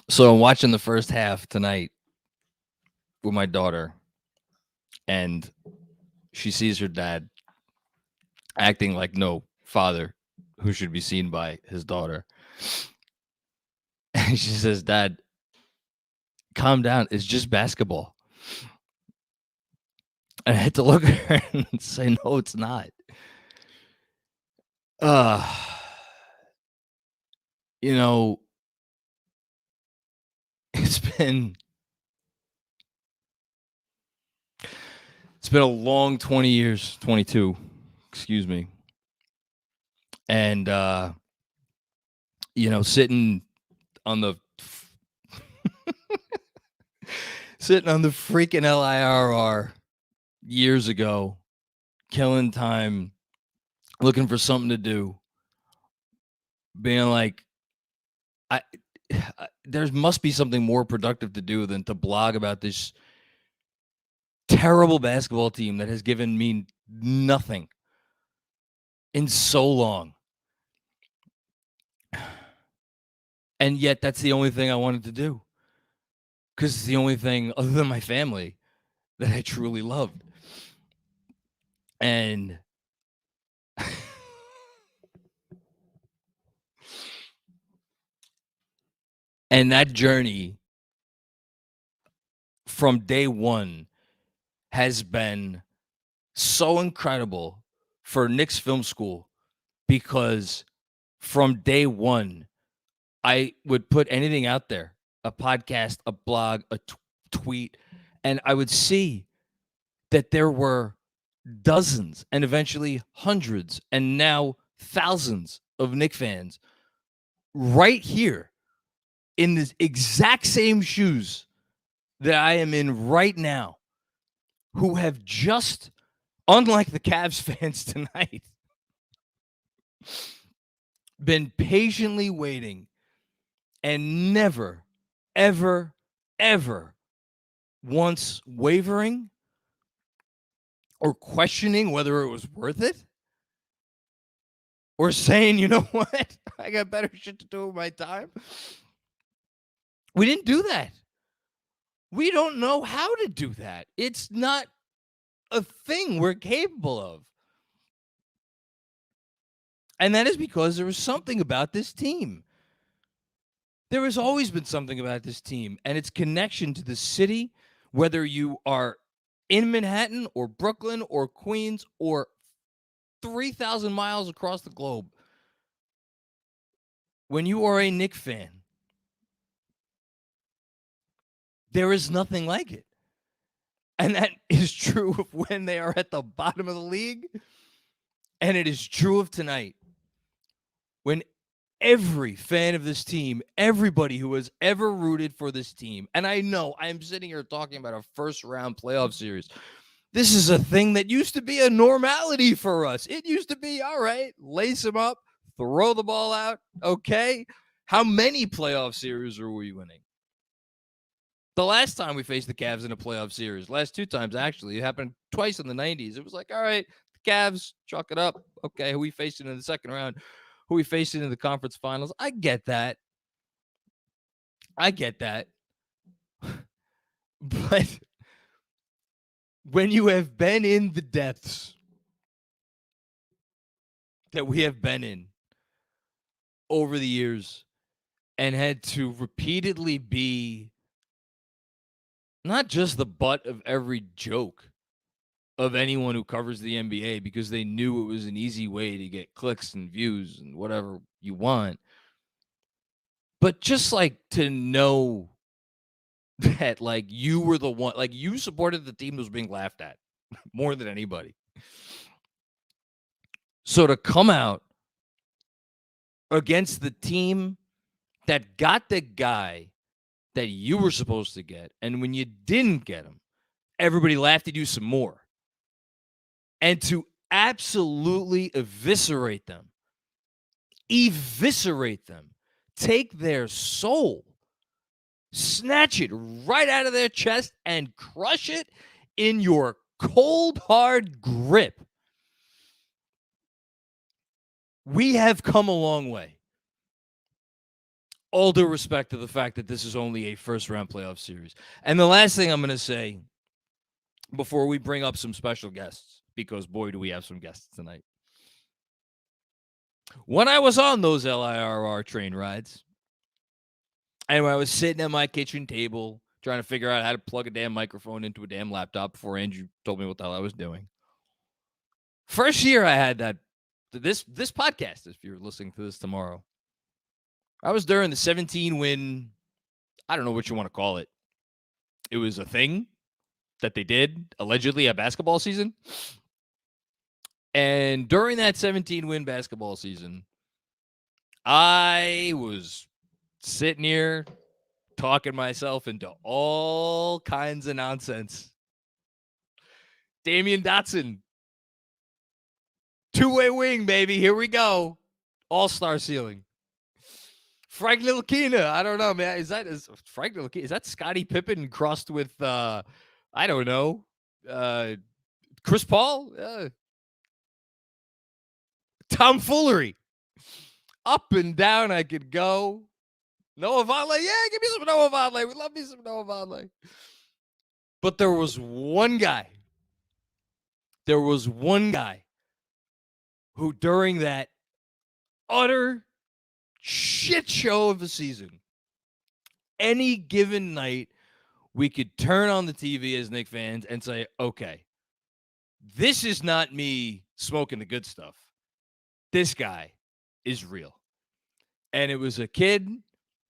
So I'm watching the first half tonight with my daughter, and she sees her dad acting like no father who should be seen by his daughter. And she says, "Dad, calm down. It's just basketball." And I had to look at her and say, "No, it's not." You know, it's been a long 20 years, 22, excuse me. And sitting on the freaking LIRR years ago, killing time, looking for something to do, being like, there must be something more productive to do than to blog about this terrible basketball team that has given me nothing in so long. And yet that's the only thing I wanted to do, because it's the only thing other than my family that I truly loved. And and that journey from day one has been so incredible for Knicks Film School, because from day one, I would put anything out there, a podcast, a blog, a tweet, and I would see that there were dozens and eventually hundreds and now thousands of Knicks fans right here in the exact same shoes that I am in right now, who have just, unlike the Cavs fans tonight, been patiently waiting and never, ever, ever once wavering or questioning whether it was worth it, or saying, you know what, I got better shit to do with my time. We didn't do that. We don't know how to do that. It's not a thing we're capable of. And that is because there was something about this team. There has always been something about this team and its connection to the city, whether you are in Manhattan or Brooklyn or Queens or 3,000 miles across the globe. When you are a Knicks fan, there is nothing like it. And that is true of when they are at the bottom of the league. And it is true of tonight, when every fan of this team, everybody who has ever rooted for this team, and I know I'm sitting here talking about a first-round playoff series. This is a thing that used to be a normality for us. It used to be, all right, lace them up, throw the ball out, okay? How many playoff series are we winning? The last time we faced the Cavs in a playoff series, last two times actually, it happened twice in the 90s. It was like, all right, the Cavs, chalk it up. Okay, who we faced in the second round? Who we faced in the conference finals? I get that. But when you have been in the depths that we have been in over the years and had to repeatedly be not just the butt of every joke of anyone who covers the NBA, because they knew it was an easy way to get clicks and views and whatever you want, but just like to know that, like, you were the one, like, you supported the team that was being laughed at more than anybody. So to come out against the team that got the guy that you were supposed to get, and when you didn't get him, everybody laughed at you some more, and to absolutely eviscerate them, take their soul, snatch it right out of their chest and crush it in your cold, hard grip We have come a long way. All due respect to the fact that this is only a first-round playoff series. And the last thing I'm going to say before we bring up some special guests, because boy, do we have some guests tonight. When I was on those LIRR train rides, and when I was sitting at my kitchen table trying to figure out how to plug a damn microphone into a damn laptop before Andrew told me what the hell I was doing. First year I had this podcast, if you're listening to this tomorrow, I was during the 17-win, I don't know what you want to call it. It was a thing that they did, allegedly, a basketball season. And during that 17-win basketball season, I was sitting here talking myself into all kinds of nonsense. Damian Dotson, two-way wing, baby. Here we go. All-star ceiling. Frank Ntilikina. I don't know, man. Is Frank Ntilikina? Is that Scottie Pippen crossed with I don't know, Chris Paul? Tomfoolery. Up and down I could go. Noah Vonleh. Yeah, give me some Noah Vonleh. We love me some Noah Vonleh. But there was one guy. Who during that utter shit show of a season, any given night, we could turn on the TV as Knicks fans and say, okay, this is not me smoking the good stuff. This guy is real. And it was a kid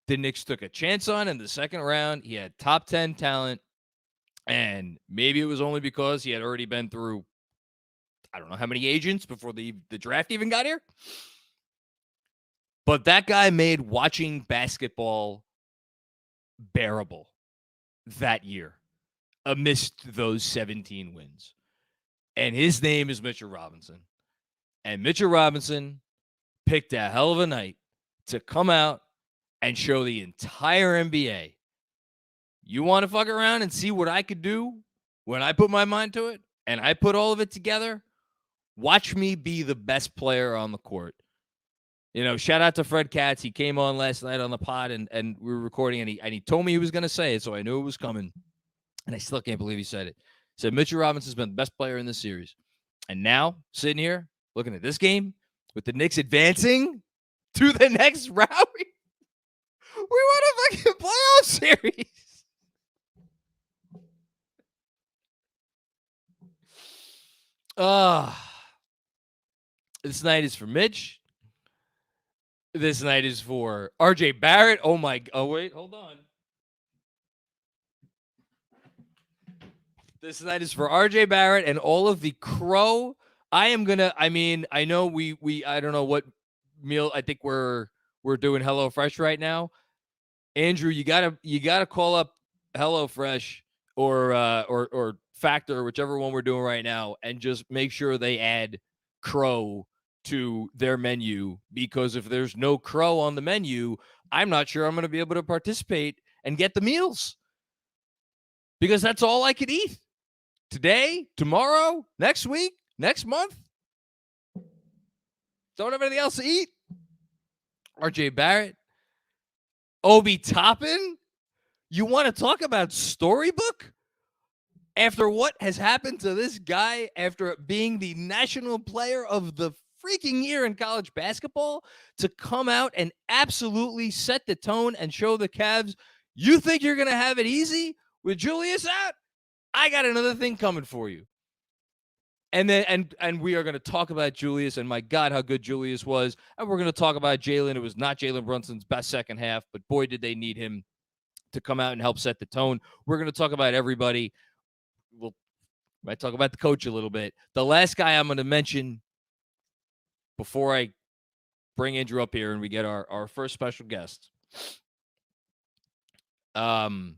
the Knicks took a chance on in the second round. He had top 10 talent. And maybe it was only because he had already been through, I don't know how many agents before the draft even got here. But that guy made watching basketball bearable that year amidst those 17 wins. And his name is Mitchell Robinson. And Mitchell Robinson picked a hell of a night to come out and show the entire NBA, you want to fuck around and see what I could do when I put my mind to it and I put all of it together? Watch me be the best player on the court. You know, shout out to Fred Katz. He came on last night on the pod and we were recording and he told me he was going to say it, so I knew it was coming. And I still can't believe he said it. He said Mitchell Robinson's been the best player in this series. And now, sitting here, looking at this game, with the Knicks advancing to the next round, we won a fucking playoff series. This night is for Mitch. This night is for RJ Barrett. Oh, wait, hold on. This night is for RJ Barrett and all of the crow. I know I don't know what meal. I think we're doing HelloFresh right now. Andrew, you gotta call up HelloFresh or Factor, whichever one we're doing right now, and just make sure they add crow to their menu, because if there's no crow on the menu, I'm not sure I'm going to be able to participate and get the meals, because that's all I could eat today, tomorrow, next week, next month. Don't have anything else to eat. RJ Barrett, Obi Toppin. You want to talk about storybook? After what has happened to this guy, after being the national player of the freaking year in college basketball, to come out and absolutely set the tone and show the Cavs, you think you're going to have it easy with Julius out? I got another thing coming for you. And then and we are going to talk about Julius, and my God, how good Julius was. And we're going to talk about Jalen. It was not Jalen Brunson's best second half, but boy, did they need him to come out and help set the tone. We're going to talk about everybody. We'll might talk about the coach a little bit. The last guy I'm going to mention before I bring Andrew up here and we get our first special guest. In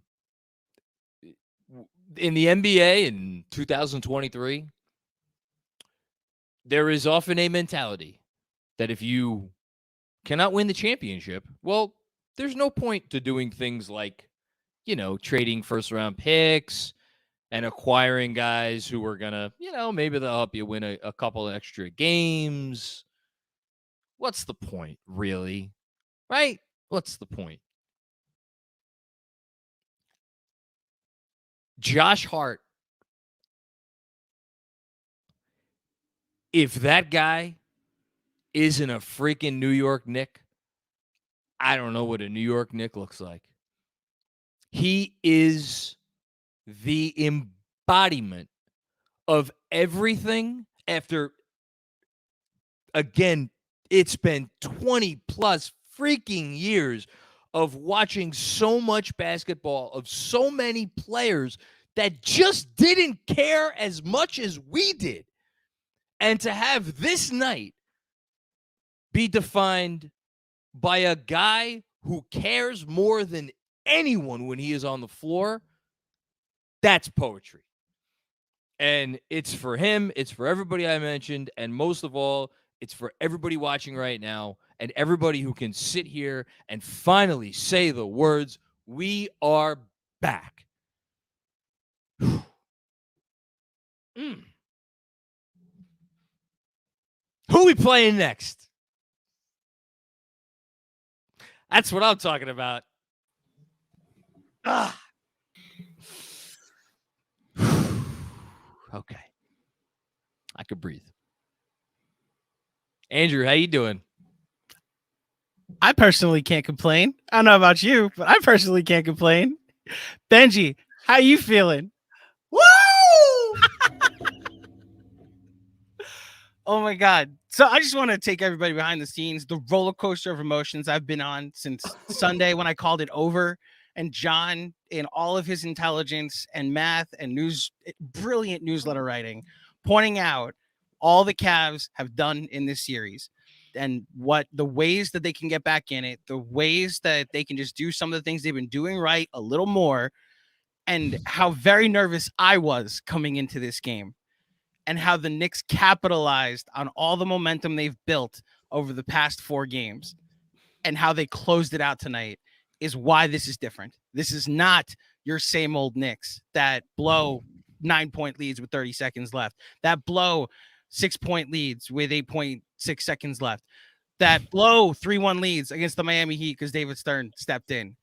the NBA in 2023, there is often a mentality that if you cannot win the championship, well, there's no point to doing things like, trading first-round picks and acquiring guys who are going to, maybe they'll help you win a couple of extra games. What's the point, really? Right? What's the point? Josh Hart, if that guy isn't a freaking New York Knick, I don't know what a New York Knick looks like. He is the embodiment of everything after, again, it's been 20 plus freaking years of watching so much basketball, of so many players that just didn't care as much as we did. And to have this night be defined by a guy who cares more than anyone when he is on the floor, that's poetry. And it's for him, it's for everybody I mentioned, and most of all, it's for everybody watching right now and everybody who can sit here and finally say the words, "We are back." Mm. Who we playing next? That's what I'm talking about. Ah. Okay. I could breathe. Andrew, how you doing? I personally can't complain. I don't know about you, but I personally can't complain. Benji, how you feeling? Woo! Oh my God. So I just want to take everybody behind the scenes, the roller coaster of emotions I've been on since Sunday when I called it over. And Jon, in all of his intelligence and math and brilliant newsletter writing, pointing out all the Cavs have done in this series and what the ways that they can get back in it, the ways that they can just do some of the things they've been doing right a little more, and how very nervous I was coming into this game. And how the Knicks capitalized on all the momentum they've built over the past 4 games and how they closed it out tonight is why this is different. This is not your same old Knicks that blow 9-point leads with 30 seconds left, that blow 6-point leads with 8.6 seconds left, that blow 3-1 leads against the Miami Heat because David Stern stepped in.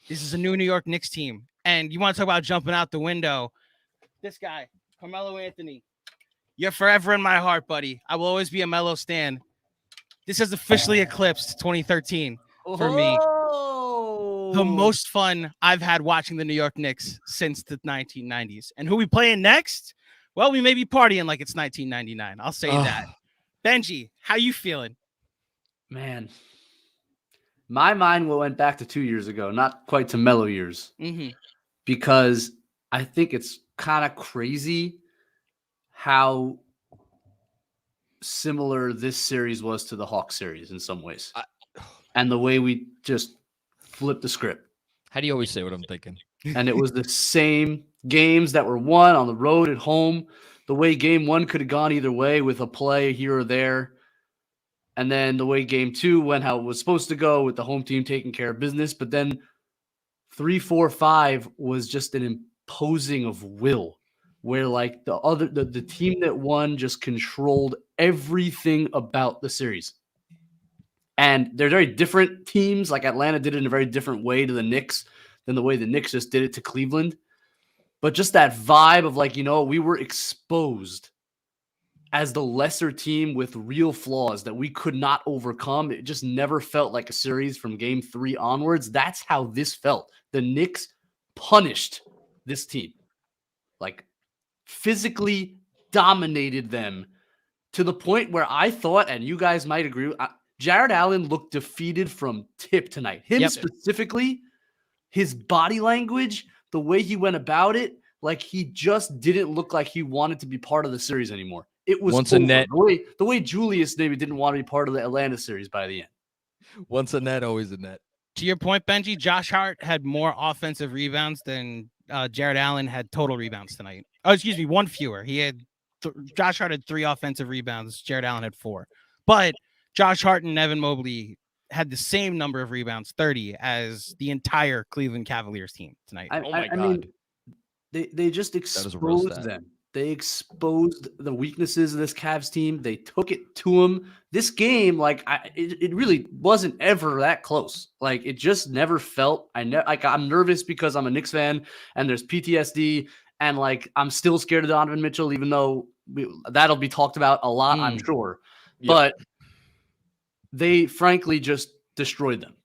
This is a new New York Knicks team. And you want to talk about jumping out the window? This guy, Carmelo Anthony. You're forever in my heart, buddy. I will always be a Melo stan. This has officially eclipsed 2013 for me. The most fun I've had watching the New York Knicks since the 1990s. And who we playing next? Well, we may be partying like it's 1999. I'll say that. Benji, how you feeling? Man, my mind went back to 2 years ago, not quite to Melo years, because I think it's kind of crazy how similar this series was to the Hawks series in some ways. And the way we just flipped the script. How do you always say what I'm thinking? And it was the same games that were won on the road at home. The way game 1 could have gone either way with a play here or there. And then the way game 2 went how it was supposed to go with the home team taking care of business. But then 3, 4, 5 was just an imposing of will, where like the team that won just controlled everything about the series. And they're very different teams. Like Atlanta did it in a very different way to the Knicks than the way the Knicks just did it to Cleveland. But just that vibe of like, we were exposed as the lesser team with real flaws that we could not overcome. It just never felt like a series from game 3 onwards. That's how this felt. The Knicks punished this team. Like, physically dominated them to the point where I thought, and you guys might agree, Jared Allen looked defeated from tip tonight. Him specifically, his body language, the way he went about it, like he just didn't look like he wanted to be part of the series anymore. It was once a net. The way Julius maybe didn't want to be part of the Atlanta series by the end. Once a net, always a net. To your point, Benji, Josh Hart had more offensive rebounds than Jared Allen had total rebounds tonight. Oh, excuse me, 1 fewer. He had Josh Hart had 3 offensive rebounds. Jared Allen had 4. But Josh Hart and Evan Mobley had the same number of rebounds, 30, as the entire Cleveland Cavaliers team tonight. I mean, they just exposed them. They exposed the weaknesses of this Cavs team. They took it to them. This game, like, it really wasn't ever that close. Like, it just never felt. I'm nervous because I'm a Knicks fan and there's PTSD, and like I'm still scared of Donovan Mitchell, even though that'll be talked about a lot, I'm sure. Yep. But they frankly just destroyed them.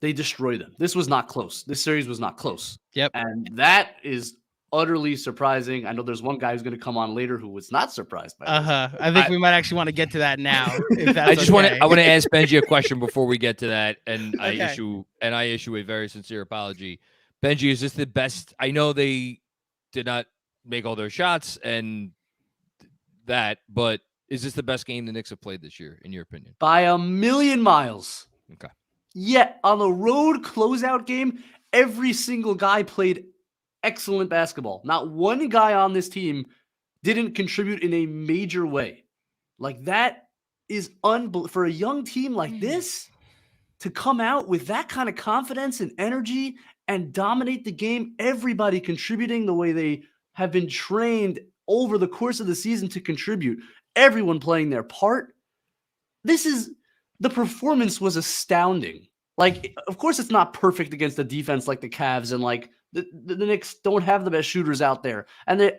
They destroyed them. This was not close. This series was not close. Yep. And that is utterly surprising. I know there's one guy who's going to come on later who was not surprised by this. I think we might actually want to get to that now. If that's I want to ask Benjy a question before we get to that, and I issue a very sincere apology. Benjy, is this the best? I know they did not make all their shots and that, but is this the best game the Knicks have played this year, in your opinion? By a million miles. Okay. Yet on the road closeout game, every single guy played excellent basketball. Not one guy on this team didn't contribute in a major way. Like, that is for a young team like this to come out with that kind of confidence and energy and dominate the game, everybody contributing the way they have been trained over the course of the season to contribute, everyone playing their part. The performance was astounding. Like, of course it's not perfect against a defense like the Cavs, and like the Knicks don't have the best shooters out there. And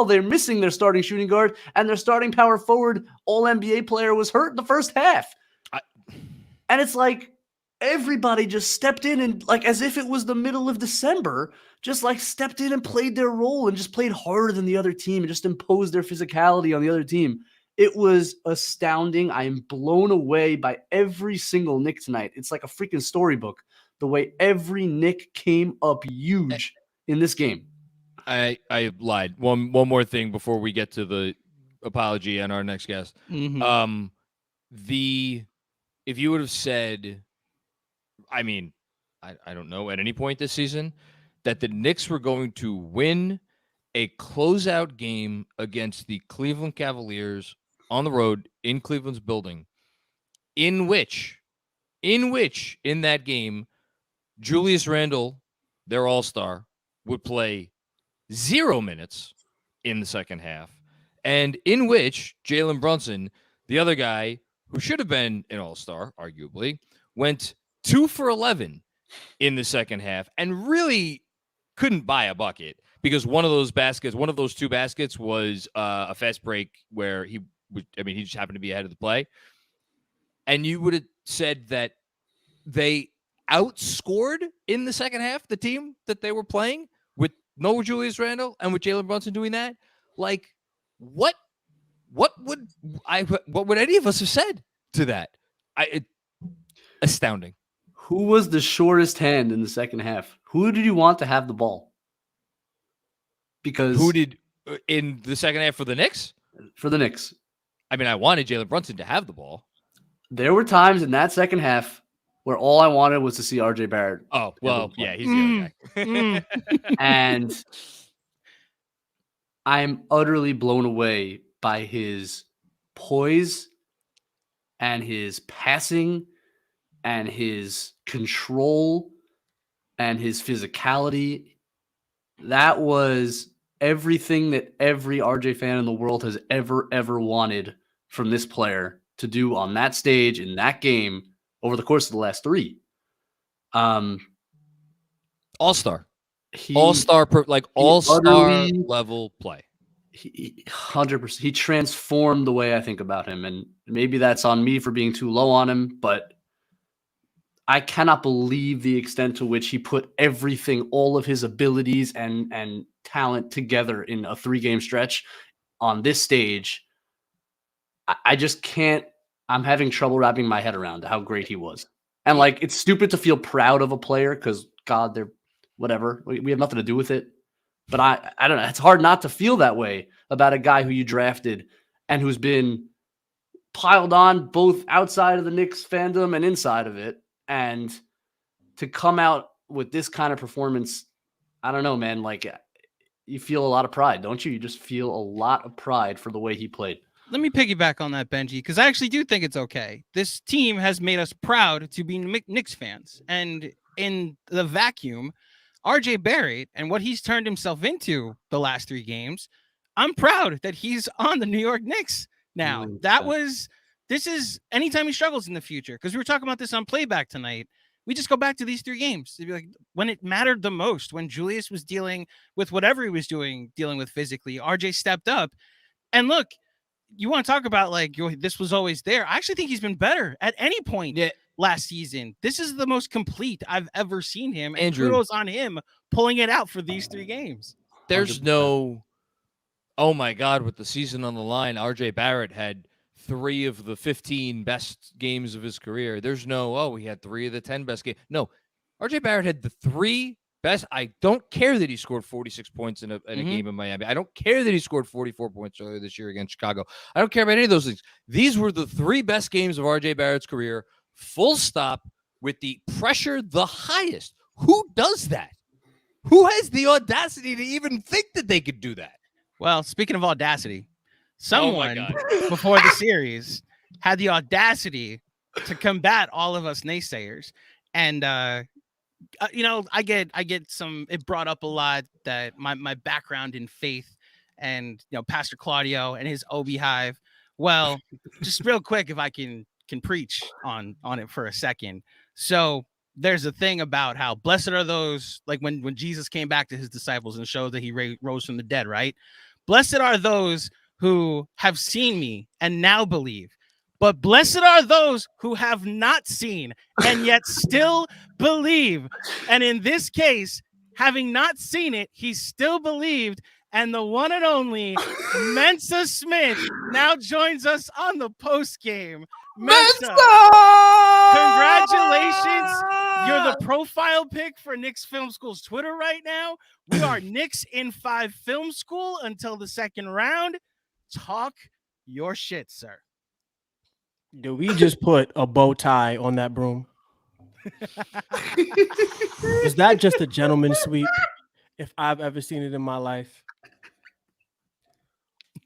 they're missing their starting shooting guard, and their starting power forward all-NBA player was hurt in the first half. And it's like everybody just stepped in and, like, as if it was the middle of December, just like stepped in and played their role and just played harder than the other team and just imposed their physicality on the other team. It was astounding. I am blown away by every single Knick tonight. It's like a freaking storybook, the way every Knick came up huge in this game. I lied. One more thing before we get to the apology and our next guest. Mm-hmm. If you would have said, I mean, I don't know, at any point this season, that the Knicks were going to win a closeout game against the Cleveland Cavaliers on the road in Cleveland's building, in which in that game, Julius Randle, their all-star, would play 0 minutes in the second half, and in which Jalen Brunson, the other guy who should have been an all-star, arguably, went 2 for 11 in the second half and really couldn't buy a bucket because one of those two baskets was a fast break where he just happened to be ahead of the play. And you would have said that they outscored in the second half the team that they were playing with no Julius Randle and with Jalen Brunson doing that. Like, what would any of us have said to that? Astounding. Who was the shortest hand in the second half? Who did you want to have the ball? Because who did in the second half for the Knicks? For the Knicks. I mean, I wanted Jalen Brunson to have the ball. There were times in that second half where all I wanted was to see RJ Barrett. Oh, well, yeah, he's the other guy. And I'm utterly blown away by his poise and his passing and his control and his physicality. That was everything that every RJ fan in the world has ever wanted from this player to do on that stage in that game over the course of the last three. All-star. Utterly, level play. He 100%. He transformed the way I think about him, and maybe that's on me for being too low on him, but I cannot believe the extent to which he put everything, all of his abilities and talent together in a 3-game stretch on this stage. I just can't. I'm having trouble wrapping my head around how great he was. And like, it's stupid to feel proud of a player because, God, they're whatever. We have nothing to do with it. But I don't know. It's hard not to feel that way about a guy who you drafted and who's been piled on both outside of the Knicks fandom and inside of it. And to come out with this kind of performance, I don't know, man. Like, you feel a lot of pride, don't you? You just feel a lot of pride for the way he played. Let me piggyback on that, Benjy, because I actually do think it's okay. This team has made us proud to be Knicks fans. And in the vacuum, RJ Barrett and what he's turned himself into the last 3 games, I'm proud that he's on the New York Knicks now. Really? This is anytime he struggles in the future, because we were talking about this on Playback tonight. We just go back to these 3 games to be like, when it mattered the most, when Julius was dealing with whatever he was dealing with physically, RJ stepped up. And look, you want to talk about like this was always there. I actually think he's been better at any point last season. This is the most complete I've ever seen him. And Andrew, kudos on him pulling it out for these 3 games. There's 100%. no, oh my God, with the season on the line, RJ Barrett had 3 of the 15 best games of his career. There's no, oh, he had 3 of the 10 best games. No, RJ Barrett had the 3 best. I don't care that he scored 46 points in a game in Miami. I don't care that he scored 44 points earlier this year against Chicago. I don't care about any of those things. These were the 3 best games of RJ Barrett's career, full stop, with the pressure the highest. Who does that? Who has the audacity to even think that they could do that? Well, speaking of audacity, someone before the series had the audacity to combat all of us naysayers. And, I get some, it brought up a lot that my background in faith and, Pastor Claudio and his Obi Hive. Well, just real quick, if I can preach on it for a second. So there's a thing about how blessed are those, like when Jesus came back to his disciples and showed that he rose from the dead, right? Blessed are those who have seen me and now believe. But blessed are those who have not seen and yet still believe. And in this case, having not seen it, he still believed. And the one and only Mensa Smith now joins us on the post game. Mensa! Congratulations. You're the profile pic for Knicks Film School's Twitter right now. We are Knicks in 5 Film School until the second round. Talk your shit, sir. Do we just put a bow tie on that broom? Is that just a gentleman's sweep? If I've ever seen it in my life.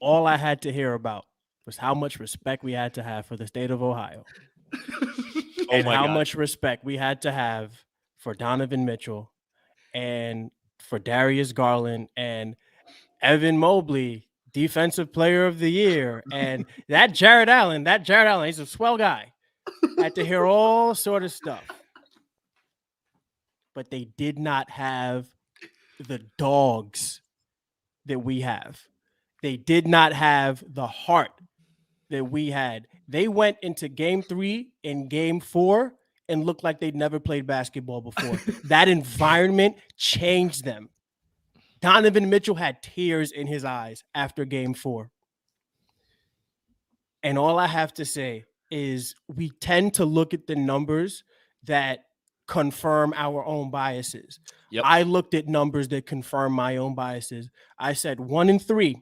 All I had to hear about was how much respect we had to have for the state of Ohio. And how much respect we had to have for Donovan Mitchell and for Darius Garland and Evan Mobley, Defensive Player of the Year, and that Jared Allen, he's a swell guy. Had to hear all sort of stuff. But they did not have the dogs that we have. They did not have the heart that we had. They went into game 3 and game 4 and looked like they'd never played basketball before. That environment changed them. Donovan Mitchell had tears in his eyes after game 4. And all I have to say is we tend to look at the numbers that confirm our own biases. Yep. I looked at numbers that confirm my own biases. I said 1-3.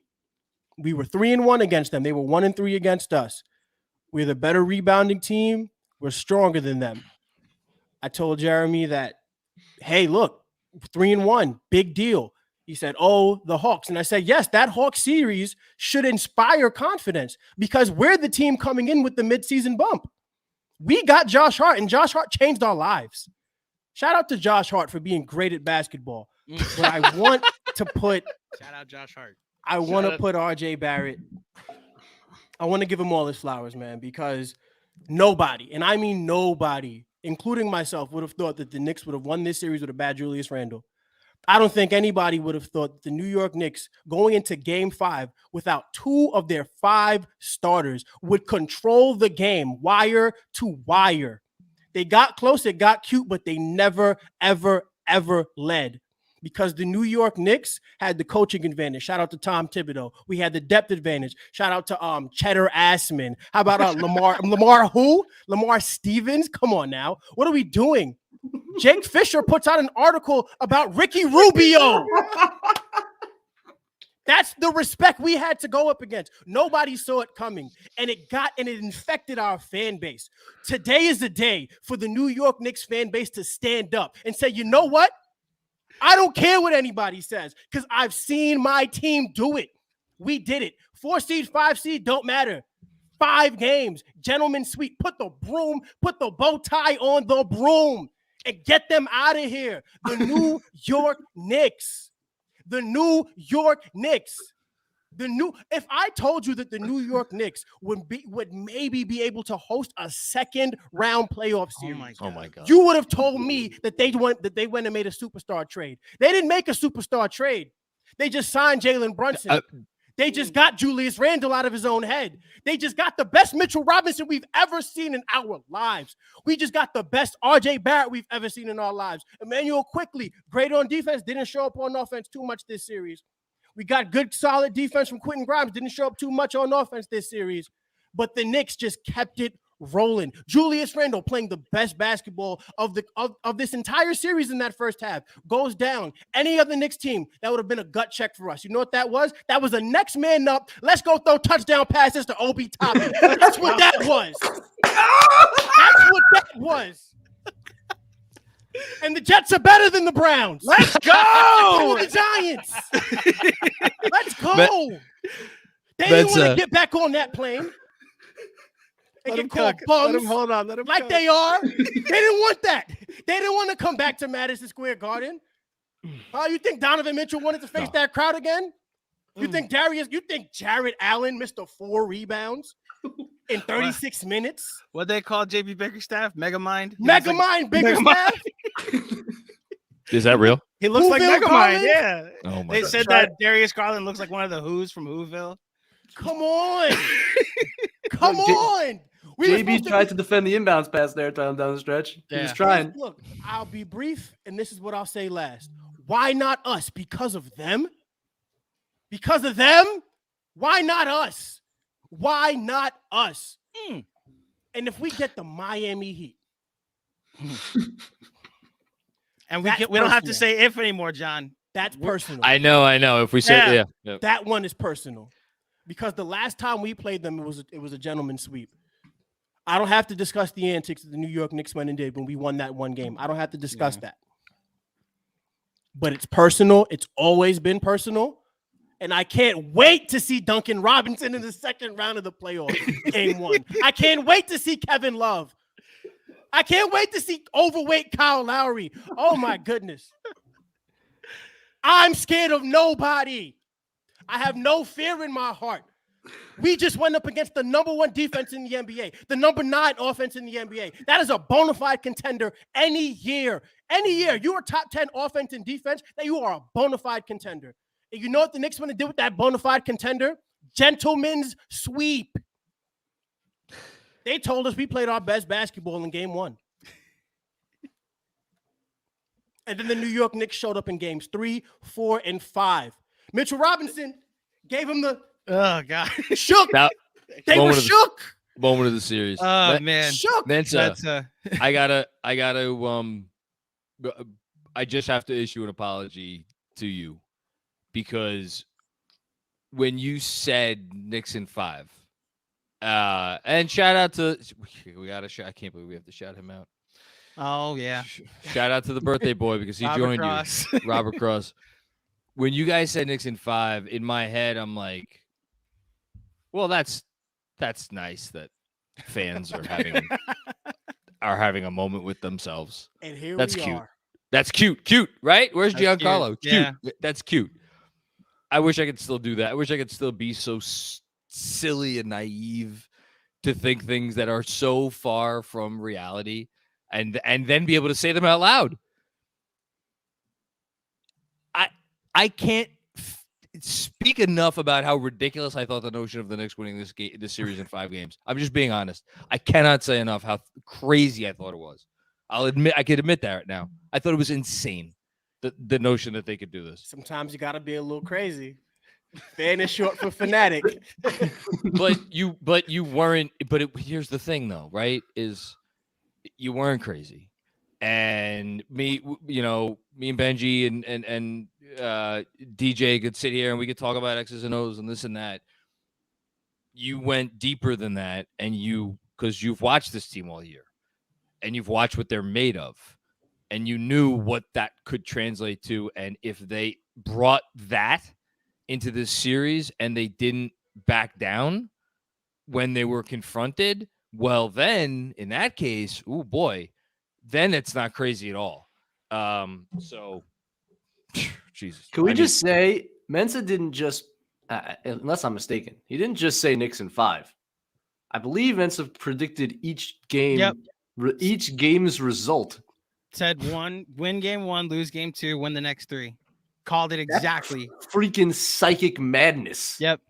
We were 3-1 against them. They were 1-3 against us. We're the better rebounding team. We're stronger than them. I told Jeremy that, hey, look, 3-1, big deal. He said, oh, the Hawks. And I said, yes, that Hawks series should inspire confidence because we're the team coming in with the midseason bump. We got Josh Hart, and Josh Hart changed our lives. Shout out to Josh Hart for being great at basketball. But I want to put – shout out Josh Hart. I want to put RJ Barrett – I want to give him all his flowers, man, because nobody, and I mean nobody, including myself, would have thought that the Knicks would have won this series with a bad Julius Randle. I don't think anybody would have thought the New York Knicks going into game 5 without 2 of their 5 starters would control the game wire to wire. They got close, it got cute, but they never, ever, ever led because the New York Knicks had the coaching advantage. Shout out to Tom Thibodeau. We had the depth advantage. Shout out to Cheddar Assman. How about Lamar Stevens? Come on now. What are we doing? Jake Fisher puts out an article about Ricky Rubio. That's the respect we had to go up against. Nobody saw it coming, and it infected our fan base. Today is the day for the New York Knicks fan base to stand up and say, you know what? I don't care what anybody says because I've seen my team do it. We did it. 4 seed, 5 seed, don't matter. 5 games, gentlemen sweep. Put the bow tie on the broom. And get them out of here. The New York Knicks. The New York Knicks. If I told you that the New York Knicks would maybe be able to host a second round playoff series, Oh my God. you would have told me that they went and made a superstar trade. They didn't make a superstar trade. They just signed Jalen Brunson. They just got Julius Randle out of his own head. They just got the best Mitchell Robinson we've ever seen in our lives. We just got the best RJ Barrett we've ever seen in our lives. Emmanuel Quickly, great on defense, didn't show up on offense too much this series. We got good, solid defense from Quentin Grimes. Didn't show up too much on offense this series. But the Knicks just kept it rolling. Julius Randle playing the best basketball of this entire series in that first half. Goes down. Any other Knicks team, that would have been a gut check for us. You know what that was? That was a next man up. Let's go throw touchdown passes to Obi Toppin. That's what that was. That's what that was. And the Jets are better than the Browns. Let's go. The Giants. Let's go. They didn't want to get back on that plane. And get called bums. Let him hold on. Let him like cook. they are. They didn't want that. They didn't want to come back to Madison Square Garden. You think Donovan Mitchell wanted to face that crowd again? You think Jared Allen missed 4 rebounds in 36 minutes? What they call JP Bickerstaff? Megamind? Megamind Bickerstaff? Is that real? He looks like Whoville Megamind, Garland? yeah. Oh my They God. said that Darius Garland looks like one of the Who's from Whoville. Come on. Come on. JB tried to defend the inbounds pass there down the stretch. He was trying. Look, I'll be brief, and this is what I'll say last. Why not us? Because of them? Because of them? Why not us? Why not us? And if we get the Miami Heat, and we don't have to say if anymore, John. That's personal. I know. If we say yeah. That one is personal. Because the last time we played them, it was a gentleman's sweep. I don't have to discuss the antics that the New York Knicks went and did when we won that one game. I don't have to discuss that. But it's personal. It's always been personal. And I can't wait to see Duncan Robinson in the second round of the playoffs, game 1. I can't wait to see Kevin Love. I can't wait to see overweight Kyle Lowry. Oh, my goodness. I'm scared of nobody. I have no fear in my heart. We just went up against the number 1 defense in the NBA, the number 9 offense in the NBA. That is a bona fide contender any year. Any year, you are top 10 offense and defense, that you are a bona fide contender. And you know what the Knicks want to do with that bona fide contender? Gentleman's sweep. They told us we played our best basketball in game 1. And then the New York Knicks showed up in games 3, 4, and 5. Mitchell Robinson gave him the shook. They were shook. Moment of the series. Oh man, shook. Mensa, I gotta. I just have to issue an apology to you because when you said Knicks in 5, and shout out to I can't believe we have to shout him out. Oh yeah. Shout out to the birthday boy because he joined you, Robert Cross. When you guys said Knicks in 5, in my head, I'm like, well, that's nice that fans are having a moment with themselves. And here that's we cute. are. That's cute, right? Where's That's Giancarlo? cute. Yeah. That's cute. I wish I could still do that. I wish I could still be so silly and naive to think things that are so far from reality, and then be able to say them out loud. I can't speak enough about how ridiculous I thought the notion of the Knicks winning this series in 5 games. I'm just being honest. I cannot say enough how crazy I thought it was. I could admit that right now. I thought it was insane, the notion that they could do this. Sometimes you got to be a little crazy. Fan is short for fanatic. But you weren't. But here's the thing, though, right? Is you weren't crazy, and me and Benji and DJ could sit here and we could talk about X's and O's and this and that. You went deeper than that, and because you've watched this team all year, and you've watched what they're made of, and you knew what that could translate to, and if they brought that into this series and they didn't back down when they were confronted, well, then in that case, oh boy, then it's not crazy at all. So, Jesus. Can we just say Mensa didn't just unless I'm mistaken, he didn't just say Knicks in 5. I believe Mensa predicted each game, Yep. Each game's result. Said win game 1, lose game 2, win the next 3. Called it exactly. That's freaking psychic madness. Yep.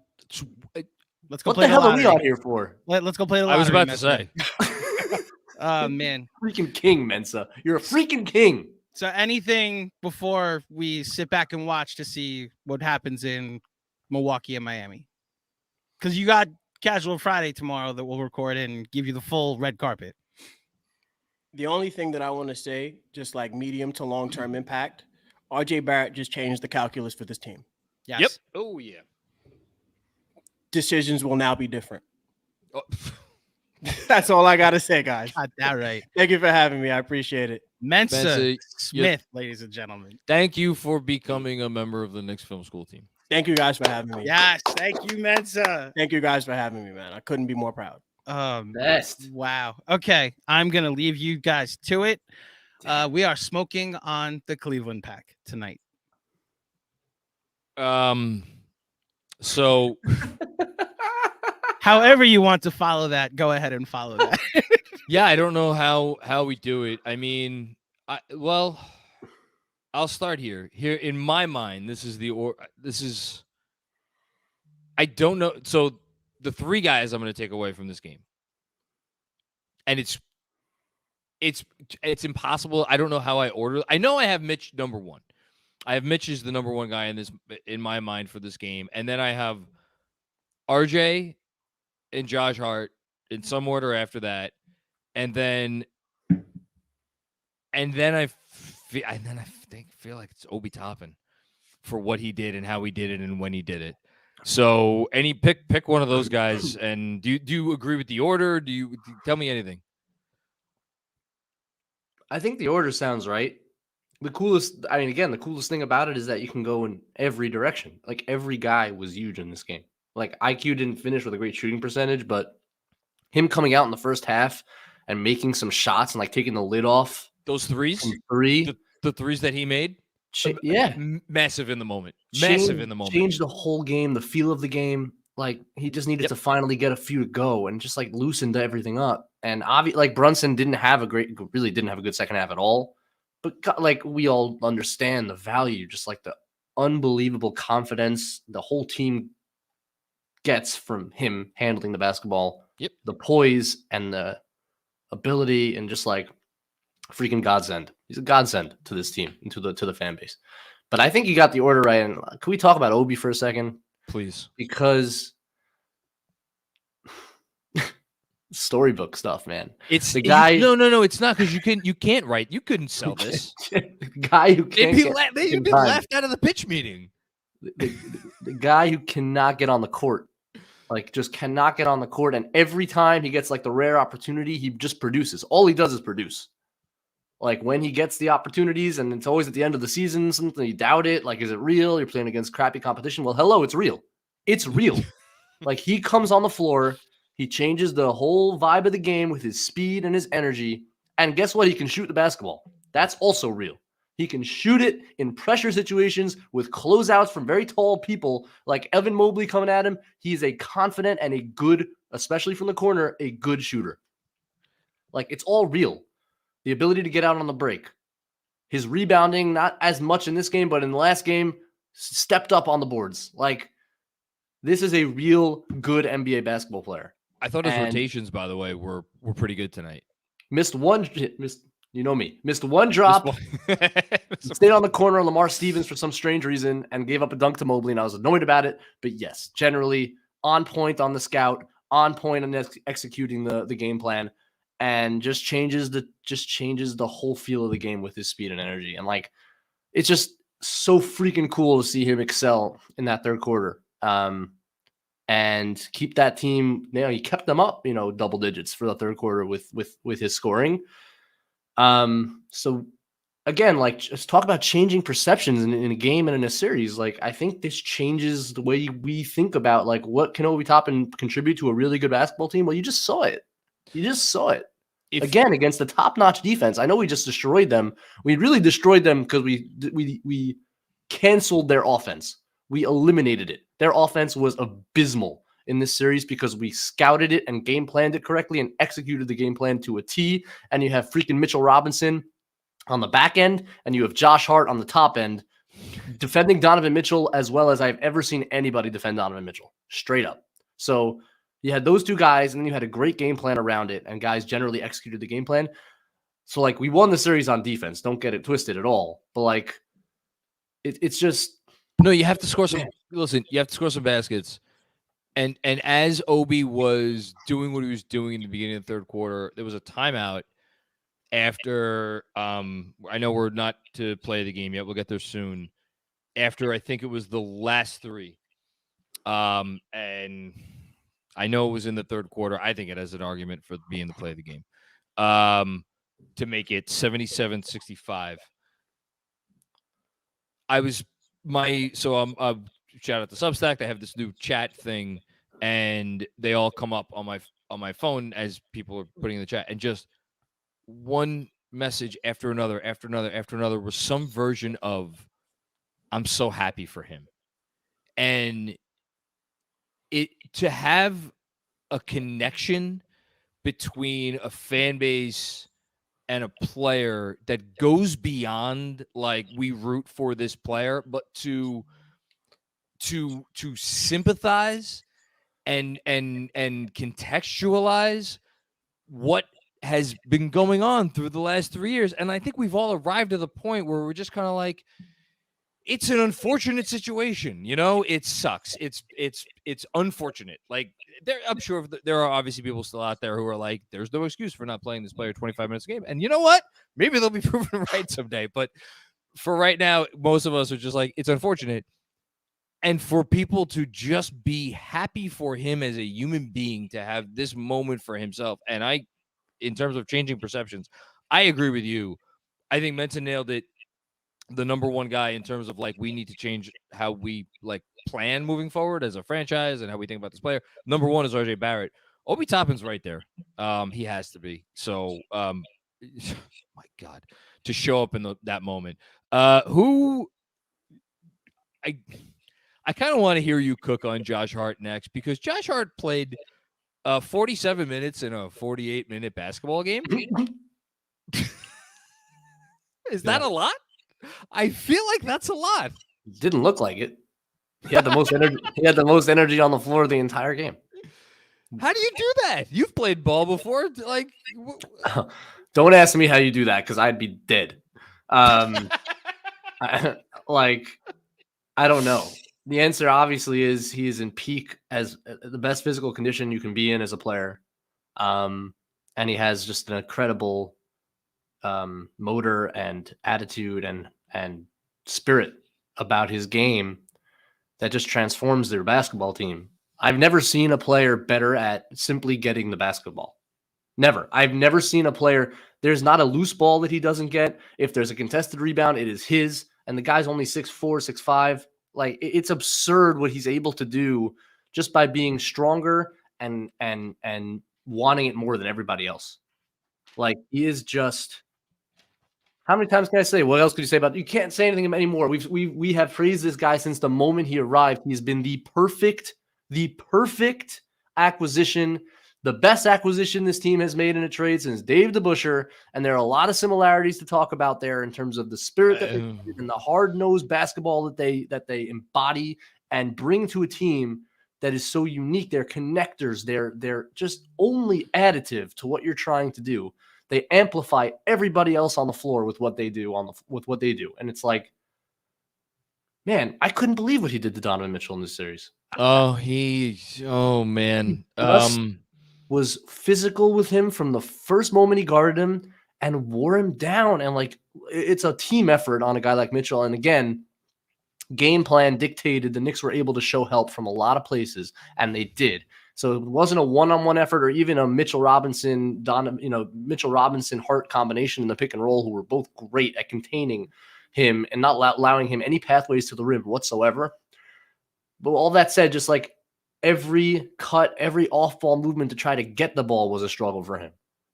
Let's go What play the hell are lottery. we out here for? Let's go play the lottery. I was about to Mensa. say. Oh man. Freaking king, Mensa. You're a freaking king. So anything before we sit back and watch to see what happens in Milwaukee and Miami? Because you got Casual Friday tomorrow that we'll record and give you the full red carpet. The only thing that I want to say, just like medium to long-term impact, RJ Barrett just changed the calculus for this team. Yes. Yep. Oh yeah. Decisions will now be different. Oh, That's all I got to say, guys. Got that right. Thank you for having me. I appreciate it. Mensa Mensa, Smith, ladies and gentlemen. thank you for becoming a member of the Knicks Film School team. Thank you guys for having me. Yes. Thank you, Mensa. Thank you guys for having me, man. I couldn't be more proud. Best. Wow. Okay. I'm going to leave you guys to it. We are smoking on the Cleveland pack tonight. So However you want to follow that, go ahead and follow that. yeah, I don't know how we do it. I mean, I'll start here. Here in my mind, I don't know. So the 3 guys I'm going to take away from this game, and it's impossible. I don't know how I order. I know I have Mitch number 1. I have Mitch as the number 1 guy in my mind for this game, and then I have RJ and Josh Hart in some order after that, and then I feel like it's Obi Toppin for what he did and how he did it and when he did it. So pick one of those guys. And do you agree with the order? Do you tell me anything? I think the order sounds right. The coolest thing about it is that you can go in every direction. Like every guy was huge in this game. Like IQ didn't finish with a great shooting percentage, but him coming out in the first half and making some shots and like taking the lid off Those threes, from 3, the threes that he made, massive in the moment. Changed the whole game, the feel of the game. Like he just needed to finally get a few to go and just like loosened everything up. And like Brunson didn't have a good second half at all. But like we all understand the value, just like the unbelievable confidence the whole team gets from him handling the basketball. Yep. The poise and the ability and just like freaking godsend. He's a godsend to this team and to the fan base. But I think you got the order right. And can we talk about Obi for a second? Please. Because storybook stuff, man. It's the guy. No, it's not, because you can't write. You couldn't sell this. The guy who can't they'd be laughed out of the pitch meeting. The guy who cannot get on the court. Like just cannot get on the court, and every time he gets like the rare opportunity, he just produces. All he does is produce. Like when he gets the opportunities, and it's always at the end of the season, something you doubt it. Like, is it real? You're playing against crappy competition. Well, hello, it's real. It's real. Like he comes on the floor, he changes the whole vibe of the game with his speed and his energy. And guess what? He can shoot the basketball. That's also real. He can shoot it in pressure situations with closeouts from very tall people like Evan Mobley coming at him. He's a confident and a good, especially from the corner, a good shooter. Like it's all real. The ability to get out on the break. His rebounding, not as much in this game, but in the last game, stepped up on the boards. Like this is a real good NBA basketball player. I thought his rotations, by the way, were pretty good tonight. Missed one drop. Stayed on the corner on Lamar Stevens for some strange reason and gave up a dunk to Mobley, and I was annoyed about it. But yes, generally on point on the scout, on point on executing the game plan, and just changes the whole feel of the game with his speed and energy. And like it's just so freaking cool to see him excel in that third quarter. And keep that team, he kept them up, double digits for the third quarter with his scoring. So again, like just talk about changing perceptions in a game and in a series. Like I think this changes the way we think about like what can Obi Toppin contribute to a really good basketball team. Well, you just saw it. Again, against the top-notch defense. I know we just destroyed them. We really destroyed them because we canceled their offense. We eliminated it. Their offense was abysmal in this series because we scouted it and game planned it correctly and executed the game plan to a T. And you have freaking Mitchell Robinson on the back end, and you have Josh Hart on the top end defending Donovan Mitchell as well as I've ever seen anybody defend Donovan Mitchell, straight up. So you had those two guys, and then you had a great game plan around it, and guys generally executed the game plan. So, like, we won the series on defense. Don't get it twisted at all. But, like, it's just... No, you have to score some... Listen, you have to score some baskets. And as Obi was doing what he was doing in the beginning of the third quarter, there was a timeout after... I know we're not to play the game yet. We'll get there soon. After, I think it was the last three. And... I know it was in the third quarter. I think it has an argument for being the play of the game to make it 77-65. Shout out to Substack. I have this new chat thing, and they all come up on my phone as people are putting in the chat, and just one message after another was some version of "I'm so happy for him," and to have a connection between a fan base and a player that goes beyond like we root for this player, but to sympathize and contextualize what has been going on through the last 3 years. And I think we've all arrived to the point where we're just kind of like, it's an unfortunate situation, you know. It sucks. It's unfortunate. Like, I'm sure there are obviously people still out there who are like, "There's no excuse for not playing this player 25 minutes a game." And you know what? Maybe they'll be proven right someday. But for right now, most of us are just like, it's unfortunate. And for people to just be happy for him as a human being to have this moment for himself, and in terms of changing perceptions, I agree with you. I think Mensa nailed it. The number one guy in terms of like, we need to change how we like plan moving forward as a franchise and how we think about this player. Number one is RJ Barrett. Obi Toppin's right there. He has to be. So, my God, to show up in that moment. I kind of want to hear you cook on Josh Hart next, because Josh Hart played 47 minutes in a 48-minute basketball game. Is that a lot? I feel like that's a lot. Didn't look like it. He had the most energy. He had the most energy on the floor the entire game. How do you do that? You've played ball before. Like, don't ask me how you do that, because I'd be dead. I don't know. The answer obviously is he is in peak, as the best physical condition you can be in as a player, and he has just an incredible motor and attitude and spirit about his game that just transforms their basketball team. I've never seen a player better at simply getting the basketball. Never. I've never seen a player. There's not a loose ball that he doesn't get. If there's a contested rebound, it is his. And the guy's only 6'4", 6'5". Like, it's absurd what he's able to do just by being stronger and wanting it more than everybody else. Like, he is just... How many times can I say? What else could you say about? You can't say anything anymore. We have praised this guy since the moment he arrived. He's been the perfect acquisition, the best acquisition this team has made in a trade since Dave DeBusschere. And there are a lot of similarities to talk about there in terms of the spirit that and the hard-nosed basketball that they embody and bring to a team that is so unique. They're connectors. They're just only additive to what you're trying to do. They amplify everybody else on the floor with what they do with what they do. And it's like, man, I couldn't believe what he did to Donovan Mitchell in this series. Oh man. Was physical with him from the first moment he guarded him and wore him down. And like, it's a team effort on a guy like Mitchell. And again, game plan dictated the Knicks were able to show help from a lot of places, and they did. So it wasn't a one-on-one effort or even a Mitchell Robinson Hart combination in the pick and roll, who were both great at containing him and not allowing him any pathways to the rim whatsoever. But all that said, just like every cut, every off-ball movement to try to get the ball was a struggle for him.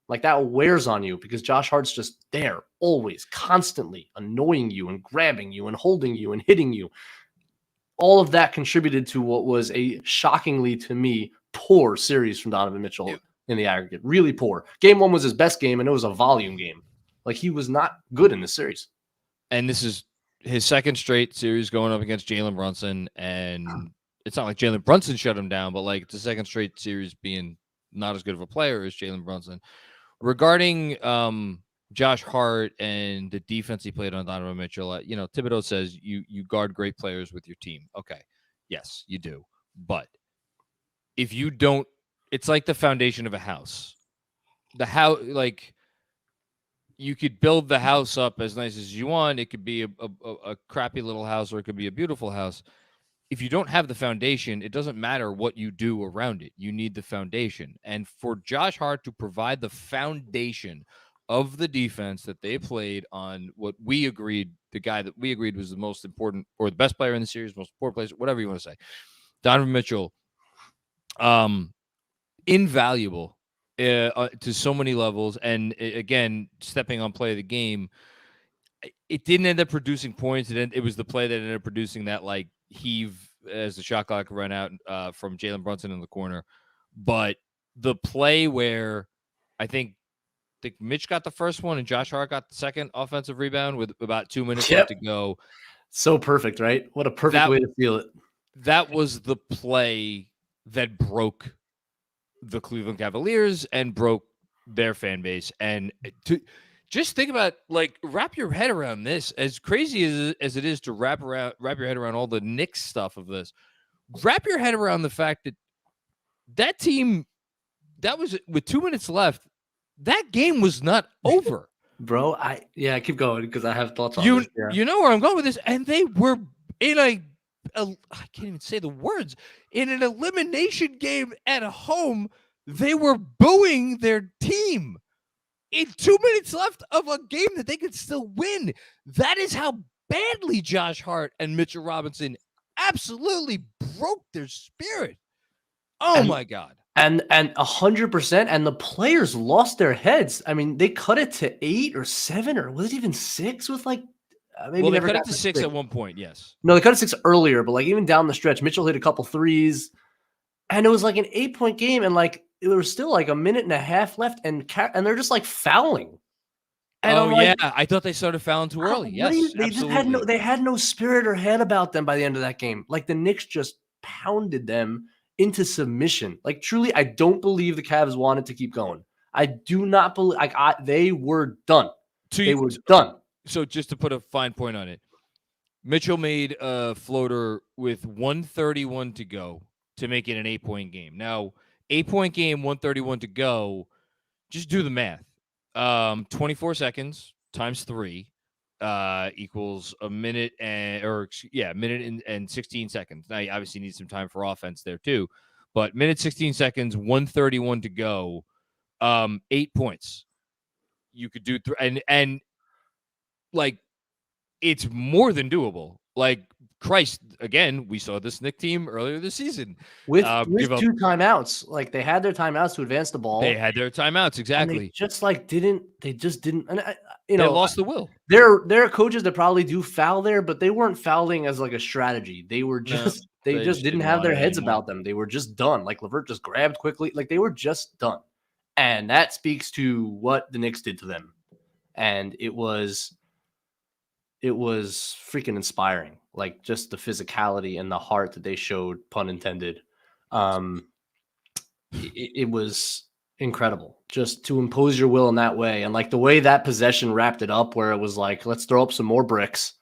Like, that wears on you because Josh Hart's just there, always, constantly annoying you and grabbing you and holding you and hitting you. all of that contributed to what was a shockingly, to me, poor series from Donovan Mitchell in the aggregate. Really poor. Game 1 was his best game, and it was a volume game. Like, he was not good in this series. And this is his second straight series going up against Jalen Brunson, and it's not like Jalen Brunson shut him down, but like it's the second straight series being not as good of a player as Jalen Brunson. Regarding Josh Hart and the defense he played on Donovan Mitchell, Thibodeau says you guard great players with your team. Okay, yes, you do. But if you don't, it's like the foundation of a house. The house, like, you could build the house up as nice as you want. It could be a crappy little house, or it could be a beautiful house. If you don't have the foundation, it doesn't matter what you do around it. You need the foundation. And for Josh Hart to provide the foundation of the defense that they played on what we agreed, the guy that we agreed was the most important or the best player in the series, most important player, whatever you want to say, Donovan Mitchell, invaluable to so many levels. And again, stepping on play of the game, it didn't end up producing points. It was the play that ended up producing that like heave as the shot clock ran out from Jalen Brunson in the corner. But the play where I think Mitch got the first one and Josh Hart got the second offensive rebound with about 2 minutes left to go. So perfect, right? What a perfect way to feel it. That was the play that broke the Cleveland Cavaliers and broke their fan base. And to just think about, like, wrap your head around this. As crazy as it is to wrap your head around all the Knicks stuff of this, wrap your head around the fact that team, that was with 2 minutes left, that game was not over. Bro, I keep going because I have thoughts on this. Yeah. You know where I'm going with this. And they were in I can't even say the words. In an elimination game at home, they were booing their team in 2 minutes left of a game that they could still win. That is how badly Josh Hart and Mitchell Robinson absolutely broke their spirit. Oh, my God. And 100%, and the players lost their heads. I mean, they cut it to 8 or 7, or was it even 6 with like maybe they cut it to 6 at one point, yes. No, they cut it 6 earlier, but like even down the stretch, Mitchell hit a couple threes, and it was like an 8-point game, and like there was still like a minute and a half left, and they're just like fouling. And I thought they started fouling too early. Yes, they just had no spirit or head about them by the end of that game. Like the Knicks just pounded them into submission. Like truly, I don't believe the Cavs wanted to keep going. I do not believe. They were done. They were done. So just to put a fine point on it, Mitchell made a floater with 1:31 to go to make it an 8-point game. Now, 8-point game, 1:31 to go. Just do the math. 24 seconds times 3 equals a minute minute and 16 seconds. Now you obviously need some time for offense there too, but minute 16 seconds, 1:31 to go, 8 points. You could do and like it's more than doable. Like Christ, again, we saw this Knicks team earlier this season with 2 timeouts. Like they had their timeouts to advance the ball. They had their timeouts exactly. They just didn't. And they lost the will. There are coaches that probably do foul there, but they weren't fouling as like a strategy. They were just they just didn't have their heads about them. They were just done. Like LeVert just grabbed quickly. Like they were just done, and that speaks to what the Knicks did to them, and it was freaking inspiring. Like just the physicality and the heart that they showed, pun intended. It was incredible just to impose your will in that way. And like the way that possession wrapped it up, where it was like, let's throw up some more bricks,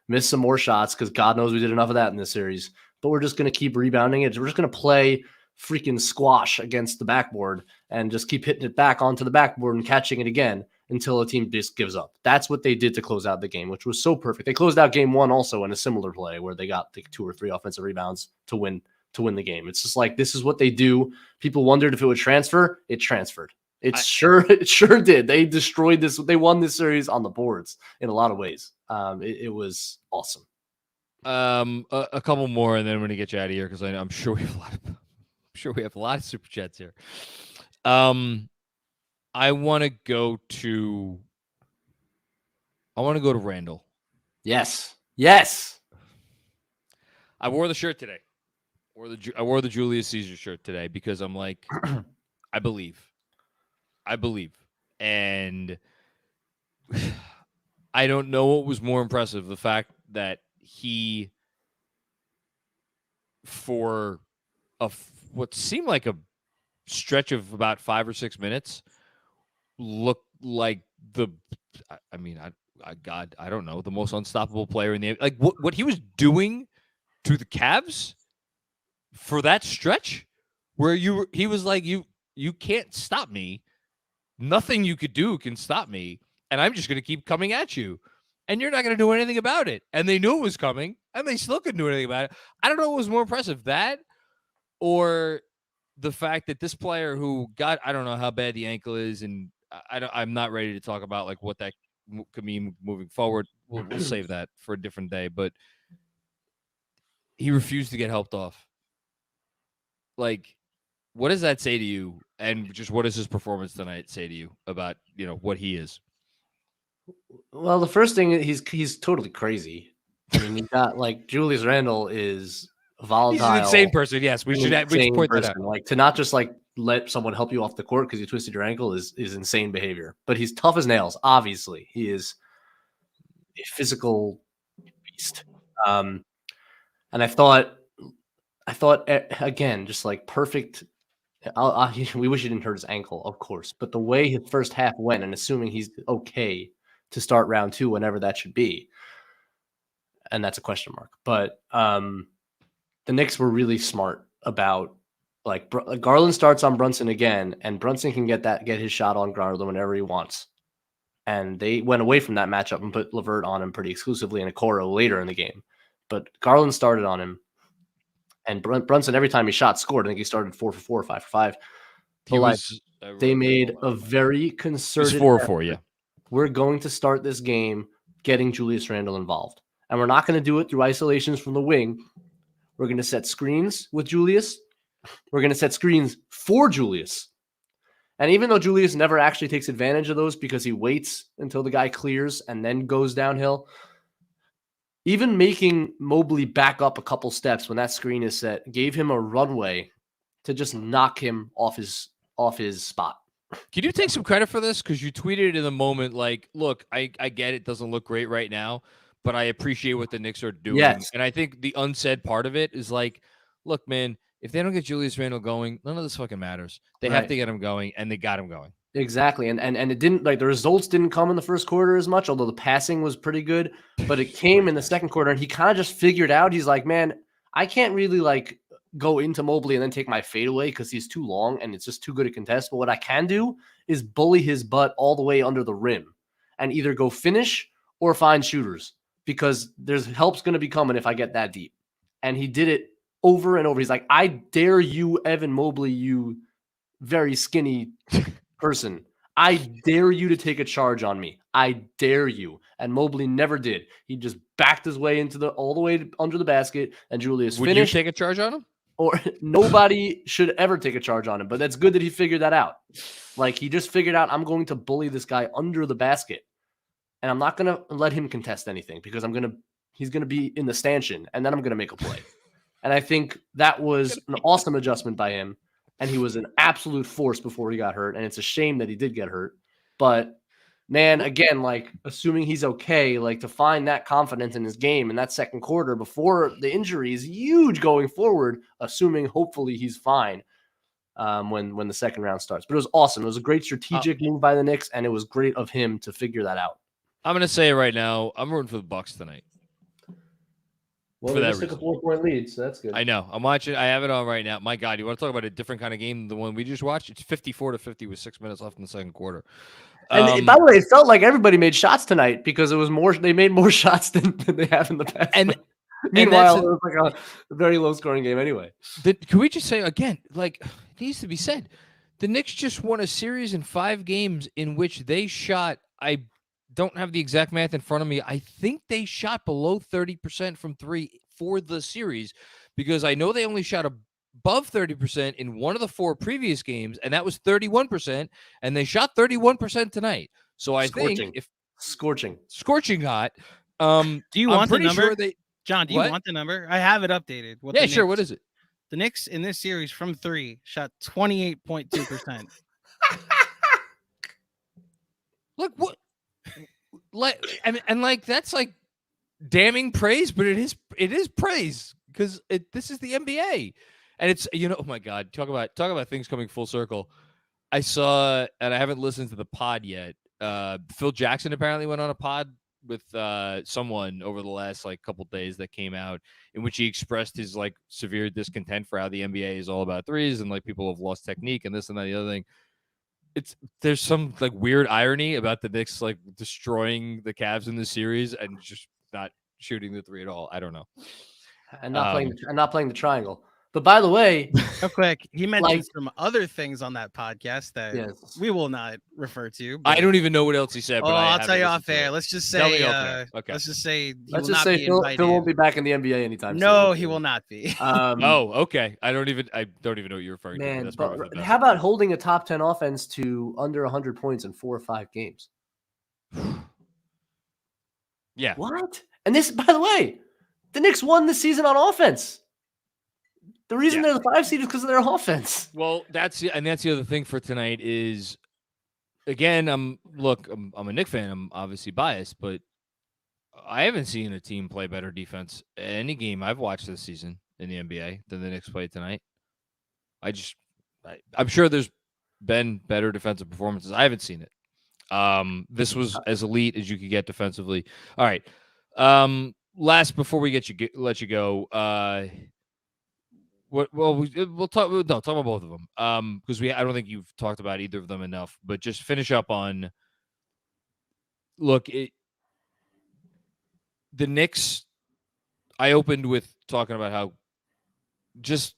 miss some more shots, because God knows we did enough of that in this series. But we're just going to keep rebounding it. We're just going to play freaking squash against the backboard and just keep hitting it back onto the backboard and catching it again until a team just gives up. That's what they did to close out the game, which was so perfect. They closed out game 1 also in a similar play where they got like 2 or 3 offensive rebounds to win the game. It's just like, this is what they do. People wondered if it would transfer. It transferred. It sure did. They destroyed this. They won this series on the boards in a lot of ways. It was awesome. A couple more, and then I'm going to get you out of here because I'm sure we have a lot of super chats here. I want to go to Randall. Yes. I wore the shirt today. I wore the Julius Caesar shirt today because I'm like, I believe, and I don't know what was more impressive: the fact that he, for what seemed like a stretch of about 5 or 6 minutes, looked like God, I don't know, the most unstoppable player in the like. What he was doing to the Cavs for that stretch, where he was like, you can't stop me. Nothing you could do can stop me, and I'm just going to keep coming at you, and you're not going to do anything about it. And they knew it was coming, and they still couldn't do anything about it. I don't know what was more impressive, that or the fact that this player who got, I don't know how bad the ankle is, and I'm not ready to talk about like what that could mean moving forward. We'll save that for a different day. But he refused to get helped off. Like, what does that say to you? And just what does his performance tonight say to you about, what he is? Well, the first thing, he's totally crazy. I mean, you got like Julius Randle is volatile. He's an insane person. Yes, we should point that out. Like, to not just like let someone help you off the court because you twisted your ankle is insane behavior. But he's tough as nails. Obviously, he is a physical beast. And I thought again, just like perfect. We wish he didn't hurt his ankle, of course. But the way his first half went, and assuming he's okay to start round 2, whenever that should be, and that's a question mark. But the Knicks were really smart about, like, Garland starts on Brunson again, and Brunson can get his shot on Garland whenever he wants. And they went away from that matchup and put LeVert on him pretty exclusively and Okoro later in the game. But Garland started on him, and Brunson, every time he shot, scored. I think he started 4 for 4 or 5 for 5. They made a very concerted 4 for 4, yeah. We're going to start this game getting Julius Randle involved. And we're not going to do it through isolations from the wing. We're going to set screens with Julius. We're going to set screens for Julius. And even though Julius never actually takes advantage of those because he waits until the guy clears and then goes downhill, even making Mobley back up a couple steps when that screen is set gave him a runway to just knock him off his spot. Can you take some credit for this? Because you tweeted in the moment, like, look, I get it doesn't look great right now, but I appreciate what the Knicks are doing. Yes. And I think the unsaid part of it is like, look, man, if they don't get Julius Randle going, none of this fucking matters. They have to get him going, and they got him going. Exactly. And it didn't, like, the results didn't come in the first quarter as much, although the passing was pretty good, but it came in the second quarter, and he kind of just figured out, he's like, man, I can't really like go into Mobley and then take my fade away because he's too long and it's just too good a contest. But what I can do is bully his butt all the way under the rim and either go finish or find shooters, because there's help's going to be coming if I get that deep. And he did it over and over. He's like, I dare you, Evan Mobley, you very skinny person. I dare you to take a charge on me. I dare you. And Mobley never did. He just backed his way into all the way under the basket, and Julius finished. Would you take a charge on him? Or nobody should ever take a charge on him. But that's good that he figured that out. Like, he just figured out, I'm going to bully this guy under the basket, and I'm not going to let him contest anything because he's going to be in the stanchion, and then I'm going to make a play. And I think that was an awesome adjustment by him. And he was an absolute force before he got hurt. And it's a shame that he did get hurt. But, man, again, like, assuming he's okay, like, to find that confidence in his game in that second quarter before the injury is huge going forward, assuming hopefully he's fine when the second round starts. But it was awesome. It was a great strategic move by the Knicks, and it was great of him to figure that out. I'm going to say it right now. I'm rooting for the Bucks tonight. Well, they just took a 4-point lead, so that's good. I know. I'm watching. I have it on right now. My God, you want to talk about a different kind of game than the one we just watched? It's 54-50 with 6 minutes left in the second quarter. And by the way, it felt like everybody made shots tonight because it was more. They made more shots than they have in the past. And meanwhile, it was like a very low-scoring game anyway. Can we just say again, like, it needs to be said, the Knicks just won a series in 5 games in which they shot, I don't have the exact math in front of me, I think they shot below 30% from 3 for the series, because I know they only shot above 30% in one of the 4 previous games, and that was 31%, and they shot 31% tonight. So I think if scorching hot, do you want the number? Sure John, do you What? want the number? I have it updated. Yeah, sure. What is it? The Knicks in this series from 3 shot 28.2%. Look, what? Like, and like that's like damning praise, but it is praise because this is the NBA, and it's oh my God, talk about things coming full circle. I saw, and I haven't listened to the pod yet. Phil Jackson apparently went on a pod with someone over the last like couple days that came out in which he expressed his like severe discontent for how the NBA is all about threes and like people have lost technique and this and that and the other thing. There's some like weird irony about the Knicks like destroying the Cavs in the series and just not shooting the three at all. I don't know. And not playing the triangle. But by the way, real quick, he mentioned Like- some other things on that podcast that yes, we will not refer to. I don't even know what else he said. But I'll I tell you haven't off listened to air. it. Let's just Tell me say, off air. Okay. let's just say let's just say Phil won't be back in the NBA anytime soon. No, he will not be. Oh, okay. I don't even know what you're referring to. Man, That's probably but the best. how about holding a top 10 offense to under 100 points in 4 or 5 games? Yeah. What? And this, by the way, the Knicks won this season on offense. The reason they're the 5 seed is because of their offense. Well, that's the other thing for tonight is, again, I'm a Knicks fan. I'm obviously biased, but I haven't seen a team play better defense any game I've watched this season in the NBA than the Knicks played tonight. I'm sure there's been better defensive performances. I haven't seen it. This was as elite as you could get defensively. All right. Last before we let you go. We'll talk. No, talk about both of them. Because I don't think you've talked about either of them enough. But just finish up on. Look, the Knicks. I opened with talking about how just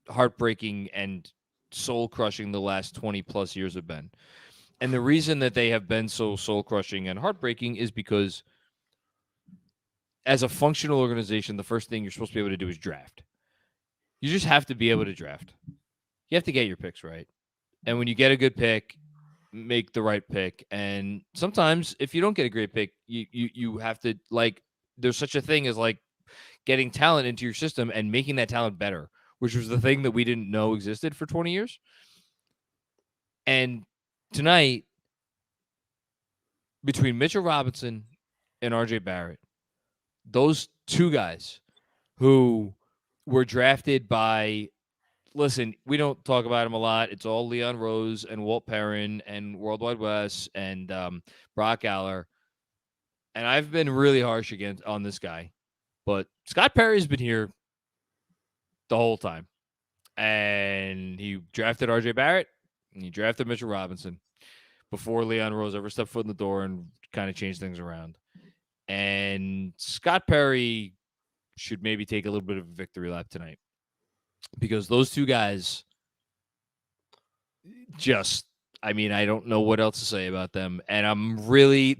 heartbreaking and soul crushing the last 20 plus years have been, and the reason that they have been so soul crushing and heartbreaking is because, as a functional organization, the first thing you're supposed to be able to do is draft. You just have to be able to draft. You have to get your picks right. And when you get a good pick, make the right pick. And sometimes if you don't get a great pick, you have to, like, there's such a thing as like getting talent into your system and making that talent better, which was the thing that we didn't know existed for 20 years. And tonight, between Mitchell Robinson and RJ Barrett, those two guys who were drafted by, listen, we don't talk about them a lot. It's all Leon Rose and Walt Perrin and Worldwide Wes and Brock Aller. And I've been really harsh on this guy. But Scott Perry's been here the whole time. And he drafted RJ Barrett and he drafted Mitchell Robinson before Leon Rose ever stepped foot in the door and kind of changed things around. And Scott Perry should maybe take a little bit of a victory lap tonight, because those two guys just, I mean, I don't know what else to say about them. And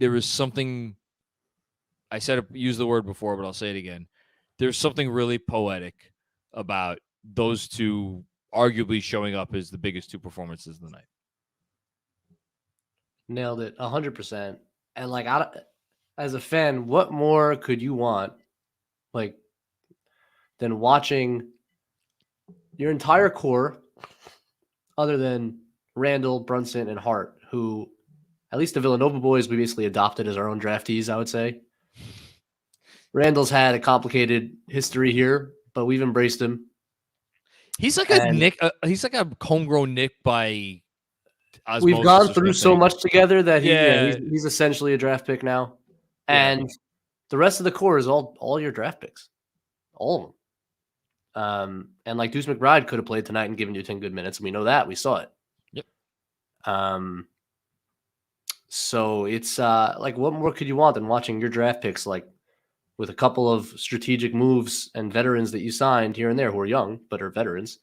there was something, I used the word before, but I'll say it again. There's something really poetic about those two arguably showing up as the biggest two performances of the night. Nailed it 100%. And like, as a fan, what more could you want, like, than watching your entire core, other than Randall, Brunson, and Hart, who, at least the Villanova boys, we basically adopted as our own draftees, I would say. Randall's had a complicated history here, but we've embraced him. He's like a Nick. He's like a homegrown Nick by osmosis. We've gone through so much together that he's essentially a draft pick now. Yeah. And the rest of the core is all your draft picks. All of them. And like Deuce McBride could have played tonight and given you 10 good minutes. And we know that. We saw it. Yep. So it's like, what more could you want than watching your draft picks, like, with a couple of strategic moves and veterans that you signed here and there who are young but are veterans,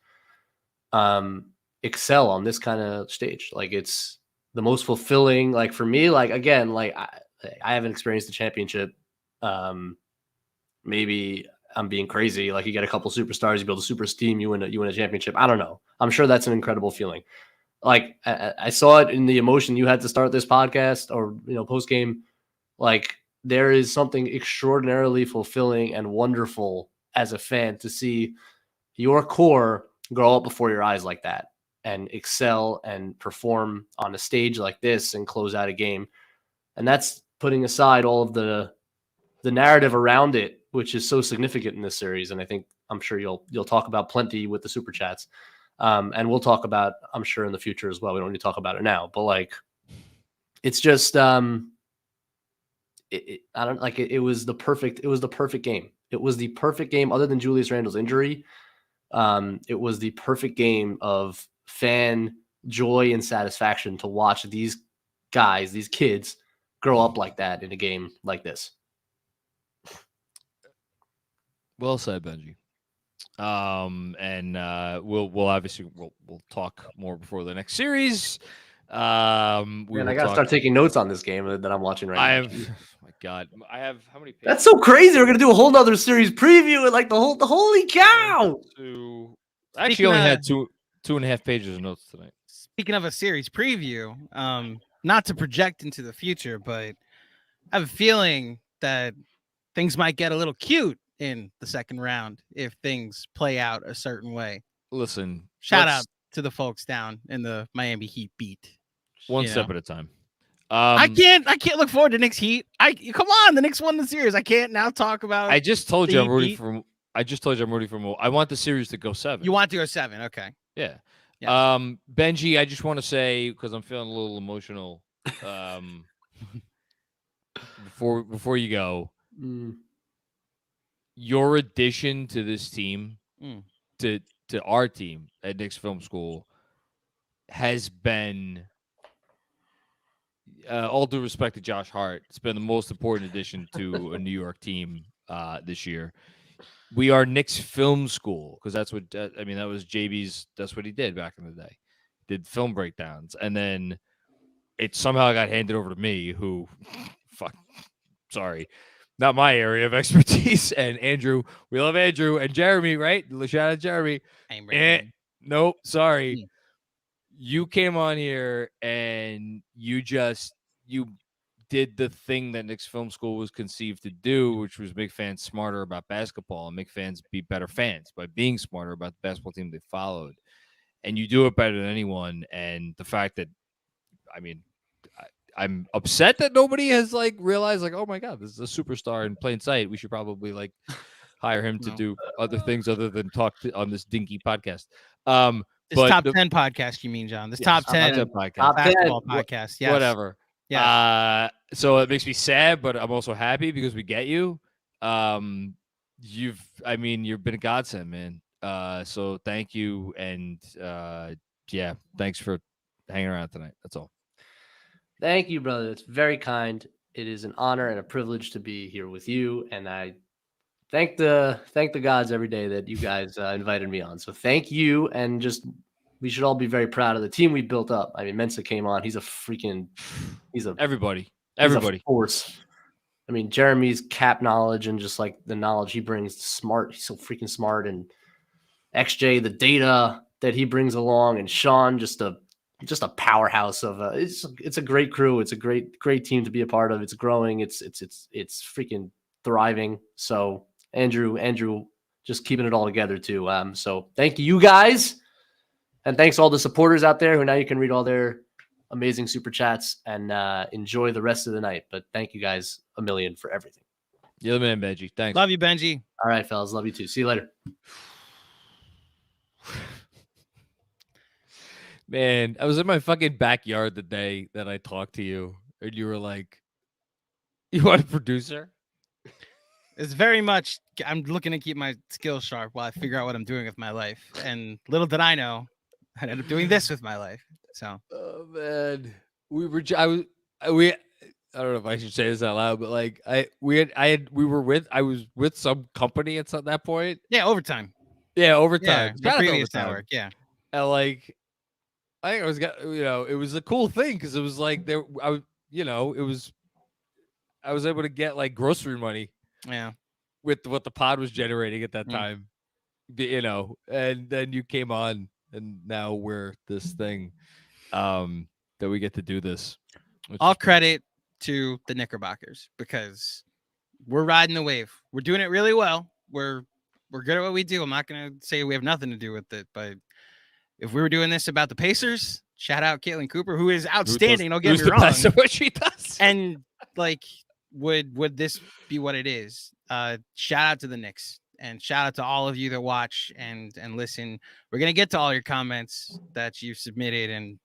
excel on this kind of stage? Like, it's the most fulfilling. Like, for me, like, again, like, I haven't experienced the championship. Maybe I'm being crazy. Like, you get a couple superstars, you build a super team, you win a championship. I don't know. I'm sure that's an incredible feeling. Like, I saw it in the emotion you had to start this podcast or, post game. Like, there is something extraordinarily fulfilling and wonderful as a fan to see your core grow up before your eyes like that and excel and perform on a stage like this and close out a game. And that's putting aside all of the narrative around it, which is so significant in this series. And I'm sure you'll talk about plenty with the super chats. And we'll talk about, I'm sure, in the future as well. We don't need to talk about it now, but like, it's just, it was the perfect game. It was the perfect game other than Julius Randle's injury. It was the perfect game of fan joy and satisfaction to watch these guys, these kids grow up like that in a game like this. Well said, Benji. And we'll obviously we'll talk more before the next series. I gotta start taking notes on this game that I'm watching right now. Oh my God, I have how many pages? That's so crazy. We're gonna do a whole nother series preview and like the holy cow. I actually only had 2.5 pages of notes tonight. Speaking of a series preview, not to project into the future, but I have a feeling that things might get a little cute in the second round if things play out a certain way. Listen, shout out to the folks down in the Miami Heat beat. One step at a time. I can't look forward to Knicks Heat. Come on, the Knicks won the series. I can't now talk about. I just told you I'm rooting for. I want the series to go 7. You want to go 7? Okay. Yeah. Yes. Benji, I just want to say, because I'm feeling a little emotional, before you go, your addition to this team, to our team at Knicks Film School, has been, all due respect to Josh Hart, it's been the most important addition to a New York team this year. We are Knicks Film School because that's what that was JB's. That's what he did back in the day. Did film breakdowns, and then it somehow got handed over to me. Who, not my area of expertise. And Andrew, we love Andrew and Jeremy, right? Shout out Jeremy. Nope, sorry. You came on here and you did the thing that Knicks Film School was conceived to do, which was make fans smarter about basketball and make fans be better fans by being smarter about the basketball team they followed. And you do it better than anyone. And the fact that, I'm upset that nobody has realized oh my God, this is a superstar in plain sight. We should probably hire him to do other things other than talk on this dinky podcast. This top 10 podcast, you mean, John? This top 10 basketball podcast. Yes. Whatever. Yeah. So it makes me sad, but I'm also happy because we get you. You've been a godsend, man. So thank you. And thanks for hanging around tonight. That's all. Thank you, brother. It's very kind. It is an honor and a privilege to be here with you. And I thank the gods every day that you guys invited me on. So thank you. And we should all be very proud of the team we built up. Mensa came on. He's everybody. He's a force. Jeremy's cap knowledge and just the knowledge he brings, smart. He's so freaking smart. And XJ, the data that he brings along, and Sean, just a powerhouse of it's a great crew. It's a great team to be a part of. It's growing. It's freaking thriving. So Andrew, just keeping it all together too. So thank you guys, and thanks all the supporters out there who now you can read all their amazing super chats and enjoy the rest of the night. But thank you guys a million for everything. You're the man, Benji. Thanks. Love you, Benji. All right, fellas. Love you too. See you later. Man, I was in my fucking backyard the day that I talked to you, and you were like, "You want a producer?" It's very much. I'm looking to keep my skills sharp while I figure out what I'm doing with my life. And little did I know, I ended up doing this with my life. So, oh man, I don't know if I should say this out loud, but I was with some company at that point. Yeah, overtime. Yeah, overtime. Yeah, the previous network. Yeah, and I think it was a cool thing because it was I was able to get grocery money. Yeah, with what the pod was generating at that time, and then you came on, and now we're this thing, that we get to do this. All credit to the Knickerbockers because we're riding the wave. We're doing it really well. We're good at what we do. I'm not going to say we have nothing to do with it, but if we were doing this about the Pacers, shout out Caitlin Cooper, who is outstanding. Don't get me wrong. Best of what she does. And like, would this be what it is? Shout out to the Knicks and shout out to all of you that watch and listen. We're going to get to all your comments that you've submitted. And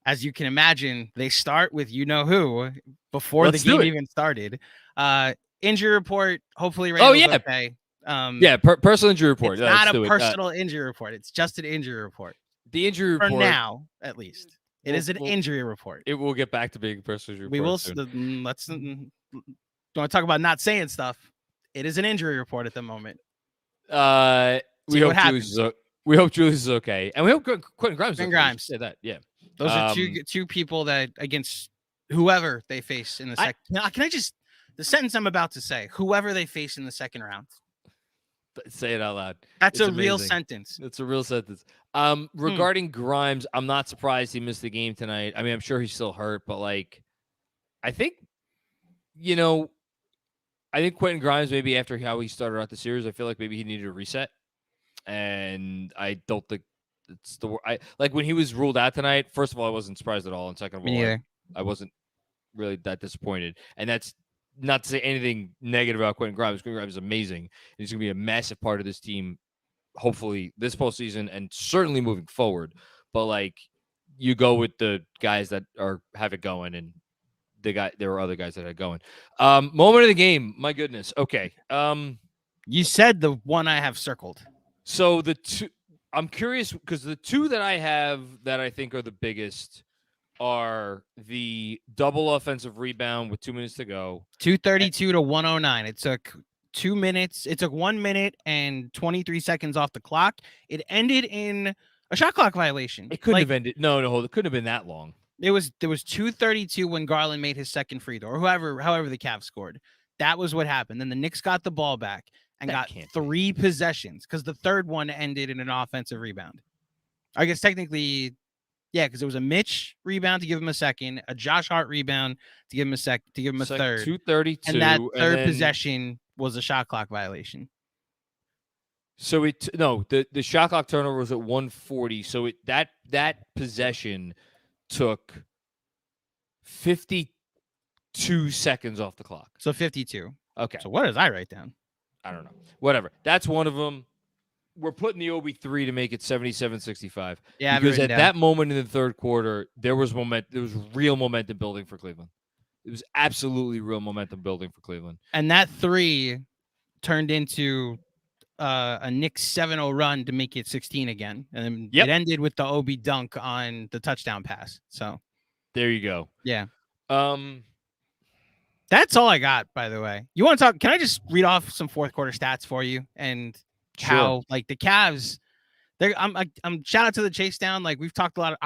as you can imagine, they start with you know who before the game even started. Injury report. Hopefully, Randall's okay. Personal injury report. It's not a personal injury report. It's just an injury report. The injury report. For now, at least. It is an injury report. It will get back to being a personal injury report. We will. Soon. Let's don't talk about not saying stuff. It is an injury report at the moment. We hope Julius is okay. And we hope Quentin Grimes is okay. Grimes. Say that. Yeah. Those are two people that against whoever they face in the second. Can I just the sentence I'm about to say? Whoever they face in the second round. Say it out loud. That's a real sentence. It's a real sentence. Regarding Grimes, I'm not surprised he missed the game tonight. I mean, I'm sure he's still hurt, but like, I think Quentin Grimes, maybe after how he started out the series, I feel like maybe he needed a reset. And I don't think it's like when he was ruled out tonight. First of all, I wasn't surprised at all. And second of all, I wasn't really that disappointed. And that's not to say anything negative about Quentin Grimes. Quentin Grimes is amazing. And he's going to be a massive part of this team, hopefully this postseason and certainly moving forward. But like, you go with the guys that have it going, and there were other guys that had it going. Moment of the game. My goodness. Okay. You said the one I have circled. So the two, I'm curious because the two that I have that I think are the biggest are the double offensive rebound with 2 minutes to go. 2:32 to 1:09. It took 2 minutes. It took 1 minute and 23 seconds off the clock. It ended in a shot clock violation. It couldn't have ended. No, it couldn't have been that long. There was 2:32 when Garland made his second free throw, or however the Cavs scored. That was what happened. Then the Knicks got the ball back and got 3 possessions because the third one ended in an offensive rebound. I guess technically, yeah, because there was a Mitch rebound to give him a second, a Josh Hart rebound to give him a third. 2:32, and that third possession was a shot clock violation. So the shot clock turnover was at 1:40. So that possession took 52 seconds off the clock. So 52. Okay. So what did I write down? I don't know. Whatever. That's one of them. We're putting the OB3 to make it 77-65. Yeah, because at that moment in the third quarter, there was real momentum building for Cleveland. It was absolutely real momentum building for Cleveland. And that 3 turned into a Knicks 7-0 run to make it 16 again. And then it ended with the OB dunk on the touchdown pass. So there you go. Yeah. That's all I got, by the way. You want to talk? Can I just read off some fourth quarter stats for you and how like the Cavs? I'm shout out to the chase down. Like we've talked a lot of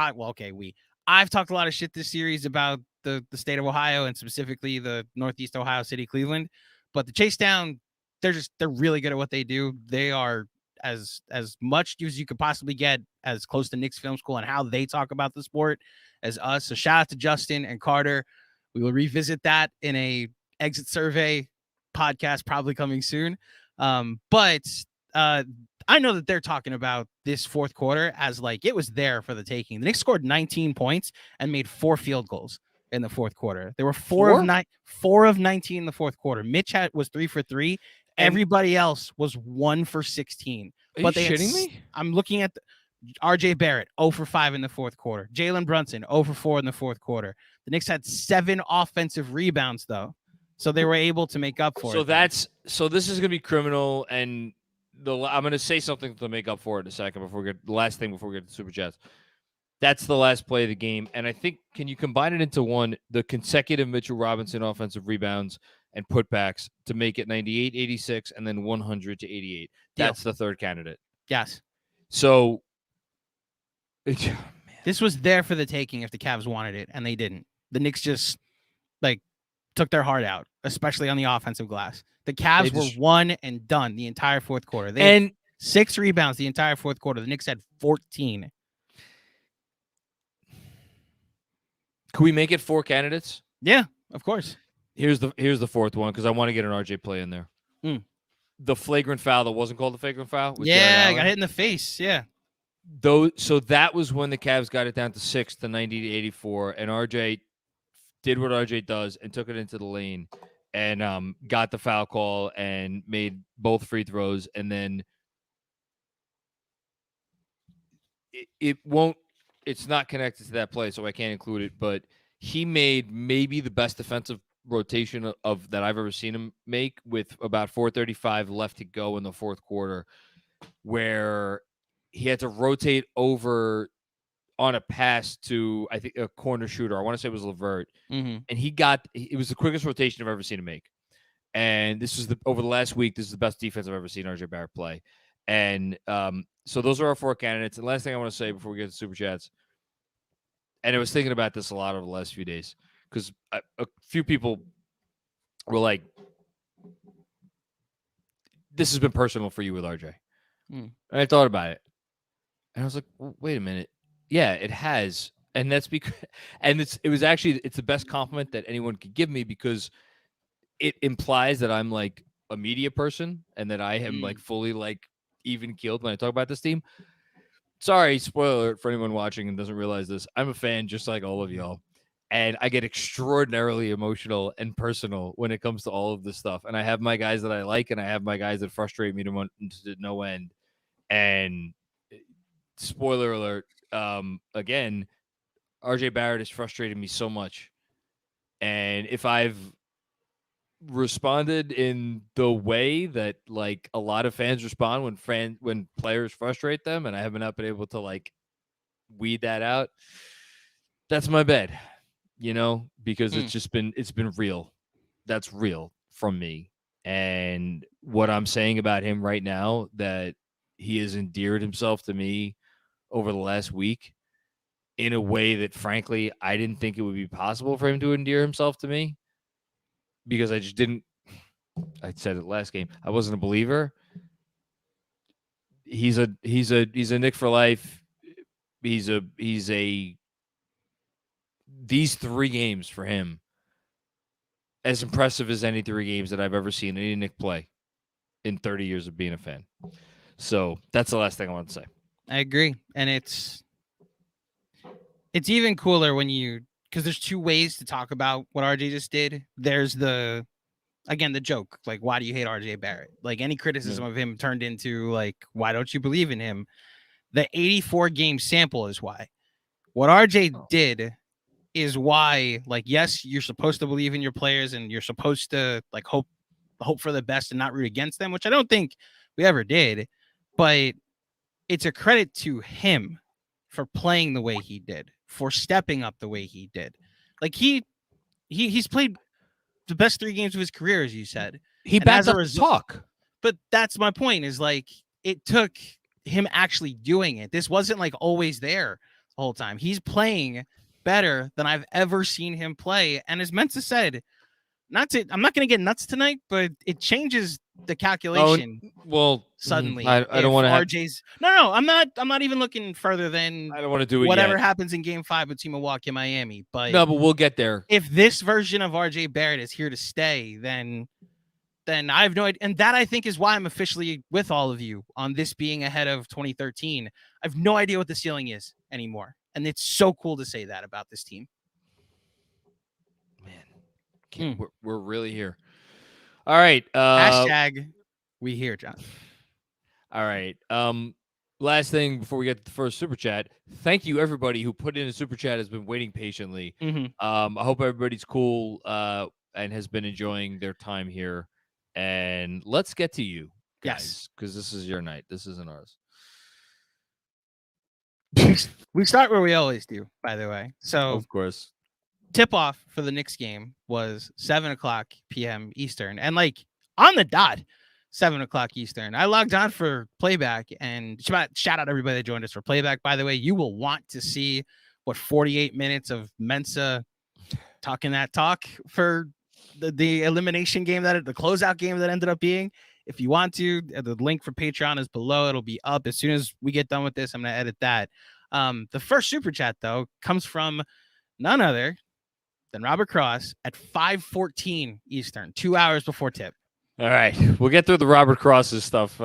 I've talked a lot of shit this series about the state of Ohio and specifically the Northeast Ohio City, Cleveland. But the chase down, they're really good at what they do. They are as much as you could possibly get as close to Knicks Film School and how they talk about the sport as us. So shout out to Justin and Carter. We will revisit that in a exit survey podcast, probably coming soon. But I know that they're talking about this fourth quarter as like it was there for the taking. The Knicks scored 19 points and made 4 field goals in the fourth quarter. There were 4 of 19 in the fourth quarter. Mitch was 3 for 3. Everybody else was 1 for 16. Are you shitting me? I'm looking at RJ Barrett, 0 for 5 in the fourth quarter. Jalen Brunson, 0 for 4 in the fourth quarter. The Knicks had 7 offensive rebounds, though. So they were able to make up for it. So this is going to be criminal, and I'm going to say something to make up for it in a second before we get to Super Chats. That's the last play of the game. And I think, can you combine it into one, the consecutive Mitchell Robinson offensive rebounds and putbacks to make it 98-86 and then 100-88? That's the third candidate. Yes. So this was there for the taking if the Cavs wanted it, and they didn't. The Knicks just took their heart out, especially on the offensive glass. The Cavs were 1 and done the entire fourth quarter. They had 6 rebounds the entire fourth quarter. The Knicks had 14. Can we make it 4 candidates? Yeah, Of course. Here's the fourth one because I want to get an RJ play in there. The flagrant foul that wasn't called a flagrant foul. With Jared Yeah, Allen. got hit in the face. Yeah. So that was when the Cavs got it down to 6 to 90-84, and RJ did what RJ does and took it into the lane and got the foul call and made both free throws, and then it's not connected to that play, so I can't include it, but he made maybe the best defensive rotation of that I've ever seen him make with about 4:35 left to go in the fourth quarter, where he had to rotate over on a pass to, I think, a corner shooter. I want to say it was LeVert. And it was the quickest rotation I've ever seen him make. And this is over the last week, this is the best defense I've ever seen RJ Barrett play. And so those are our 4 candidates. And last thing I want to say before we get to Super Chats, and I was thinking about this a lot over the last few days, because a few people were like, this has been personal for you with RJ. And I thought about it. And I was like, well, wait a minute. Yeah, it has. And that's because, and it's the best compliment that anyone could give me, because it implies that I'm like a media person and that I am like fully like even keeled when I talk about this team. Sorry, spoiler alert for anyone watching and doesn't realize this. I'm a fan just like all of y'all. And I get extraordinarily emotional and personal when it comes to all of this stuff. And I have my guys that I like, and I have my guys that frustrate me to no end. And spoiler alert, again, RJ Barrett has frustrated me so much. And if I've responded in the way that like a lot of fans respond when players frustrate them, and I haven't been able to like weed that out, that's my bad, because it's been real. That's real from me. And what I'm saying about him right now, that he has endeared himself to me over the last week in a way that, frankly, I didn't think it would be possible for him to endear himself to me, because I just didn't. I said it last game. I wasn't a believer. He's a Knick for life. These 3 games for him, as impressive as any 3 games that I've ever seen any Knick play in 30 years of being a fan. So that's the last thing I want to say. I agree. And it's even cooler when because there's 2 ways to talk about what RJ just did. There's the joke, like, why do you hate RJ Barrett? Like, any criticism of him turned into like, why don't you believe in him? The 84 game sample is why. What RJ did is why, like, yes, you're supposed to believe in your players and you're supposed to like hope for the best and not root against them, which I don't think we ever did, but it's a credit to him for playing the way he did, for stepping up the way he did. Like, he's played the best 3 games of his career, as you said. He backed up the talk. But that's my point, is like, it took him actually doing it. This wasn't like always there the whole time. He's playing better than I've ever seen him play. And as Mensa said, I'm not going to get nuts tonight, but it changes the calculation. Well, suddenly, I don't want to RJ's. No, I'm not even looking further than I don't want to do it whatever yet. happens in Game 5 between Milwaukee and Miami. But we'll get there. If this version of RJ Barrett is here to stay, then I have no idea. And that, I think, is why I'm officially with all of you on this being ahead of 2013. I have no idea what the ceiling is anymore. And it's so cool to say that about this team. Man, we're really here. All right. Hashtag we here, John. All right. Last thing before we get to the first super chat. Thank you, everybody who put in a super chat, has been waiting patiently. I hope everybody's cool and has been enjoying their time here. And let's get to you guys, because this is your night. This isn't ours. We start where we always do, by the way. So, of course, tip-off for the Knicks game was 7:00 p.m. Eastern, and like on the dot, 7:00 Eastern. I logged on for playback, and shout out everybody that joined us for playback. By the way, you will want to see what 48 minutes of Mensa talking that talk for the elimination game, the closeout game that ended up being. If you want to, the link for Patreon is below. It'll be up as soon as we get done with this. I'm going to edit that. The first super chat, though, comes from none other than Robert Cross at 5:14 Eastern, 2 hours before tip. All right, we'll get through the Robert Cross's stuff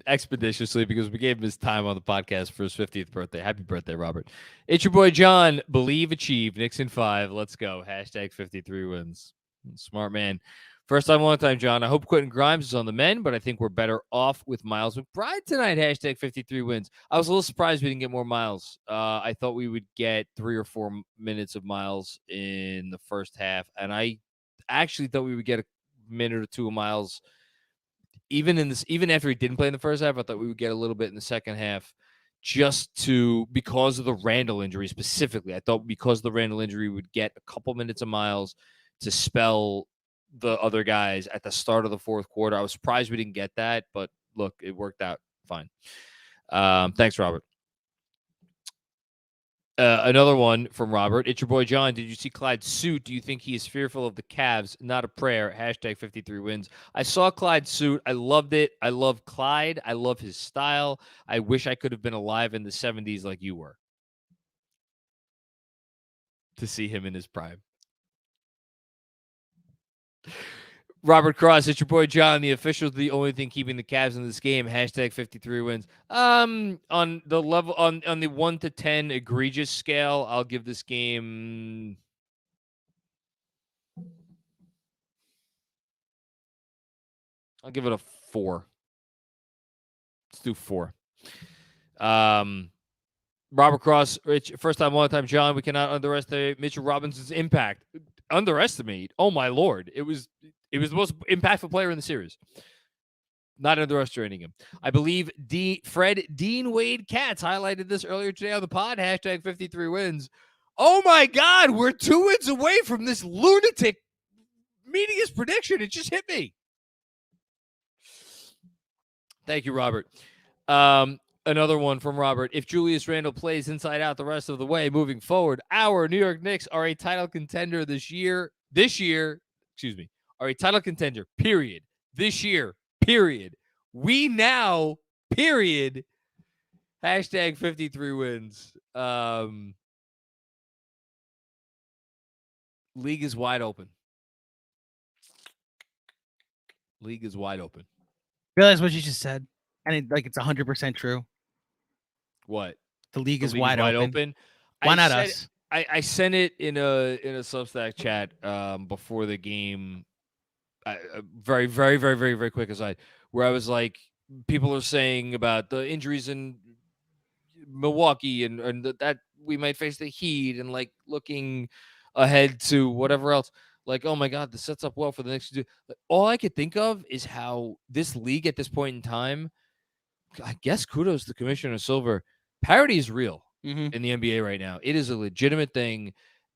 expeditiously because we gave him his time on the podcast for his 50th birthday. Happy birthday, Robert. It's your boy John. Believe, achieve. Knicks in 5. Let's go. Hashtag 53 wins. Smart man. First time, long time, John. I hope Quentin Grimes is on the men, but I think we're better off with Miles McBride tonight. Hashtag 53 wins. I was a little surprised we didn't get more Miles. I thought we would get 3 or 4 minutes of Miles in the first half, and I actually thought we would get a minute or 2 of Miles even after he didn't play in the first half. I thought we would get a little bit in the second half because of the Randall injury specifically. I thought because of the Randall injury we would get a couple minutes of Miles to spell the other guys at the start of the fourth quarter. I was surprised we didn't get that, but look, it worked out fine. Thanks, Robert. Another one from Robert. It's your boy John. Did you see Clyde's suit? Do you think he is fearful of the Cavs? Not a prayer. Hashtag 53 wins. I saw Clyde's suit. I loved it. I love Clyde. I love his style. I wish I could have been alive in the 70s like you were to see him in his prime. Robert Cross, it's your boy John. The officials, the only thing keeping the Cavs in this game. Hashtag 53 wins. On the level on the 1 to 10 egregious scale, I'll give this game. I'll give it a 4. Let's do 4. Robert Cross, Rich, first time, long time, John. We cannot underestimate Mitchell Robinson's impact. Underestimate? Oh my lord! It was the most impactful player in the series. Not underestimating him. I believe Fred Dean Wade Katz highlighted this earlier today on the pod. Hashtag 53 wins. Oh my God, we're 2 wins away from this lunatic meeting his prediction. It just hit me. Thank you, Robert. Another one from Robert. If Julius Randle plays inside out the rest of the way moving forward, our New York Knicks are a title contender this year, are a title contender, period. This year, period. We now, period. Hashtag 53 wins. League is wide open. League is wide open. Realize what you just said? And it's 100% true. What? The league is wide open. Why not us? I sent it in a Substack chat before the game. Very, very, very, very, very quick aside, where I was like, people are saying about the injuries in Milwaukee and that we might face the Heat and like looking ahead to whatever else. Like, oh my God, this sets up well for the next. All I could think of is how this league at this point in time, I guess kudos to Commissioner Silver. Parity is real in the NBA right now. It is a legitimate thing,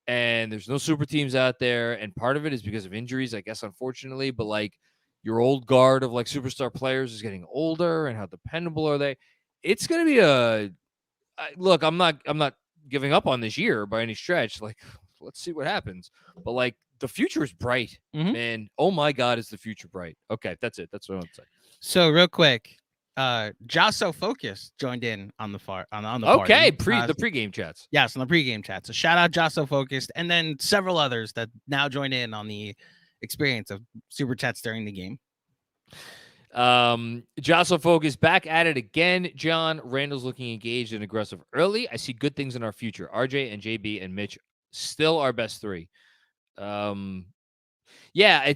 and there's no super teams out there. And part of it is because of injuries, I guess, unfortunately. But like your old guard of like superstar players is getting older, and how dependable are they? It's going to be look. I'm not giving up on this year by any stretch. Like, let's see what happens. But like the future is bright, man. Oh my God, is the future bright? Okay, that's it. That's what I want to say. So real quick. Josso Focus joined in on the okay party. The pregame chats. Yes, on the pregame chats. So shout out Josso Focus, and then several others that now join in on the experience of super chats during the game. Josso Focus back at it again. John Randall's looking engaged and aggressive early. I see good things in our future. RJ and JB and Mitch still our best 3. Yeah,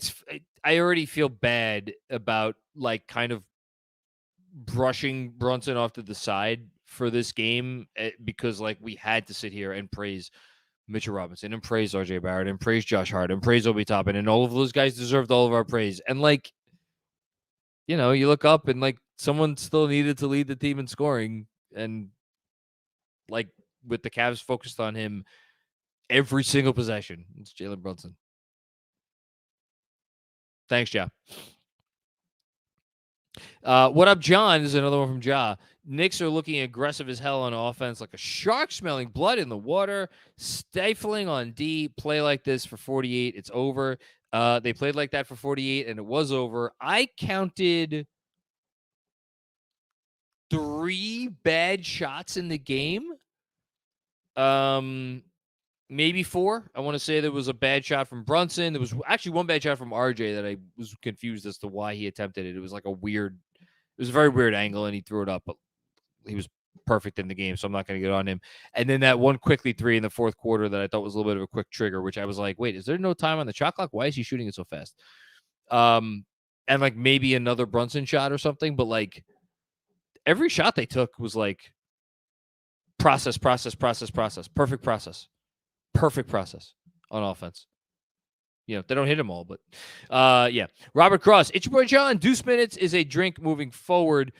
I already feel bad about like kind of brushing Brunson off to the side for this game because like we had to sit here and praise Mitchell Robinson and praise RJ Barrett and praise Josh Hart and praise Obi Toppin, and all of those guys deserved all of our praise. And like, you know, you look up and like someone still needed to lead the team in scoring, and like with the Cavs focused on him every single possession, it's Jalen Brunson. Thanks, Ja. What up, John? This is another one from Ja. Knicks are looking aggressive as hell on offense, like a shark smelling blood in the water, stifling on D. Play like this for 48, it's over. They played like that for 48, and it was over. I counted 3 bad shots in the game. maybe 4. I want to say there was a bad shot from Brunson. There was actually one bad shot from RJ that I was confused as to why he attempted it. It was like it was a very weird angle, and he threw it up, but he was perfect in the game, so I'm not going to get on him. And then that one quickly 3 in the fourth quarter that I thought was a little bit of a quick trigger, which I was like, wait, is there no time on the shot clock? Why is he shooting it so fast? And like maybe another Brunson shot or something, but like every shot they took was like process, perfect process on offense. They don't hit them all, but yeah. Robert Cross, it's your boy John. Deuce minutes is a drink moving forward.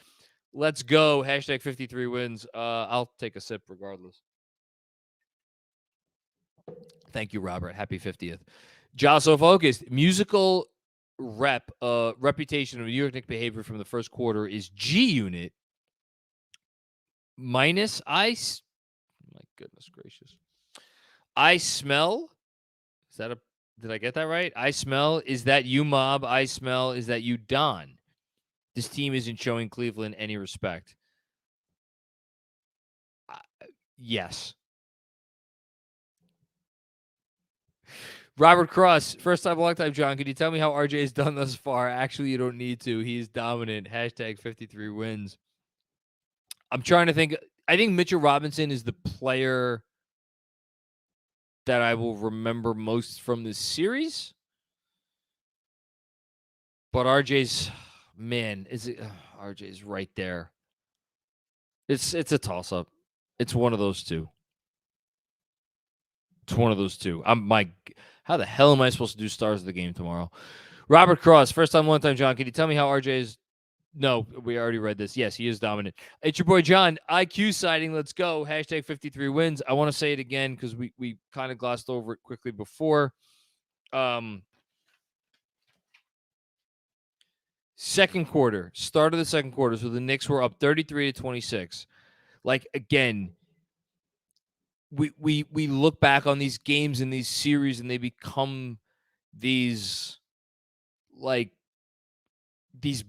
Let's go. Hashtag 53 wins. I'll take a sip regardless. Thank you, Robert. Happy 50th. Josso Focused. Musical reputation of New York Knicks behavior from the first quarter is G Unit minus ice. My goodness gracious. I smell. Did I get that right? I smell. Is that you, Mob? I smell. Is that you, Don? This team isn't showing Cleveland any respect. Yes. Robert Cross, first time, long time, John. Can you tell me how RJ has done thus far? Actually, you don't need to. He's dominant. Hashtag 53 wins. I'm trying to think. I think Mitchell Robinson is the player that I will remember most from this series. But RJ's, man, RJ's right there. It's a toss-up. It's one of those two. How the hell am I supposed to do stars of the game tomorrow? Robert Cross, first time, one time, John. Can you tell me how RJ is? No, we already read this. Yes, he is dominant. It's your boy, John. IQ sighting. Let's go. Hashtag 53 wins. I want to say it again because we kind of glossed over it quickly before. Second quarter, start of the second quarter. So the Knicks were up 33-26. Like, again, we look back on these games and these series and they become these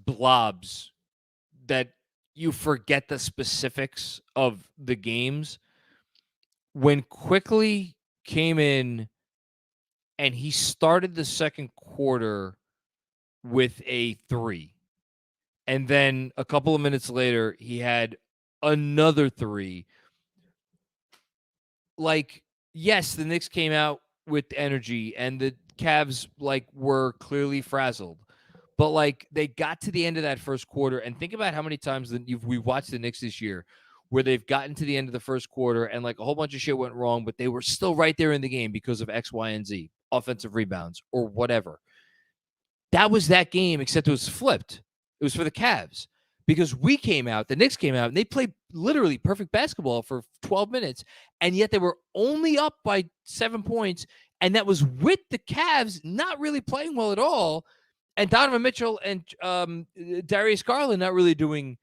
blobs that you forget the specifics of the games. When Quickly came in and he started the second quarter with a 3, and then a couple of minutes later he had another 3. Like, yes, the Knicks came out with energy and the Cavs were clearly frazzled. But they got to the end of that first quarter, and think about how many times we've watched the Knicks this year where they've gotten to the end of the first quarter and a whole bunch of shit went wrong, but they were still right there in the game because of X, Y, and Z, offensive rebounds or whatever. That was that game, except it was flipped. It was for the Cavs because the Knicks came out, and they played literally perfect basketball for 12 minutes, and yet they were only up by 7 points, and that was with the Cavs not really playing well at all, and Donovan Mitchell and Darius Garland not really doing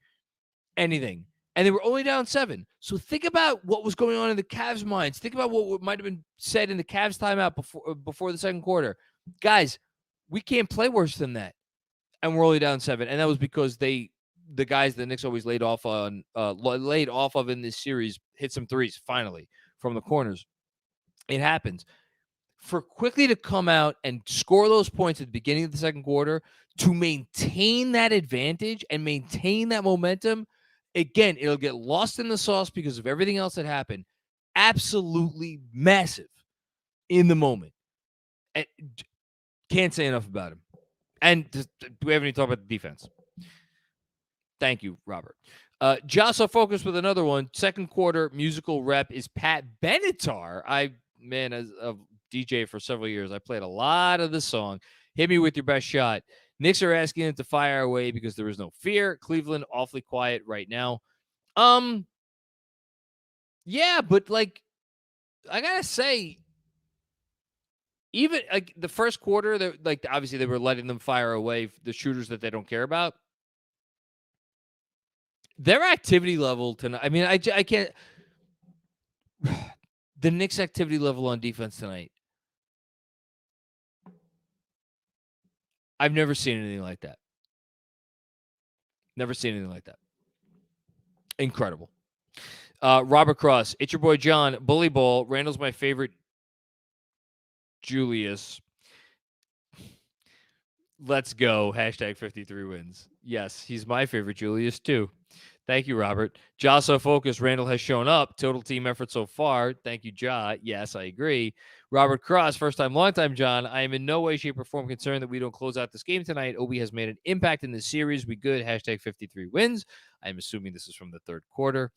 anything, and they were only down 7. So think about what was going on in the Cavs' minds. Think about what might have been said in the Cavs' timeout before the second quarter. Guys, we can't play worse than that, and we're only down 7, and that was because the guys the Knicks always laid off of in this series hit some threes finally from the corners. It happens. For Quickly to come out and score those points at the beginning of the second quarter to maintain that advantage and maintain that momentum, again, it'll get lost in the sauce because of everything else that happened. Absolutely massive in the moment. And can't say enough about him. And do we have any talk about the defense? Thank you, Robert. Josso Focus with another one. Second quarter musical rep is Pat Benatar. As a DJ for several years, I played a lot of this song. Hit me with your best shot. Knicks are asking him to fire away because there is no fear. Cleveland awfully quiet right now. Yeah, but I gotta say, even the first quarter, obviously they were letting them fire away the shooters that they don't care about. Their activity level tonight, I can't. The Knicks' activity level on defense tonight, I've never seen anything like that. Never seen anything like that. Incredible. Robert Cross, it's your boy John. Bully ball. Randall's my favorite Julius. Let's go. Hashtag 53 wins. Yes, he's my favorite Julius, too. Thank you, Robert. Ja so focused. Randall has shown up. Total team effort so far. Thank you, Ja. Yes, I agree. Robert Cross, first time, long time, John. I am in no way, shape, or form concerned that we don't close out this game tonight. Obi has made an impact in this series. We good. Hashtag 53 wins. I'm assuming this is from the third quarter.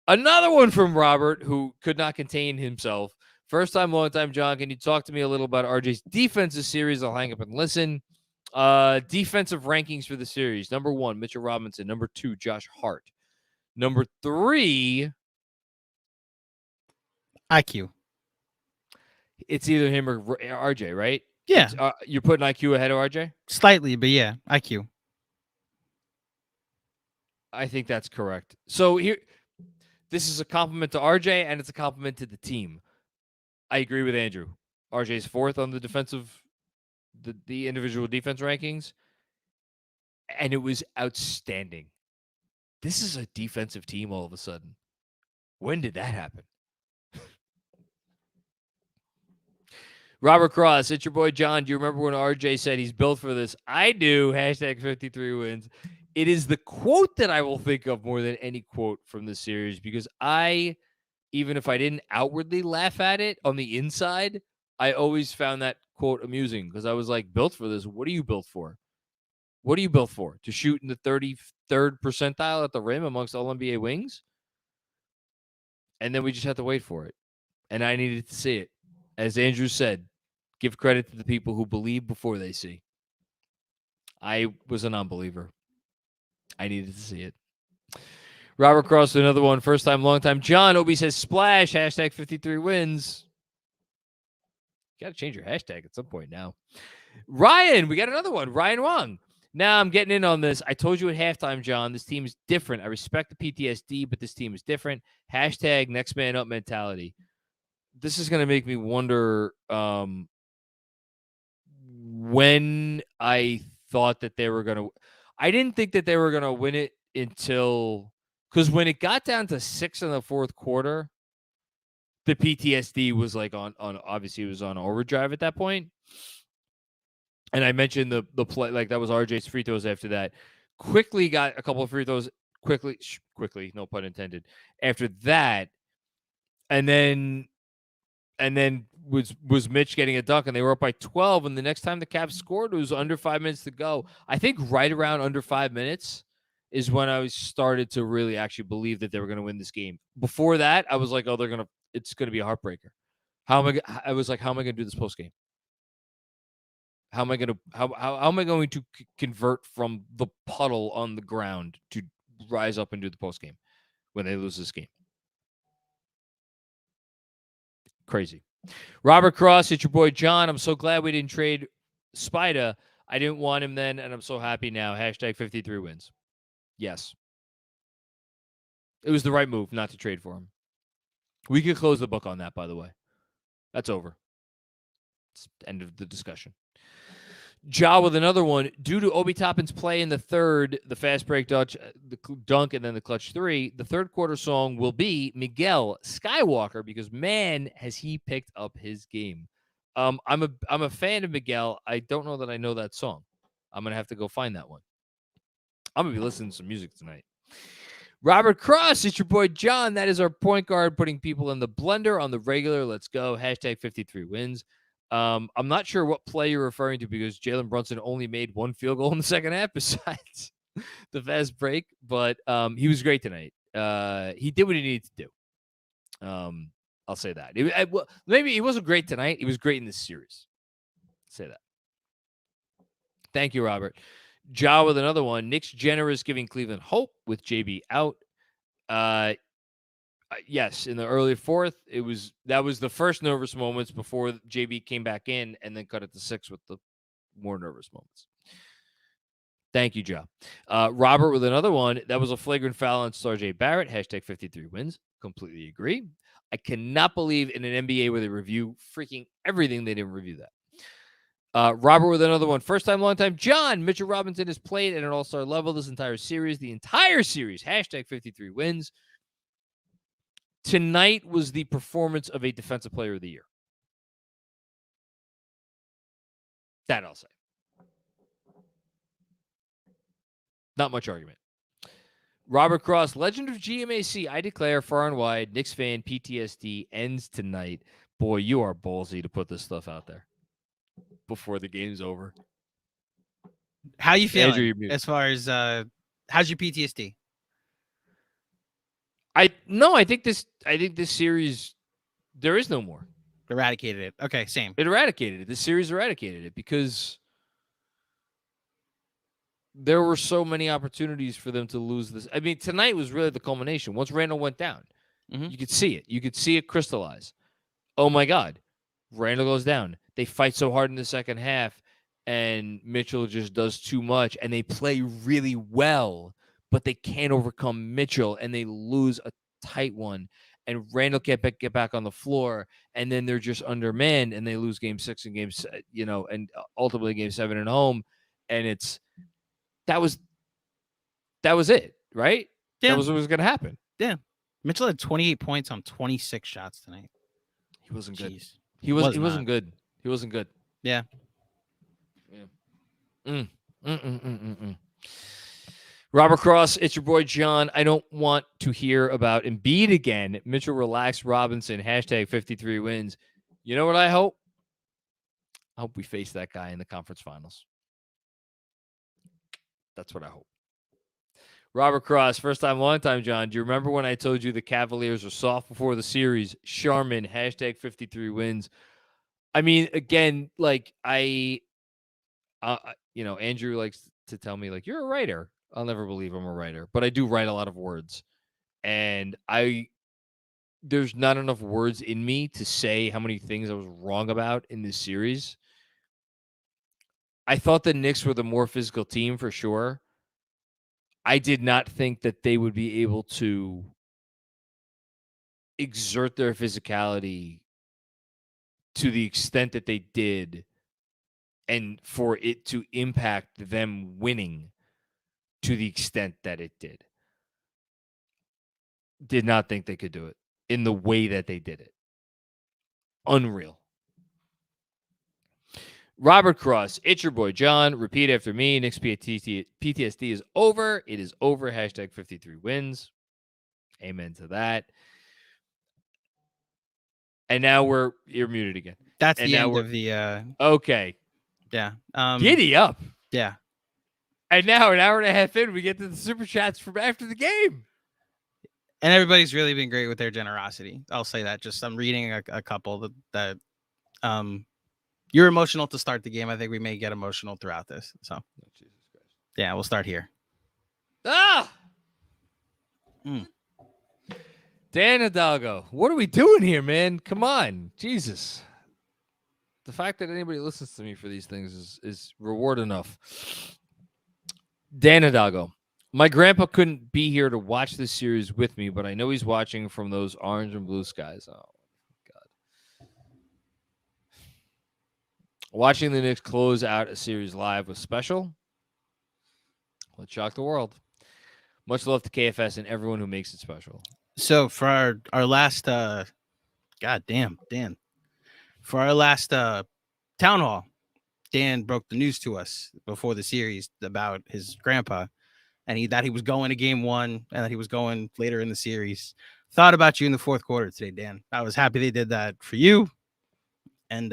Another one from Robert, who could not contain himself. First time, long time, John. Can you talk to me a little about RJ's defensive series? I'll hang up and listen. Defensive rankings for the series. Number 1, Mitchell Robinson. Number 2, Josh Hart. Number 3, IQ. it's either him or RJ, right? Yeah, You're putting IQ ahead of RJ? slightly, but yeah, IQ. I think that's correct. So here, this is a compliment to RJ, and it's a compliment to the team. I agree with Andrew. RJ's 4th on the defensive, the individual defense rankings, and it was outstanding. This is a defensive team all of a sudden. When did that happen? Robert Cross, it's your boy John. Do you remember when RJ said he's built for this? I do. Hashtag 53 wins. It is the quote that I will think of more than any quote from this series, because even if I didn't outwardly laugh at it on the inside, I always found that quote amusing, because I was like, built for this? What are you built for? What are you built for? To shoot in the 33rd percentile at the rim amongst all NBA wings? And then we just had to wait for it. And I needed to see it. As Andrew said, give credit to the people who believe before they see. I was a non-believer. I needed to see it. Robert Cross, another one. First time, long time. John, Obi says splash. Hashtag 53 wins. You got to change your hashtag at some point now. Ryan, we got another one. Ryan Wong. Now I'm getting in on this. I told you at halftime, John, this team is different. I respect the PTSD, but this team is different. Hashtag next man up mentality. This is going to make me wonder when I thought that they were going to. I didn't think that they were going to win it until, because when it got down to 6 in the fourth quarter, the PTSD was like on obviously it was on overdrive at that point. And I mentioned the play, like that was RJ's free throws after that. Quickly got a couple of free throws quickly, no pun intended, after that. And then was Mitch getting a dunk, and they were up by 12. And the next time the Cavs scored, it was under 5 minutes to go. I think right around under 5 minutes is when I started to really actually believe that they were going to win this game. Before that, I was like, oh, it's going to be a heartbreaker. How am I going to do this post game? How am I going to convert from the puddle on the ground to rise up and do the post game when they lose this game? Crazy. Robert Cross, it's your boy John. I'm so glad we didn't trade Spida. I didn't want him then, and I'm so happy now. Hashtag 53 wins. Yes. It was the right move not to trade for him. We could close the book on that, by the way. That's over. It's the end of the discussion. Ja with another one. Due to Obi Toppin's play in the third, the fast break dunk, and then the clutch 3, the third quarter song will be Miguel Skywalker, because man, has he picked up his game. I'm a fan of Miguel. I don't know that I know that song. I'm gonna have to go find that one. I'm gonna be listening to some music tonight. Robert Cross, it's your boy John. That is our point guard putting people in the blender on the regular. Let's go. Hashtag 53 wins. I'm not sure what play you're referring to, because Jalen Brunson only made 1 field goal in the second half besides the fast break, but he was great tonight. He did what he needed to do. I'll say that. Maybe he wasn't great tonight. He was great in this series. Say that. Thank you, Robert. Ja with another one. Knicks generous giving Cleveland hope with JB out. Yes, in the early fourth, that was the first nervous moments before JB came back in and then cut it to 6 with the more nervous moments. Thank you, Joe. Robert with another one. That was a flagrant foul on RJ Barrett. Hashtag 53 wins. Completely agree. I cannot believe in an NBA where they review freaking everything, they didn't review that. Robert with another one. First time, long time. John, Mitchell Robinson has played at an all-star level this entire series. The entire series. Hashtag 53 wins. Tonight was the performance of a defensive player of the year. That I'll say. Not much argument. Robert Cross, legend of GMAC. I declare far and wide, Knicks fan PTSD ends tonight. Boy, you are ballsy to put this stuff out there before the game's over. How you feeling Andrew, you're muted. as far as how's your PTSD? I think this series, there is no more. Eradicated it. Okay, same. It eradicated it. This series eradicated it because there were so many opportunities for them to lose this. I mean, tonight was really the culmination. Once Randall went down, you could see it. You could see it crystallize. Oh, my God. Randall goes down. They fight so hard in the second half, and Mitchell just does too much, and they play really well, but they can't overcome Mitchell, and they lose a tight one. And Randall can't get back on the floor, and then they're just undermanned, and they lose game 6 and and ultimately game 7 at home. And that was it, right? Yeah. That was what was going to happen. Yeah. Mitchell had 28 points on 26 shots tonight. He wasn't good. Jeez. He wasn't good. He wasn't good. Yeah. Robert Cross, it's your boy John. I don't want to hear about Embiid again. Mitchell, relax. Robinson, hashtag 53 wins. You know what I hope? I hope we face that guy in the conference finals. That's what I hope. Robert Cross, first time, long time, John. Do you remember when I told you the Cavaliers were soft before the series? Sharman, hashtag 53 wins. I mean, again, like Andrew likes to tell me, like, you're a writer. I'll never believe I'm a writer, but I do write a lot of words. And there's not enough words in me to say how many things I was wrong about in this series. I thought the Knicks were the more physical team for sure. I did not think that they would be able to exert their physicality to the extent that they did and for it to impact them winning to the extent that it did. Did not think they could do it in the way that they did it. Unreal. Robert Cross, it's your boy John. Repeat after me. Knicks PTSD is over. It is over. Hashtag 53 wins. Amen to that. And now you're muted again. That's the end of the okay. Yeah. Giddy up. Yeah. And now an hour and a half in, we get to the super chats from after the game. And everybody's really been great with their generosity. I'll say that. Just I'm reading a couple that you're emotional to start the game. I think we may get emotional throughout this. So Jesus Christ. Yeah, we'll start here. Dan Hidalgo, what are we doing here, man? Come on. Jesus. The fact that anybody listens to me for these things is reward enough. Dan Hidalgo, my grandpa couldn't be here to watch this series with me, but I know he's watching from those orange and blue skies. Oh, God. Watching the Knicks close out a series live was special. Let's shock the world. Much love to KFS and everyone who makes it special. So for our last God damn, Dan. For our last town hall, Dan broke the news to us before the series about his grandpa, and that he was going to game 1 and that he was going later in the series. Thought about you in the fourth quarter today, Dan. I was happy they did that for you. And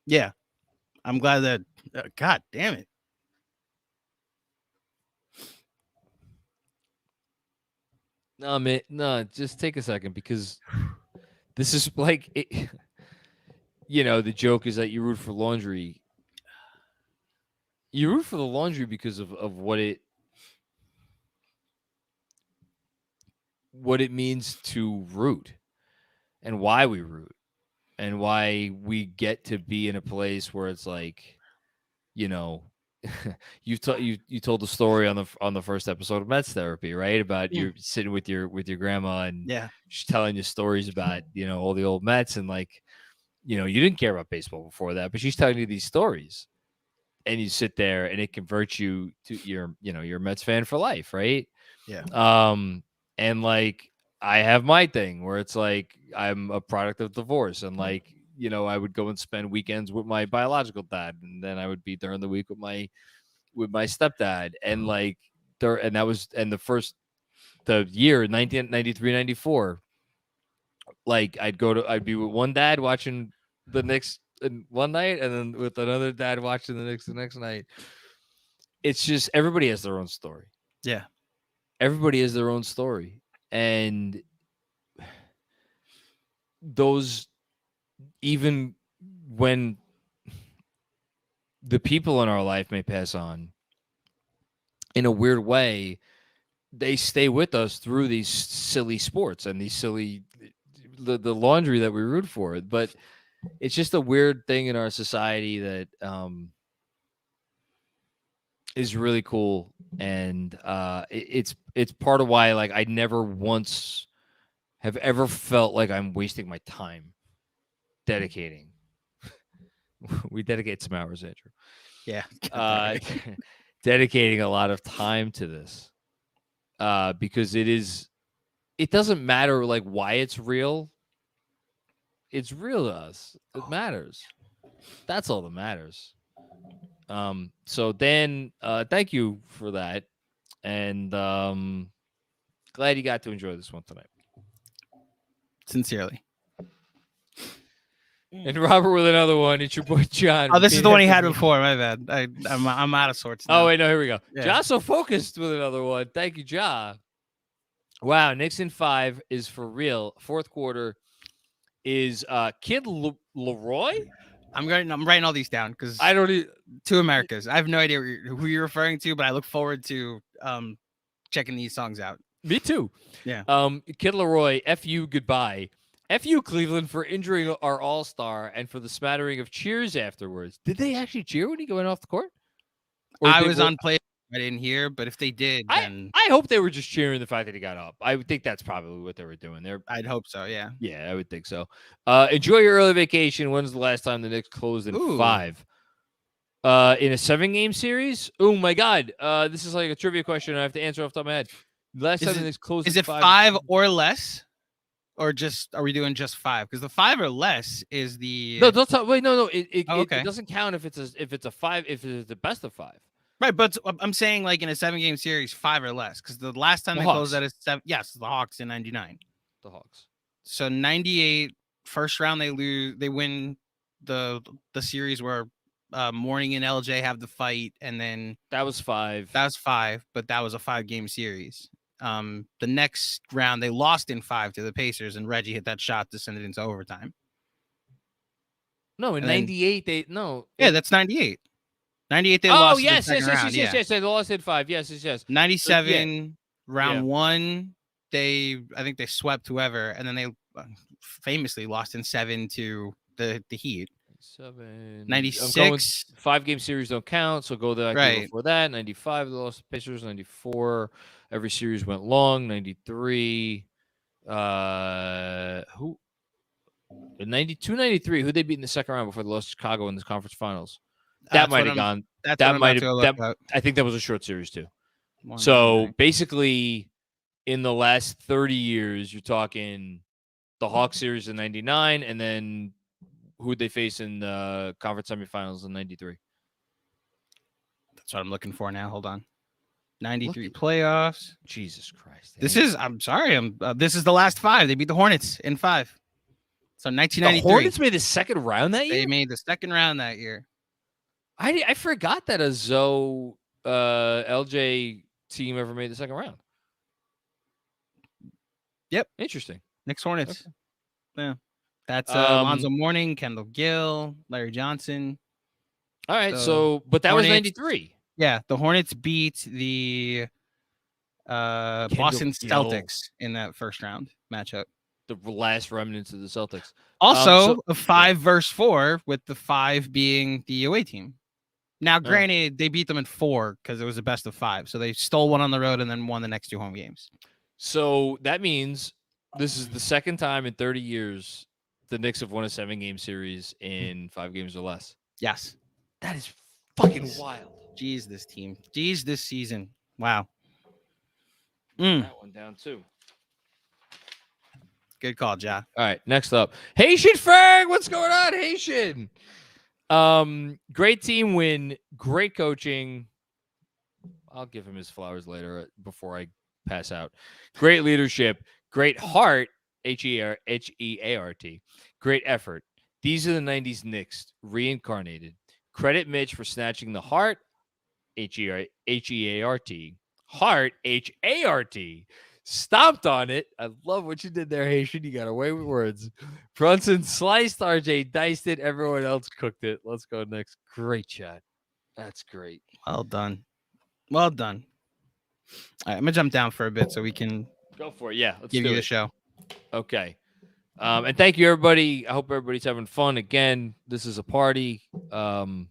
yeah, I'm glad that God damn it. No, man, no, just take a second because this is like, the joke is that you root for laundry. You root for the laundry because of what it means to root and why we root and why we get to be in a place where it's like, you told the story on the first episode of Mets Therapy, right? About you sitting with your grandma and she's telling you stories about all the old Mets and like you didn't care about baseball before that, but she's telling you these stories, and you sit there and it converts you to you're a Mets fan for life, right? Yeah. And like I have my thing where it's like I'm a product of divorce, and like I would go and spend weekends with my biological dad, and then I would be during the week with my stepdad, and like and the year 1993, 94. Like I'd be with one dad watching the Knicks one night, and then with another dad watching the Knicks the next night. It's just everybody has their own story. Yeah. Everybody has their own story. And those, even when the people in our life may pass on, in a weird way, they stay with us through these silly sports and these silly, the laundry that we root for. But it's just a weird thing in our society that is really cool, and it's part of why, like, I never once have ever felt like I'm wasting my time dedicating. We dedicate some hours, Andrew. Yeah. Dedicating a lot of time to this, because it doesn't matter like why it's real. It's real to us. It matters. That's all that matters. So Dan, thank you for that. And glad you got to enjoy this one tonight. Sincerely. And Robert with another one. It's your boy John. Oh, this is the one he had before. My bad. I'm out of sorts now. Oh, wait, no, here we go. Yeah. John's so focused with another one. Thank you, Ja. Wow, Knicks in 5 is for real. Fourth quarter is Kid Leroy. I'm writing all these down because I don't. Two Americas. I have no idea who you're referring to, but I look forward to checking these songs out. Me too. Yeah. Kid Leroy, F you, goodbye. F you, Cleveland, for injuring our all-star and for the smattering of cheers afterwards. Did they actually cheer when he went off the court? I was on play. I didn't hear, but if they did, then I hope they were just cheering the fact that he got up. I would think that's probably what they were doing. I'd hope so, yeah. Yeah, I would think so. Enjoy your early vacation. When's the last time the Knicks closed in 5? In a 7-game series? Oh my God. This is like a trivia question I have to answer off the top of my head. Last time the Knicks closed is in it 5? 5 or less? Or just are we doing just 5? Because the 5 or less is the No, don't talk. Wait, no. It okay. It doesn't count if it's a 5, if it's the best of 5. Right, but I'm saying like in a 7-game series, 5 or less. Because the last time they closed that is 7. Yes, the Hawks in '99. The Hawks. So 98, first round they win the series where Mourning and LJ have the fight, and then that was 5. That was 5, but that was a 5-game series. The next round they lost in 5 to the Pacers, and Reggie hit that shot to send it into overtime. No, in 98 Yeah, that's 98. 98 they lost. Yes. They lost in 5. Yes. 97 round 1, I think they swept whoever, and then they famously lost in 7 to the Heat. 96 5-game series don't count, so go there right before that. 95 they lost to Pacers. 94 every series went long. 93 who in 92 93 who they beat in the second round before they lost to Chicago in the conference finals. That might have gone. That might have. I think that was a short series too. So basically, in the last 30 years, you're talking the Hawks series in '99, and then who'd they face in the conference semifinals in '93? That's what I'm looking for now. Hold on. 93 playoffs. Jesus Christ! I'm sorry. This is the last 5. They beat the Hornets in 5. So 1993. The Hornets made the second round that year. They made the second round that year. I forgot that a Zoe LJ team ever made the second round. Yep. Interesting. Knicks Hornets. Okay. Yeah. That's Alonzo Mourning, Kendall Gill, Larry Johnson. All right. So but that Hornets, was 93. Yeah. The Hornets beat the Boston Celtics in that first round matchup. The last remnants of the Celtics. Also, a 5 versus 4, with the 5 being the away team. Now, granted, they beat them in 4 because it was a best of 5. So they stole one on the road and then won the next 2 home games. So that means this is the second time in 30 years the Knicks have won a 7-game series in 5 games or less. Yes. That is fucking wild. Jeez, this team. Jeez, this season. Wow. That one down too. Good call, Ja. All right, next up, Haitian Ferg. What's going on, Haitian? Great team win, great coaching. I'll give him his flowers later before I pass out. Great leadership, great heart, Heart, great effort. These are the 90s Knicks reincarnated. Credit Mitch for snatching the heart, Heart, Hart, stomped on it. I love what you did there, Haitian. You got away with words. Brunson sliced RJ, diced it. Everyone else cooked it. Let's go next. Great chat. That's great. Well done. Well done. All right, I'm gonna jump down for a bit so we can Go for it. Yeah, let's give do you it. the show. Okay. And thank you, everybody. I hope everybody's having fun. Again, this is a party. This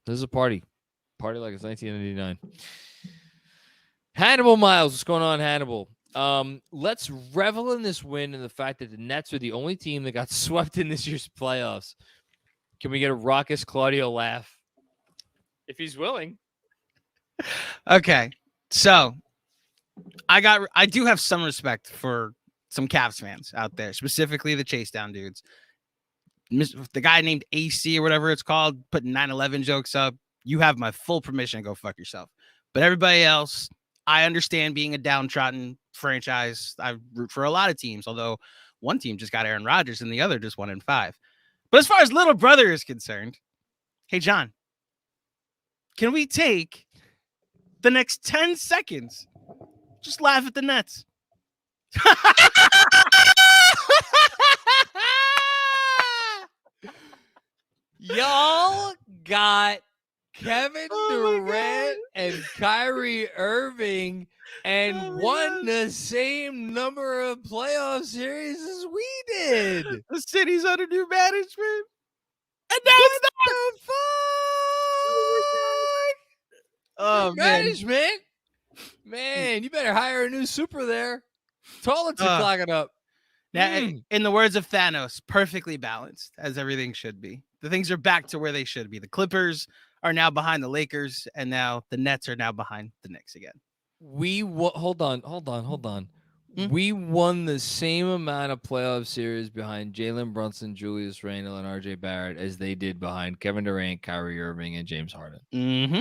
is a party. Party like it's 1999. Hannibal Miles, what's going on, Hannibal? Let's revel in this win and the fact that the Nets are the only team that got swept in this year's playoffs. Can we get a raucous Claudio laugh? If he's willing. Okay, so I do have some respect for some Cavs fans out there, specifically the chase down dudes. The guy named AC or whatever it's called, putting 9/11 jokes up. You have my full permission to go fuck yourself. But everybody else, I understand being a downtrodden franchise. I root for a lot of teams, although one team just got Aaron Rodgers and the other just 1-5. But as far as little brother is concerned, hey, John, can we take the next 10 seconds? Just laugh at the Nets. Y'all got Kevin Oh my Durant and Kyrie Irving and Oh my won God. the same number of playoff series as we did. The city's under new management. And now it's not. The fuck? Oh, New man. management? Man, you better hire a new super there. Toilets are clogging up. Now, in the words of Thanos, perfectly balanced, as everything should be. The things are back to where they should be. The Clippers are now behind the Lakers, and now the Nets are now behind the Knicks again. Hold on. Hmm? We won the same amount of playoff series behind Jalen Brunson, Julius Randle, and RJ Barrett as they did behind Kevin Durant, Kyrie Irving, and James Harden. Mm-hmm.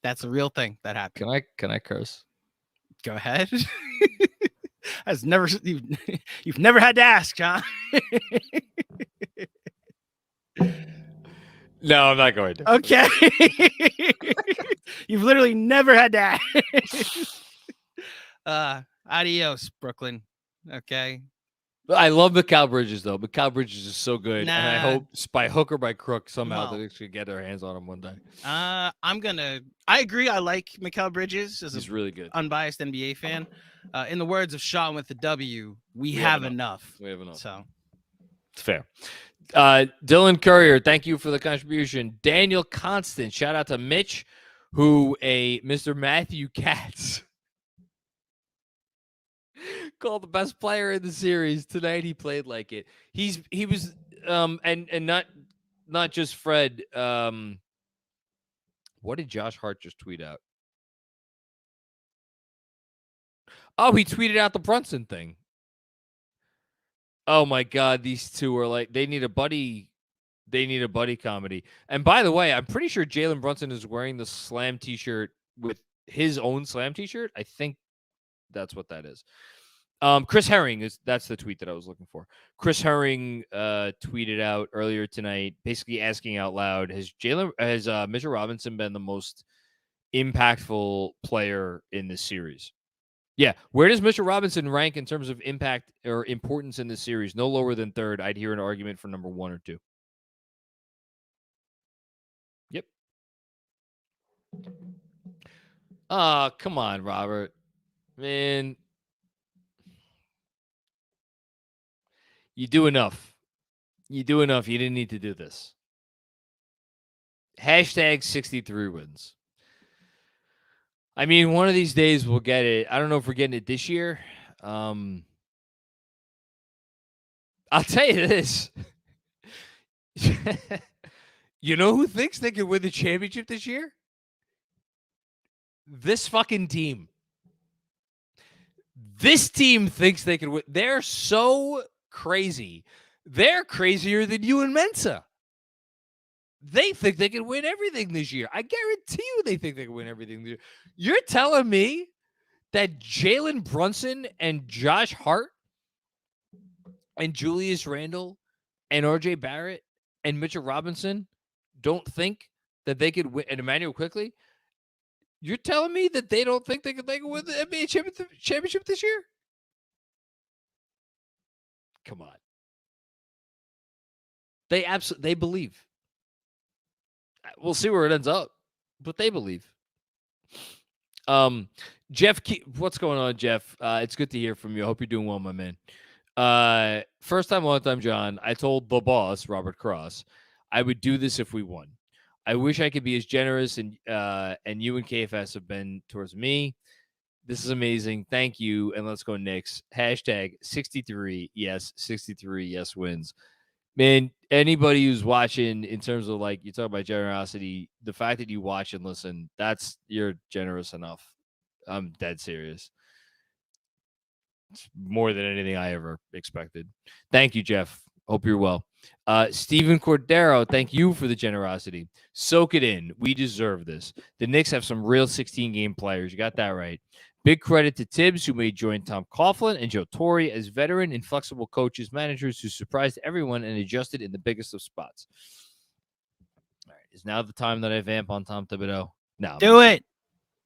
That's a real thing that happened. Can I curse? Go ahead. That's never you've never had to ask, John. No, I'm not going to. Okay. You've literally never had to ask. Adios, Brooklyn. Okay. I love Mikal Bridges, though. Mikal Bridges is so good. And I Nah. hope by hook or by crook somehow No. they should get their hands on him one day. I agree. I like Mikal Bridges as He's a really good. unbiased NBA fan. In the words of Sean with the W, we have have enough. We have enough. So It's fair. Dylan Courier, thank you for the contribution. Daniel Constant, shout out to Mitch, who Mr. Matthew Katz called the best player in the series tonight. He played like it. He was and not just Fred. What did Josh Hart just tweet out? Oh, he tweeted out the Brunson thing. Oh my God, these two are like they need a buddy comedy. And by the way, I'm pretty sure Jalen Brunson is wearing the Slam t-shirt with his own Slam t-shirt. I think that's what that is. Chris Herring that's the tweet that I was looking for. Chris Herring tweeted out earlier tonight, basically asking out loud, has Mitchell Robinson been the most impactful player in this series? Yeah. Where does Mitchell Robinson rank in terms of impact or importance in this series? No lower than third. I'd hear an argument for number 1 or 2. Yep. Oh, come on, Robert. Man. You do enough. You do enough. You didn't need to do this. Hashtag 63 wins. I mean, one of these days we'll get it. I don't know if we're getting it this year. I'll tell you this. You know who thinks they can win the championship this year? This fucking team. This team thinks they can win. They're so crazy. They're crazier than you and Mensa. They think they can win everything this year. I guarantee you they think they can win everything this year. You're telling me that Jalen Brunson and Josh Hart and Julius Randle and RJ Barrett and Mitchell Robinson don't think that they could win, and Emmanuel Quickly, you're telling me that they don't think they can win the NBA championship this year? Come on. They believe. We'll see where it ends up, but they believe. Jeff, what's going on, Jeff? It's good to hear from you. I hope you're doing well, my man. First time, long time, John. I told the boss, Robert Cross, I would do this if we won. I wish I could be as generous and you and KFS have been towards me. This is amazing. Thank you. And let's go Knicks. Hashtag 63. Yes. 63. Yes wins. Man, anybody who's watching in terms of like, you talk about generosity, the fact that you watch and listen, you're generous enough. I'm dead serious. It's more than anything I ever expected. Thank you, Jeff. Hope you're well. Steven Cordero, thank you for the generosity. Soak it in. We deserve this. The Knicks have some real 16-game players. You got that right. Big credit to Tibbs, who may join Tom Coughlin and Joe Torre as veteran and flexible coaches, managers who surprised everyone and adjusted in the biggest of spots. All right. Is now the time that I vamp on Tom Thibodeau? No. Do it.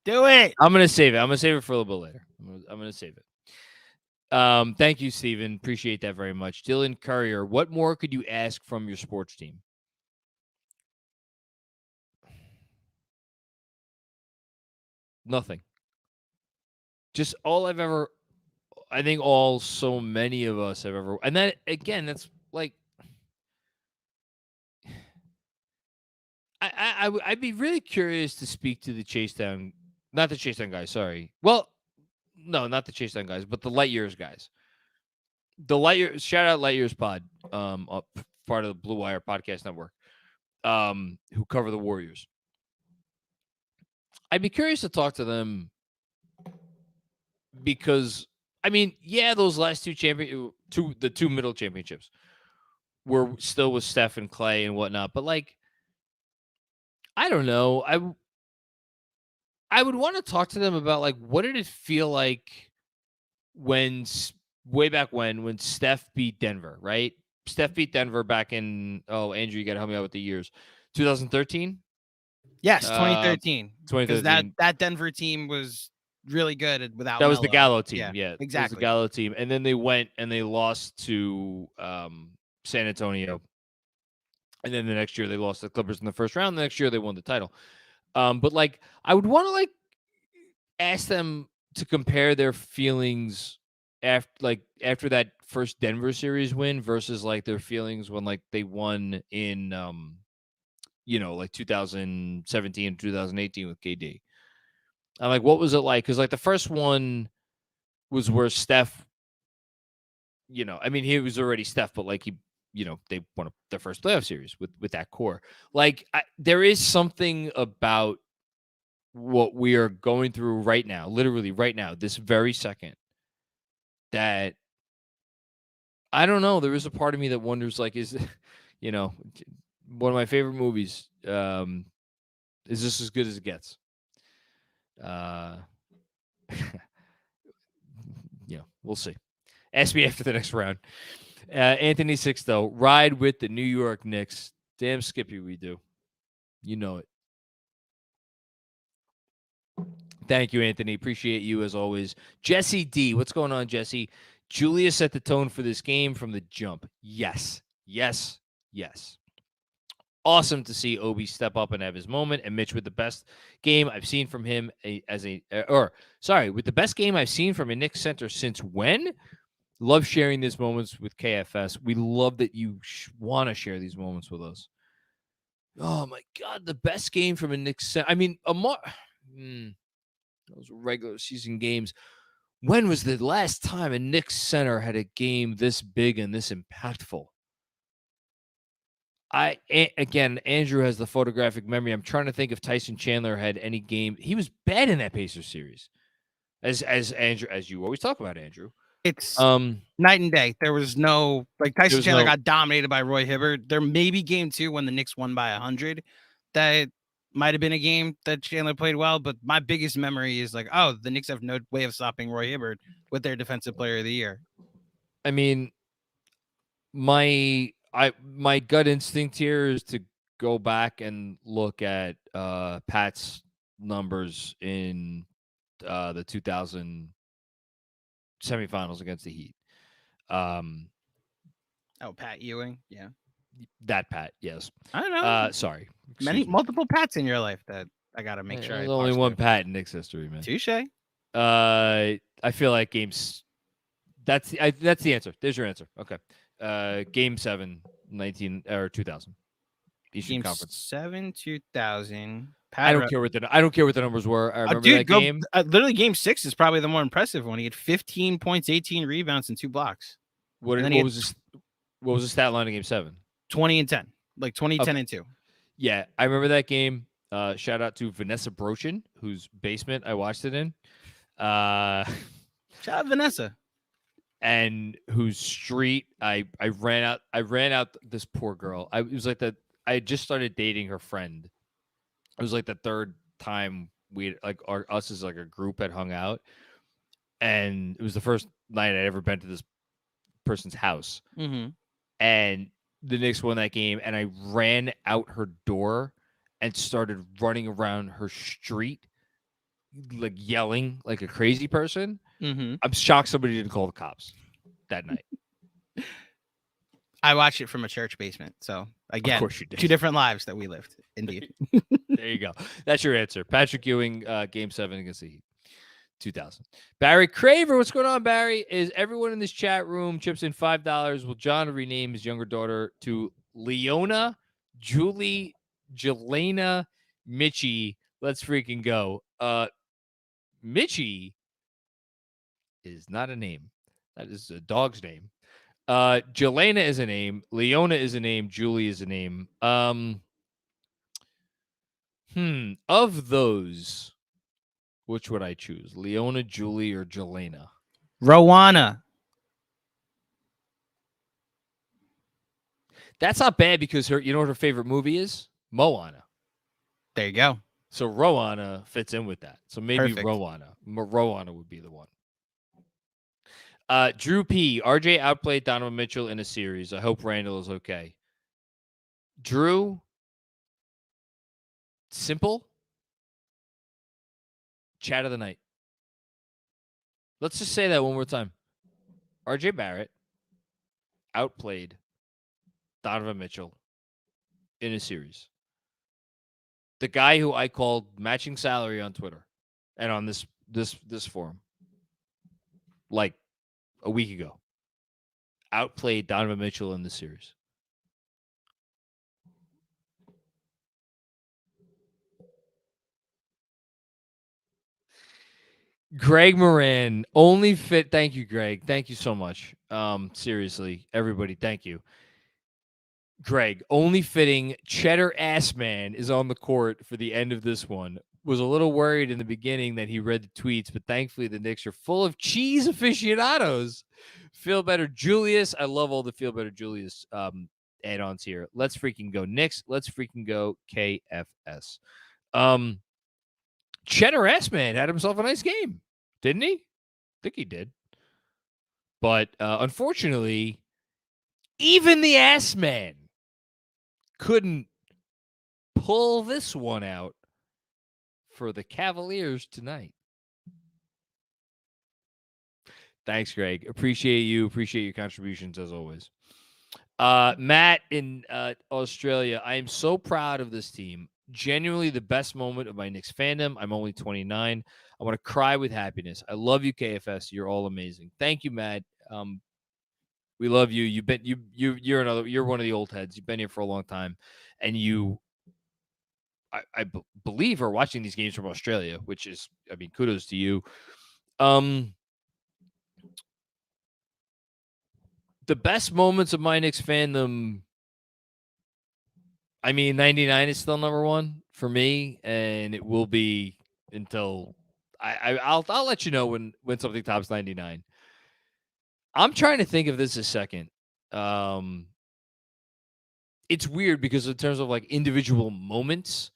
Do it. I'm going to save it. I'm going to save it for a little bit later. I'm going to save it. Thank you, Steven. Appreciate that very much. Dylan Courier, what more could you ask from your sports team? Nothing. Just all I've ever, I think all so many of us have ever, and that, again, that's like, I'd be really curious to speak to the not the Chase Down guys, sorry. Well, no, not the Chase Down guys, but the Light Years guys. Shout out Light Years Pod, part of the Blue Wire Podcast Network, who cover the Warriors. I'd be curious to talk to them because, I mean, yeah, those last the two middle championships were still with Steph and Clay and whatnot, but like, I don't know. I would want to talk to them about like, what did it feel like when Steph beat Denver, right? Steph beat Denver back in, Andrew, you got to help me out with the years. 2013? Yes, 2013. 2013. Because that Denver team was really good without That was the Melo. Gallo team. Yeah, exactly. That was the Gallo team. And then they went and they lost to San Antonio. And then the next year they lost to the Clippers in the first round. The next year they won the title. But like, I would want to like ask them to compare their feelings after that first Denver series win versus like their feelings when like they won in like 2017, 2018 with KD. I'm like, what was it like? Because like the first one was where Steph, I mean, he was already Steph, but like they won their first playoff series with that core. Like there is something about what we are going through right now, literally right now, this very second, that I don't know. There is a part of me that wonders, like, is, one of my favorite movies, is this as good as it gets? We'll see. Ask me after the next round. Anthony Sixto, ride with the New York Knicks. Damn Skippy, we do. You know it. Thank you, Anthony. Appreciate you as always. Jesse D, what's going on, Jesse? Julia set the tone for this game from the jump. Yes. Awesome to see Obi step up and have his moment, and Mitch with the best game I've seen from him with the best game I've seen from a Knicks center since when? Love sharing these moments with KFS. We love that you want to share these moments with us. Oh my God, the best game from a Knicks center. I mean, those regular season games. When was the last time a Knicks center had a game this big and this impactful? Again, Andrew has the photographic memory. I'm trying to think if Tyson Chandler had any game. He was bad in that Pacers series. As Andrew, as you always talk about, Andrew. It's Um, night and day. There was no Tyson was Chandler no- got dominated by Roy Hibbert. There may be game 2 when the Knicks won by 100. That might have been a game that Chandler played well, but my biggest memory is like, oh, the Knicks have no way of stopping Roy Hibbert with their Defensive Player of the Year. I mean, my gut instinct here is to go back and look at Pat's numbers in the 2000 semifinals against the Heat. Oh, Pat Ewing. Yeah. That Pat, yes. I don't know. Sorry. Multiple Pats in your life that I got to make sure. There's only one Pat in Knicks history, man. Touche. I feel like games. That's the answer. There's your answer. Okay. Game 7, 2000. Eastern Game Conference. 7, 2000. I don't care what the numbers were. I remember that game. Literally, game 6 is probably the more impressive one. He had 15 points, 18 rebounds, and 2 blocks. What was the stat line in game 7? 20 and 10. Like 20, Okay. 10 and 2. Yeah, I remember that game. Shout out to Vanessa Brochin, whose basement I watched it in. Shout out Vanessa. And whose street I ran out this poor girl. I had just started dating her friend. It was like the third time us as like a group had hung out, and it was the first night I'd ever been to this person's house. Mm-hmm. And the Knicks won that game, and I ran out her door and started running around her street, like yelling like a crazy person. Mm-hmm. I'm shocked somebody didn't call the cops that night. I watched it from a church basement. So again, Of course you did. 2 different lives that we lived. Indeed. There you go. That's your answer. Patrick Ewing, game 7 against the Heat. 2000. Barry Craver, what's going on, Barry? Is everyone in this chat room chips in $5? Will John rename his younger daughter to Leona, Julie, Jelena, Mitchie? Let's freaking go. Mitchie is not a name. That is a dog's name. Jelena is a name. Leona is a name. Julie is a name. Of those, which would I choose? Leona, Julie, or Jelena? Rowana. That's not bad because you know what her favorite movie is? Moana. There you go. So Rowana fits in with that. So maybe Perfect. Rowana. Rowana would be the one. Drew P. RJ outplayed Donovan Mitchell in a series. I hope Randall is okay. Drew, simple. Chat of the night. Let's just say that one more time. RJ Barrett outplayed Donovan Mitchell in a series. The guy who I called matching salary on Twitter and on this forum like a week ago outplayed Donovan Mitchell in the series. Greg Moran, only fit. Thank you, Greg. Thank you so much. Seriously, everybody, thank you. Greg, only fitting Cheddar Ass Man is on the court for the end of this one. Was a little worried in the beginning that he read the tweets, but thankfully the Knicks are full of cheese aficionados. Feel better, Julius. I love all the Feel Better Julius add-ons here. Let's freaking go Knicks. Let's freaking go KFS. Cheddar Ass Man had himself a nice game, didn't he? I think he did. But unfortunately, even the Ass Man couldn't pull this one out for the Cavaliers tonight. Thanks, Greg. Appreciate you. Appreciate your contributions as always. Matt in Australia, I am so proud of this team. Genuinely the best moment of my Knicks fandom. I'm only 29. I want to cry with happiness. I love you, KFS. You're all amazing. Thank you, Matt. We love you. You're one of the old heads. You've been here for a long time, and I believe are watching these games from Australia, which is, I mean, kudos to you. The best moments of my Knicks fandom, I mean, 99 is still number one for me, and it will be until I'll let you know when something tops 99. I'm trying to think of this a second. It's weird because in terms of like individual moments,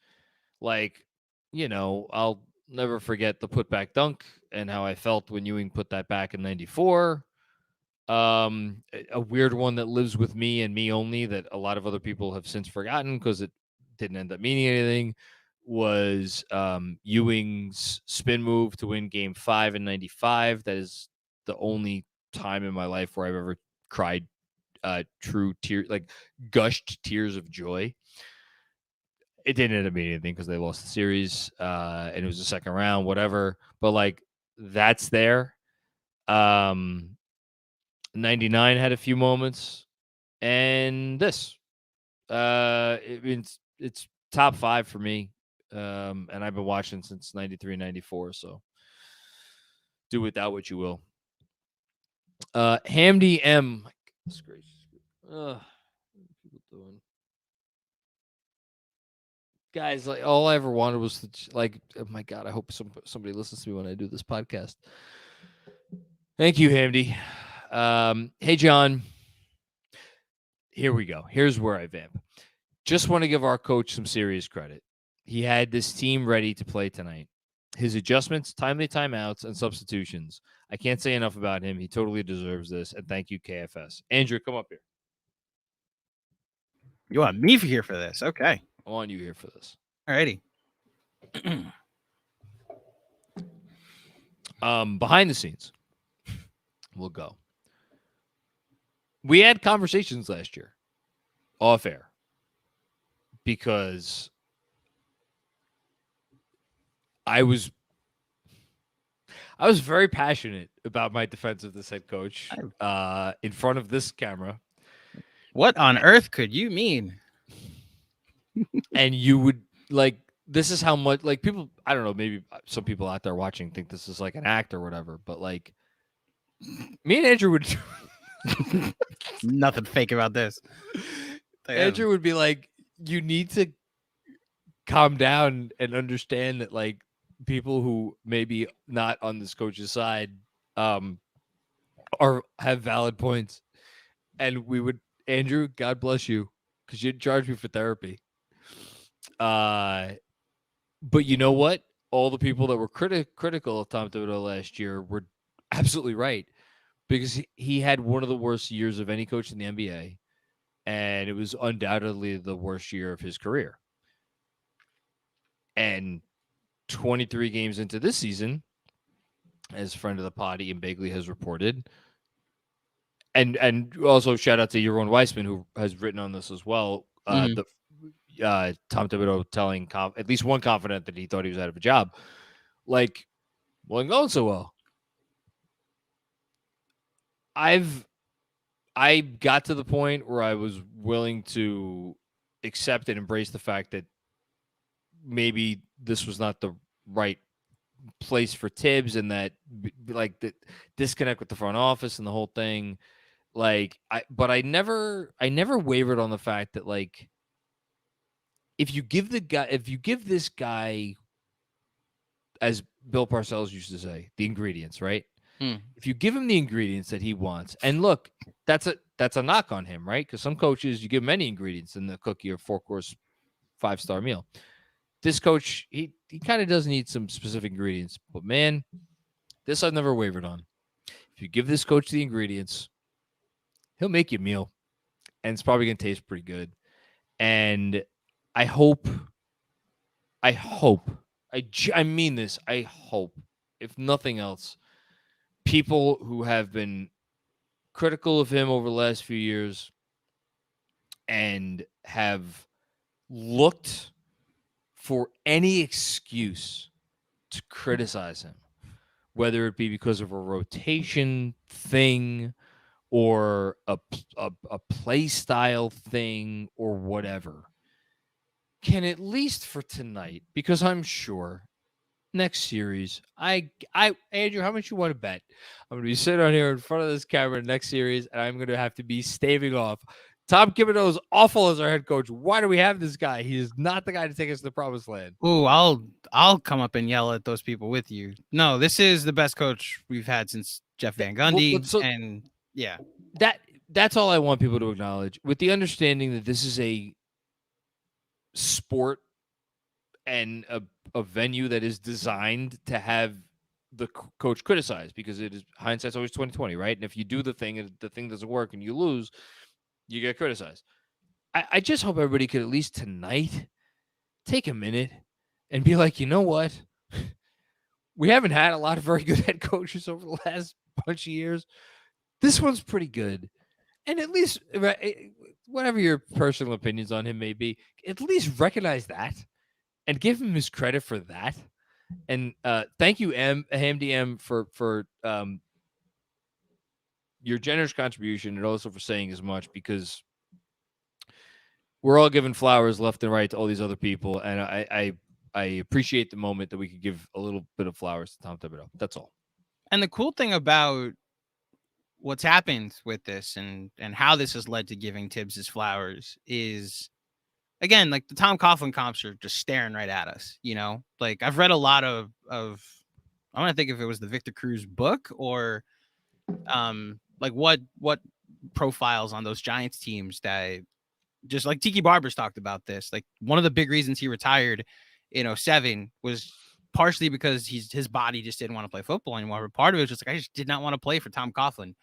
like, I'll never forget the putback dunk and how I felt when Ewing put that back in 94. A weird one that lives with me and me only that a lot of other people have since forgotten because it didn't end up meaning anything was Ewing's spin move to win game 5 in 95. That is the only time in my life where I've ever cried true tears, like gushed tears of joy. It didn't end up meaning anything because they lost the series and it was the second round, whatever. But like that's there. 99 had a few moments, and this, it's top 5 for me. And I've been watching since 93, 94. So do with that what you will. Hamdi M. My goodness gracious. What are people doing? Guys, like all I ever wanted was to, like, oh my God, I hope somebody listens to me when I do this podcast. Thank you, Hamdi. Hey, John. Here we go. Here's where I vamp. Just want to give our coach some serious credit. He had this team ready to play tonight. His adjustments, timely timeouts, and substitutions. I can't say enough about him. He totally deserves this. And thank you, KFS. Andrew, come up here. You want me here for this? Okay. I want you here for this. Alrighty. Behind the scenes, we'll go. We had conversations last year, off air, because I was very passionate about my defense of this head coach in front of this camera. What on earth could you mean? And you would like, this is how much, like, people, I don't know, maybe some people out there watching think this is like an act or whatever, but like me and Andrew would Nothing fake about this. Andrew would be like, you need to calm down and understand that like people who maybe not on this coach's side have valid points. And we would, Andrew, God bless you, because you'd charge me for therapy. But you know what? All the people that were critical of Tom Thibodeau last year were absolutely right, because he had one of the worst years of any coach in the NBA, and it was undoubtedly the worst year of his career. And 23 games into this season, as friend of the pod, Ian Begley has reported, and also shout out to Yaron Weissman, who has written on this as well. Tom Thibodeau telling at least one confidant that he thought he was out of a job. Like, wasn't going so well. I got to the point where I was willing to accept and embrace the fact that maybe this was not the right place for Tibbs, and that like the disconnect with the front office and the whole thing. Like, I never wavered on the fact that, like, if you give this guy, as Bill Parcells used to say, the ingredients, right? If you give him the ingredients that he wants, and look, that's a knock on him, right? Because some coaches, you give them any ingredients in the cookie or 4-course 5-star meal. This coach, he kind of does need some specific ingredients, but man, this I've never wavered on. If you give this coach the ingredients, he'll make you a meal, and it's probably going to taste pretty good. And I mean this, I hope, if nothing else, people who have been critical of him over the last few years and have looked for any excuse to criticize him, whether it be because of a rotation thing or a play style thing or whatever, can at least for tonight, because I'm sure next series, Andrew, how much you want to bet? I'm going to be sitting on here in front of this camera next series, and I'm going to have to be staving off Tom Thibodeau is awful as our head coach. Why do we have this guy? He is not the guy to take us to the promised land. Ooh, I'll come up and yell at those people with you. No, this is the best coach we've had since Jeff Van Gundy. And yeah, that's all I want people to acknowledge, with the understanding that this is a sport and a venue that is designed to have the coach criticized, because it is hindsight's always 20/20, right? And if you do the thing and the thing doesn't work and you lose, you get criticized. I just hope everybody could at least tonight take a minute and be like, you know what? We haven't had a lot of very good head coaches over the last bunch of years. This one's pretty good. And at least, whatever your personal opinions on him may be, at least recognize that and give him his credit for that. And thank you, HamDM, for your generous contribution, and also for saying as much, because we're all giving flowers left and right to all these other people, and I appreciate the moment that we could give a little bit of flowers to Tom Thibodeau. That's all. And the cool thing about what's happened with this and how this has led to giving Tibbs his flowers is, again, like the Tom Coughlin comps are just staring right at us. You know, like I've read a lot of I want to think if it was the Victor Cruz book or like what profiles on those Giants teams that, just like Tiki Barber's talked about this. Like one of the big reasons he retired in 2007 was partially because his body just didn't want to play football anymore. But part of it was just like, I just did not want to play for Tom Coughlin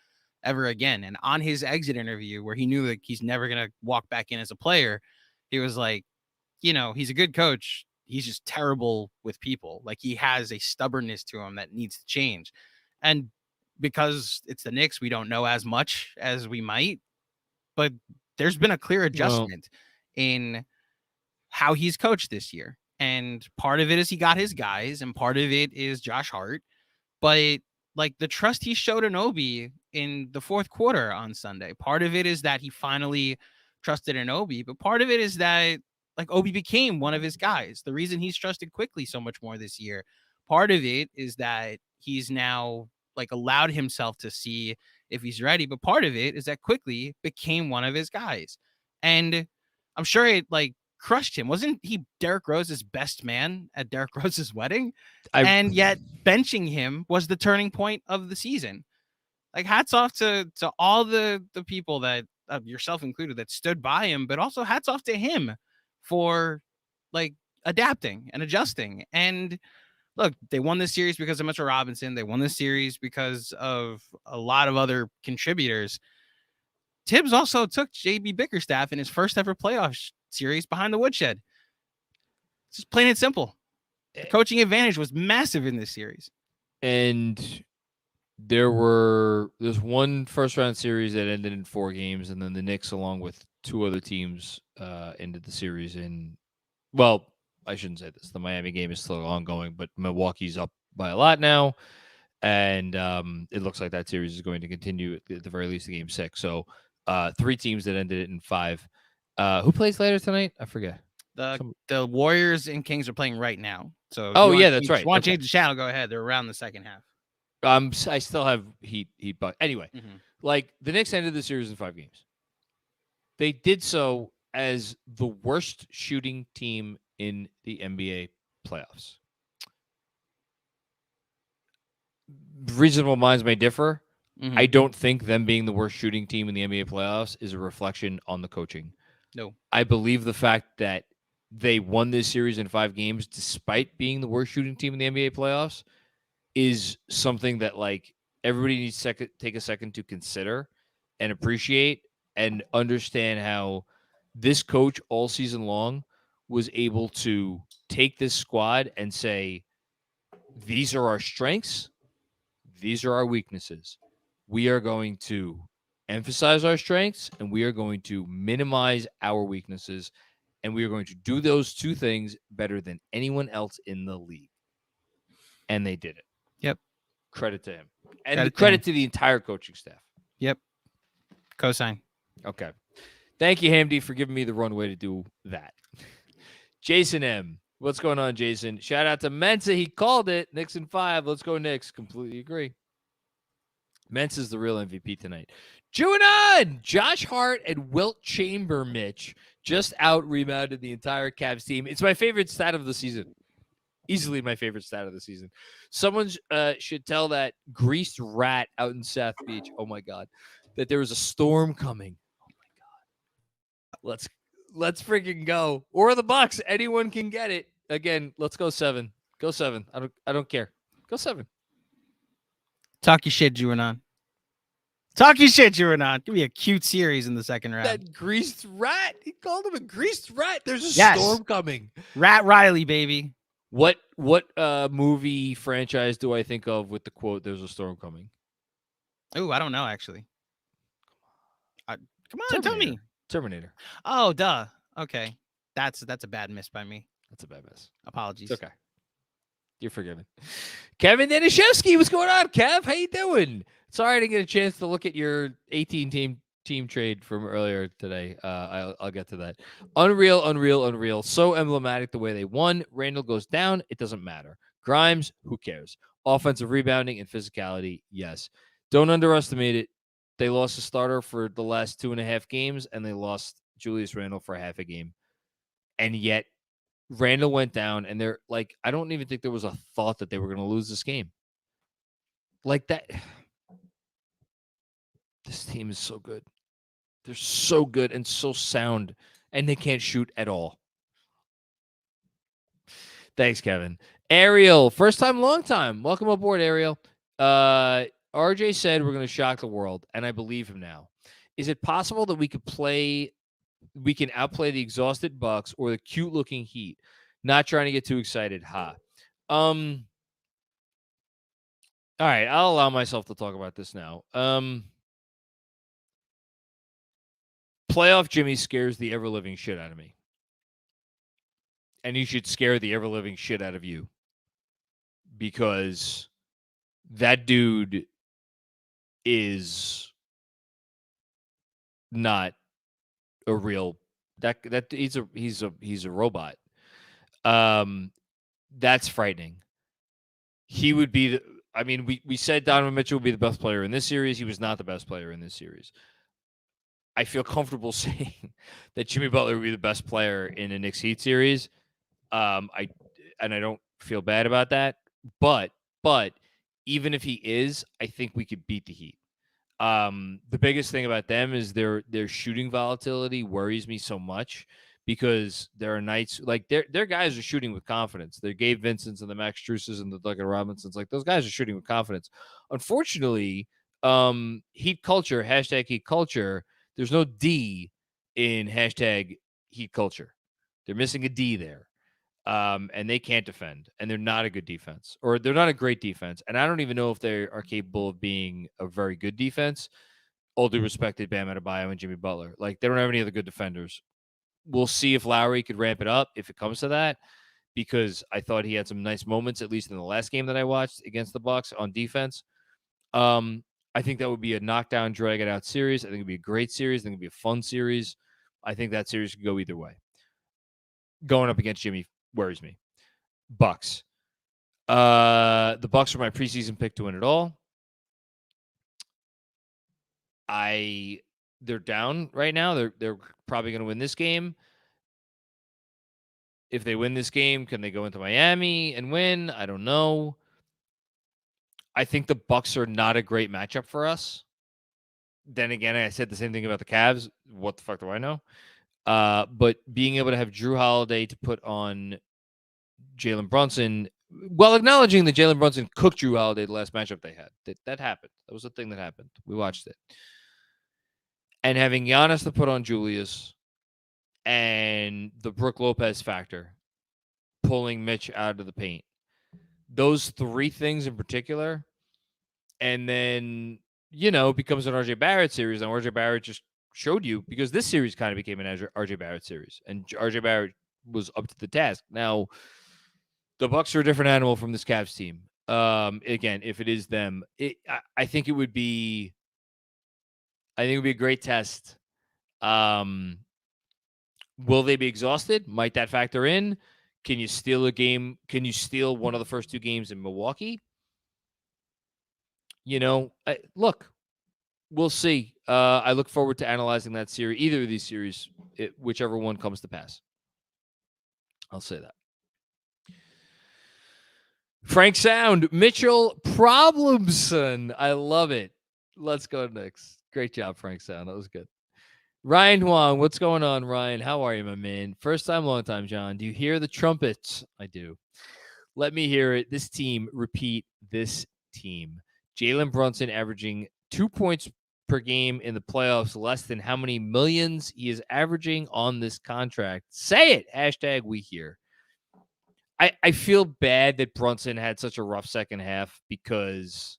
ever again. And on his exit interview, where he knew that he's never going to walk back in as a player, he was like, he's a good coach. He's just terrible with people. Like he has a stubbornness to him that needs to change. And because it's the Knicks, we don't know as much as we might, but there's been a clear adjustment in how he's coached this year. And part of it is he got his guys, and part of it is Josh Hart. But like the trust he showed in Obi in the fourth quarter on Sunday, part of it is that he finally trusted in Obi, but part of it is that like Obi became one of his guys. The reason he's trusted quickly so much more this year, part of it is that he's now like allowed himself to see if he's ready. But part of it is that quickly became one of his guys. And I'm sure it like crushed him. Wasn't he Derrick Rose's best man at Derrick Rose's wedding? And yet benching him was the turning point of the season. Like hats off to all the people that, yourself included, that stood by him, but also hats off to him for like adapting and adjusting. And look, they won this series because of Mitchell Robinson. They won this series because of a lot of other contributors. Tibbs also took JB Bickerstaff in his first ever playoff series behind the woodshed. It's just plain and simple. The coaching advantage was massive in this series. And there's one first round series that ended in 4 games, and then the Knicks, along with 2 other teams, ended the series in, well, I shouldn't say this. The Miami game is still ongoing, but Milwaukee's up by a lot now. And it looks like that series is going to continue at the very least to game 6. So 3 teams that ended it in 5. Who plays later tonight? I forget. The Warriors and Kings are playing right now. So that's right. Want to change the channel? Go ahead. They're around the second half. I still have Heat, but anyway, like the Knicks ended the series in 5 games. They did so as the worst shooting team in the NBA playoffs. Reasonable minds may differ. I don't think them being the worst shooting team in the NBA playoffs is a reflection on the coaching. No. I believe the fact that they won this series in 5 games despite being the worst shooting team in the NBA playoffs is something that like everybody needs to take a second to consider and appreciate and understand how this coach all season long was able to take this squad and say, these are our strengths, these are our weaknesses. We are going to emphasize our strengths and we are going to minimize our weaknesses, and we are going to do those 2 things better than anyone else in the league. And they did it. Yep. Credit to him. And credit to the entire coaching staff. Yep. Cosign. Okay. Thank you, Hamdi, for giving me the runway to do that. Jason M. What's going on, Jason? Shout out to Mensa. He called it. Knicks in 5. Let's go, Knicks. Completely agree. Mensa's the real MVP tonight. Juanon, Josh Hart and Wilt Mitch just out-rebounded the entire Cavs team. It's my favorite stat of the season. Easily my favorite stat of the season. Someone should tell that greased rat out in South Beach, oh my God, that there was a storm coming. Oh my God. Let's freaking go. Or the Bucks. Anyone can get it. Again, let's go 7. Go 7. I don't care. Go 7. Talk your shit, Juanon. Talk your shit, Juanon. Give me a cute series in the second round. That greased rat. He called him a greased rat. There's a storm coming. Rat Riley, baby. What movie franchise do I think of with the quote, "There's a storm coming"? Oh, I don't know, actually. Come on, tell me. Terminator. Oh, duh. Okay. That's a bad miss by me. That's a bad miss. Apologies. It's okay. You're forgiven. Kevin Danishevsky, what's going on, Kev? How you doing? Sorry I didn't get a chance to look at your 18 team trade from earlier today. I'll get to that. Unreal. So emblematic the way they won. Randall goes down. It doesn't matter. Grimes, who cares? Offensive rebounding and physicality, yes. Don't underestimate it. They lost a starter for the last 2.5 games, and they lost Julius Randle for half a game. And yet, Randall went down, and they're like, I don't even think there was a thought that they were going to lose this game. Like that. This team is so good. They're so good and so sound, and they can't shoot at all. Thanks, Kevin. Ariel, first time, long time. Welcome aboard, Ariel. RJ said we're going to shock the world, and I believe him now. Is it possible that we can outplay the exhausted Bucks or the cute-looking Heat? Not trying to get too excited. All right, I'll allow myself to talk about this now. Playoff Jimmy scares the ever-living shit out of me. And he should scare the ever-living shit out of you. Because that dude is not a real he's a robot. That's frightening. He would be we said Donovan Mitchell would be the best player in this series. He was not the best player in this series. I feel comfortable saying that Jimmy Butler would be the best player in a Knicks Heat series. I don't feel bad about that. But even if he is, I think we could beat the Heat. The biggest thing about them is their shooting volatility worries me so much because there are nights like their guys are shooting with confidence. The Gabe Vincents and the Max Struses and the Duncan Robinsons, like those guys are shooting with confidence. Unfortunately, Heat culture, hashtag Heat culture, there's no D in hashtag Heat culture. They're missing a D there. And they can't defend, and they're not a good defense, or they're not a great defense. And I don't even know if they are capable of being a very good defense. All due respect to Bam Adebayo and Jimmy Butler. Like, they don't have any other good defenders. We'll see if Lowry could ramp it up if it comes to that, because I thought he had some nice moments, at least in the last game that I watched against the Bucks on defense. I think that would be a knockdown, drag it out series. I think it'd be a great series. I think it'd be a fun series. I think that series could go either way. Going up against Jimmy worries me. Bucks. The Bucks are my preseason pick to win it all. They're down right now. They're probably going to win this game. If they win this game, can they go into Miami and win? I don't know. I think the Bucks are not a great matchup for us. Then again, I said the same thing about the Cavs. What the fuck do I know? But being able to have Drew Holiday to put on Jalen Brunson, while acknowledging that Jalen Brunson cooked Drew Holiday the last matchup they had. That happened. That was a thing that happened. We watched it. And having Giannis to put on Julius and the Brook Lopez factor, pulling Mitch out of the paint. Those three things in particular, and then, it becomes an RJ Barrett series, and RJ Barrett just showed you, because this series kind of became an RJ Barrett series, and RJ Barrett was up to the task. Now, the Bucks are a different animal from this Cavs team. Again, if it is them, I think it would be a great test. Will they be exhausted? Might that factor in? Can you steal a game? Can you steal one of the first two games in Milwaukee? look, we'll see. I look forward to analyzing that series, either of these series, whichever one comes to pass. I'll say that. Frank Sound, Mitchell Problemson. I love it. Let's go next. Great job, Frank Sound. That was good. Ryan Huang, what's going on, Ryan? How are you, my man? First time, long time, John. Do you hear the trumpets? I do. Let me hear it. This team, repeat, this team. Jalen Brunson averaging 2 points per game in the playoffs, less than how many millions he is averaging on this contract. Say it. Hashtag we hear. I feel bad that Brunson had such a rough second half because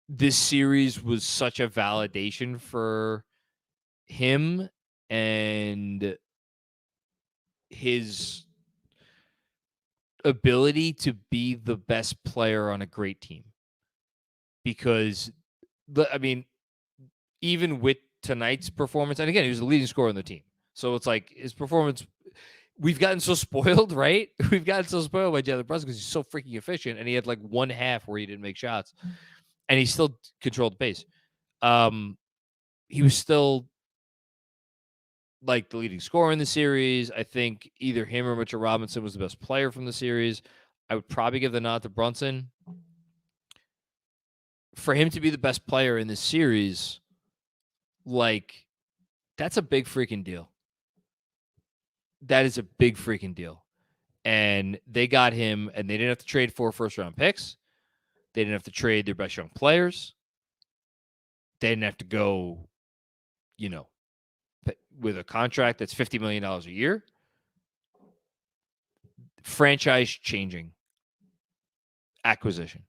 this series was such a validation for him and his ability to be the best player on a great team. Because, even with tonight's performance, and again, he was the leading scorer on the team. So it's like his performance, we've gotten so spoiled, right? We've gotten so spoiled by Jalen Brunson because he's so freaking efficient, and he had like one half where he didn't make shots, and he still controlled the pace. He was still like the leading scorer in the series. I think either him or Mitchell Robinson was the best player from the series. I would probably give the nod to Brunson. For him to be the best player in this series, like, that's a big freaking deal. That is a big freaking deal. And they got him, and they didn't have to trade 4 first-round picks. They didn't have to trade their best young players. They didn't have to go, with a contract that's $50 million a year. Franchise-changing acquisition.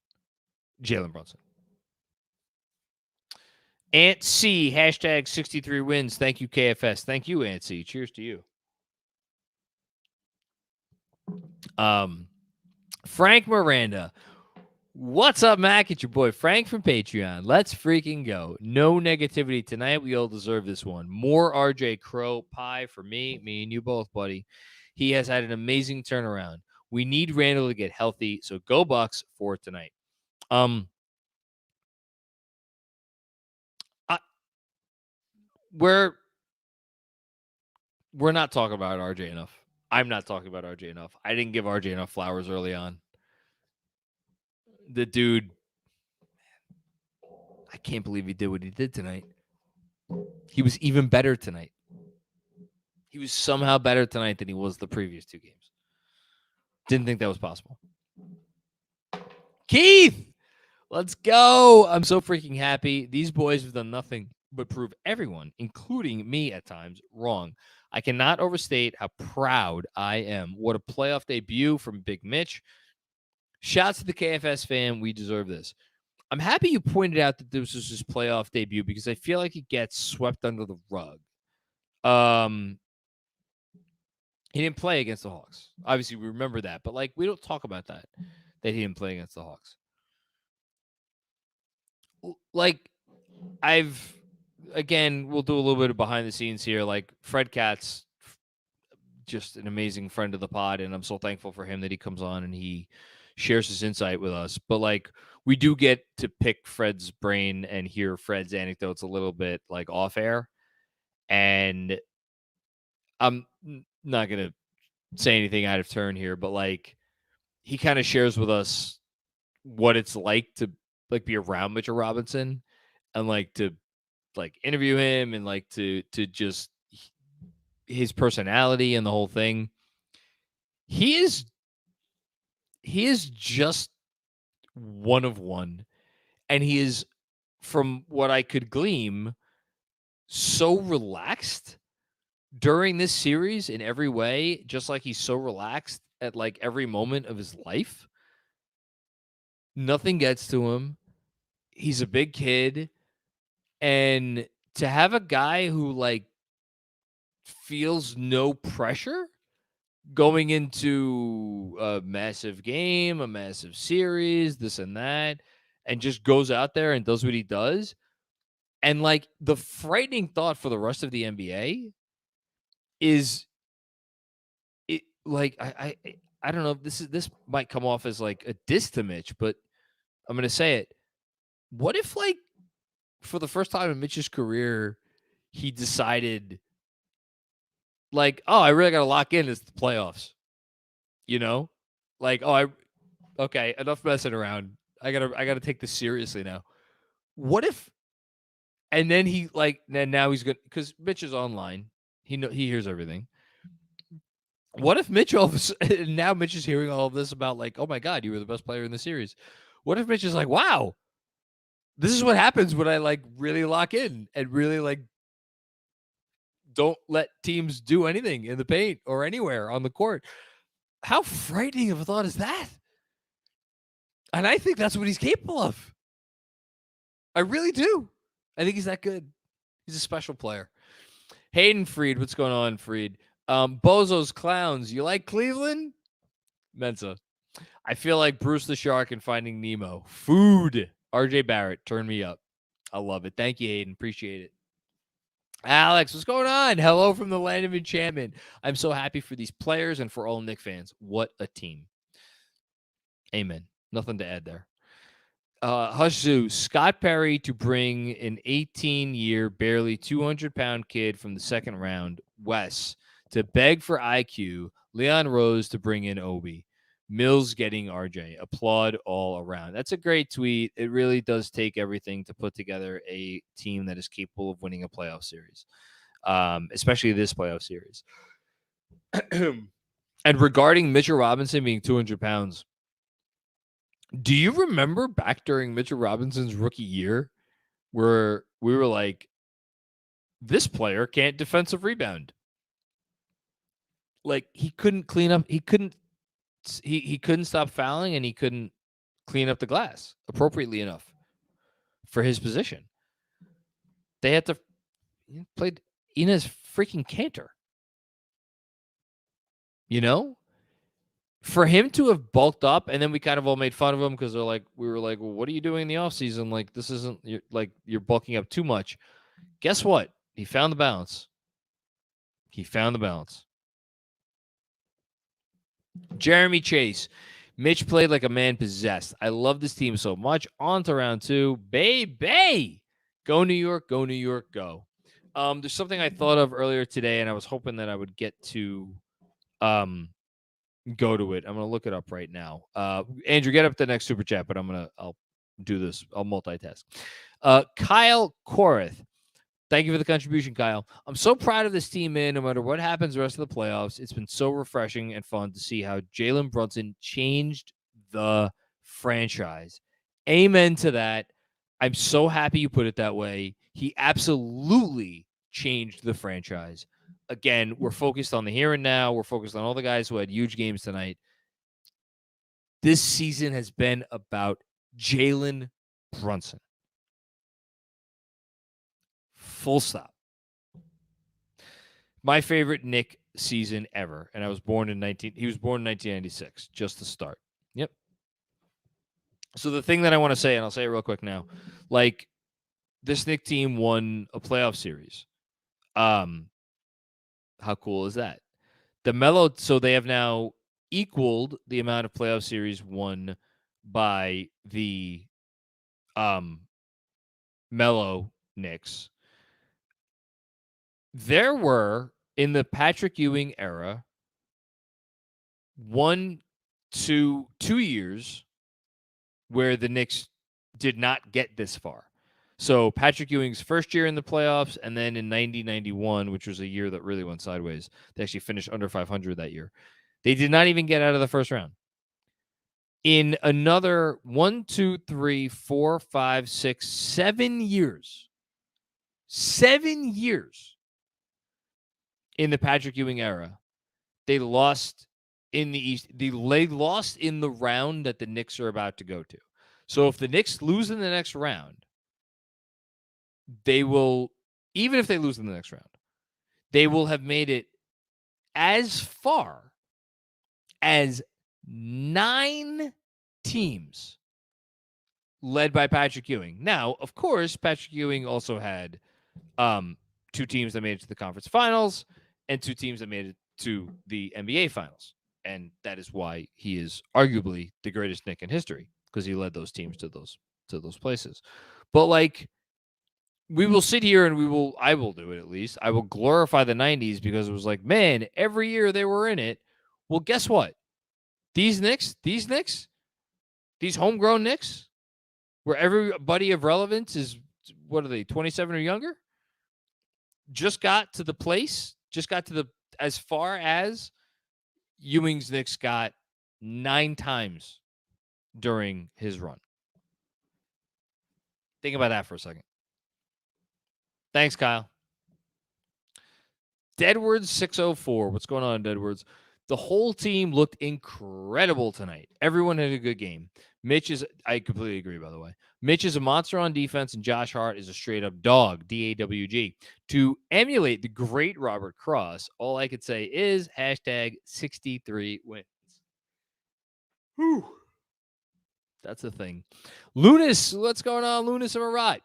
Jalen Brunson. Ant C, hashtag 63 wins. Thank you, KFS. Thank you, Ant C. Cheers to you. Frank Miranda. What's up, Mac? It's your boy Frank from Patreon. Let's freaking go. No negativity tonight. We all deserve this one. More RJ Crow pie for me and you both, buddy. He has had an amazing turnaround. We need Randall to get healthy, so go Bucks for tonight. We're not talking about RJ enough. I'm not talking about RJ enough. I didn't give RJ enough flowers early on. The dude, I can't believe he did what he did tonight. He was even better tonight. He was somehow better tonight than he was the previous 2 games. Didn't think that was possible. Keith, let's go. I'm so freaking happy. These boys have done nothing but prove everyone, including me at times, wrong. I cannot overstate how proud I am. What a playoff debut from Big Mitch. Shouts to the KFS fan. We deserve this. I'm happy you pointed out that this was his playoff debut because I feel like it gets swept under the rug. He didn't play against the Hawks. Obviously, we remember that, but we don't talk about that he didn't play against the Hawks. Again, we'll do a little bit of behind the scenes here. Fred Katz, just an amazing friend of the pod, and I'm so thankful for him that he comes on and he shares his insight with us. But we do get to pick Fred's brain and hear Fred's anecdotes a little bit off air. And I'm not going to say anything out of turn here, but he kind of shares with us what it's like to be around Mitchell Robinson and to interview him and to just his personality and the whole thing. He is just one of one. And he is, from what I could glean, so relaxed during this series in every way, just like he's so relaxed at every moment of his life. Nothing gets to him. He's a big kid. And to have a guy who feels no pressure going into a massive game, a massive series, this and that, and just goes out there and does what he does. And the frightening thought for the rest of the NBA is it I don't know if this might come off as a diss to Mitch, but I'm going to say it. what if, like, for the first time in Mitch's career, he decided, like, oh, I really got to lock in this playoffs. You know? Like, okay, enough messing around. I gotta take this seriously now. What if, and then now he's good because Mitch is online. He hears everything. What if Mitch now Mitch is hearing all of this about, like, oh my God, you were the best player in the series. What if Mitch is like, wow, this is what happens when I, like, really lock in and really, like, don't let teams do anything in the paint or anywhere on the court. How frightening of a thought is that? And I think that's what he's capable of. I really do. I think he's that good. He's a special player. Hayden Freed, what's going on, Freed? Bozo's Clowns, you like Cleveland? Mensa. I feel like Bruce the Shark in Finding Nemo. Food. RJ Barrett, turn me up. I love it. Thank you, Hayden. Appreciate it. Alex, what's going on? Hello from the land of enchantment. I'm so happy for these players and for all Knicks fans. What a team. Amen. Nothing to add there. Hushzu, Scott Perry to bring an 18-year, barely 200-pound kid from the second round, Wes, to beg for IQ, Leon Rose to bring in Obi, Mills getting RJ. Applaud all around. That's a great tweet. It really does take everything to put together a team that is capable of winning a playoff series, especially this playoff series. And regarding Mitchell Robinson being 200 pounds, do you remember back during Mitchell Robinson's rookie year where we were like, this player can't defensive rebound? Like, he couldn't clean up. He couldn't stop fouling, and he couldn't clean up the glass appropriately enough for his position. They had to play Enes freaking Kanter. You know? For him to have bulked up, and then we kind of all made fun of him because we were like, well, what are you doing in the offseason? Like, this isn't, you're bulking up too much. Guess what? He found the balance. Jeremy Chase. Mitch played like a man possessed. I love this team so much. On to round 2. Baby! Go New York, go New York, go. There's something I thought of earlier today, and I was hoping that I would get to go to it. I'm going to look it up right now. Andrew, get up the next super chat, but I'll do this. I'll multitask. Kyle Korath. Thank you for the contribution, Kyle. I'm so proud of this team, man. No matter what happens the rest of the playoffs, it's been so refreshing and fun to see how Jalen Brunson changed the franchise. Amen to that. I'm so happy you put it that way. He absolutely changed the franchise. Again, we're focused on the here and now. We're focused on all the guys who had huge games tonight. This season has been about Jalen Brunson. Full stop. My favorite Knick season ever. And he was born in 1996, just to start. Yep. So the thing that I want to say, and I'll say it real quick now, like, this Knick team won a playoff series. How cool is that? So they have now equaled the amount of playoff series won by the Melo Knicks. There were, in the Patrick Ewing era, 2 years where the Knicks did not get this far. So Patrick Ewing's first year in the playoffs, and then in 90-91, which was a year that really went sideways, they actually finished under 500 that year. They did not even get out of the first round. In another 7 years, 7 years in the Patrick Ewing era, they lost in the East. They lost in the round that the Knicks are about to go to. So if the Knicks lose in the next round, they will, even if they lose in the next round, they will have made it as far as 9 teams led by Patrick Ewing. Now, of course, Patrick Ewing also had 2 teams that made it to the conference finals and 2 teams that made it to the NBA finals. And that is why he is arguably the greatest Knick in history, because he led those teams to those to those places. But like, we will sit here and I will do it at least. I will glorify the 90s because it was like, man, every year they were in it. Well, guess what? These Knicks, these homegrown Knicks, where everybody of relevance is, what are they, 27 or younger? Just got to as far as Ewing's Knicks got 9 times during his run. Think about that for a second. Thanks, Kyle. Deadwards 604. What's going on, Deadwards? The whole team looked incredible tonight. Everyone had a good game. I completely agree, by the way. Mitch is a monster on defense, and Josh Hart is a straight-up dog, DAWG. To emulate the great Robert Cross, all I could say is hashtag 63 wins. Whew. That's the thing. Lunas, what's going on, Lunas of Marat?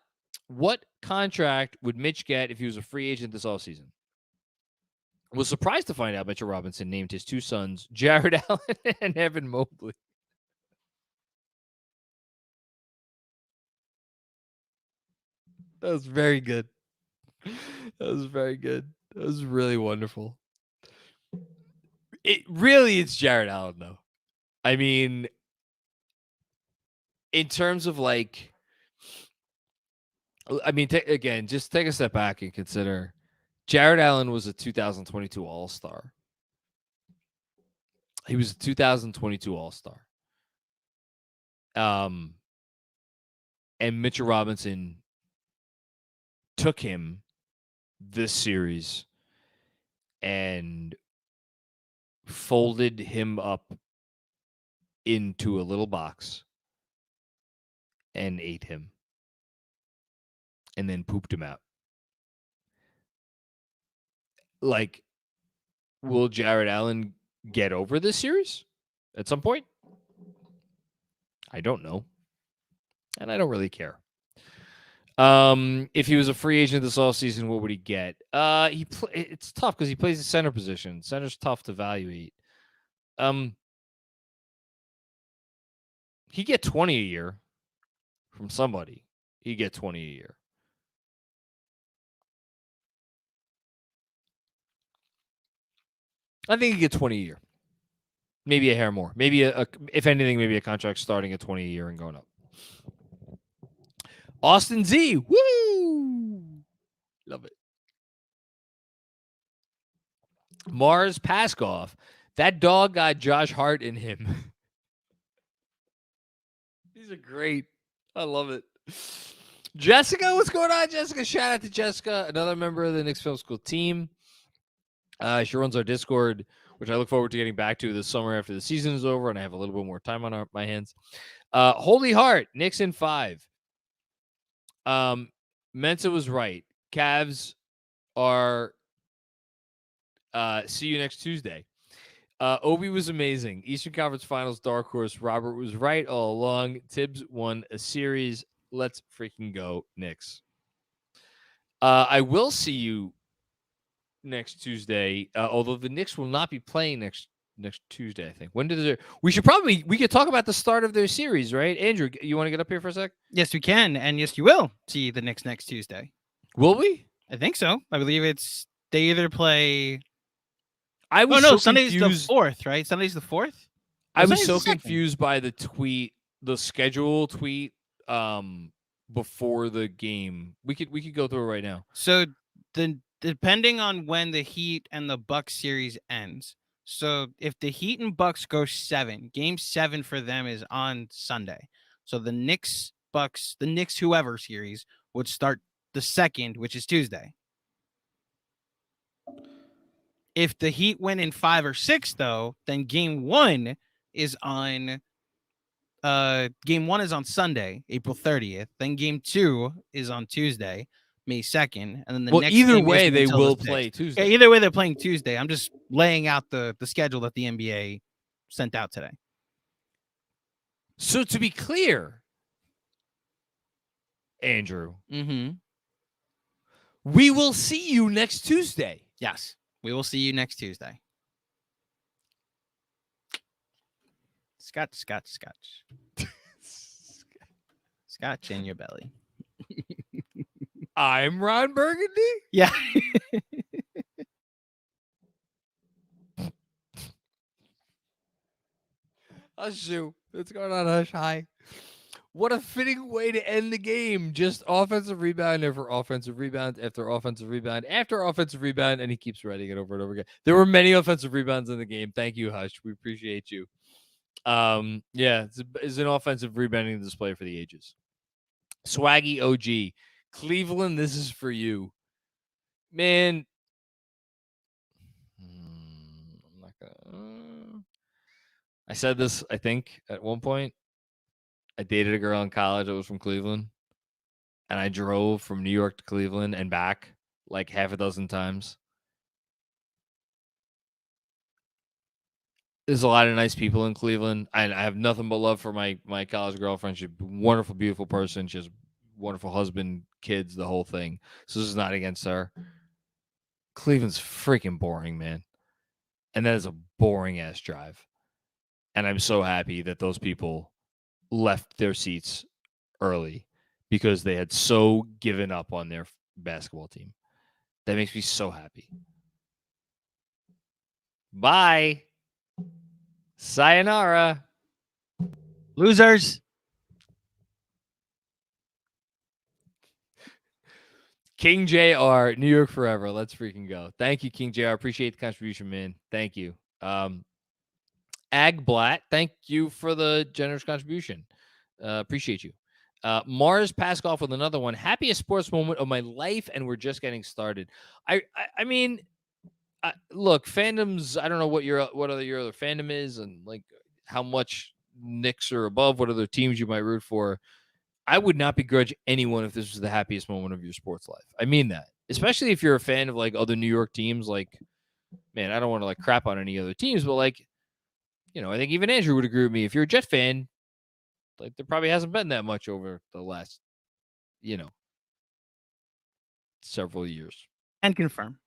What contract would Mitch get if he was a free agent this offseason? Was surprised to find out Mitchell Robinson named his 2 sons Jared Allen and Evan Mobley. That was very good. That was very good. That was really wonderful. It's Jared Allen, though. I mean, in terms of like, again, just take a step back and consider Jared Allen was a 2022 All-Star. He was a 2022 All-Star. And Mitchell Robinson took him this series and folded him up into a little box and ate him and then pooped him out. Like, will Jared Allen get over this series at some point? I don't know. And I don't really care. If he was a free agent this offseason, what would he get? It's tough because he plays the center position. Center's tough to evaluate. He get 20 a year from somebody. He get 20 a year. I think he get 20 a year. Maybe a hair more. Maybe if anything, maybe a contract starting at 20 a year and going up. Austin Z. Woo! Love it. Mars Paskov. That dog got Josh Hart in him. These are great. I love it. Jessica, what's going on, Jessica? Shout out to Jessica, another member of the Knicks Film School team. She runs our Discord, which I look forward to getting back to this summer after the season is over and I have a little bit more time on my hands. Holy Heart, Knicks in 5. Mensa was right. Cavs are see you next Tuesday. Obi was amazing. Eastern Conference Finals dark horse. Robert was right all along. Tibbs won a series. Let's freaking go, Knicks. I will see you next Tuesday, although the Knicks will not be playing next Tuesday, I think. When did we could talk about the start of their series, right? Andrew, you want to get up here for a sec? Yes, we can, and yes, you will see the Knicks next Tuesday. Will we? I think so. I believe they either play. Sunday's confused. The 4th, right? Sunday's the 4th. I was so confused by the schedule tweet before the game. We could go through it right now. So depending on when the Heat and the Bucks series ends. So if the Heat and Bucks go 7, game 7 for them is on Sunday. So the Knicks whoever series would start the 2nd, which is Tuesday. If the Heat win in 5 or 6, though, then game 1 is on Sunday, April 30th. Then game 2 is on Tuesday, May 2nd, and then the next either game way they will the play Tuesday. Yeah, either way they're playing Tuesday. I'm just laying out the schedule that the NBA sent out today. So to be clear, Andrew, we will see you next Tuesday. Yes, we will see you next Tuesday. Scotch. Gotcha in your belly. I'm Ron Burgundy. Yeah. Hush you. What's going on, Hush? Hi. What a fitting way to end the game. Just offensive rebound after offensive rebound after offensive rebound after offensive rebound, and he keeps writing it over and over again. There were many offensive rebounds in the game. Thank you, Hush. We appreciate you. Yeah, it's an offensive rebounding display for the ages. Swaggy OG. Cleveland, this is for you. Man. I'm not gonna. I said this, I think, at one point. I dated a girl in college that was from Cleveland, and I drove from New York to Cleveland and back like half a dozen times. There's a lot of nice people in Cleveland, and I have nothing but love for my college girlfriend. She's a wonderful, beautiful person. She has a wonderful husband, kids, the whole thing. So this is not against her. Cleveland's freaking boring, man. And that is a boring-ass drive. And I'm so happy that those people left their seats early because they had so given up on their basketball team. That makes me so happy. Bye. Sayonara. Losers. King JR, New York forever. Let's freaking go. Thank you, King JR. Appreciate the contribution, man. Thank you. Ag Blatt, thank you for the generous contribution. Appreciate you. Mars Paskoff with another one. Happiest sports moment of my life, and we're just getting started. I mean, look, fandoms. I don't know what your other fandom is, and like how much Knicks are above. What other teams you might root for? I would not begrudge anyone if this was the happiest moment of your sports life. I mean that, especially if you're a fan of like other New York teams. Like, man, I don't want to like crap on any other teams, but like, you know, I think even Andrew would agree with me. If you're a Jet fan, like there probably hasn't been that much over the last, you know, several years. And confirm.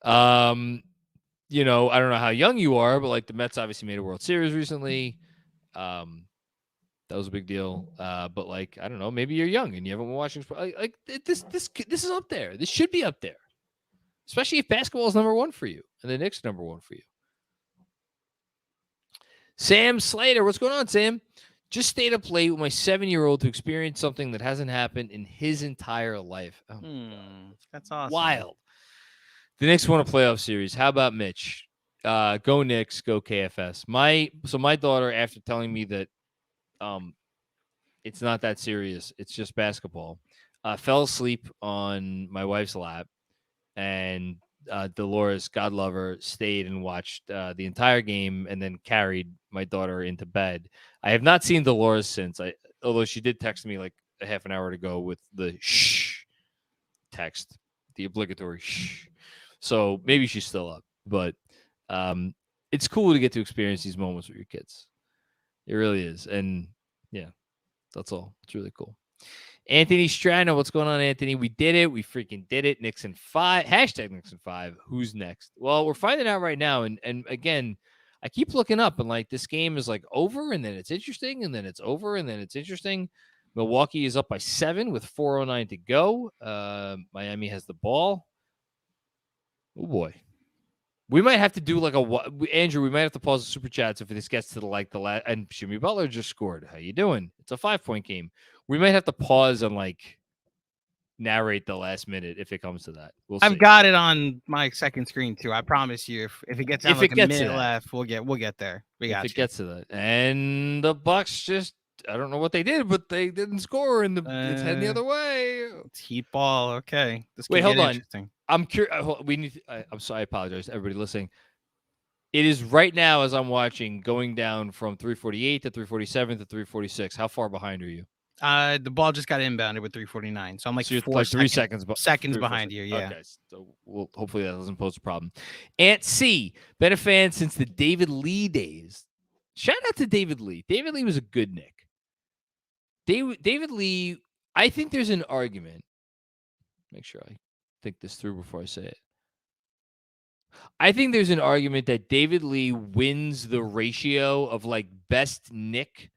You know, I don't know how young you are, but like the Mets obviously made a World Series recently. That was a big deal. But like, I don't know, maybe you're young and you haven't been watching. Like this is up there. This should be up there, especially if basketball is number one for you and the Knicks number one for you. Sam Slater, what's going on, Sam? Just stayed up late with my 7-year-old to experience something that hasn't happened in his entire life. Oh, that's awesome. Wild. The Knicks won a playoff series. How about Mitch? Go Knicks, go KFS. My daughter, after telling me that it's not that serious, it's just basketball, fell asleep on my wife's lap, and Dolores, God love her, stayed and watched the entire game and then carried my daughter into bed. I have not seen Dolores since, although she did text me like a half an hour to go with the shh text, the obligatory shh. So maybe she's still up, but it's cool to get to experience these moments with your kids. It really is. And yeah, that's all. It's really cool. Anthony Strano, what's going on, Anthony? We did it. We freaking did it. Knicks in 5. Hashtag Knicks in 5. Who's next? Well, we're finding out right now. And again, I keep looking up and like this game is like over and then it's interesting and then it's over and then it's interesting. Milwaukee is up by 7 with 4:09 to go. Miami has the ball. Oh boy. We might have to do like Andrew, we might have to pause the super chats if this gets to the last, and Jimmy Butler just scored. How you doing? It's a 5-point game. We might have to pause and like narrate the last minute if it comes to that. We'll see. I've got it on my second screen too. I promise you, if it gets down like a minute left, we'll get there. We got if it gets to that. And the Bucks just, I don't know what they did, but they didn't score, and it's heading the other way. It's heat ball. Okay. Wait, hold on. I'm curious. We need. I'm sorry. I apologize to everybody listening. It is right now as I'm watching going down from 3:48 to 3:47 to 3:46. How far behind are you? The ball just got inbounded with 3:49, so I'm like, so 3 seconds behind you. Yeah. Okay. So hopefully that doesn't pose a problem. Aunt C, been a fan since the David Lee days. Shout out to David Lee. David Lee was a good Knick. David Lee. I think there's an argument. Make sure I think this through before I say it. I think there's an argument that David Lee wins the ratio of like best Knick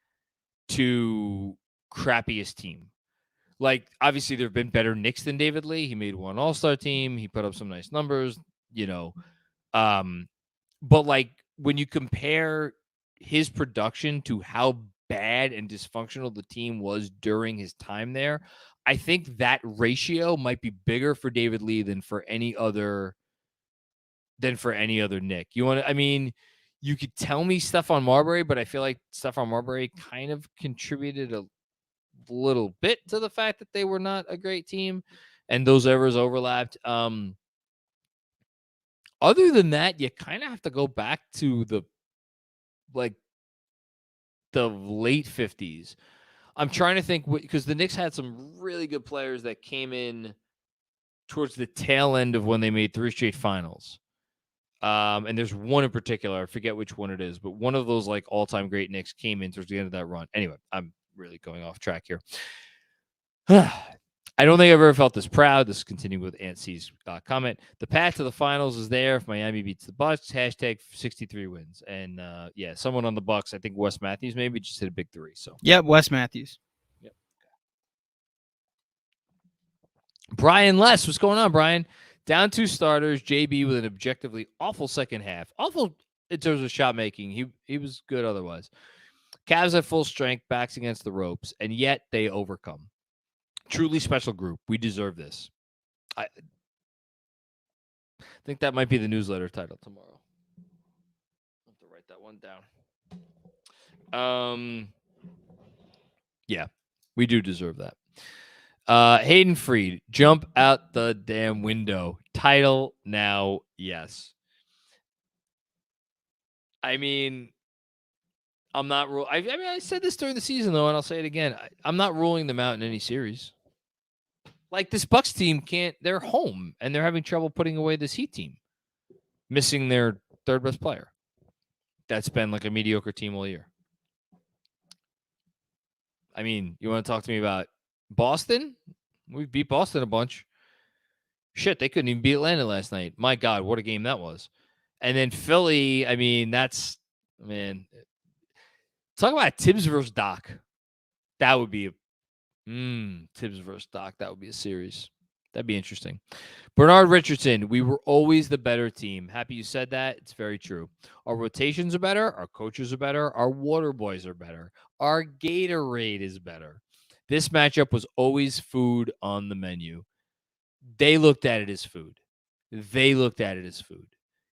to crappiest team. Like, obviously, there have been better Knicks than David Lee. He made one All-Star team. He put up some nice numbers, but like when you compare his production to how bad and dysfunctional the team was during his time there, I think that ratio might be bigger for David Lee than for any other Knick. You could tell me Stephon Marbury, but I feel like Stephon Marbury kind of contributed a little bit to the fact that they were not a great team, and those errors overlapped. Other than that, you kind of have to go back to the late 50s. I'm trying to think, because the Knicks had some really good players that came in towards the tail end of when they made 3 straight finals. And there's one in particular, I forget which one it is, but one of those like all-time great Knicks came in towards the end of that run. Anyway, I'm really going off track here. I don't think I've ever felt this proud. This is continuing with Aunt C's comment. The path to the finals is there if Miami beats the Bucks. Hashtag 63 wins. And someone on the Bucks, I think Wes Matthews maybe, just hit a big 3. So Yep, Wes Matthews. Yep. Brian Less, what's going on, Brian? Down 2 starters, JB with an objectively awful second half. Awful in terms of shot making. He was good otherwise. Cavs at full strength, backs against the ropes, and yet they overcome. Truly special group. We deserve this. I think that might be the newsletter title tomorrow. I'll have to write that one down. Yeah, we do deserve that. Hayden Freed, jump out the damn window. Title now, yes. I mean, I'm not. I said this during the season though, and I'll say it again. I'm not ruling them out in any series. Like, this Bucks team can't. They're home and they're having trouble putting away this Heat team, missing their third best player. That's been like a mediocre team all year. I mean, you want to talk to me about Boston? We beat Boston a bunch. Shit, they couldn't even beat Atlanta last night. My God, what a game that was. And then Philly, I mean, man. Talk about Tibbs versus Doc. That would be Tibbs versus Doc. That would be a series. That'd be interesting. Bernard Richardson, we were always the better team. Happy you said that. It's very true. Our rotations are better. Our coaches are better. Our water boys are better. Our Gatorade is better. This matchup was always food on the menu. They looked at it as food.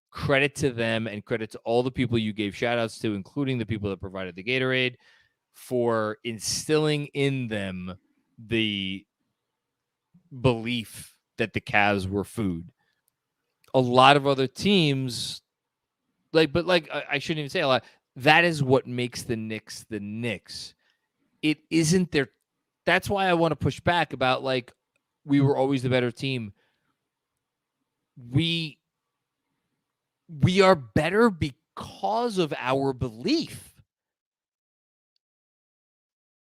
Credit to them and credit to all the people you gave shout outs to, including the people that provided the Gatorade, for instilling in them the belief that the Cavs were food. A lot of other teams, I shouldn't even say a lot. That is what makes the Knicks the Knicks. It isn't their. That's why I want to push back about we were always the better team. We are better because of our belief.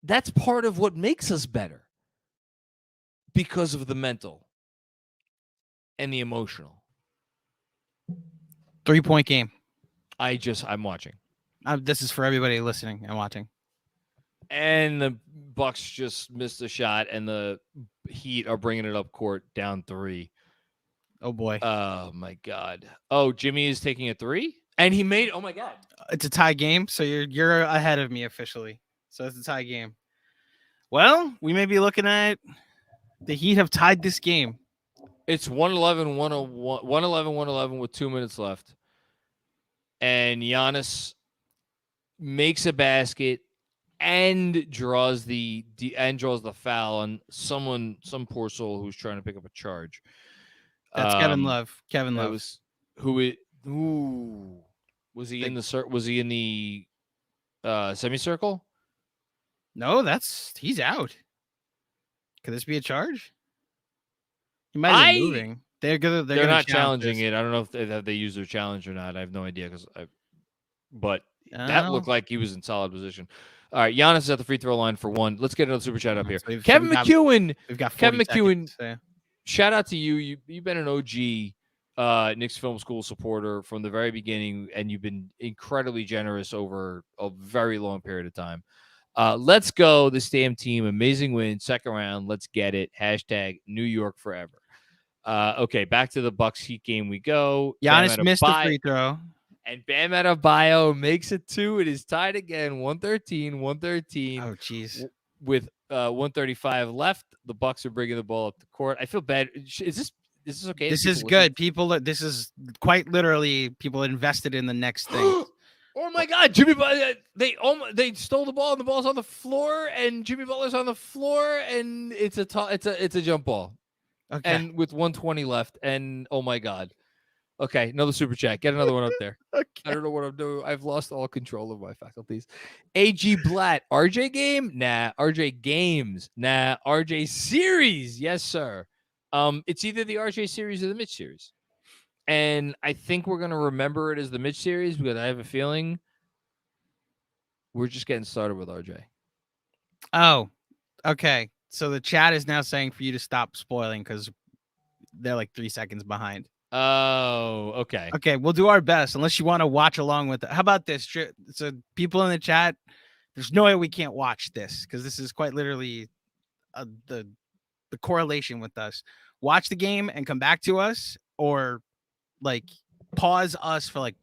That's part of what makes us better. Because of the mental and the emotional. 3-point game. I'm watching. This is for everybody listening and watching. And the Bucks just missed a shot, and the Heat are bringing it up court down 3. Oh, boy. Oh, my God. Oh, Jimmy is taking a 3? And he made, oh, my God. It's a tie game, so you're ahead of me officially. So it's a tie game. Well, we may be looking at the Heat have tied this game. It's 111 with 2 minutes left. And Giannis makes a basket and draws the foul on some poor soul who's trying to pick up a charge. That's Kevin Love. Kevin Love. Was he in the semicircle? No, he's out. Could this be a charge? He might be moving. They're not challenging it. I don't know if they used their challenge or not. I have no idea but that looked like he was in solid position. All right, Giannis is at the free throw line for 1. Let's get another super chat up here. Kevin McEwen. We've got Kevin McEwen. Seconds, shout out to you. You've been an OG Knicks Film School supporter from the very beginning, and you've been incredibly generous over a very long period of time. Let's go. This damn team. Amazing win. Second round. Let's get it. Hashtag New York forever. Okay, back to the Bucks Heat game we go. Giannis missed the free throw. And Bam Adebayo makes it 2. It is tied again, 113. Oh, jeez. With 135 left. The Bucks are bringing the ball up the court. I feel bad. Is this okay? This is good. This is quite literally people invested in the next thing. Oh my God, Jimmy Butler! They stole the ball, and the ball's on the floor, and Jimmy Butler's on the floor, and it's a jump ball. Okay. And with 120 left, and oh my God. Okay, another super chat. Get another one up there. Okay. I don't know what I'm doing. I've lost all control of my faculties. AG Blatt, RJ game? Nah. RJ games? Nah. RJ series? Yes, sir. It's either the RJ series or the Mitch series. And I think we're going to remember it as the Mitch series because I have a feeling we're just getting started with RJ. Oh, okay. So the chat is now saying for you to stop spoiling because they're like 3 seconds behind. Oh, okay. Okay, we'll do our best unless you want to watch along with it. How about this? So people in the chat, there's no way we can't watch this because this is quite literally the correlation with us. Watch the game and come back to us, or like pause us for like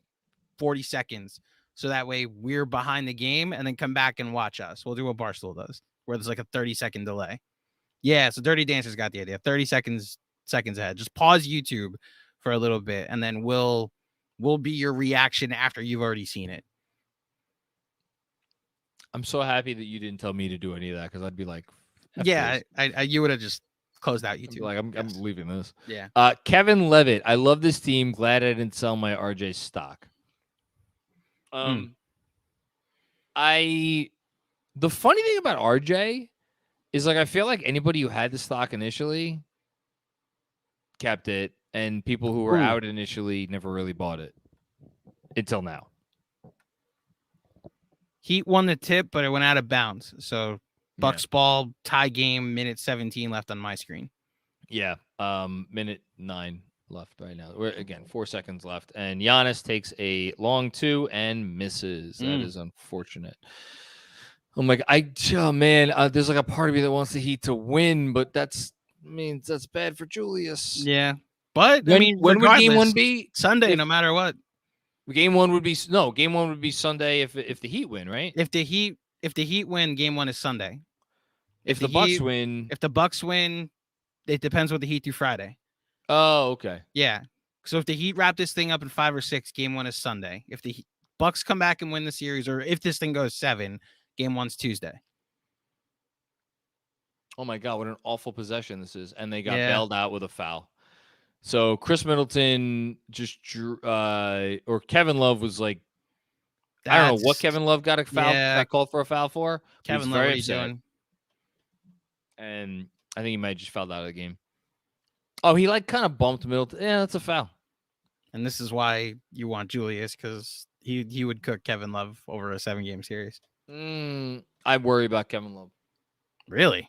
40 seconds so that way we're behind the game and then come back and watch us. We'll do what Barstool does where there's like a 30-second delay. Yeah, so Dirty Dancers got the idea. 30 seconds ahead. Just pause YouTube for a little bit and then we'll be your reaction after you've already seen it. I'm so happy that you didn't tell me to do any of that because I'd be like, yeah, I you would have just closed out YouTube. Like I'm leaving this. Yeah. Kevin Levitt, I love this team. Glad I didn't sell my RJ stock. The funny thing about RJ is like I feel like anybody who had the stock initially kept it, and people who were out initially never really bought it until now. Heat won the tip, but it went out of bounds. So Bucks ball, tie game, minute 17 left on my screen. Yeah. Minute 9 left right now. We're again 4 seconds left. And Giannis takes a long 2 and misses. That is unfortunate. Oh my God. Man, there's like a part of me that wants the Heat to win, but that's bad for Julius. Yeah. But when would game 1 be? Sunday, no matter what. Game 1 would be Sunday if the Heat win, right? If the Heat win, game 1 is Sunday. If the Bucks win, it depends what the Heat do Friday. Oh, okay. Yeah. So if the Heat wrap this thing up in 5 or 6, game 1 is Sunday. If the Bucks come back and win the series, or if this thing goes 7, game 1's Tuesday. Oh my God, what an awful possession this is. And they got bailed out with a foul. So Chris Middleton just drew, or Kevin Love was like, I don't know what Kevin Love got a foul, got called for a foul for. Kevin Love, what are you doing? And I think he might have just fouled out of the game. Oh, he like kind of bumped Middleton. Yeah, that's a foul. And this is why you want Julius, because he would cook Kevin Love over a 7-game series. I worry about Kevin Love. Really?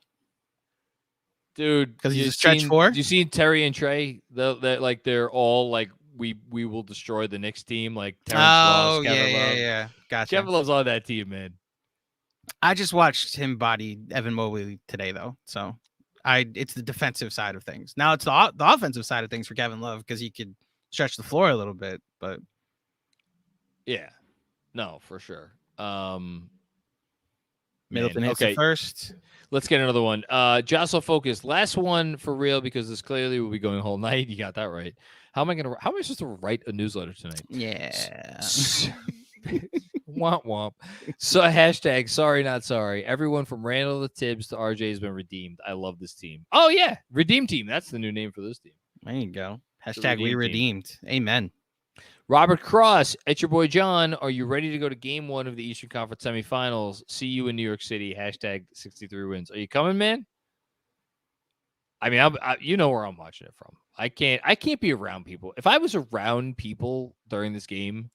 Dude, because he's a stretch 4. Do you see Terry and Trey? They're all like we will destroy the Knicks team. Like Terrence Ross, Kevin Love. Yeah. Gotcha. Kevin Love's on that team, man. I just watched him body Evan Mobley today, though. So it's the defensive side of things. Now it's the offensive side of things for Kevin Love because he could stretch the floor a little bit. But yeah, no, for sure. Middleton hits it first. Let's get another one. Jocelyn Focus. Last one for real because this clearly will be going whole night. You got that right. How am I supposed to write a newsletter tonight? Yeah. Womp womp. So hashtag sorry not sorry. Everyone from Randall to Tibbs to RJ has been redeemed. I love this team. Oh yeah, Redeem Team. That's the new name for this team. There you go. Hashtag we redeemed. Amen. Robert Cross, it's your boy John. Are you ready to go to game 1 of the Eastern Conference semifinals? See you in New York City. Hashtag 63 wins. Are you coming, man? I mean, you know where I'm watching it from. I can't be around people. If I was around people during this game,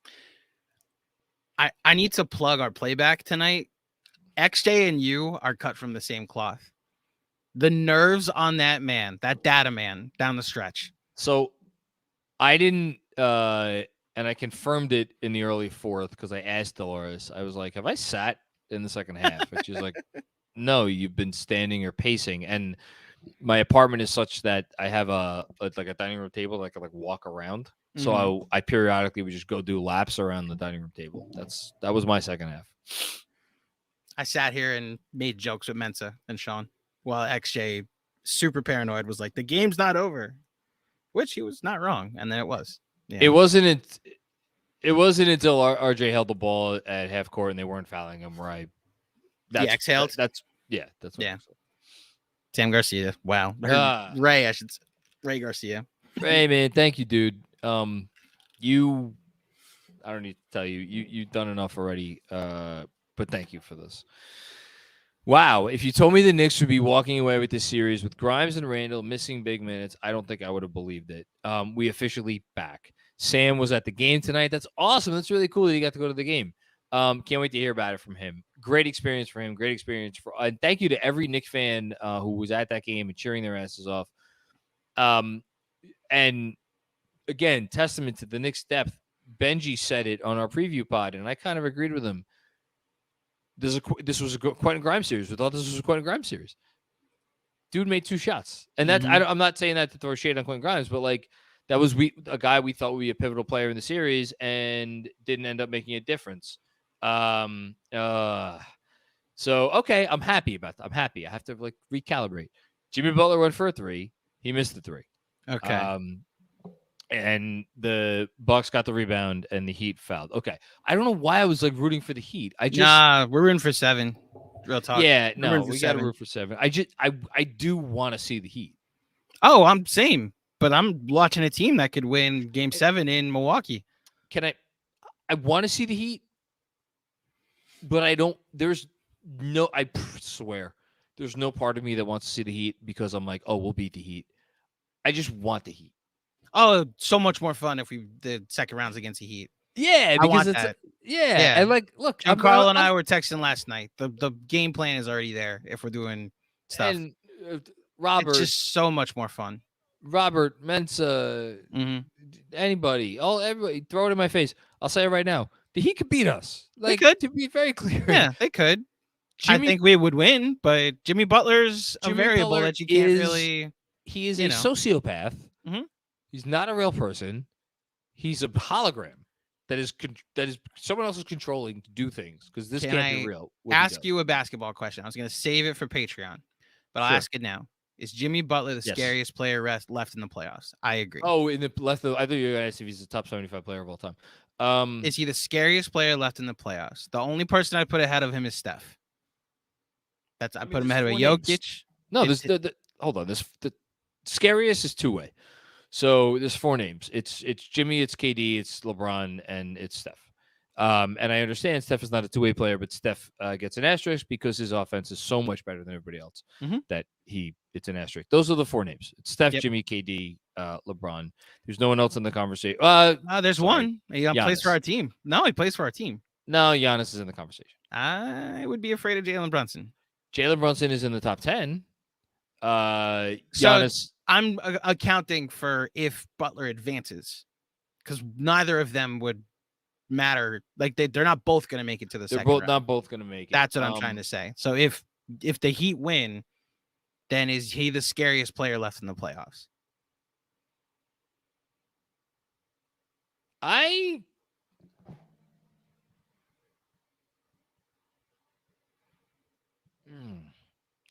I need to plug our playback tonight. XJ and you are cut from the same cloth. The nerves on that man, that data man down the stretch. So I didn't, and I confirmed it in the early 4th because I asked Dolores. I was like, have I sat in the second half. Which is like, no, you've been standing or pacing. And my apartment is such that I have a dining room table that I can like walk around. So I periodically would just go do laps around the dining room table. That was my second half. I sat here and made jokes with Mensa and Sean while XJ, super paranoid, was like, the game's not over, which he was not wrong. And then it was. Yeah. It wasn't until RJ held the ball at half court and they weren't fouling him where he exhaled. That's what yeah. Sam Garcia. Wow. Ray Garcia. Ray, man, thank you, dude. I don't need to tell you, you've done enough already. But thank you for this. Wow. If you told me the Knicks would be walking away with this series with Grimes and Randall missing big minutes, I don't think I would have believed it. We officially back. Sam was at the game tonight. That's awesome. That's really cool that he got to go to the game. Can't wait to hear about it from him. Great experience for him. Great experience and thank you to every Knicks fan who was at that game and cheering their asses off. And again, testament to the Knicks' depth. Benjy said it on our preview pod, and I kind of agreed with him. This was a Quentin Grimes series. We thought this was a Quentin Grimes series. Dude made 2 shots, and that's I'm not saying that to throw shade on Quentin Grimes, but like that was a guy we thought would be a pivotal player in the series and didn't end up making a difference. So okay, I'm happy about that. I'm happy. I have to like recalibrate. Jimmy Butler went for a 3. He missed the 3. Okay. And the Bucks got the rebound and the Heat fouled. Okay. I don't know why I was like rooting for the Heat. We're rooting for 7. Real talk. Yeah, no, we got to root for 7. I do want to see the Heat. Oh, I'm same, but I'm watching a team that could win Game 7 in Milwaukee. I want to see the Heat, but I swear there's no part of me that wants to see the Heat because I'm like, oh, we'll beat the Heat. I just want the Heat. Oh, so much more fun if we did second rounds against the Heat. Yeah, because and like, look, Carl and I were texting last night. The game plan is already there if we're doing stuff. And Robert, it's just so much more fun. Robert, Mensa, everybody, throw it in my face. I'll say it right now. The Heat could beat us. Like, they could. To be very clear. Yeah, they could. I think we would win, but Jimmy Butler's a variable that you can't really. He is a sociopath. Mm-hmm. He's not a real person. He's a hologram that is someone else is controlling to do things because this can't be real. Ask you a basketball question. I was going to save it for Patreon, but I'll ask it now. Is Jimmy Butler the scariest player left in the playoffs? I agree. Oh, in the left, I thought you were going to ask if he's the top 75 player of all time. Is he the scariest player left in the playoffs? The only person I'd put ahead of him is Steph. I put him ahead of Jokic. No, hold on. The scariest is 2-way. So there's 4 names. It's Jimmy, it's KD, it's LeBron, and it's Steph. And I understand Steph is not a 2-way player, but Steph gets an asterisk because his offense is so much better than everybody else that it's an asterisk. Those are the 4 names. It's Steph, Jimmy, KD, LeBron. There's no one else in the conversation. There's one. He plays for our team. No, he plays for our team. No, Giannis is in the conversation. I would be afraid of Jalen Brunson. Jalen Brunson is in the top 10. Giannis. So I'm accounting for if Butler advances because neither of them would matter. Like they're not both going to make it to the second round. Not both going to make it. That's what I'm trying to say. So if the Heat win, then is he the scariest player left in the playoffs?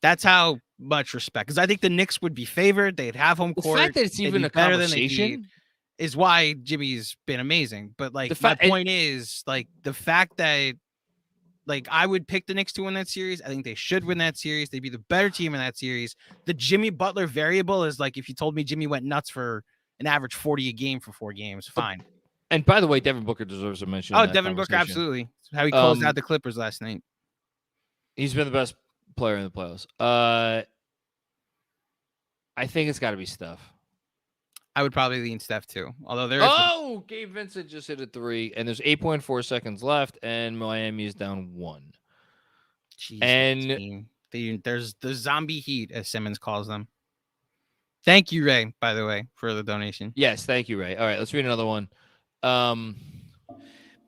That's how much respect, because I think the Knicks would be favored. They'd have home court. The fact that it's even a conversation is why Jimmy's been amazing. But like my point is, like the fact that like I would pick the Knicks to win that series. I think they should win that series. They'd be the better team in that series. The Jimmy Butler variable is like if you told me Jimmy went nuts for an average 40 a game for 4 games, fine. And by the way, Devin Booker deserves a mention. Oh, Devin Booker, absolutely. How he closed out the Clippers last night. He's been the best player in the playoffs. I think it's got to be Steph. I would probably lean Steph too. Although Gabe Vincent just hit a 3, and there's 8.4 seconds left, and Miami is down 1. Jeez, and there's the zombie heat, as Simmons calls them. Thank you, Ray, by the way, for the donation. Yes, thank you, Ray. All right, let's read another one.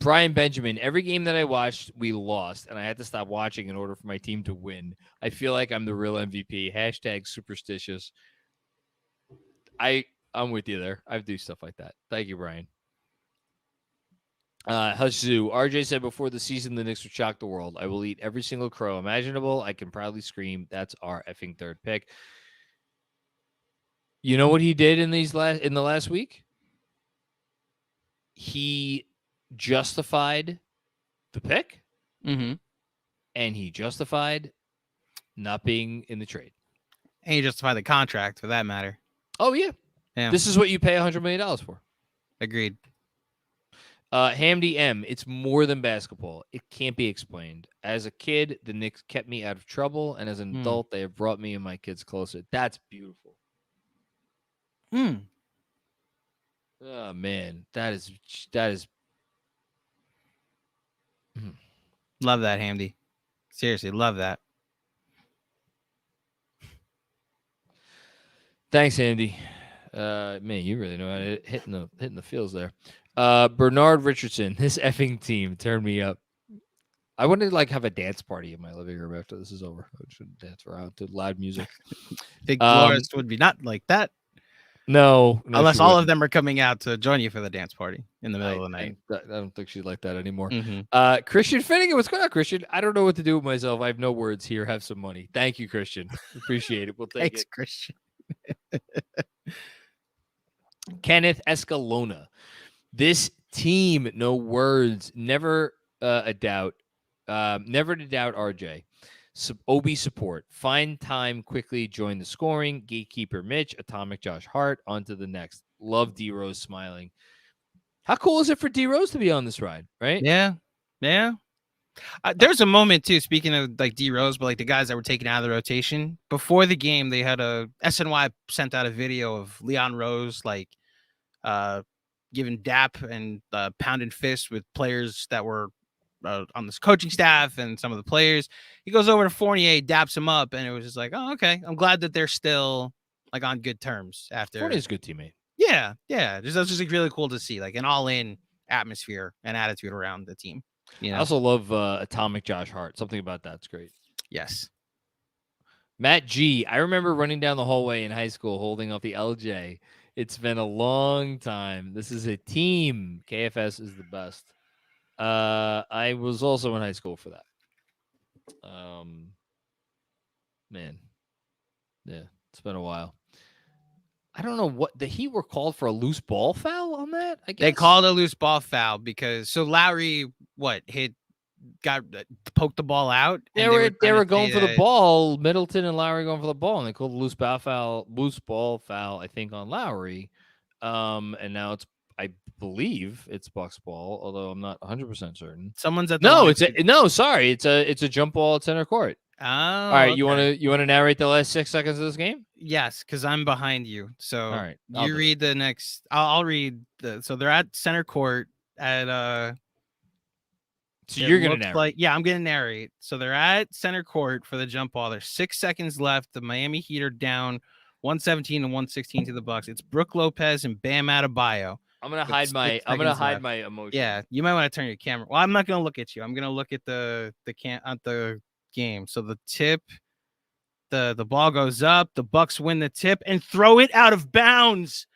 Brian Benjamin, every game that I watched, we lost, and I had to stop watching in order for my team to win. I feel like I'm the real MVP. Hashtag superstitious. I'm with you there. I do stuff like that. Thank you, Brian. Hushzu, RJ said before the season the Knicks would shock the world. I will eat every single crow imaginable. I can proudly scream. That's our effing third pick. You know what he did in the last week? He justified the pick, Mm-hmm. and he justified not being in the trade. And you justify the contract for that matter. Oh, yeah. Yeah. This is what you pay $100 million for. Agreed. Hamdi M, it's more than basketball. It can't be explained. As a kid, the Knicks kept me out of trouble, and as an adult, they have brought me and my kids closer. That's beautiful. Oh, man. That is Love that, Hamdi. Seriously, love that. Thanks, Andy. Man, you really know how to hitting the fields there. Bernard Richardson, this effing team turned me up. I want to have a dance party in my living room after this is over. I should dance around to loud music. Think Dolores would be not like that. No, Unless all of them are coming out to join you for the dance party in the middle of the night. I don't think she'd like that anymore. Mm-hmm. Christian Finnegan, what's going on, Christian? I don't know what to do with myself. I have no words here. Have some money. Thank you, Christian. Appreciate it. We'll take Thanks, it. Christian. Kenneth Escalona. This team, no words, never a doubt. Never to doubt RJ. OB support. Find time quickly. Join the scoring. Gatekeeper Mitch. Atomic Josh Hart. On to the next. Love D Rose smiling. How cool is it for D Rose to be on this ride, right? Yeah. Yeah. There's a moment too, speaking of D Rose, but the guys that were taken out of the rotation before the game, they had SNY sent out a video of Leon Rose giving dap and pounding fists with players that were on this coaching staff and some of the players. He goes over to Fournier, daps him up, and it was just oh, okay. I'm glad that they're still on good terms after. Fournier's a good teammate. Yeah. That's just really cool to see, an all-in atmosphere and attitude around the team. You know? I also love Atomic Josh Hart. Something about that's great. Yes. Matt G. I remember running down the hallway in high school holding up the LJ. It's been a long time. This is a team. KFS is the best. I was also in high school for that. Man. Yeah, it's been a while. I don't know what the Heat were called for a loose ball foul on that. I guess They called a loose ball foul because Lowry poked the ball out. They were going for the ball. Middleton and Lowry going for the ball, and they called a loose ball foul. I think on Lowry. And now I believe it's Bucks ball, although I'm not 100% certain. Someone's at the it's a jump ball at center court. Oh, all right. okay. You want to narrate the last 6 seconds of this game? Yes, because I'm behind you. So all right, you read the next. I'll read so they're at center court at So you're gonna narrate. I'm gonna narrate. So they're at center court for the jump ball. There's 6 seconds left. The Miami Heat are down 117 and 116 to the Bucks. It's Brook Lopez and Bam Adebayo. I'm gonna hide my emotion. Yeah, you might want to turn your camera. Well, I'm not gonna look at you. I'm gonna look at the game. So the tip, the ball goes up. The Bucks win the tip and throw it out of bounds.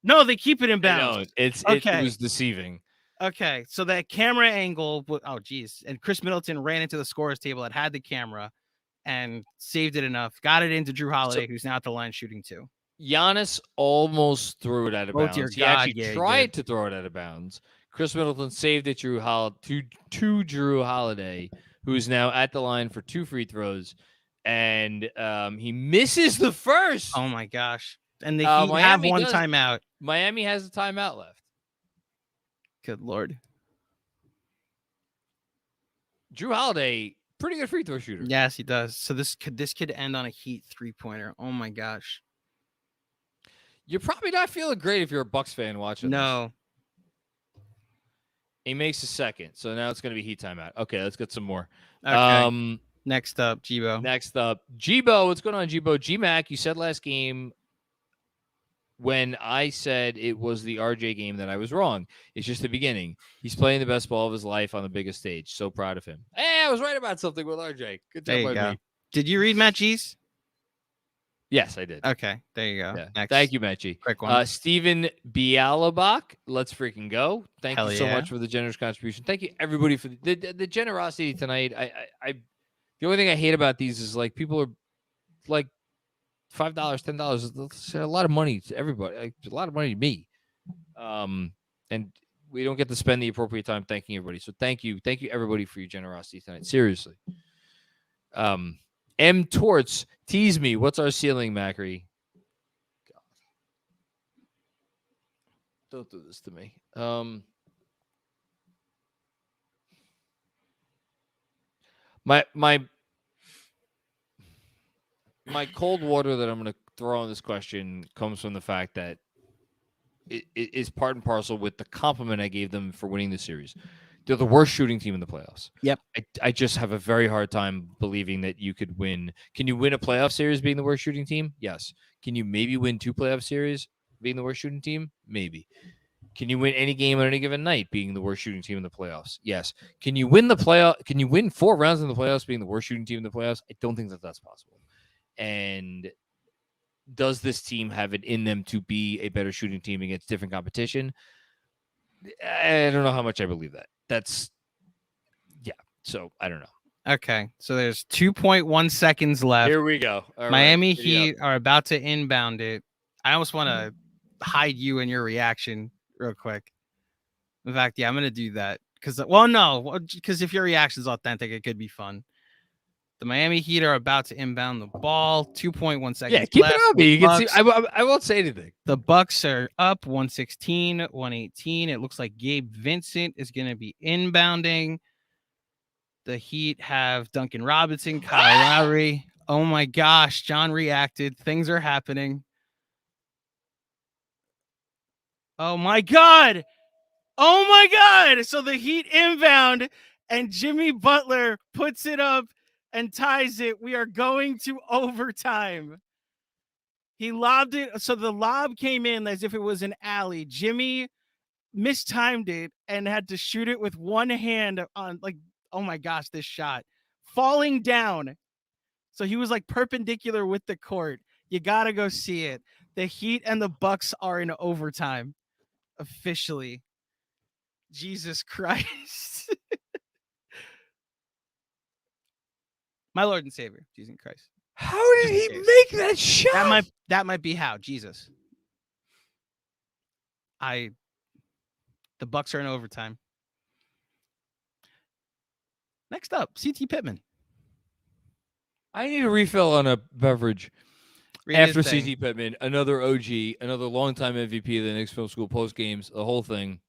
No, they keep it in bounds. It was deceiving. Okay, so that camera angle. Oh, geez. And Chris Middleton ran into the scorer's table that had the camera and saved it enough. Got it into Drew Holiday, who's now at the line shooting 2. Giannis almost threw it out of bounds. Dear He God, actually tried to throw it out of bounds. Chris Middleton saved it to Drew Holiday, who is now at the line for 2 free throws, and he misses the first. Oh my gosh! And the Heat have one timeout. Miami has a timeout left. Good Lord. Drew Holiday, pretty good free throw shooter. Yes, he does. So this could end on a Heat 3-pointer. Oh my gosh. You're probably not feeling great if you're a Bucks fan watching. No. This. He makes a second, so now it's going to be Heat timeout. Okay, let's get some more. Okay. Next up, Jibo. What's going on, Jibo? GMAC, you said last game when I said it was the RJ game that I was wrong. It's just the beginning. He's playing the best ball of his life on the biggest stage. So proud of him. Hey, I was right about something with RJ. Good There job you by go. me. Did you read Matt G's? Yes, I did. Okay, there you go. Yeah. Next. Thank you, Mechie. Quick one. Stephen Bialabach, let's freaking go. Thank Hell you so yeah. much for the generous contribution. Thank you, everybody, for the generosity tonight. I the only thing I hate about these is like people are like $5, $10. It's a lot of money to everybody. Like, a lot of money to me. And we don't get to spend the appropriate time thanking everybody. So thank you, everybody, for your generosity tonight. Seriously. M Torts, tease me. What's our ceiling, Macri? God. Don't do this to me. My cold water that I'm going to throw on this question comes from the fact that it is part and parcel with the compliment I gave them for winning the series. They're the worst shooting team in the playoffs. Yep. I just have a very hard time believing that you could win. Can you win a playoff series being the worst shooting team? Yes. Can you maybe win 2 playoff series being the worst shooting team? Maybe. Can you win any game on any given night being the worst shooting team in the playoffs? Yes. Can you win 4 rounds in the playoffs being the worst shooting team in the playoffs? I don't think that that's possible. And does this team have it in them to be a better shooting team against different competition? I don't know how much I believe that. So I don't know. Okay, so there's 2.1 seconds left. Here we go. All Miami right. Heat are about to inbound it. I almost want to hide you and your reaction real quick. In fact, yeah, I'm going to do that. Because if your reaction is authentic, it could be fun. The Miami Heat are about to inbound the ball. 2.1 seconds Yeah, keep left. it on me. You can see, I won't say anything. The Bucks are up 116, 118. It looks like Gabe Vincent is going to be inbounding. The Heat have Duncan Robinson, Kyle Lowry. Oh my gosh, John reacted. Things are happening. Oh my God. Oh my God. So the Heat inbound and Jimmy Butler puts it up and ties it. We are going to overtime. He lobbed it. So the lob came in as if it was an alley. Jimmy mistimed it and had to shoot it with one hand on, like, oh my gosh, this shot falling down. So he was like perpendicular with the court. You got to go see it. The Heat and the Bucks are in overtime officially. Jesus Christ. My Lord and Savior, Jesus Christ. How did he make that shot? That might be how. Jesus. The Bucks are in overtime. Next up, CT Pittman. I need a refill on a beverage. Read After his thing. CT Pittman, another OG, another longtime MVP of the Knicks Film School post games, the whole thing.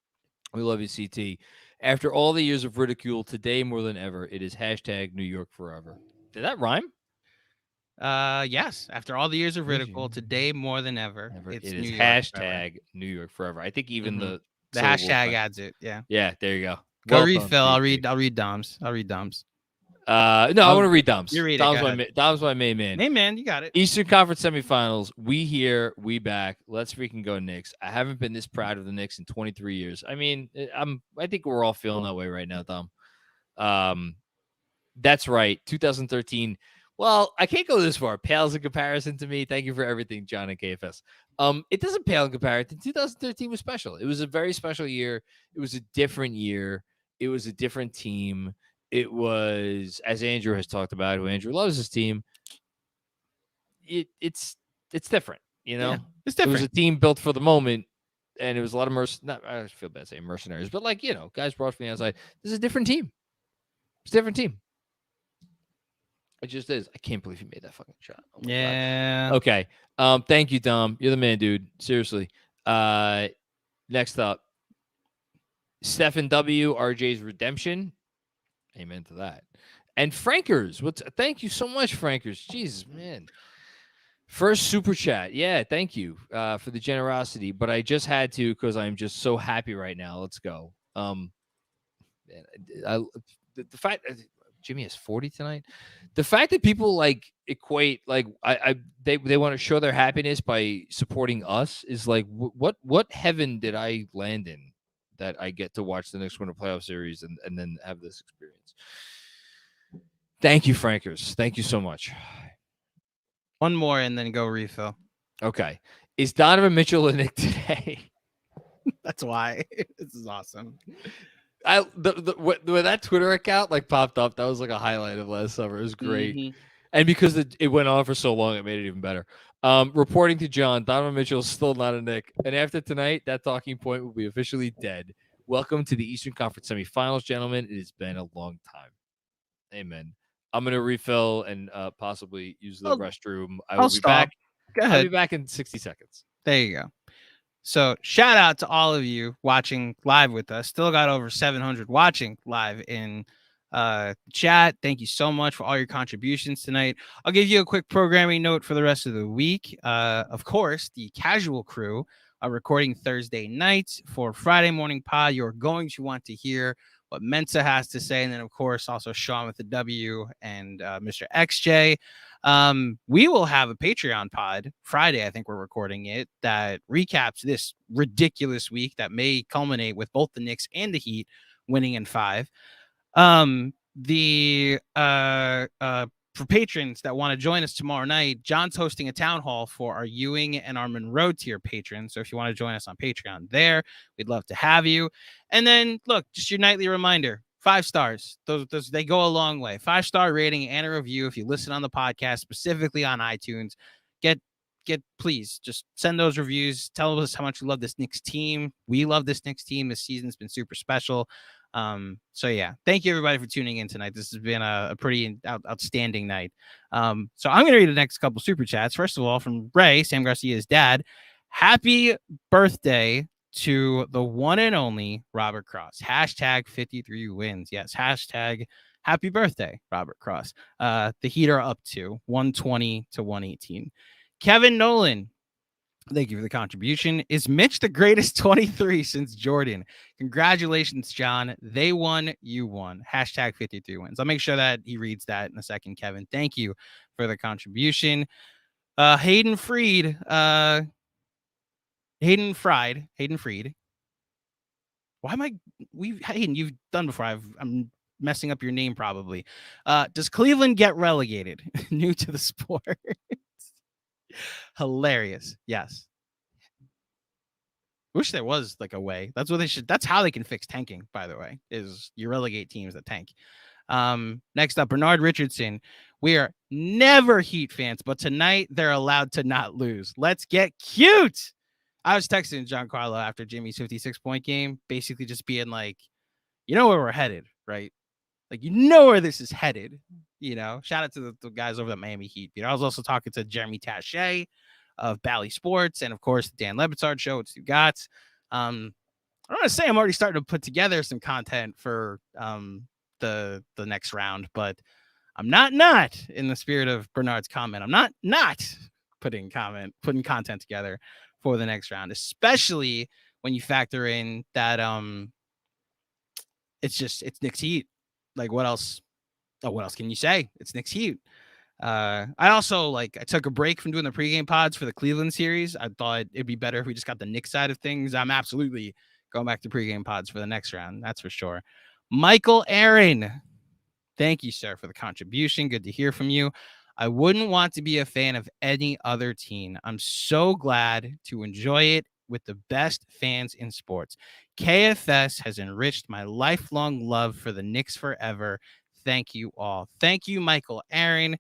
We love you, CT. After all the years of ridicule, today more than ever, it is hashtag New York forever. Did that rhyme? Yes. After all the years of ridicule, today more than ever, It it's is New York hashtag forever. New York forever. I think even the hashtag syllables- adds it. Yeah. Yeah, there you go. Go Well read done, Phil. CT. I'll read Dom's. No, I want to read Dom's. You read it, Dom's go my ahead. Dom's my main man. Hey man, you got it. Eastern Conference semifinals. We here, we back. Let's freaking go Knicks. I haven't been this proud of the Knicks in 23 years. I mean, I think we're all feeling that way right now, Dom. That's right. 2013. Well, I can't go this far. Pales in comparison to me. Thank you for everything, John and KFS. It doesn't pale in comparison. 2013 was special. It was a very special year. It was a different year. It was a different team. It was, as Andrew has talked about, who Andrew loves his team. It's different, you know. Yeah, it's different. It was a team built for the moment, and it was a lot of I feel bad saying mercenaries, but like, you know, guys brought from the outside. This is a different team. It's a different team. It just is. I can't believe he made that fucking shot. Oh my Yeah. God. Okay. Thank you, Dom. You're the man, dude. Seriously. Next up, Stephen W. RJ's redemption. Amen to that. And Frankers. Thank you so much, Frankers. Jesus, man. First super chat. Yeah, thank you for the generosity. But I just had to because I'm just so happy right now. Let's go. The fact Jimmy has 40 tonight. The fact that people like equate like they want to show their happiness by supporting us is like what heaven did I land in that I get to watch the Knicks win a playoff series and then have this experience. Thank you, Frankers. Thank you so much. One more and then go refill. Okay. Is Donovan Mitchell a Knick today? That's why. This is awesome. When that Twitter account like popped up, that was like a highlight of last summer. It was great. Mm-hmm. And because it went on for so long, it made it even better. Reporting to John, Donovan Mitchell is still not a Knick. And after tonight, that talking point will be officially dead. Welcome to the Eastern Conference semifinals, gentlemen. It has been a long time. Amen. I'm going to refill and possibly use the restroom. I'll be back. Go ahead. I'll be back in 60 seconds. There you go. So shout out to all of you watching live with us. Still got over 700 watching live in chat. Thank you so much for all your contributions tonight. I'll give you a quick programming note for the rest of the week. Of course, the casual crew are recording Thursday nights for Friday morning pod. You're going to want to hear what Mensa has to say. And then, of course, also Sean with the W and Mr. XJ. We will have a Patreon pod Friday. I think we're recording it that recaps this ridiculous week that may culminate with both the Knicks and the Heat winning in 5. For patrons that want to join us tomorrow night, John's hosting a town hall for our Ewing and our Monroe tier patrons. So if you want to join us on Patreon there, we'd love to have you. And then look, just your nightly reminder, 5 stars. Those they go a long way. 5-star rating and a review. If you listen on the podcast, specifically on iTunes, get please just send those reviews. Tell us how much you love this Knicks team. We love this Knicks team. This season's been super special. So yeah, thank you everybody for tuning in tonight. This has been a pretty outstanding night. So I'm going to read the next couple super chats. First of all, from Ray, Sam Garcia's dad, happy birthday to the one and only Robert Cross. Hashtag 53 wins. Yes. Hashtag happy birthday, Robert Cross. The Heat are up to 120 to 118. Kevin Nolan, thank you for the contribution. Is Mitch the greatest 23 since Jordan? Congratulations, John. They won. You won. Hashtag 53 wins. I'll make sure that he reads that in a second, Kevin. Thank you for the contribution. Hayden Freed. Hayden Fried. Why am I? Hayden, you've done before. I'm messing up your name probably. Does Cleveland get relegated? New to the sport. Hilarious. Yes. Wish there was like a way. That's what they should. That's how they can fix tanking, by the way, is you relegate teams that tank. Next up, Bernard Richardson. We are never Heat fans, but tonight they're allowed to not lose. Let's get cute. I was texting Giancarlo after Jimmy's 56-point game, basically just being like, you know where we're headed, right? Like, you know where this is headed. You know, shout out to the guys over at Miami Heat. You know, I was also talking to Jeremy Taché of Bally Sports and, of course, the Dan Le Batard show. It's you got. I want to say I'm already starting to put together some content for the next round, but I'm not in the spirit of Bernard's comment. I'm not putting content together for the next round, especially when you factor in that it's Knicks Heat. Like, what else? Oh, what else can you say? It's Knicks Heat. I also I took a break from doing the pregame pods for the Cleveland series. I thought it'd be better if we just got the Knicks side of things. I'm absolutely going back to pregame pods for the next round. That's for sure. Michael Aaron. Thank you, sir, for the contribution. Good to hear from you. I wouldn't want to be a fan of any other team. I'm so glad to enjoy it with the best fans in sports. KFS has enriched my lifelong love for the Knicks forever. Thank you all. Thank you, Michael Aaron.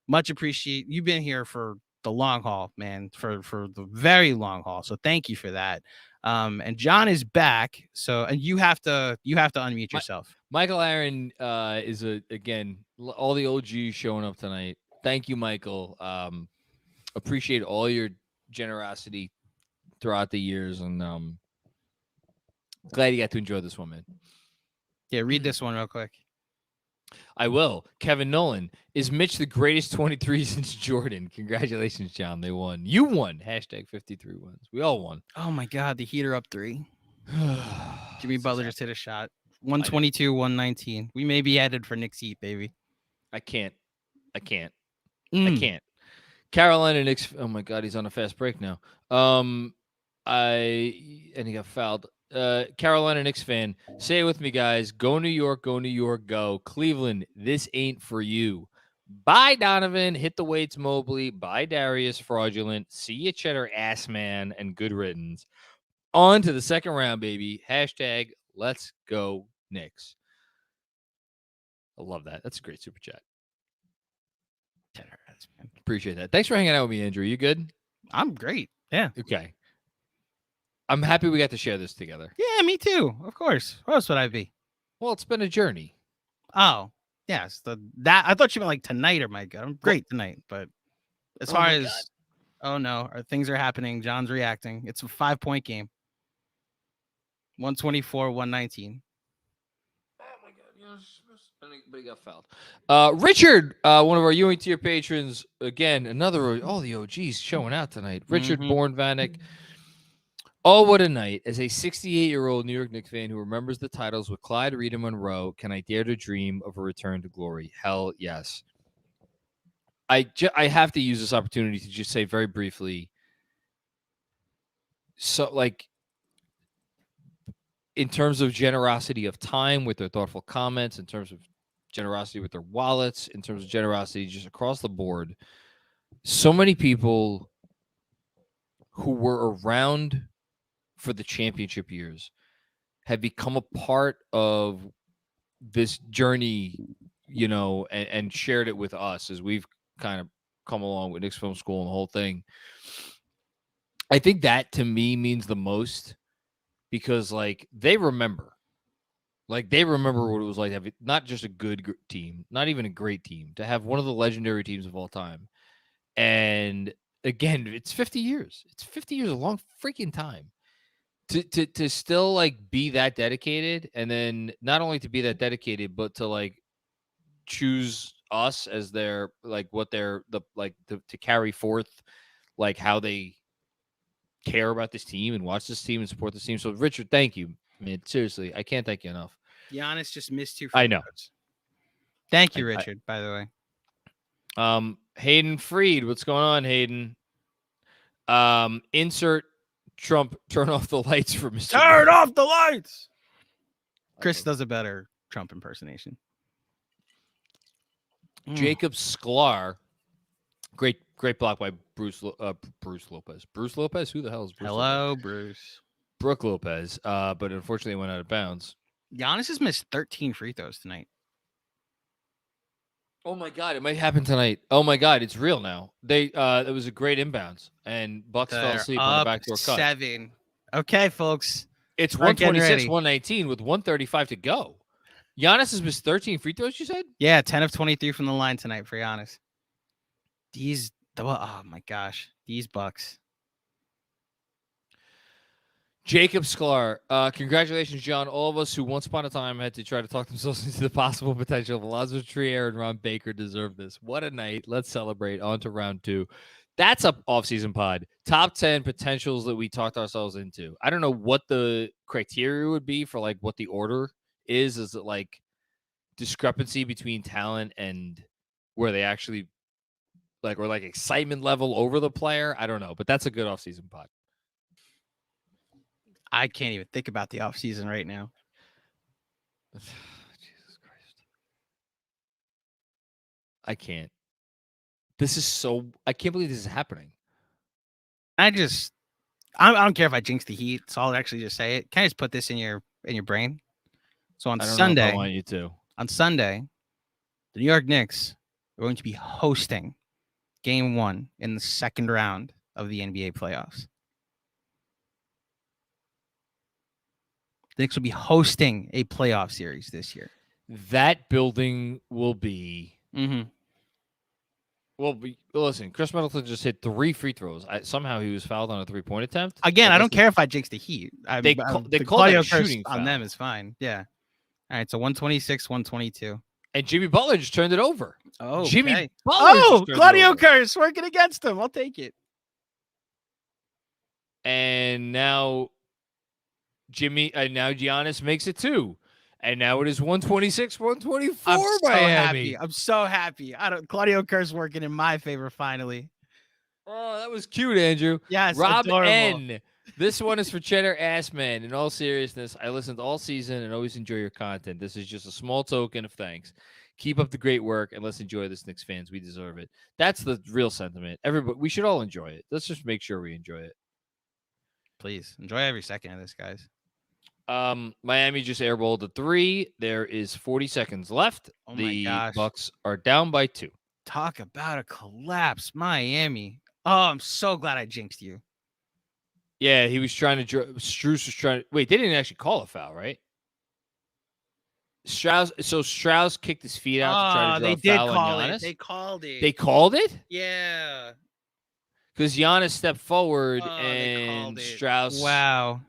Much appreciate. You've been here for the long haul, man, for the very long haul. So thank you for that. And John is back. So, and you have to unmute yourself. Michael Aaron is again, all the OGs showing up tonight. Thank you, Michael. Appreciate all your generosity throughout the years, and glad you got to enjoy this one, man. Yeah, read this one real quick. I will. Kevin Nolan. Is Mitch the greatest 23 since Jordan? Congratulations, John. They won. You won. Hashtag 53 wins. We all won. Oh, my God. The Heat are up 3. Jimmy Butler just hit a shot. 122, 119. We may be headed for Knicks Heat, baby. I can't. Mm. Carolina Knicks. Oh my God, he's on a fast break now. And he got fouled. Carolina Knicks fan, say it with me, guys. Go New York, go. Cleveland, this ain't for you. Bye, Donovan. Hit the weights, Mobley. Bye, Darius. Fraudulent. See you, Cheddar ass man, and good riddance. On to the second round, baby. Hashtag let's go Knicks. I love that. That's a great super chat. Cheddar ass man. Appreciate that. Thanks for hanging out with me, Andrew. You good? I'm great. Yeah. Okay. I'm happy we got to share this together. Yeah, me too. Of course. Where else would I be? Well, it's been a journey. Oh, yes. That I thought you meant like tonight or my God. I'm great tonight, but as far as things are happening. John's reacting. It's a 5-point game. 124, 119. Oh my God! But he got fouled. Richard, one of our Ewing tier patrons, again, all the OGs showing out tonight. Richard Vanek. Oh, what a night. As a 68-year-old New York Knicks fan who remembers the titles with Clyde, Reed, and Monroe, can I dare to dream of a return to glory? Hell yes. I have to use this opportunity to just say very briefly, so like, in terms of generosity of time with their thoughtful comments, in terms of generosity with their wallets, in terms of generosity just across the board, so many people who were around for the championship years have become a part of this journey, and shared it with us as we've kind of come along with Knicks Film School and the whole thing. I think that to me means the most because they remember what it was like to have not just a good team, not even a great team, to have one of the legendary teams of all time. And again, it's 50 years. It's 50 years, a long freaking time. To still be that dedicated, and then not only to be that dedicated, but to choose us as their to carry forth how they care about this team and watch this team and support this team. So Richard, thank you, man. Seriously, I can't thank you enough. Giannis just missed 2 I know. Thank you, Richard, by the way. Hayden Freed, what's going on, Hayden? Insert Trump turn off the lights for Mr. Turn off the lights. Chris does a better Trump impersonation. Jacob Sklar, great block by Bruce Lopez. Bruce Lopez? Who the hell is Bruce? Hello, Lopez? Bruce. Brooke Lopez. But unfortunately went out of bounds. Giannis has missed 13 free throws tonight. Oh my God, it might happen tonight. Oh my God, it's real now. It was a great inbounds, and Bucks fell asleep on the backdoor cut. 7. Okay, folks. It's 126, 119 with 135 to go. Giannis has missed 13 free throws, you said? Yeah, 10 of 23 from the line tonight for Giannis. Oh my gosh, these Bucks. Jacob Sklar, congratulations, John. All of us who once upon a time had to try to talk themselves into the possible potential of Alonzo Trier and Ron Baker deserve this. What a night. Let's celebrate. On to round 2. That's a off-season pod. Top 10 potentials that we talked ourselves into. I don't know what the criteria would be for what the order is. Is it discrepancy between talent and where they actually or excitement level over the player? I don't know, but that's a good off-season pod. I can't even think about the offseason right now. Jesus Christ. I can't. I can't believe this is happening. I don't care if I jinx the Heat, so I'll actually just say it. Can I just put this in your brain? So on Sunday, I want you to. On Sunday, the New York Knicks are going to be hosting Game 1 in the second round of the NBA playoffs. The Knicks will be hosting a playoff series this year. That building will be. Mm-hmm. Well, listen, Chris Middleton just hit 3 free throws. Somehow he was fouled on a 3-point attempt. Again, I don't care if I jinx the Heat. They call that a shooting on foul. them is fine. Yeah. All right, so 126, 122. And Jimmy Butler just turned it over. Oh, Jimmy okay. Butler Claudio Curse working against him. I'll take it. And now Giannis makes it 2. And now it is 126, 124 I'm so Miami. happy. I'm so happy. Claudio Kerr's working in my favor finally. Oh, that was cute, Andrew. Yes, Rob adorable. N. This one is for Cheddar Assman. In all seriousness, I listened all season and always enjoy your content. This is just a small token of thanks. Keep up the great work and let's enjoy this, Knicks fans. We deserve it. That's the real sentiment. Everybody, we should all enjoy it. Let's just make sure we enjoy it. Please enjoy every second of this, guys. Miami just airballed a 3. There is 40 seconds left. Oh the my gosh. Bucks are down by 2. Talk about a collapse, Miami. Oh, I'm so glad I jinxed you. Yeah, he was trying to. Strus was trying to. Wait, they didn't actually call a foul, right? Strauss kicked his feet out to try to draw they a did foul on call Giannis. it. They called it. They called it? Yeah. Because Giannis stepped forward They called and it. Strauss. Wow.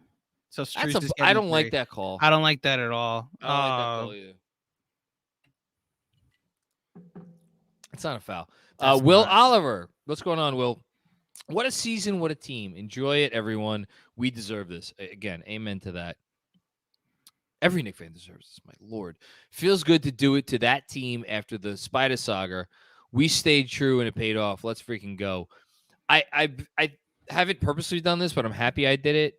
So Strus is I don't getting like three. that call. I don't like that at all. I don't like that call either. It's not a foul. That's Will not. Oliver. What's going on, Will? What a season. What a team. Enjoy it, everyone. We deserve this. Again, amen to that. Every Knicks fan deserves this, my lord. Feels good to do it to that team after the Spider Saga. We stayed true and it paid off. Let's freaking go. I haven't purposely done this, but I'm happy I did it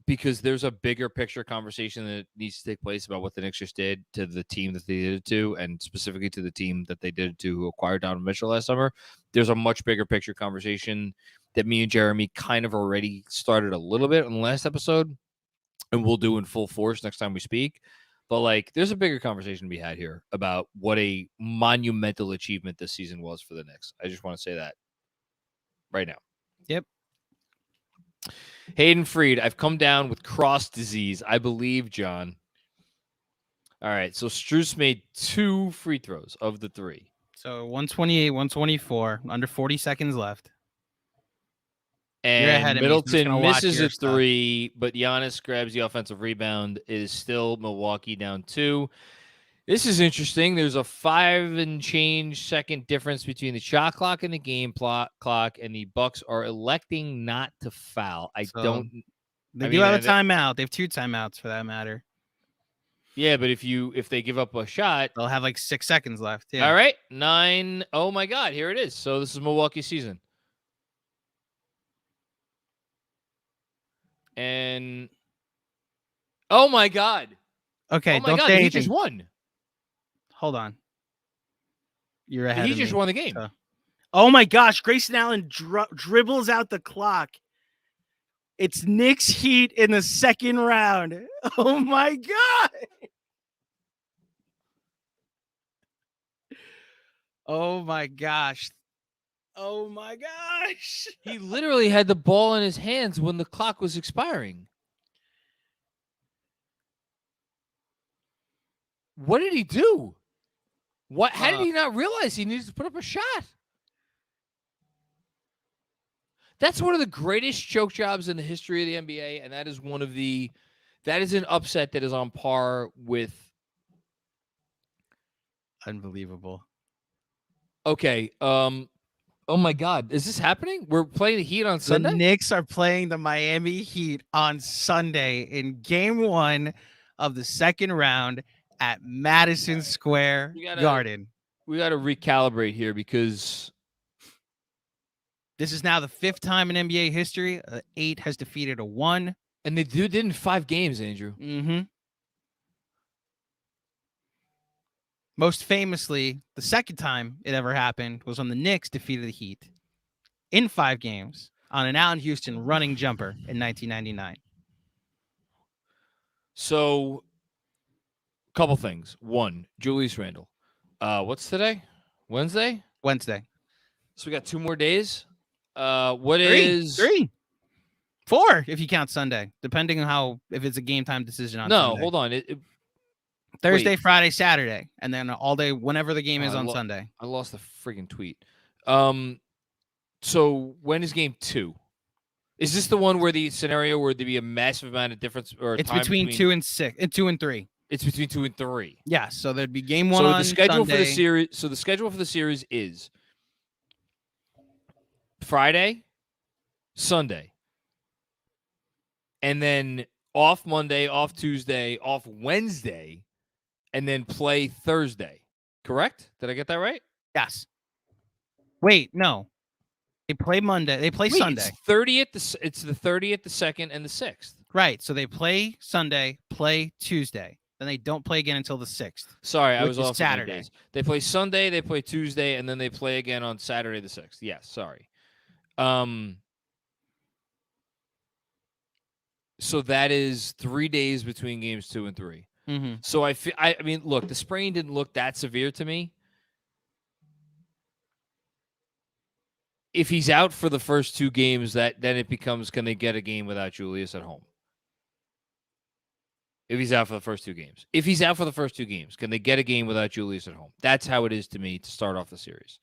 because there's a bigger picture conversation that needs to take place about what the Knicks just did to the team that they did it to, and specifically to the team that they did it to who acquired Donovan Mitchell last summer. There's a much bigger picture conversation that me and Jeremy kind of already started a little bit on the last episode, and we'll do in full force next time we speak. But, like, there's a bigger conversation to be had here about what a monumental achievement this season was for the Knicks. I just want to say that right now. Yep. Hayden Freed, I've come down with cross disease. I believe, John. All right, so Strus made 2 free throws of the 3. So 128, 124, under 40 seconds left. And ahead of me, so I'm just Middleton gonna watch misses your a stuff. 3, but Giannis grabs the offensive rebound. It is still Milwaukee down 2. This is interesting. There's a 5 and change second difference between the shot clock and the game clock, and the Bucks are electing not to foul. They I do mean, have a timeout. They have 2 timeouts for that matter. Yeah, but if they give up a shot, They'll have like 6 seconds left. Yeah. all right, 9. Oh my God, here it is. So this is Milwaukee season. And oh my God. Okay. Oh my Don't God, say he anything. just won. Hold on. You're ahead. He of just me. won the game. So- Oh my gosh, Grayson Allen dribbles out the clock. It's Knicks Heat in the second round. Oh my God. Oh my gosh. Oh my gosh. He literally had the ball in his hands when the clock was expiring. What did he do? What? How did he not realize he needed to put up a shot? That's one of the greatest choke jobs in the history of the NBA, and that is an upset that is on par with. Unbelievable. Okay. Oh my God, is this happening? We're playing the Heat on Sunday. The Knicks are playing the Miami Heat on Sunday in Game 1 of the second round at Madison Square Garden. We got to recalibrate here because This is now the 5th time in NBA history 8 has defeated a 1. and they did it in 5 games, Andrew. Mm-hmm. Most famously, the second time it ever happened was when the Knicks defeated the Heat in 5 games on an Allen Houston running jumper in 1999. So, couple things. 1, Julius Randle. What's today? Wednesday? Wednesday. So we got 2 more days. What 3. is 3. 4 if you count Sunday, depending on if it's a game time decision on Sunday. Hold on. Thursday, wait. Friday, Saturday, and then all day whenever the game is on Sunday. I lost the friggin' tweet. So when is game 2? Is this the one where the scenario where there'd be a massive amount of difference or It's time between 2 and 6 and 2 and 3. It's between 2 and 3. Yeah, so there'd be game 1 So on the schedule Sunday. for the series. So the schedule for the series is Friday, Sunday, and then off Monday, off Tuesday, off Wednesday, and then play Thursday. Correct? Did I get that right? Yes. Wait, no. They play Monday. They play Sunday. It's 30th. It's the 30th, the 2nd, and the 6th. Right. So they play Sunday, play Tuesday. Then they don't play again until the 6th. Sorry, I which was is off Saturday. Days. They play Sunday, they play Tuesday, and then they play again on Saturday the 6th. Yes, sorry. So that is 3 days between games 2 and 3. Mm-hmm. So I mean, look, the sprain didn't look that severe to me. If he's out for the first 2 games, then it becomes, can they get a game without Julius at home? If he's out for the first 2 games. If he's out for the first 2 games, can they get a game without Julius at home? That's how it is to me to start off the series.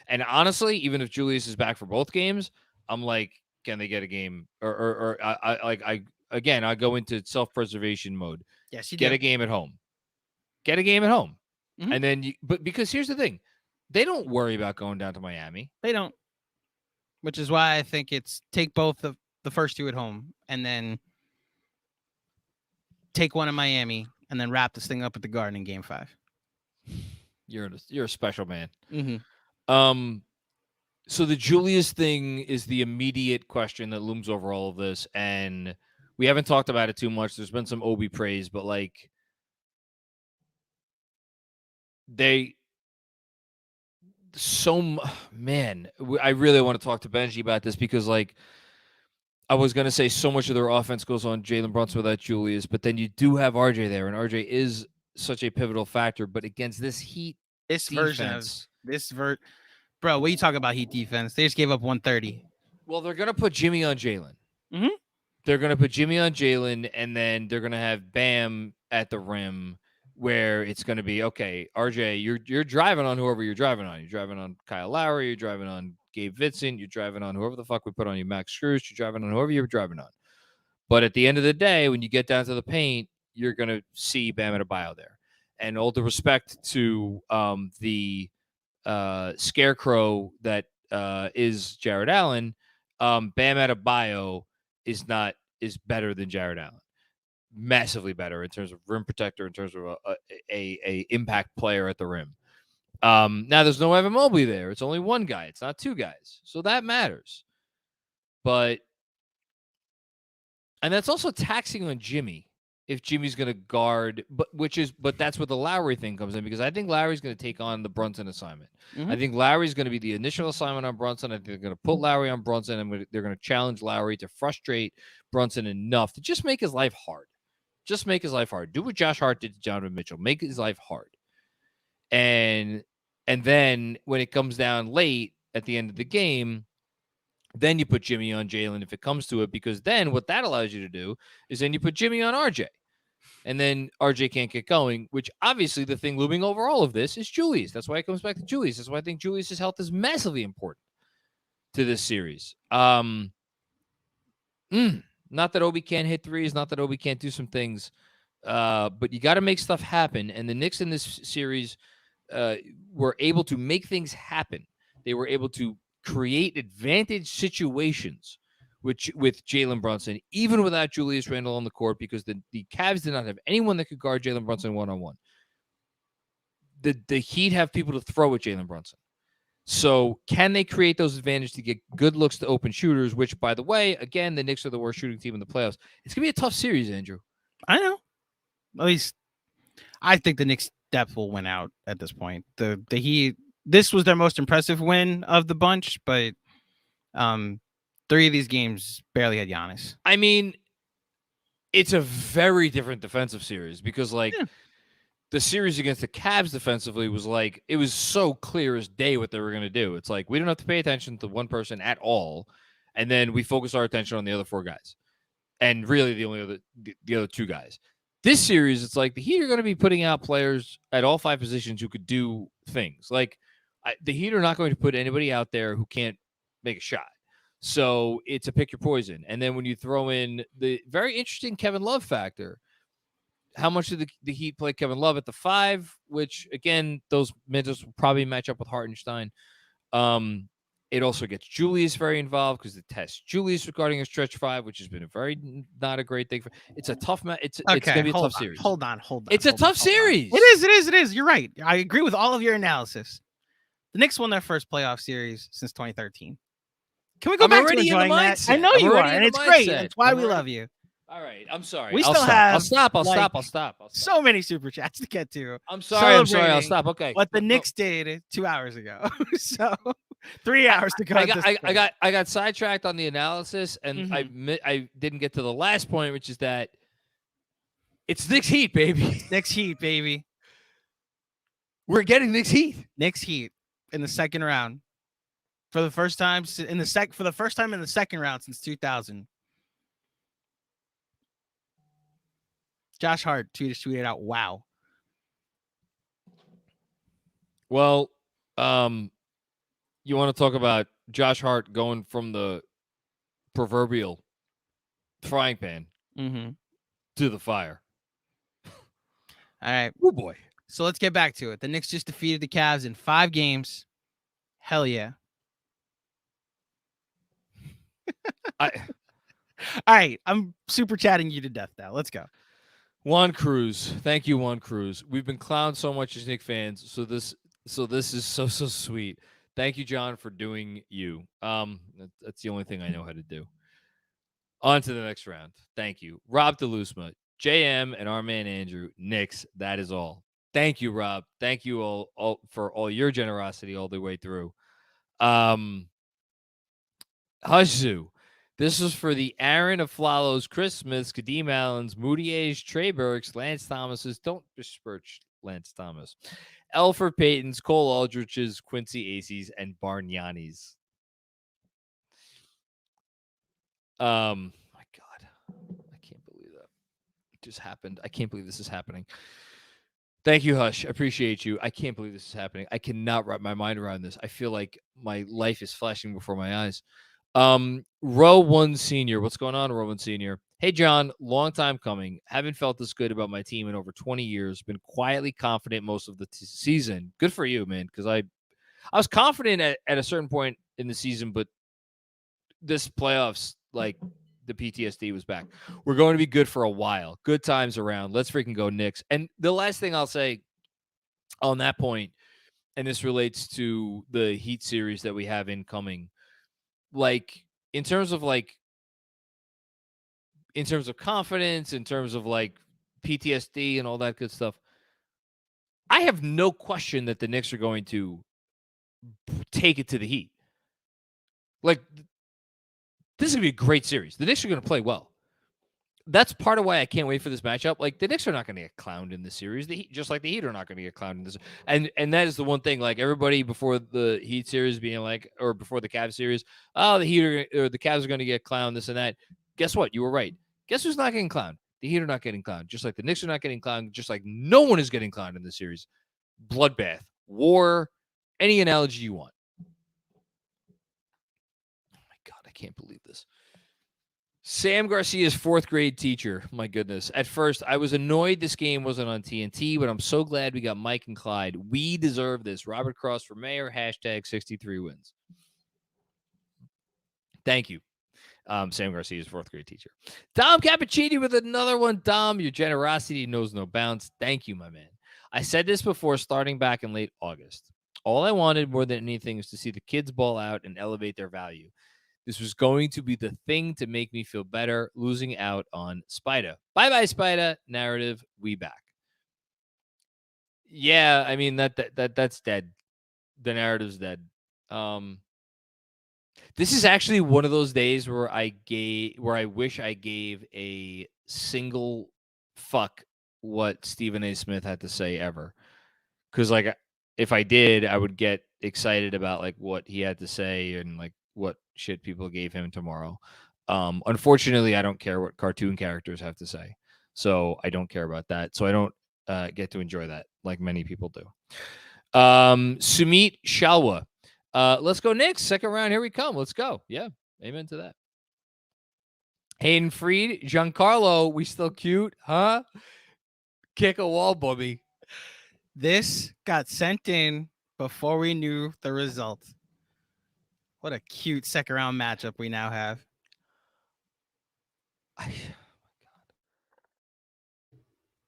And honestly, even if Julius is back for both games, I'm like, can they get a game? Or I go into self-preservation mode. Yes, you Get do. a game at home. Get a game at home. Mhm. And then, but because here's the thing, they don't worry about going down to Miami. They don't. Which is why I think it's take both of the first 2 at home and then take one in Miami and then wrap this thing up at the Garden in Game 5. You're a special man. Mm-hmm. So the Julius thing is the immediate question that looms over all of this, and we haven't talked about it too much. There's been some Obi praise, but like I really want to talk to Benjy about this because, like, I was going to say so much of their offense goes on Jalen Brunson without Julius, but then you do have RJ there, and RJ is such a pivotal factor. But against this Heat defense, bro, what are you talking about Heat defense? They just gave up 130. Well, they're going to put Jimmy on Jalen. Mhm. They're going to put Jimmy on Jalen, and then they're going to have Bam at the rim, where it's going to be, okay, RJ, you're driving on whoever you're driving on. You're driving on Kyle Lowry. You're driving on Gabe Vincent. You're driving on whoever the fuck we put on you, Max Strus. You're driving on whoever you're driving on. But at the end of the day, when you get down to the paint, you're going to see Bam Adebayo there. And all the respect to the scarecrow that is Jared Allen, Bam Adebayo is better than Jared Allen. Massively better in terms of rim protector, in terms of a impact player at the rim. Now there's no Evan Mobley there. It's only one guy. It's not 2 guys. So that matters. And that's also taxing on Jimmy if Jimmy's going to guard, but that's where the Lowry thing comes in, because I think Lowry's going to take on the Brunson assignment. Mm-hmm. I think Lowry's going to be the initial assignment on Brunson. I think they're going to put Lowry on Brunson, and they're going to challenge Lowry to frustrate Brunson enough to just make his life hard. Just make his life hard. Do what Josh Hart did to Donovan Mitchell. Make his life hard. And then when it comes down late at the end of the game, then you put Jimmy on Jalen if it comes to it, because then what that allows you to do is then you put Jimmy on RJ. And then RJ can't get going, which obviously the thing looming over all of this is Julius. That's why it comes back to Julius. That's why I think Julius' health is massively important to this series. Not that Obi can't hit threes, not that Obi can't do some things, but you got to make stuff happen. And the Knicks in this series were able to make things happen. They were able to create advantage situations with Jalen Brunson, even without Julius Randle on the court, because the Cavs did not have anyone that could guard Jalen Brunson one-on-one. The Heat have people to throw at Jalen Brunson. So can they create those advantages to get good looks to open shooters, which, by the way, again, the Knicks are the worst shooting team in the playoffs. It's going to be a tough series, Andrew. I know. At least I think the Knicks depth will win out at this point. The Heat, this was their most impressive win of the bunch, but 3 of these games barely had Giannis. I mean, it's a very different defensive series because, the series against the Cavs defensively was like, it was so clear as day what they were going to do. It's like, we don't have to pay attention to one person at all. And then we focus our attention on the other 4 guys. And really the other 2 guys. This series, it's like the Heat are going to be putting out players at all 5 positions who could do things. Like, the Heat are not going to put anybody out there who can't make a shot. So it's a pick your poison. And then when you throw in the very interesting Kevin Love factor, how much did the Heat play Kevin Love at the 5, which, again, those minutes will probably match up with Hartenstein. It also gets Julius very involved because it tests Julius regarding a stretch 5, which has been a very not a great thing. It's a tough match. It's gonna be a tough series. Hold on. It's a tough series. It is. You're right. I agree with all of your analysis. The Knicks won their first playoff series since 2013. Can we go back to enjoying that? I know you are, and it's great. That's why we love you. All right, I'm sorry. We still have. I'll stop. So many super chats to get to. I'm sorry. I'll stop. Okay. What the Knicks did 2 hours ago. So 3 hours to go. I got sidetracked on the analysis, and I didn't get to the last point, which is that it's Knicks Heat, baby. Knicks Heat, baby. We're getting Knicks Heat. Knicks Heat in the second round for the first time in the second round since 2000. Josh Hart tweeted out, "Wow." Well, you want to talk about Josh Hart going from the proverbial frying pan to the fire. All right. Oh, boy. So let's get back to it. The Knicks just defeated the Cavs in 5 games. Hell yeah. All right. I'm super chatting you to death now. Let's go. Juan Cruz. Thank you, Juan Cruz. We've been clowned so much as Knicks fans, so this is so sweet. Thank you, John, for doing you. That's the only thing I know how to do. On to the next round. Thank you. Rob DeLusma, JM, and our man Andrew. Knicks, that is all. Thank you, Rob. Thank you all for all your generosity all the way through. Huszu. This was for the Aaron of Flalo's, Chris Smiths, Kadeem Allen's, Moutier's, Trey Burks, Lance Thomas's. Don't besmirch Lance Thomas. Elford Payton's, Cole Aldrich's, Quincy Acey's, and Bargnani's. My God. I can't believe that. It just happened. I can't believe this is happening. Thank you, Hush. I appreciate you. I can't believe this is happening. I cannot wrap my mind around this. I feel like my life is flashing before my eyes. Row 1 Senior. What's going on, Row 1 Senior? Hey, John, long time coming. Haven't felt this good about my team in over 20 years. Been quietly confident most of the season. Good for you, man, because I was confident at a certain point in the season, but this playoffs, like, the PTSD was back. We're going to be good for a while. Good times around. Let's freaking go, Knicks. And the last thing I'll say on that point, and this relates to the Heat series that we have incoming, like, in terms of confidence, in terms of like PTSD and all that good stuff, I have no question that the Knicks are going to take it to the Heat. Like, this is going to be a great series. The Knicks are going to play well. That's part of why I can't wait for this matchup. Like, the Knicks are not going to get clowned in this series. The Heat, just like the Heat are not going to get clowned in this. And that is the one thing. Like, everybody before the Heat series being like, or before the Cavs series, oh, the Heat or the Cavs are going to get clowned, this and that. Guess what? You were right. Guess who's not getting clowned? The Heat are not getting clowned. Just like the Knicks are not getting clowned. Just like no one is getting clowned in this series. Bloodbath, war, any analogy you want. Oh my God, I can't believe this. Sam Garcia's 4th grade teacher. My goodness. At first, I was annoyed this game wasn't on TNT, but I'm so glad we got Mike and Clyde. We deserve this. Robert Cross for mayor, #63 wins. Thank you. Sam Garcia's 4th grade teacher. Dom Cappuccini with another one. Dom, your generosity knows no bounds. Thank you, my man. I said this before starting back in late August. All I wanted more than anything was to see the kids ball out and elevate their value. This was going to be the thing to make me feel better, losing out on Spida. Bye-bye, Spida. Narrative, we back. Yeah, I mean, that's dead. The narrative's dead. This is actually one of those days where I wish I gave a single fuck what Stephen A. Smith had to say ever. Because, like, if I did, I would get excited about, like, what he had to say and, like, what shit people gave him tomorrow. Unfortunately, I don't care what cartoon characters have to say. So I don't care about that. So I don't get to enjoy that like many people do. Sumit Shalwa. Let's go Knicks. Second round. Here we come. Let's go. Yeah. Amen to that. Hayden Freed. Giancarlo. We still cute, huh? Kick a wall, Bobby. This got sent in before we knew the result. What a cute second round matchup we now have.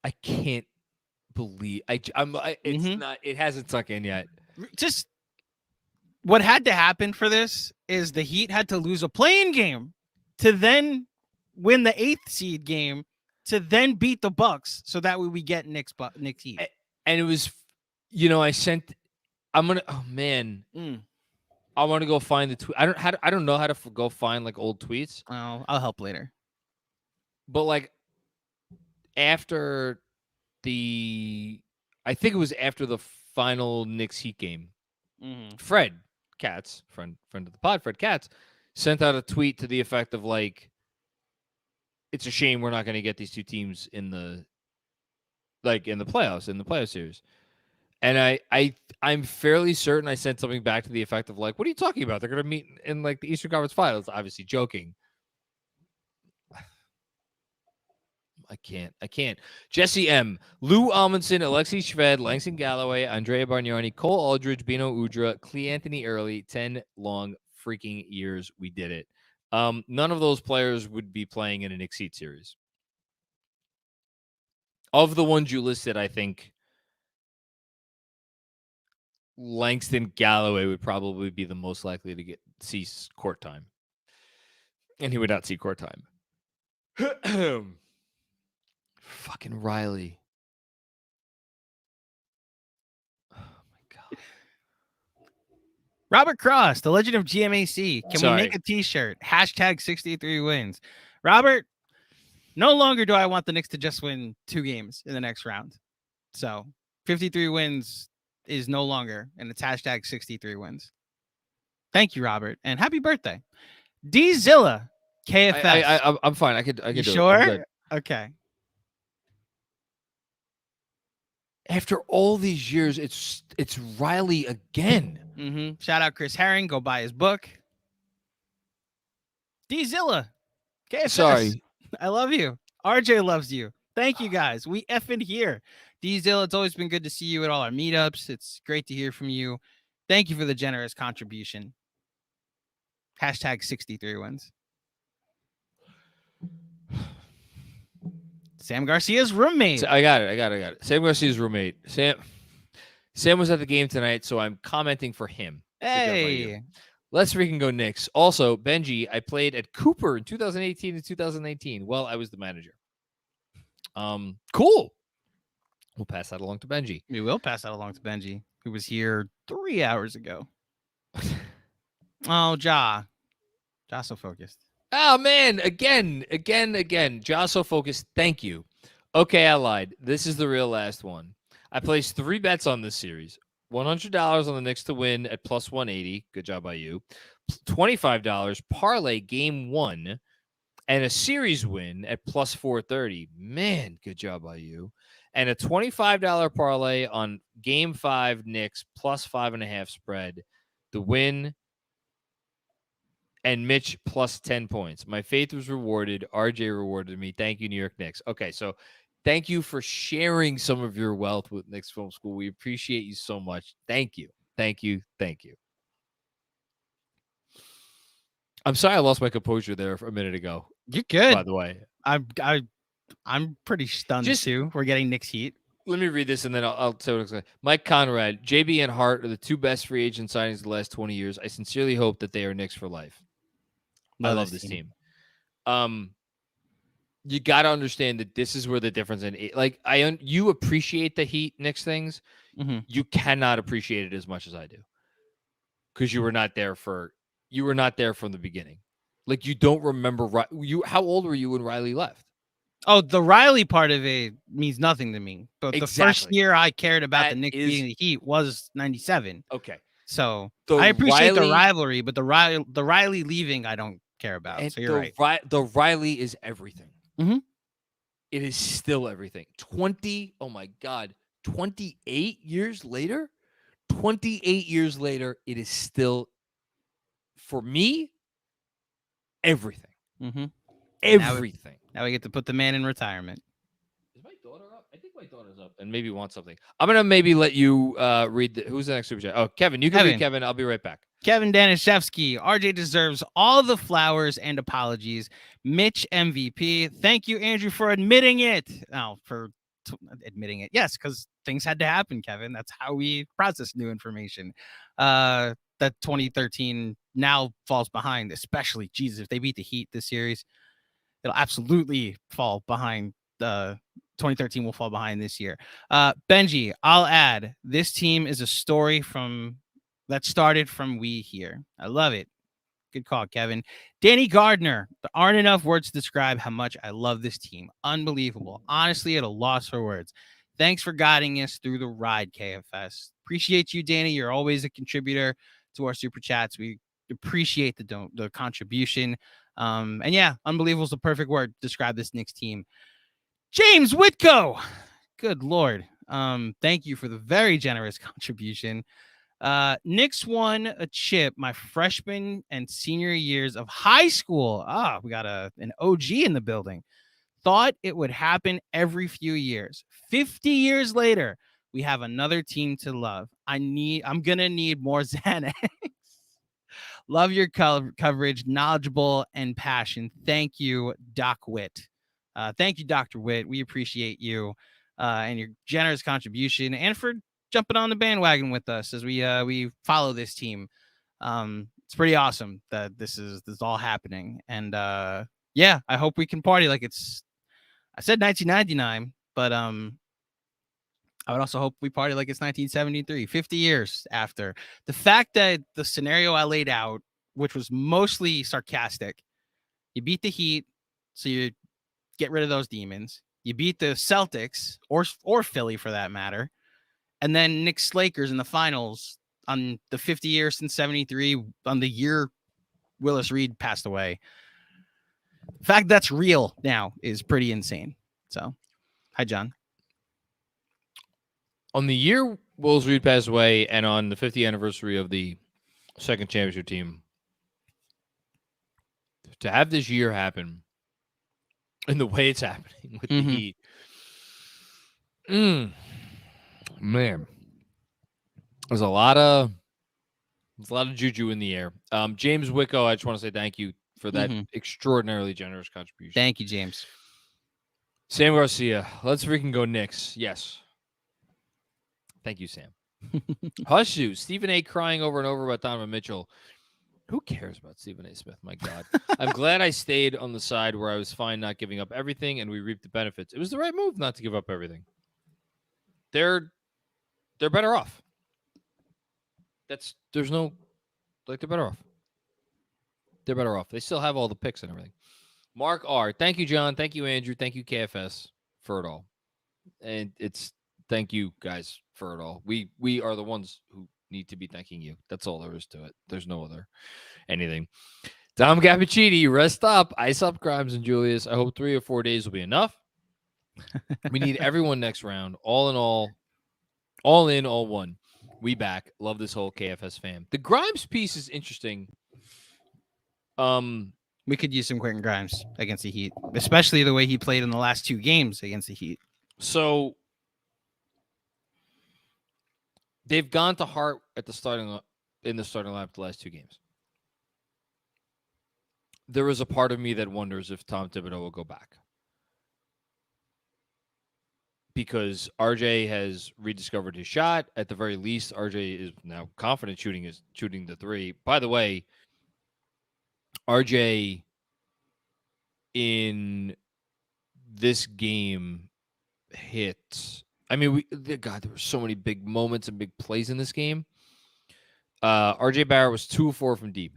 I can't believe it's not. It hasn't sunk in yet. Just what had to happen for this is the Heat had to lose a play-in game to then win the 8th seed game to then beat the Bucks, so that way we get Knicks Heat. And it was, I sent. I'm gonna. Oh man. I want to go find the tweet. I don't know how to go find like old tweets. Oh, I'll help later. But like after I think it was after the final Knicks Heat game. Fred Katz, friend of the pod, Fred Katz, sent out a tweet to the effect of like, it's a shame we're not going to get these two teams in the playoff series. And I'm fairly certain I sent something back to the effect of like, what are you talking about? They're going to meet in like the Eastern Conference Finals. Obviously joking. I can't. Jesse M. Lou Amundsen, Alexei Shved, Langston Galloway, Andrea Bargnani, Cole Aldridge, Bino Udrih, Clee Anthony Early. 10 long freaking years. We did it. None of those players would be playing in a Knicks Heat series. Of the ones you listed, I think Langston Galloway would probably be the most likely to see court time. And he would not see court time. Fucking Riley. Oh my God. Robert Cross, the legend of GMAC. Can we make a t-shirt? Hashtag 63 wins. Robert, no longer do I want the Knicks to just win 2 games in the next round. So 53 wins is no longer, and it's hashtag 63 wins. Thank you, Robert, and happy birthday. D Zilla, KFS. I'm fine. I could you do sure? It. Okay. After all these years, it's Riley again. Shout out Chris Herring. Go buy his book. D Zilla, KFS. Sorry. I love you. RJ loves you. Thank you, guys. We effing here. D-Zill, it's always been good to see you at all our meetups. It's great to hear from you. Thank you for the generous contribution. Hashtag 63 wins. Sam Garcia's roommate. I got it. Sam Garcia's roommate. Sam was at the game tonight, so I'm commenting for him. Hey. Let's freaking go Knicks. Also, Benjy, I played at Cooper in 2018 and 2019. Well, I was the manager. Cool. We'll pass that along to Benjy. We will pass that along to Benjy, who was here 3 hours ago. Oh, Ja so focused. Oh, man. Again. Ja so focused. Thank you. Okay, I lied. This is the real last one. I placed 3 bets on this series. $100 on the Knicks to win at plus 180. Good job by you. $25 parlay game 1 and a series win at plus 430. Man, good job by you. And a $25 parlay on game 5 Knicks plus 5.5 spread. The win and Mitch plus 10 points. My faith was rewarded. RJ rewarded me. Thank you, New York Knicks. Okay, so thank you for sharing some of your wealth with Knicks Film School. We appreciate you so much. Thank you. I'm sorry I lost my composure there a minute ago. You're good. By the way, I'm pretty stunned too. We're getting Knicks Heat. Let me read this and then I'll say what it's like. Mike Conrad, JB, and Hart are the 2 best free agent signings of the last 20 years. I sincerely hope that they are Knicks for life. I love this team. You got to understand that this is where the difference in it. Like you appreciate the Heat Knicks things. You cannot appreciate it as much as I do because you were not there from the beginning. Like you don't remember how old were you when Riley left? Oh, the Riley part of it means nothing to me. But the first year I cared about the Knicks beating the Heat was 97. Okay. So I appreciate the rivalry, but the Riley leaving I don't care about. So you're right. The Riley is everything. It is still everything. 28 years later? 28 years later, it is still, for me, everything. Everything. Now we get to put the man in retirement. Is my daughter up? I think my daughter's up and maybe wants something. I'm going to maybe let you read who's the next super chat? Oh, Kevin. You can read Kevin. I'll be right back. Kevin Danishevsky, RJ deserves all the flowers and apologies. Mitch MVP. Thank you, Andrew, for admitting it. Admitting it. Yes, because things had to happen, Kevin. That's how we process new information. That 2013 now falls behind, especially, Jesus, if they beat the Heat this series, it'll absolutely fall behind. 2013 will fall behind this year. Benji, I'll add, this team is a story that started from we here. I love it. Good call, Kevin. Danny Gardner. There aren't enough words to describe how much I love this team. Unbelievable. Honestly, at a loss for words. Thanks for guiding us through the ride, KFS. Appreciate you, Danny. You're always a contributor to our super chats. We appreciate the contribution. And yeah, unbelievable is the perfect word to describe this Knicks team. James Whitco. Good Lord. Thank you for the very generous contribution. Knicks won a chip my freshman and senior years of high school. We got an OG in the building. Thought it would happen every few years. 50 years later, we have another team to love. I'm gonna need more Xanax. Love your coverage, knowledgeable and passion. Thank you, Doc Witt. Thank you, Dr. Witt. We appreciate you and your generous contribution, and for jumping on the bandwagon with us as we follow this team. It's pretty awesome that this is all happening. And yeah, I hope we can party like I said 1999, but I would also hope we party like it's 1973, 50 years after. The fact that the scenario I laid out, which was mostly sarcastic, you beat the Heat, so you get rid of those demons. You beat the Celtics or Philly for that matter. And then Knicks Lakers in the finals on the 50 years since 73, on the year Willis Reed passed away. The fact that's real now is pretty insane. So, hi, John. On the year Willis Reed passed away and on the 50th anniversary of the second championship team, to have this year happen in the way it's happening with the Heat, man, there's a lot of juju in the air. James Wicko, I just want to say thank you for that extraordinarily generous contribution. Thank you, James. Sam Garcia, let's freaking go Knicks. Yes. Thank you, Sam. Hush you. Stephen A. crying over and over about Donovan Mitchell. Who cares about Stephen A. Smith? My God. I'm glad I stayed on the side where I was fine not giving up everything and we reaped the benefits. It was the right move not to give up everything. They're better off. They're better off. They're better off. They still have all the picks and everything. Mark R. Thank you, John. Thank you, Andrew. Thank you, KFS, for it all. And thank you guys for it all. We are the ones who need to be thanking you. That's all there is to it. There's no other anything. Dom Cappuccini, rest up. Ice up, Grimes and Julius. I hope 3 or 4 days will be enough. We need everyone next round. All in all one. We back. Love this whole KFS fam. The Grimes piece is interesting. We could use some Quentin Grimes against the Heat, especially the way he played in the last 2 games against the Heat. So they've gone to Hart in the starting lineup the last 2 games. There is a part of me that wonders if Tom Thibodeau will go back. Because RJ has rediscovered his shot. At the very least, RJ is now confident shooting the 3. By the way, RJ in this game hit. I mean, there were so many big moments and big plays in this game. RJ Barrett was 2 of 4 from deep.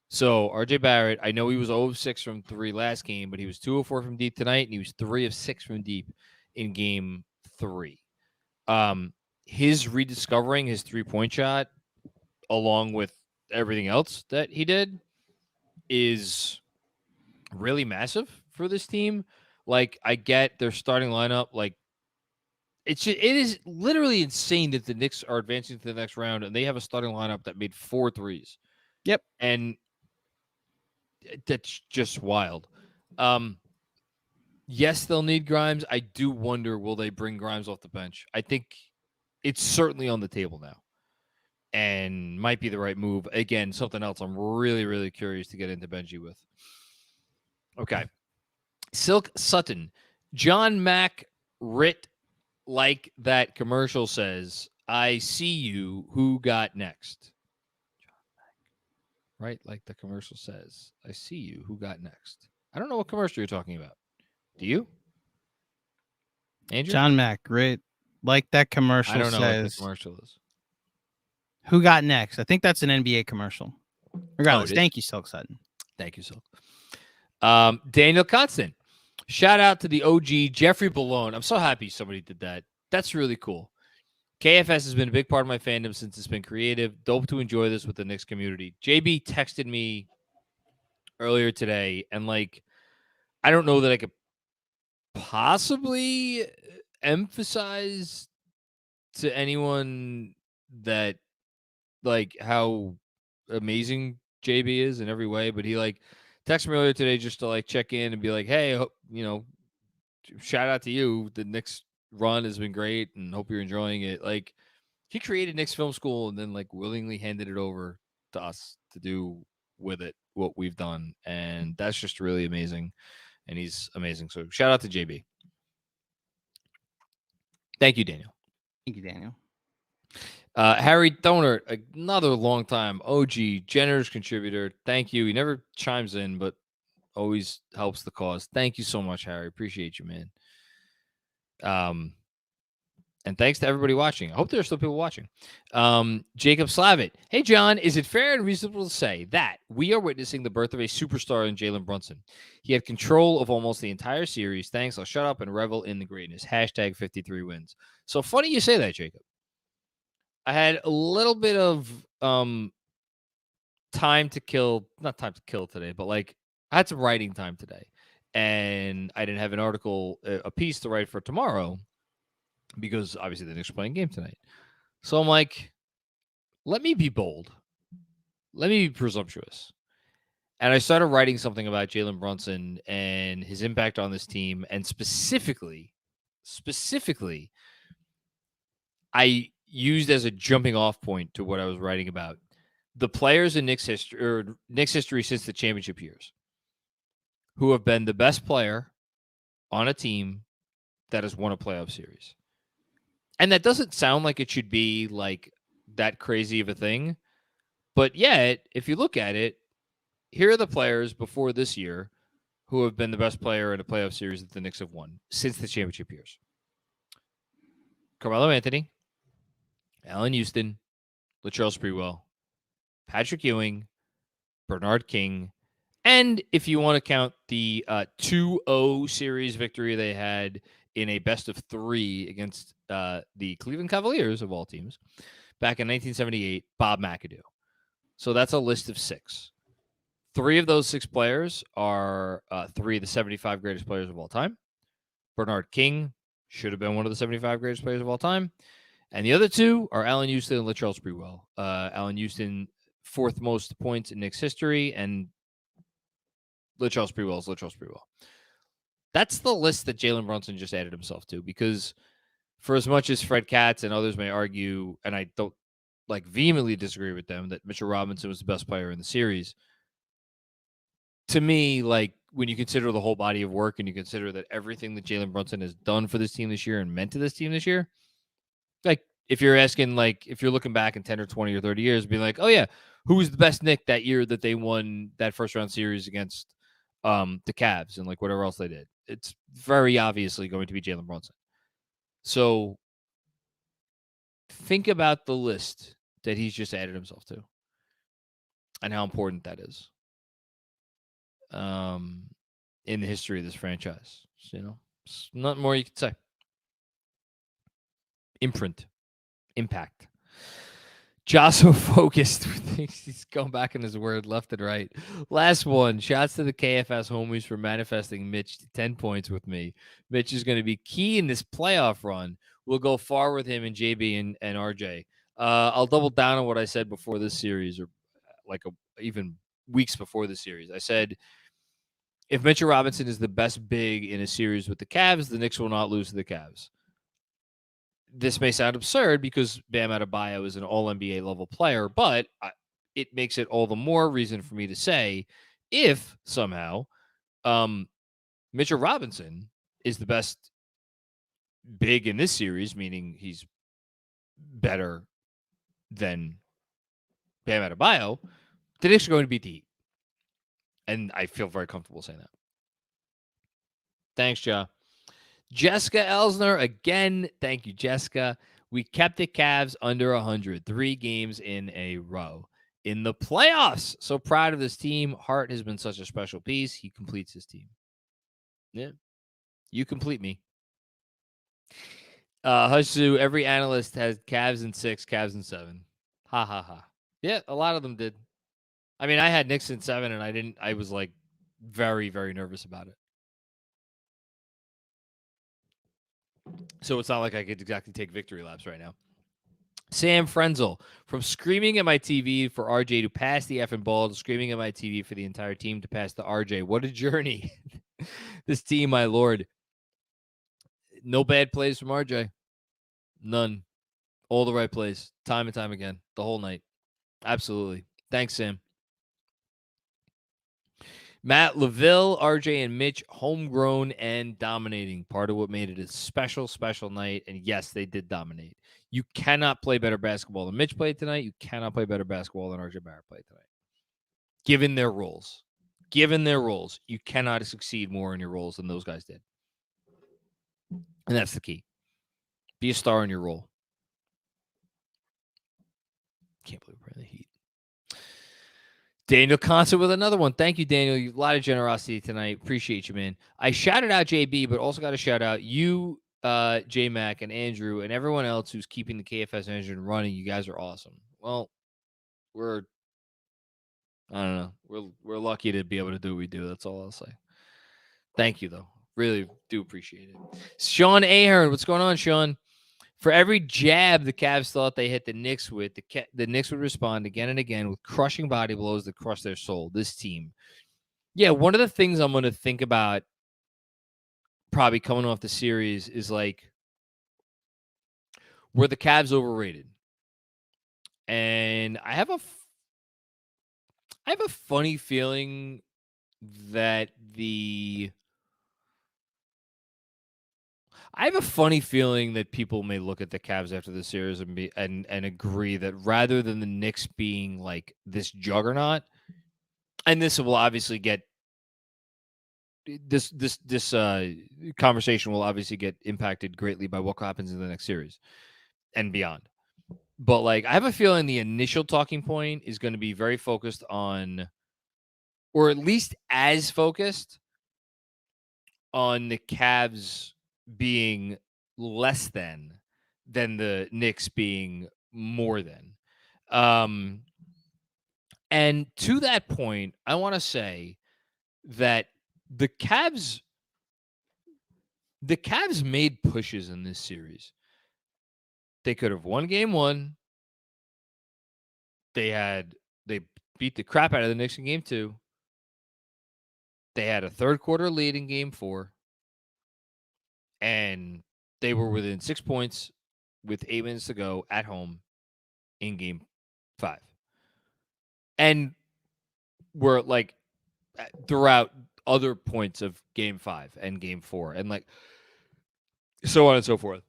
So RJ Barrett, I know he was 0 of 6 from 3 last game, but he was 2 of 4 from deep tonight, and he was 3 of 6 from deep in game 3. His rediscovering his 3-point shot, along with everything else that he did, is really massive for this team. Like, I get their starting lineup. Like, it is literally insane that the Knicks are advancing to the next round and they have a starting lineup that made 4 threes. Yep. And that's just wild. Yes, they'll need Grimes. I do wonder, will they bring Grimes off the bench? I think it's certainly on the table now. and might be the right move. Again, something else I'm really, really curious to get into Benjy with. Okay. Silk Sutton. John Mack writ like that commercial says, I see you, who got next? Right? Like the commercial says, I see you, who got next? I don't know what commercial you're talking about. Do you? Andrew? John Mack, right? Like that commercial I don't know what the says, commercial is. who got next? I think that's an NBA commercial. Regardless, it is? thank you, Silk Sutton. Thank you, Silk. Daniel Constant. Shout out to the OG Jeffrey Ballone. I'm so happy somebody did that. That's really cool. KFS has been a big part of my fandom since it's been creative. Dope to enjoy this with the Knicks community. JB texted me earlier today, and like, I don't know that I could possibly emphasize to anyone that like how amazing JB is in every way, but he like texted me earlier today just to like check in and be like, hey, you know, shout out to you. The Knicks run has been great and hope you're enjoying it. Like, he created Knicks Film School and then like willingly handed it over to us to do with it what we've done, and that's just really amazing. And he's amazing. So shout out to JB. Thank you, Daniel. Thank you, Daniel. Harry Donert, another long time OG, generous contributor. Thank you. He never chimes in, but always helps the cause. Thank you so much, Harry. Appreciate you, man. And thanks to everybody watching. I hope there are still people watching. Jacob Slavitt. Hey, John, is it fair and reasonable to say that we are witnessing the birth of a superstar in Jalen Brunson? He had control of almost the entire series. Thanks. I'll shut up and revel in the greatness. Hashtag 53 wins. So funny you say that, Jacob. I had a little bit of time to kill, not time to kill today, but like I had some writing time today. And I didn't have an article, a piece to write for tomorrow, because obviously the Knicks are playing a game tonight. So I'm like, let me be bold. Let me be presumptuous. And I started writing something about Jalen Brunson and his impact on this team. And specifically, I used as a jumping off point to what I was writing about the players in Knicks history since the championship years who have been the best player on a team that has won a playoff series. And that doesn't sound like it should be like that crazy of a thing. But yet, if you look at it, here are the players before this year who have been the best player in a playoff series that the Knicks have won since the championship years. Carmelo Anthony, Allen Houston, Latrell Sprewell, Patrick Ewing, Bernard King, and if you want to count the 2-0 series victory they had in a best-of-3 against the Cleveland Cavaliers, of all teams, back in 1978, Bob McAdoo. So that's a list of 6. 3 of those 6 players are 3 of the 75 greatest players of all time. Bernard King should have been one of the 75 greatest players of all time. And the other 2 are Allen Houston and Latrell Sprewell. Allen Houston, 4th most points in Knicks history, and Latrell Sprewell is Latrell Sprewell. That's the list that Jalen Brunson just added himself to, because for as much as Fred Katz and others may argue, and I don't like vehemently disagree with them, that Mitchell Robinson was the best player in the series, to me, like when you consider the whole body of work and you consider that everything that Jalen Brunson has done for this team this year and meant to this team this year, like if you're asking, like if you're looking back in 10 or 20 or 30 years, being like, oh yeah, who was the best Knick that year that they won that first round series against the Cavs and like whatever else they did, it's very obviously going to be Jalen Brunson. So think about the list that he's just added himself to and how important that is in the history of this franchise. So, you know, it's nothing more you could say. Imprint, impact. Josso focused. He's going back in his word left and right. Last one. Shouts to the KFS homies for manifesting Mitch to 10 points with me. Mitch is going to be key in this playoff run. We'll go far with him and JB and RJ. I'll double down on what I said before this series, or like even weeks before the series. I said, if Mitchell Robinson is the best big in a series with the Cavs, the Knicks will not lose to the Cavs. this may sound absurd because Bam Adebayo is an all-NBA level player, but it makes it all the more reason for me to say if somehow Mitchell Robinson is the best big in this series, meaning he's better than Bam Adebayo, the Knicks are going to beat the Heat. And I feel very comfortable saying that. Thanks, Ja. Jessica Elsner, again, thank you, Jessica. We kept the Cavs under 100, 3 games in a row. In the playoffs, so proud of this team. Hart has been such a special piece. He completes his team. Yeah, you complete me. Hushu, every analyst has Cavs in 6, Cavs in 7. Ha, ha, ha. Yeah, a lot of them did. I mean, I had Knicks in 7, and I was like very, very nervous about it. So it's not like I could exactly take victory laps right now. Sam Frenzel, from screaming at my TV for RJ to pass the effing ball to screaming at my TV for the entire team to pass to RJ. What a journey. This team, my lord. No bad plays from RJ. None. All the right plays. Time and time again. The whole night. Absolutely. Thanks, Sam. Matt LaVille, RJ, and Mitch, homegrown and dominating. Part of what made it a special, special night. And yes, they did dominate. You cannot play better basketball than Mitch played tonight. You cannot play better basketball than RJ Barrett played tonight. Given their roles. You cannot succeed more in your roles than those guys did. And that's the key. Be a star in your role. Can't believe we're in the Heat. Daniel Concert with another one. Thank you, Daniel. You have a lot of generosity tonight. Appreciate you, man. I shouted out JB, but also got to shout out you, GMAC, and Andrew, and everyone else who's keeping the KFS engine running. You guys are awesome. Well, I don't know. We're lucky to be able to do what we do. That's all I'll say. Thank you, though. Really do appreciate it. Sean Ahern, what's going on, Sean? For every jab the Cavs thought they hit the Knicks with, the Knicks would respond again and again with crushing body blows that crush their soul. This team. Yeah, one of the things I'm going to think about probably coming off the series is like, were the Cavs overrated? And I have a funny feeling that people may look at the Cavs after the series and agree that rather than the Knicks being like this juggernaut, and this will obviously get this conversation will obviously get impacted greatly by what happens in the next series and beyond. But like, I have a feeling the initial talking point is going to be very focused on, or at least as focused on the Cavs being less than the Knicks being more than. And to that point, I want to say that the Cavs made pushes in this series. They could have won game 1. They beat the crap out of the Knicks in game 2. They had a third quarter lead in game 4. And they were within 6 points with 8 minutes to go at home in game 5. And were like throughout other points of game 5 and game 4 and like so on and so forth.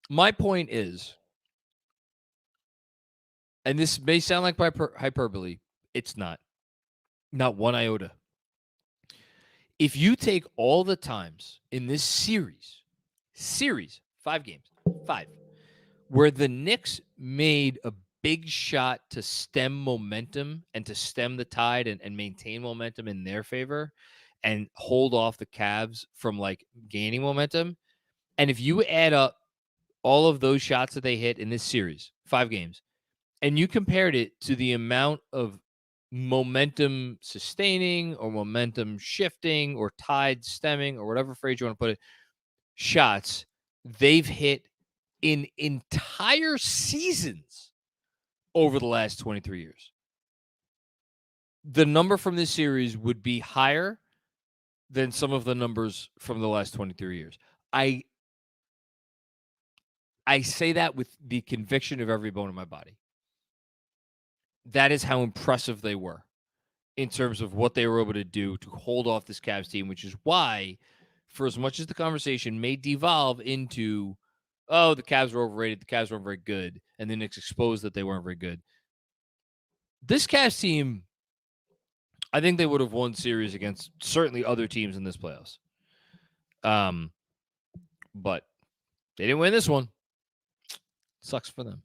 My point is, and this may sound like hyperbole, it's not one iota. If you take all the times in this series, 5 games, 5, where the Knicks made a big shot to stem momentum and to stem the tide and maintain momentum in their favor and hold off the Cavs from like gaining momentum. And if you add up all of those shots that they hit in this series, 5 games, and you compared it to the amount of momentum sustaining or momentum shifting or tide stemming or whatever phrase you want to put it, shots they've hit in entire seasons over the last 23 years, the number from this series would be higher than some of the numbers from the last 23 years. I say that with the conviction of every bone in my body. That is how impressive they were in terms of what they were able to do to hold off this Cavs team, which is why, for as much as the conversation may devolve into, oh, the Cavs were overrated, the Cavs weren't very good, and the Knicks exposed that they weren't very good. This Cavs team, I think they would have won series against certainly other teams in this playoffs. But they didn't win this one. Sucks for them.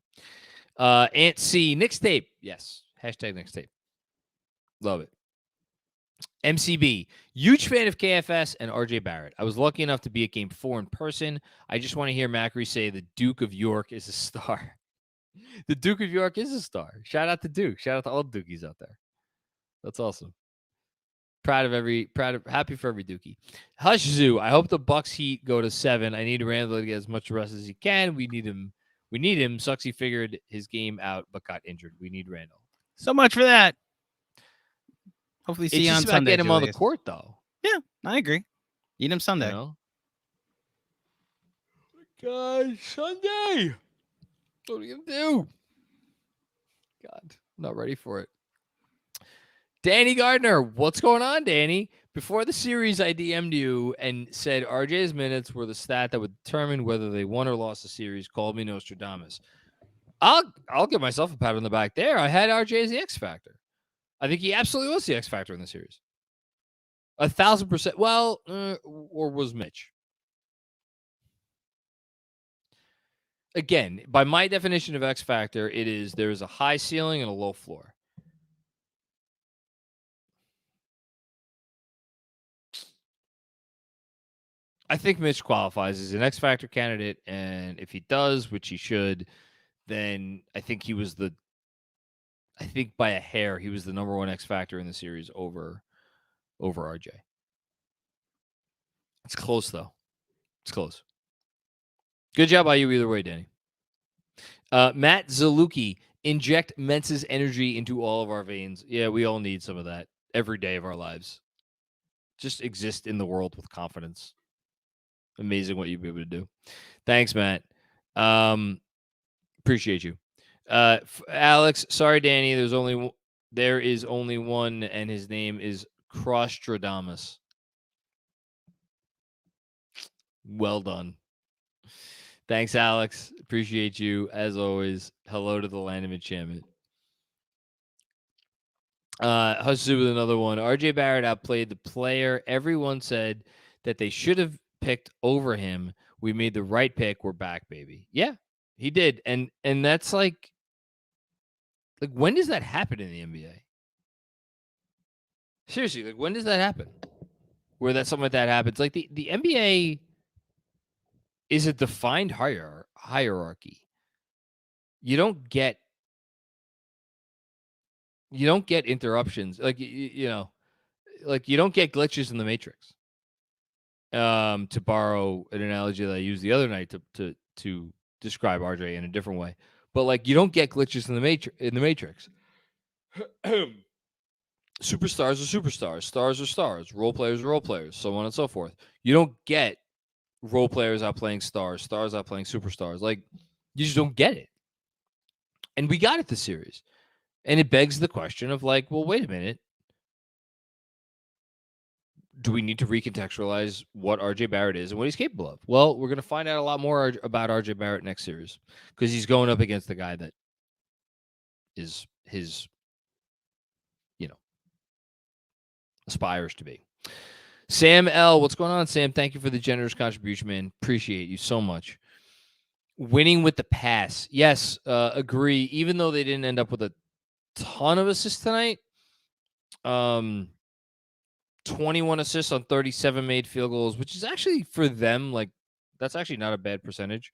Ant C, Knicks tape. Yes. Hashtag Knicks tape. Love it. MCB, huge fan of KFS and RJ Barrett. I was lucky enough to be at game 4 in person. I just want to hear Macri say the Duke of York is a star. The Duke of York is a star. Shout out to Duke. Shout out to all Dukies out there. That's awesome. Happy for every Dookie. Hush Zoo. I hope the Bucks Heat go to 7. I need Randall to get as much rest as he can. We need him. Sucks he figured his game out but got injured. We need Randall. So much for that. Hopefully see It's you on just about Sunday. getting him on the Julius. court, though. Yeah, I agree. Need him Sunday. You know? God, Sunday. What are we going to do? God, I'm not ready for it. Danny Gardner, what's going on, Danny? Before the series, I DM'd you and said RJ's minutes were the stat that would determine whether they won or lost the series. Called me Nostradamus. I'll give myself a pat on the back there. I had RJ as the X factor. I think he absolutely was the X factor in the series. 1,000%. Well, or was Mitch? Again, by my definition of X factor, there is a high ceiling and a low floor. I think Mitch qualifies as an X factor candidate, and if he does, which he should, then I think by a hair, he was the number 1 X factor in the series over RJ. It's close, though. It's close. Good job by you either way, Danny. Matt Zaluki, inject Mensa's energy into all of our veins. Yeah, we all need some of that every day of our lives. Just exist in the world with confidence. Amazing what you'd be able to do. Thanks, Matt. Appreciate you. Alex, sorry, Danny. There is only one, and his name is Crostradamus. Well done. Thanks, Alex. Appreciate you as always. Hello to the land of enchantment. Husu with another one. RJ Barrett outplayed the player. Everyone said that they should have picked over him. We made the right pick. We're back, baby. Yeah, he did. And that's like when does that happen in the NBA? Seriously, like when does that happen? Where that something like that happens? Like the NBA is a defined hierarchy. You don't get interruptions. Like you don't get glitches in the Matrix. To borrow an analogy that I used the other night to describe RJ in a different way. But like you don't get glitches in the Matrix. Superstars are superstars, stars are stars, role players are role players, so on and so forth. You don't get role players outplaying stars, stars outplaying superstars. Like you just don't get it. And we got it this series. And it begs the question of like, well, wait a minute. Do we need to recontextualize what RJ Barrett is and what he's capable of? Well, we're going to find out a lot more about RJ Barrett next series because he's going up against the guy that is his, aspires to be. Sam L. What's going on, Sam? Thank you for the generous contribution, man. Appreciate you so much. Winning with the pass. Yes, agree. Even though they didn't end up with a ton of assists tonight, 21 assists on 37 made field goals, which is actually for them, like, that's actually not a bad percentage.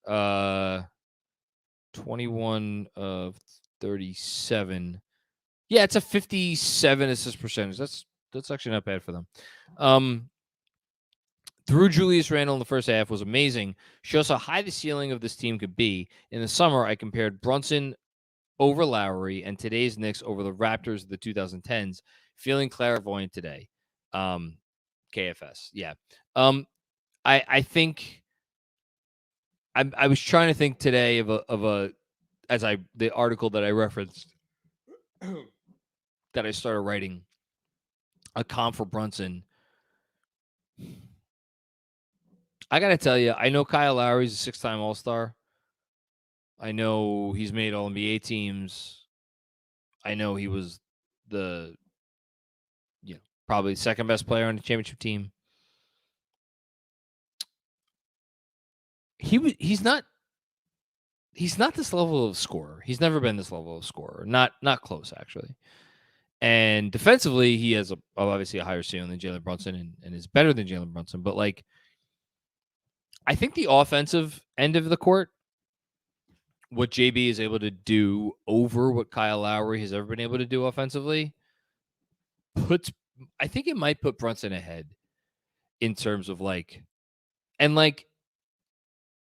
21 of 37. Yeah, it's a 57 assist percentage. That's actually not bad for them. Through Julius Randle in the first half was amazing. Shows how high the ceiling of this team could be. In the summer, I compared Brunson over Lowry and today's Knicks over the Raptors of the 2010s. Feeling clairvoyant today. KFS. Yeah. I think I was trying to think today of the article that I referenced that I started writing a comp for Brunson. I got to tell you, I know Kyle Lowry's a 6-time All-Star. I know he's made All-NBA teams. I know he was probably second best player on the championship team. He's not this level of scorer. He's never been this level of scorer. Not close, actually. And defensively, he has obviously a higher ceiling than Jalen Brunson and is better than Jalen Brunson. But I think the offensive end of the court, what JB is able to do over what Kyle Lowry has ever been able to do offensively, I think it might put Brunson ahead in terms of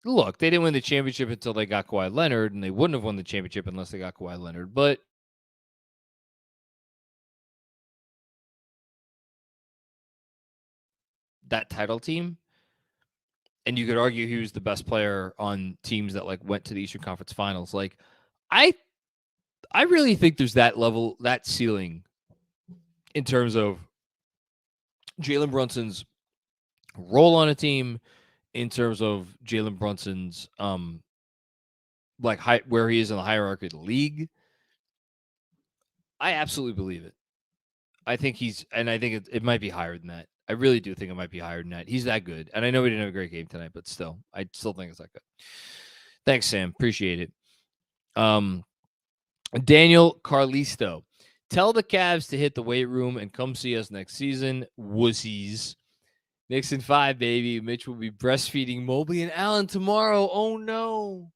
look, they didn't win the championship until they got Kawhi Leonard, and they wouldn't have won the championship unless they got Kawhi Leonard. But that title team, and you could argue he was the best player on teams that went to the Eastern Conference Finals. I really think there's that level, that ceiling in terms of Jalen Brunson's role on a team, in terms of Jalen Brunson's where he is in the hierarchy of the league. I absolutely believe it. I think it might be higher than that. I really do think it might be higher than that. He's that good. And I know he didn't have a great game tonight, but still, I still think it's that good. Thanks, Sam. Appreciate it. Daniel Carlisto. Tell the Cavs to hit the weight room and come see us next season. Wussies. Knicks in 5, baby. Mitch will be breastfeeding Mobley and Allen tomorrow. Oh, no.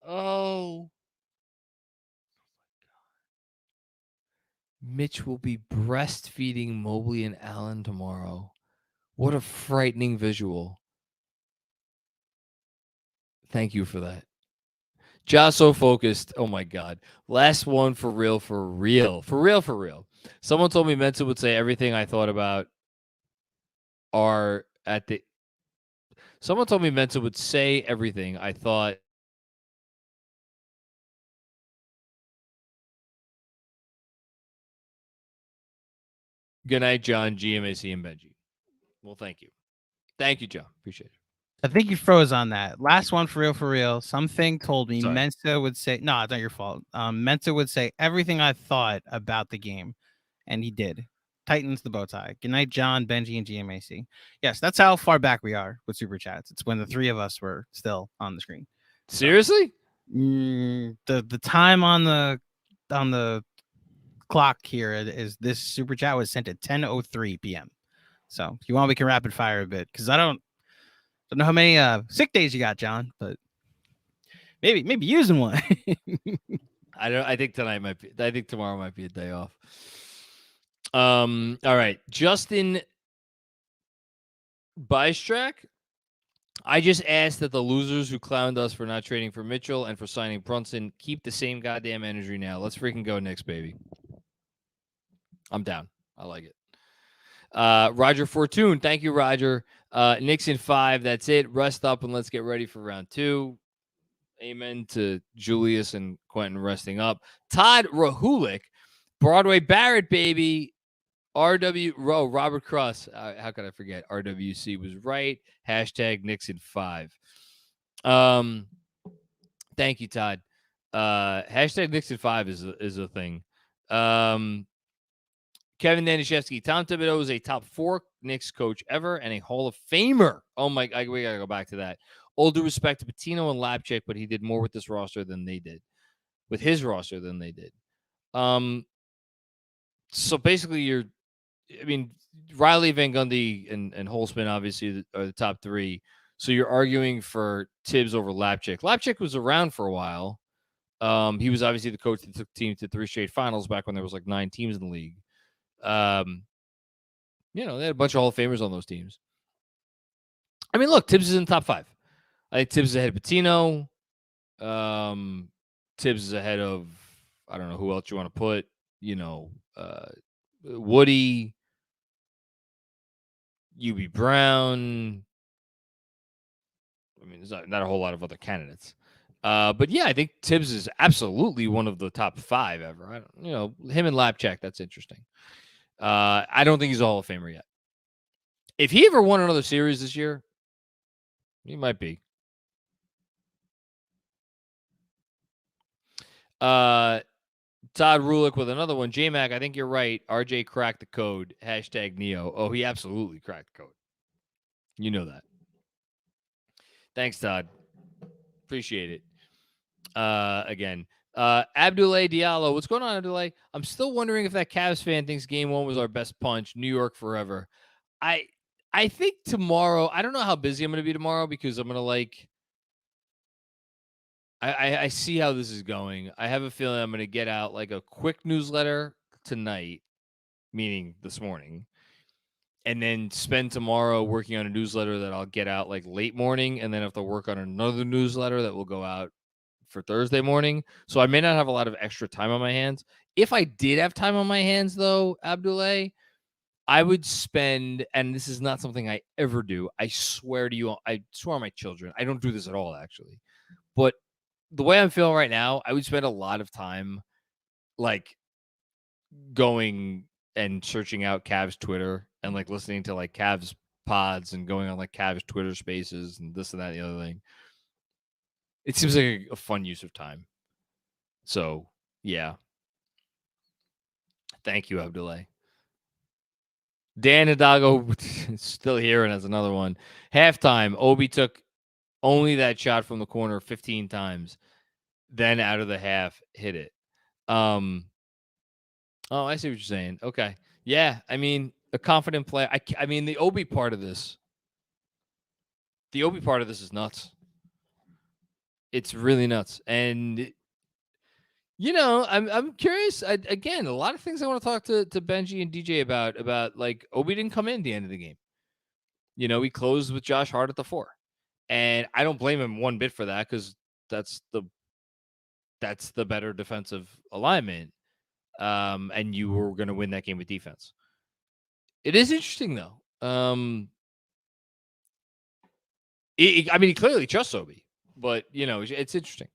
Oh. Mitch will be breastfeeding Mobley and Allen tomorrow. What a frightening visual. Thank you for that. Josh so focused. Oh, my God. Last one for real. Someone told me Mensa would say everything I thought about Someone told me Mensa would say everything I thought. Good night, John, GMAC, and Benji. Well, thank you. Thank you, John. Appreciate it. I think you froze on that. Last one for real. Something told me Sorry. Mensa would say, no, it's not your fault. Mensa would say everything I thought about the game, and he did. Tightens the bow tie. Good night, John, Benji, and GMAC. Yes, that's how far back we are with Super Chats. It's when the three of us were still on the screen. Seriously? The time on the clock here is this Super Chat was sent at 10:03 p.m. So if you want, we can rapid fire a bit, because I don't know how many sick days you got, John, but maybe using one. I think tomorrow might be a day off. All right. Justin Bystrak. I just asked that the losers who clowned us for not trading for Mitchell and for signing Brunson keep the same goddamn energy now. Let's freaking go Knicks, baby. I'm down. I like it. Roger Fortune. Thank you, Roger. Knicks in 5. That's it. Rest up and let's get ready for round 2. Amen to Julius and Quentin resting up. Todd Rahulik. Broadway Barrett, baby. RW Row, Robert Cross. How could I forget? RWC was right. Hashtag Knicks in 5. Thank you, Todd. Hashtag Knicks in 5 is a thing. Kevin Danishevsky. Tom Thibodeau is a top 4 Knicks coach ever and a Hall of Famer. Oh my! We gotta go back to that. All due respect to Pitino and Lapchick, but he did more with this roster than they did. With his roster than they did. So basically, Riley, Van Gundy, and Holzman obviously are the top 3. So you're arguing for Tibbs over Lapchick. Lapchick was around for a while. He was obviously the coach that took the team to 3 straight finals back when there was 9 teams in the league. They had a bunch of Hall of Famers on those teams. Look, Tibbs is in the top 5. I think Tibbs is ahead of Pitino. Tibbs is ahead of, I don't know who else you want to put. Woody, UB Brown. I mean, there's not a whole lot of other candidates. But yeah, I think Tibbs is absolutely one of the top 5 ever. Him and Lapchak, that's interesting. I don't think he's a Hall of Famer yet. If he ever won another series this year, he might be. Todd Rulick with another one. JMac, I think you're right. RJ cracked the code. #Neo. Oh, he absolutely cracked the code. You know that. Thanks, Todd. Appreciate it. Again. Abdoulaye Diallo. What's going on, Abdoulaye? I'm still wondering if that Cavs fan thinks game 1 was our best punch. New York forever. I think tomorrow, I don't know how busy I'm going to be tomorrow because I'm going to I see how this is going. I have a feeling I'm going to get out like a quick newsletter tonight, meaning this morning, and then spend tomorrow working on a newsletter that I'll get out like late morning, and then have to work on another newsletter that will go out for Thursday morning. So I may not have a lot of extra time on my hands. If I did have time on my hands, though, Abdoulaye, I would spend, and this is not something I ever do. I swear to you, I swear on my children, I don't do this at all, actually. But the way I'm feeling right now, I would spend a lot of time like going and searching out Cavs Twitter and like listening to like Cavs pods and going on like Cavs Twitter spaces and this and that and the other thing. It seems like a fun use of time. So, yeah. Thank you, Abdoulaye. Dan Hidalgo still here and has another one. Halftime, Obi took only that shot from the corner 15 times. Then out of the half, hit it. Oh, I see what you're saying. Okay. Yeah, I mean, a confident player. I mean, the Obi part of this. The Obi part of this is nuts. It's really nuts. And I'm curious. Again, a lot of things I want to talk to Benji and DJ about like Obi didn't come in at the end of the game. He closed with Josh Hart at the 4. And I don't blame him one bit for that because that's the better defensive alignment. And you were going to win that game with defense. It is interesting, though. He clearly trusts Obi, but, it's interesting.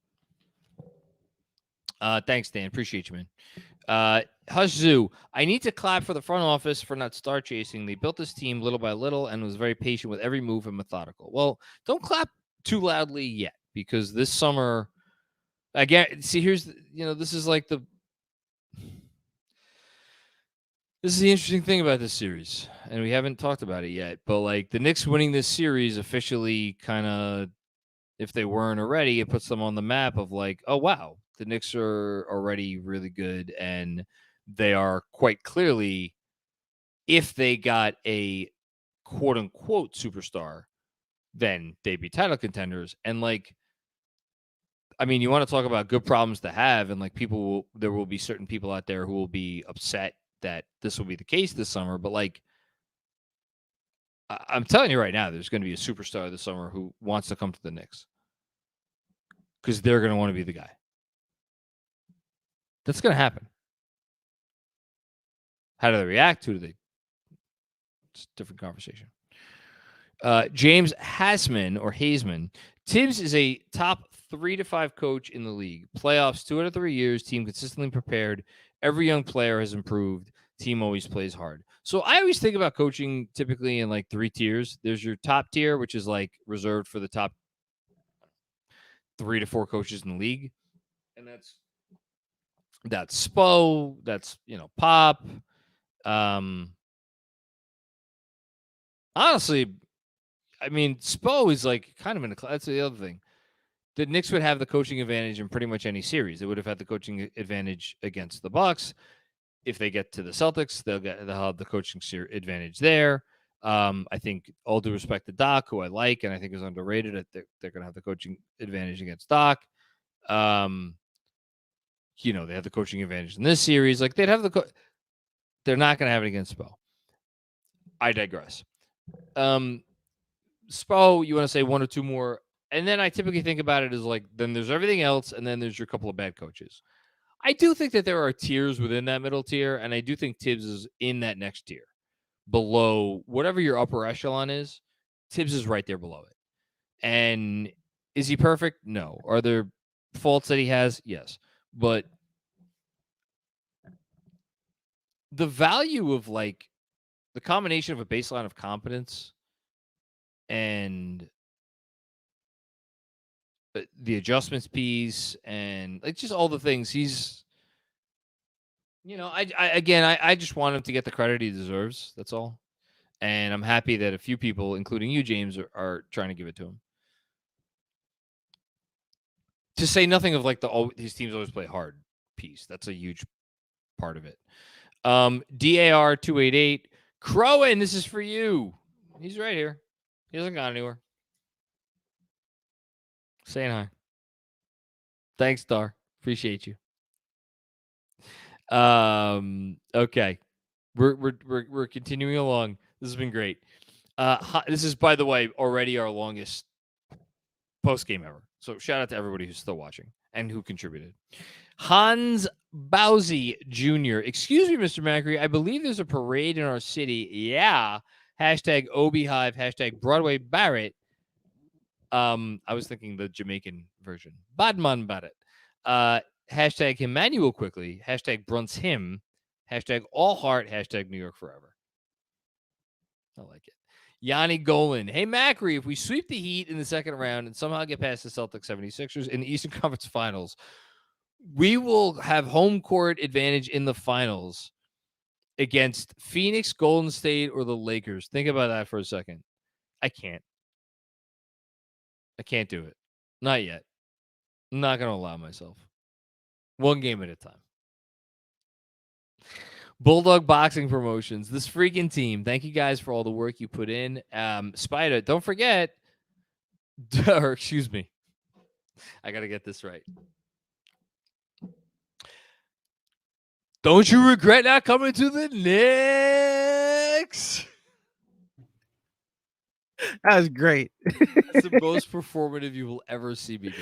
Thanks, Dan. Appreciate you, man. Hush Zoo. I need to clap for the front office for not star chasing. They built this team little by little and was very patient with every move and methodical. Well, don't clap too loudly yet because this summer, again, see, here's, this is like this is the interesting thing about this series, and we haven't talked about it yet, but like the Knicks winning this series officially kind of, if they weren't already, it puts them on the map of like, oh, wow, the Knicks are already really good, and they are quite clearly, if they got a quote-unquote superstar, then they'd be title contenders. And like, I mean, you want to talk about good problems to have, and like there will be certain people out there who will be upset that this will be the case this summer. But like, I'm telling you right now, there's going to be a superstar this summer who wants to come to the Knicks because they're going to want to be the guy. That's going to happen. How do they react? Who do they? It's a different conversation. James Haseman. Tibbs is a top 3 to 5 coach in the league. Playoffs 2 out of 3 years. Team consistently prepared. Every young player has improved. Team always plays hard. So I always think about coaching typically in like 3 tiers. There's your top tier, which is like reserved for the top 3 to 4 coaches in the league. And that's Spo, that's, Pop. Honestly, I mean, Spo is like kind of in a class. That's the other thing. The Knicks would have the coaching advantage in pretty much any series. They would have had the coaching advantage against the Bucks. If they get to the Celtics, they'll have the coaching advantage there. I think, all due respect to Doc, who I like and I think is underrated, they're going to have the coaching advantage against Doc. They have the coaching advantage in this series. Like, they'd have they're not going to have it against Spo. I digress. Spo, you want to say 1 or 2 more, and then I typically think about it as like, then there's everything else, and then there's your couple of bad coaches. I do think that there are tiers within that middle tier, and I do think Tibbs is in that next tier. Below whatever your upper echelon is, Tibbs is right there below it. And is he perfect? No. Are there faults that he has? Yes. But the value of like the combination of a baseline of competence and the adjustments piece and like just all the things he's, I just want him to get the credit he deserves. That's all. And I'm happy that a few people, including you, James, are trying to give it to him. To say nothing of like his teams always play hard piece. That's a huge part of it. DAR 288 Crowan, this is for you. He's right here. He hasn't gone anywhere. Saying hi. Thanks, Dar. Appreciate you. Okay. We're continuing along. This has been great. This is, by the way, already our longest post game ever. So shout out to everybody who's still watching and who contributed. Hans Bowsy Jr. Excuse me, Mr. Macri. I believe there's a parade in our city. Yeah. Hashtag OBHive. Hashtag Broadway Barrett. I was thinking the Jamaican version. Badman Barrett. Hashtag Emmanuel quickly. Hashtag Brunts him. Hashtag all heart. Hashtag New York forever. I like it. Yanni Golan. Hey, Macri, if we sweep the Heat in the second round and somehow get past the Celtics 76ers in the Eastern Conference Finals, we will have home court advantage in the finals against Phoenix, Golden State, or the Lakers. Think about that for a second. I can't do it. Not yet. I'm not going to allow myself. One game at a time. Bulldog Boxing Promotions. This freaking team. Thank you guys for all the work you put in. Spider, don't forget. Or excuse me. I got to get this right. Don't you regret not coming to the Knicks? That was great. It's the most performative you will ever see me get.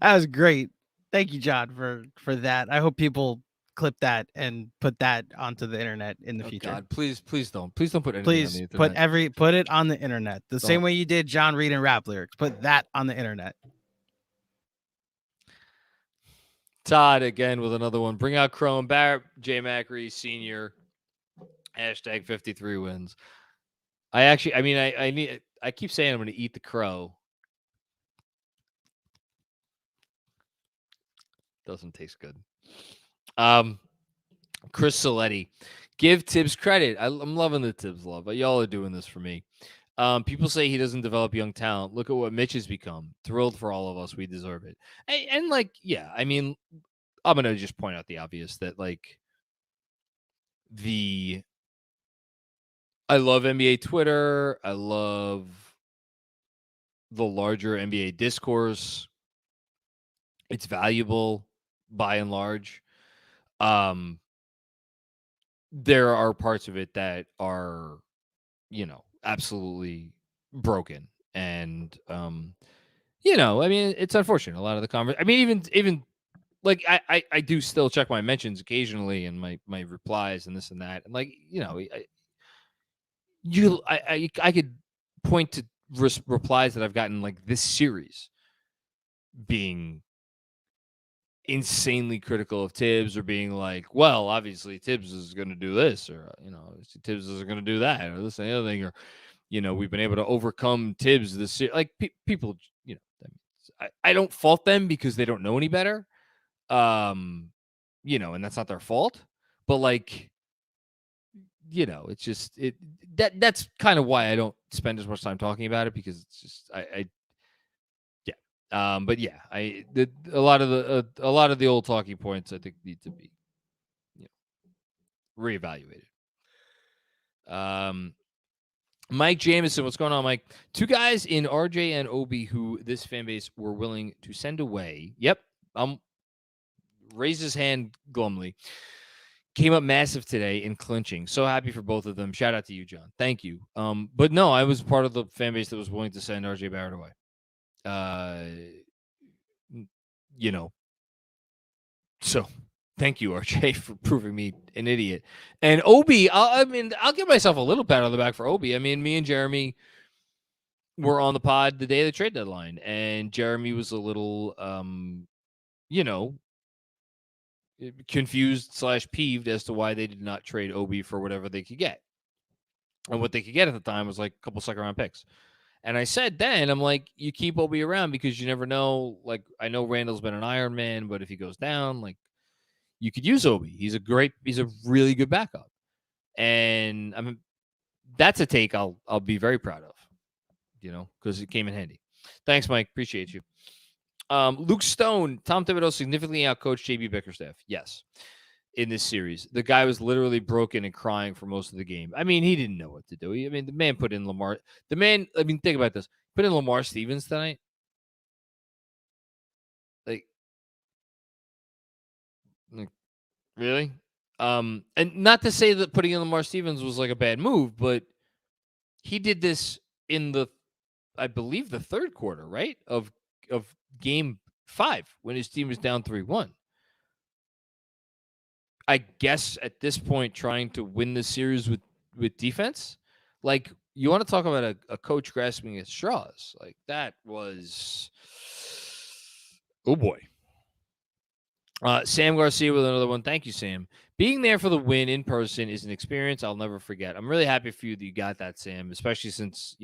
That was great. Thank you, John, for that. I hope people clip that and put that onto the internet in the future. God, please don't put anything on the Please internet. put it on the internet. The same way you did John reading rap lyrics. Put that on the internet. Todd again with another one. Bring out Crow and Barrett, J. Macri Senior. Hashtag 53 wins. I keep saying I'm going to eat the crow. Doesn't taste good. Chris Saletti. Give Tibbs credit. I'm loving the Tibbs love, but y'all are doing this for me. People say he doesn't develop young talent. Look at what Mitch has become. Thrilled for all of us. We deserve it. And I'm going to just point out the obvious that, I love NBA Twitter. I love the larger NBA discourse. It's valuable by and large. There are parts of it that are, absolutely broken. And, it's unfortunate. A lot of the conversation. even I do still check my mentions occasionally and my replies and this and that. And I could point to replies that I've gotten this series being insanely critical of Tibbs or being well, obviously Tibbs is going to do this or, Tibbs is going to do that or this and the other thing or, we've been able to overcome Tibbs this year. People, I don't fault them because they don't know any better. And that's not their fault, but it's just that's kind of why I don't spend as much time talking about it because it's just but yeah, a lot of the old talking points I think need to be reevaluated. Mike Jameson, what's going on, Mike? Two guys in RJ and Obi who this fan base were willing to send away. Yep, raised his hand glumly. Came up massive today in clinching. So happy for both of them. Shout out to you, John. Thank you. But no, I was part of the fan base that was willing to send RJ Barrett away. So thank you, RJ, for proving me an idiot. And Obi, I'll give myself a little pat on the back for Obi. I mean, me and Jeremy were on the pod the day of the trade deadline, and Jeremy was a little, confused / peeved as to why they did not trade Obi for whatever they could get. And what they could get at the time was like a couple second-round picks. And I said then, I'm like, you keep Obi around because you never know. Like, I know Randall's been an Iron Man, but if he goes down, like, you could use Obi. He's a really good backup. And I mean, that's a take I'll be very proud of, because it came in handy. Thanks, Mike. Appreciate you. Luke Stone, Tom Thibodeau significantly outcoached JB Bickerstaff. Yes. In this series, the guy was literally broken and crying for most of the game. I mean, he didn't know what to do. The man put in Lamar. Think about this. Put in Lamar Stevens tonight. Like really? And not to say that putting in Lamar Stevens was like a bad move, but he did this in I believe the third quarter, right? Of game 5 when his team was down 3-1. I guess at this point, trying to win the series with defense, like, you want to talk about a coach grasping at straws. Like, that was, oh boy. Sam Garcia with another one. Thank you, Sam. Being there for the win in person is an experience I'll never forget. I'm really happy for you that you got that, Sam, especially since,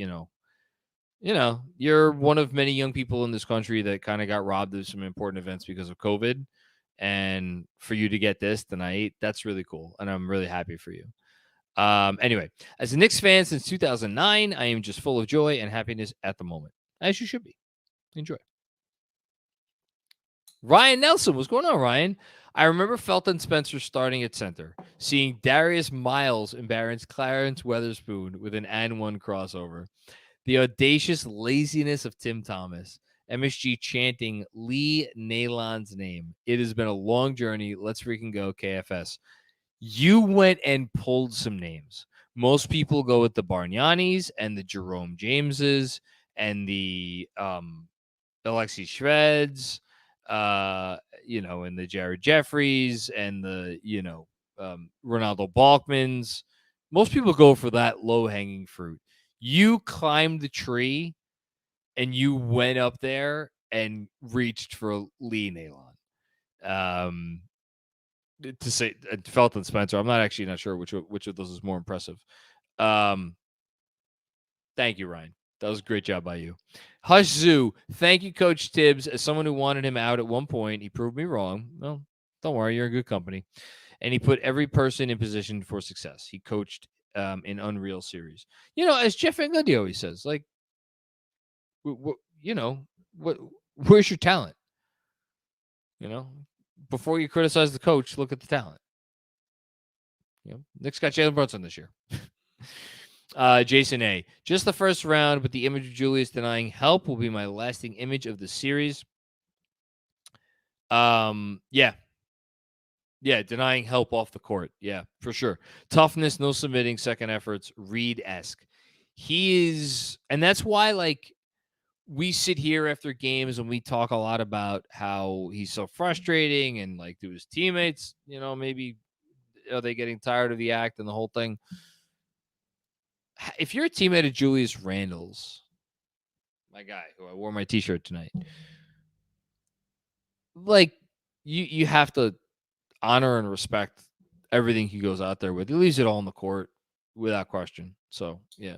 you're one of many young people in this country that kind of got robbed of some important events because of COVID. And for you to get this tonight, that's really cool. And I'm really happy for you. Anyway, as a Knicks fan since 2009, I am just full of joy and happiness at the moment, as you should be. Enjoy. Ryan Nelson, what's going on, Ryan? I remember Felton Spencer starting at center, seeing Darius Miles embarrass Clarence Weatherspoon with an and-one crossover. The audacious laziness of Tim Thomas. MSG chanting Lee Nalon's name. It has been a long journey. Let's freaking go, KFS. You went and pulled some names. Most people go with the Bargnanis and the Jerome Jameses and the Alexi Shreds, and the Jared Jeffries and the, Ronaldo Balkmans. Most people go for that low-hanging fruit. You climbed the tree and you went up there and reached for Lee Nalon. To say Felton Spencer, I'm not sure which of those is more impressive. Thank you, Ryan. That was a great job by you. Hush Zoo, thank you, Coach Tibbs. As someone who wanted him out at one point, he proved me wrong. Well, don't worry, you're in good company. And he put every person in position for success. He coached in unreal series. As Jeff Van Gundy always says, like, where's your talent? Before you criticize the coach, look at the talent. Knicks got Jalen Brunson this year. Jason A. Just the first round, but the image of Julius denying help will be my lasting image of the series. Yeah, denying help off the court. Yeah, for sure. Toughness, no submitting, second efforts, Reed-esque. He is, and that's why, like, we sit here after games and we talk a lot about how he's so frustrating and, like, to his teammates, maybe are they getting tired of the act and the whole thing. If you're a teammate of Julius Randle's, my guy who I wore my t-shirt tonight, like, you have to honor and respect everything he goes out there with. He leaves it all on the court without question. So, yeah.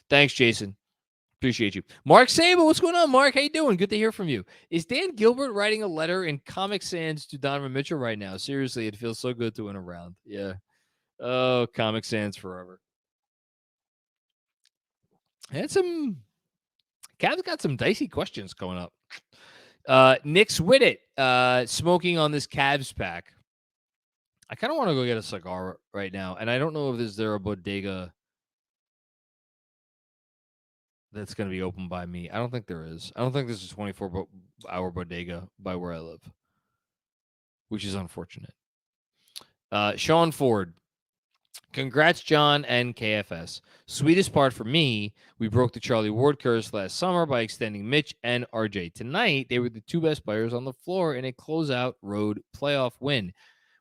Thanks, Jason. Appreciate you. Mark Sable, what's going on, Mark? How you doing? Good to hear from you. Is Dan Gilbert writing a letter in Comic Sans to Donovan Mitchell right now? Seriously, it feels so good to win a round. Yeah. Oh, Comic Sans forever. Cavs got some dicey questions coming up. Nick's with it. Smoking on this Cavs pack. I kind of want to go get a cigar right now, and I don't know if there a bodega that's going to be open by me. I don't think there is. I don't think there's a 24-hour bodega by where I live, which is unfortunate. Sean Ford. Congrats, John and KFS. Sweetest part for me, we broke the Charlie Ward curse last summer by extending Mitch and RJ. Tonight, they were the two best players on the floor in a closeout road playoff win.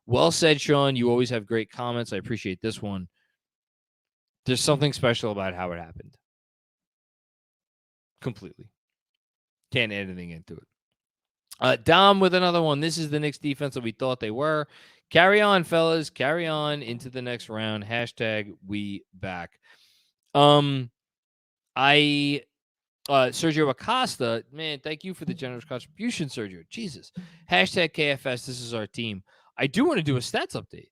Well said, Sean. You always have great comments. I appreciate this one. There's something special about how it happened. completely. Can't add anything into it. Dom with another one. This is the Knicks defense that we thought they were. Carry on, fellas. Carry on into the next round. Hashtag we back. Sergio Acosta, man, thank you for the generous contribution, Sergio. Jesus. Hashtag KFS. This is our team. I do want to do a stats update.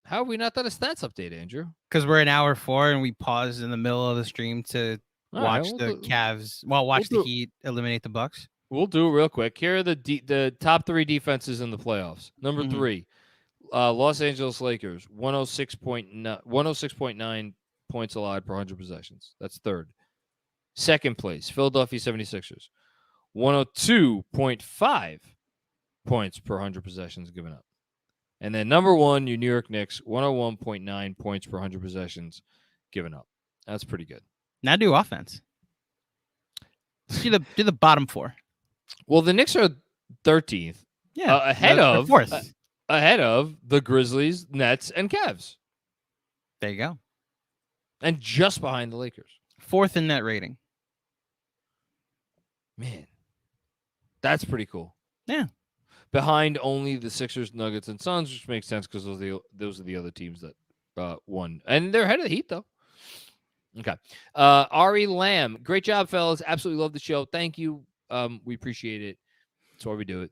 How have we not done a stats update, Andrew? Because we're an hour 4 and we paused in the middle of the stream to watch the Cavs. Well, watch the Heat eliminate the Bucks. We'll do it real quick. Here are the top 3 defenses in the playoffs. Number 3, Los Angeles Lakers, 106.9 points allowed per 100 possessions. That's third. Second place, Philadelphia 76ers, 102.5 points per 100 possessions given up. And then number 1, your New York Knicks, 101.9 points per 100 possessions given up. That's pretty good. Now do offense. Do the bottom 4. Well, the Knicks are 13th. Yeah, ahead of 4th. Ahead of the Grizzlies, Nets, and Cavs. There you go. And just behind the Lakers. 4th in net rating. Man, that's pretty cool. Yeah. Behind only the Sixers, Nuggets, and Suns, which makes sense because those are the other teams that won. And they're ahead of the Heat, though. Okay. Ari Lamb, great job, fellas. Absolutely love the show. Thank you. We appreciate it. That's why we do it.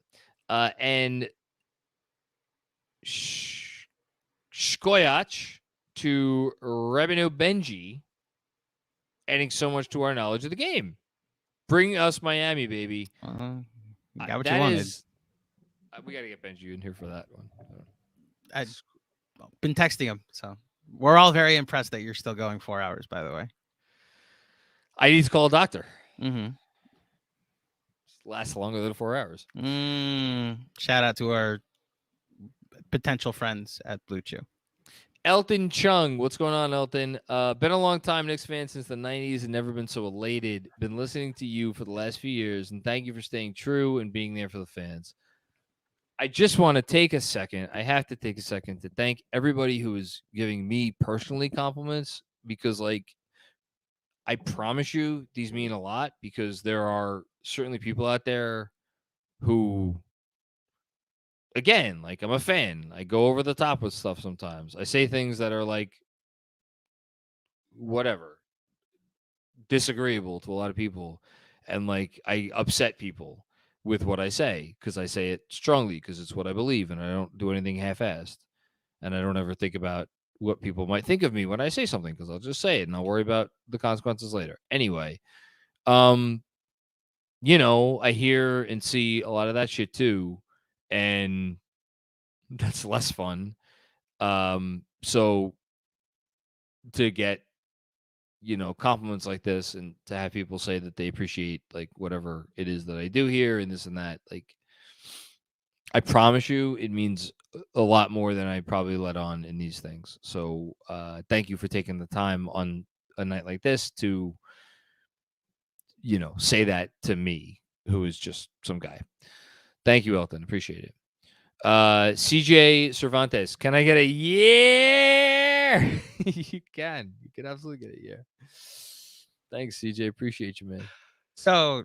And Shkoyach to Jon Benjy, adding so much to our knowledge of the game. Bring us Miami, baby. You got what you wanted. We got to get Benji in here for that one. I've been texting him, so we're all very impressed that you're still going 4 hours, by the way. I need to call a doctor. Mm-hmm. Lasts longer than 4 hours. Shout out to our potential friends at Blue Chew. Elton Chung, what's going on, Elton? Been a long time Knicks fan since the 90s and never been so elated. Been listening to you for the last few years, and thank you for staying true and being there for the fans. I just want to take a second. I have to take a second to thank everybody who is giving me personally compliments because, like, I promise you these mean a lot because there are certainly people out there who, again, like, I'm a fan. I go over the top with stuff sometimes. I say things that are, like, whatever, disagreeable to a lot of people. And, like, I upset people with what I say because I say it strongly because it's what I believe and I don't do anything half-assed. And I don't ever think about what people might think of me when I say something because I'll just say it and I'll worry about the consequences later. Anyway, you know, I hear and see a lot of that shit too. And that's less fun. So to get, you know, compliments like this and to have people say that they appreciate like whatever it is that I do here and this and that, like, I promise you it means a lot more than I probably let on in these things. So thank you for taking the time on a night like this to, you know, say that to me, who is just some guy. Thank you, Elton. Appreciate it. CJ Cervantes, can I get a year? You can absolutely get a year. Thanks, CJ. Appreciate you, man. So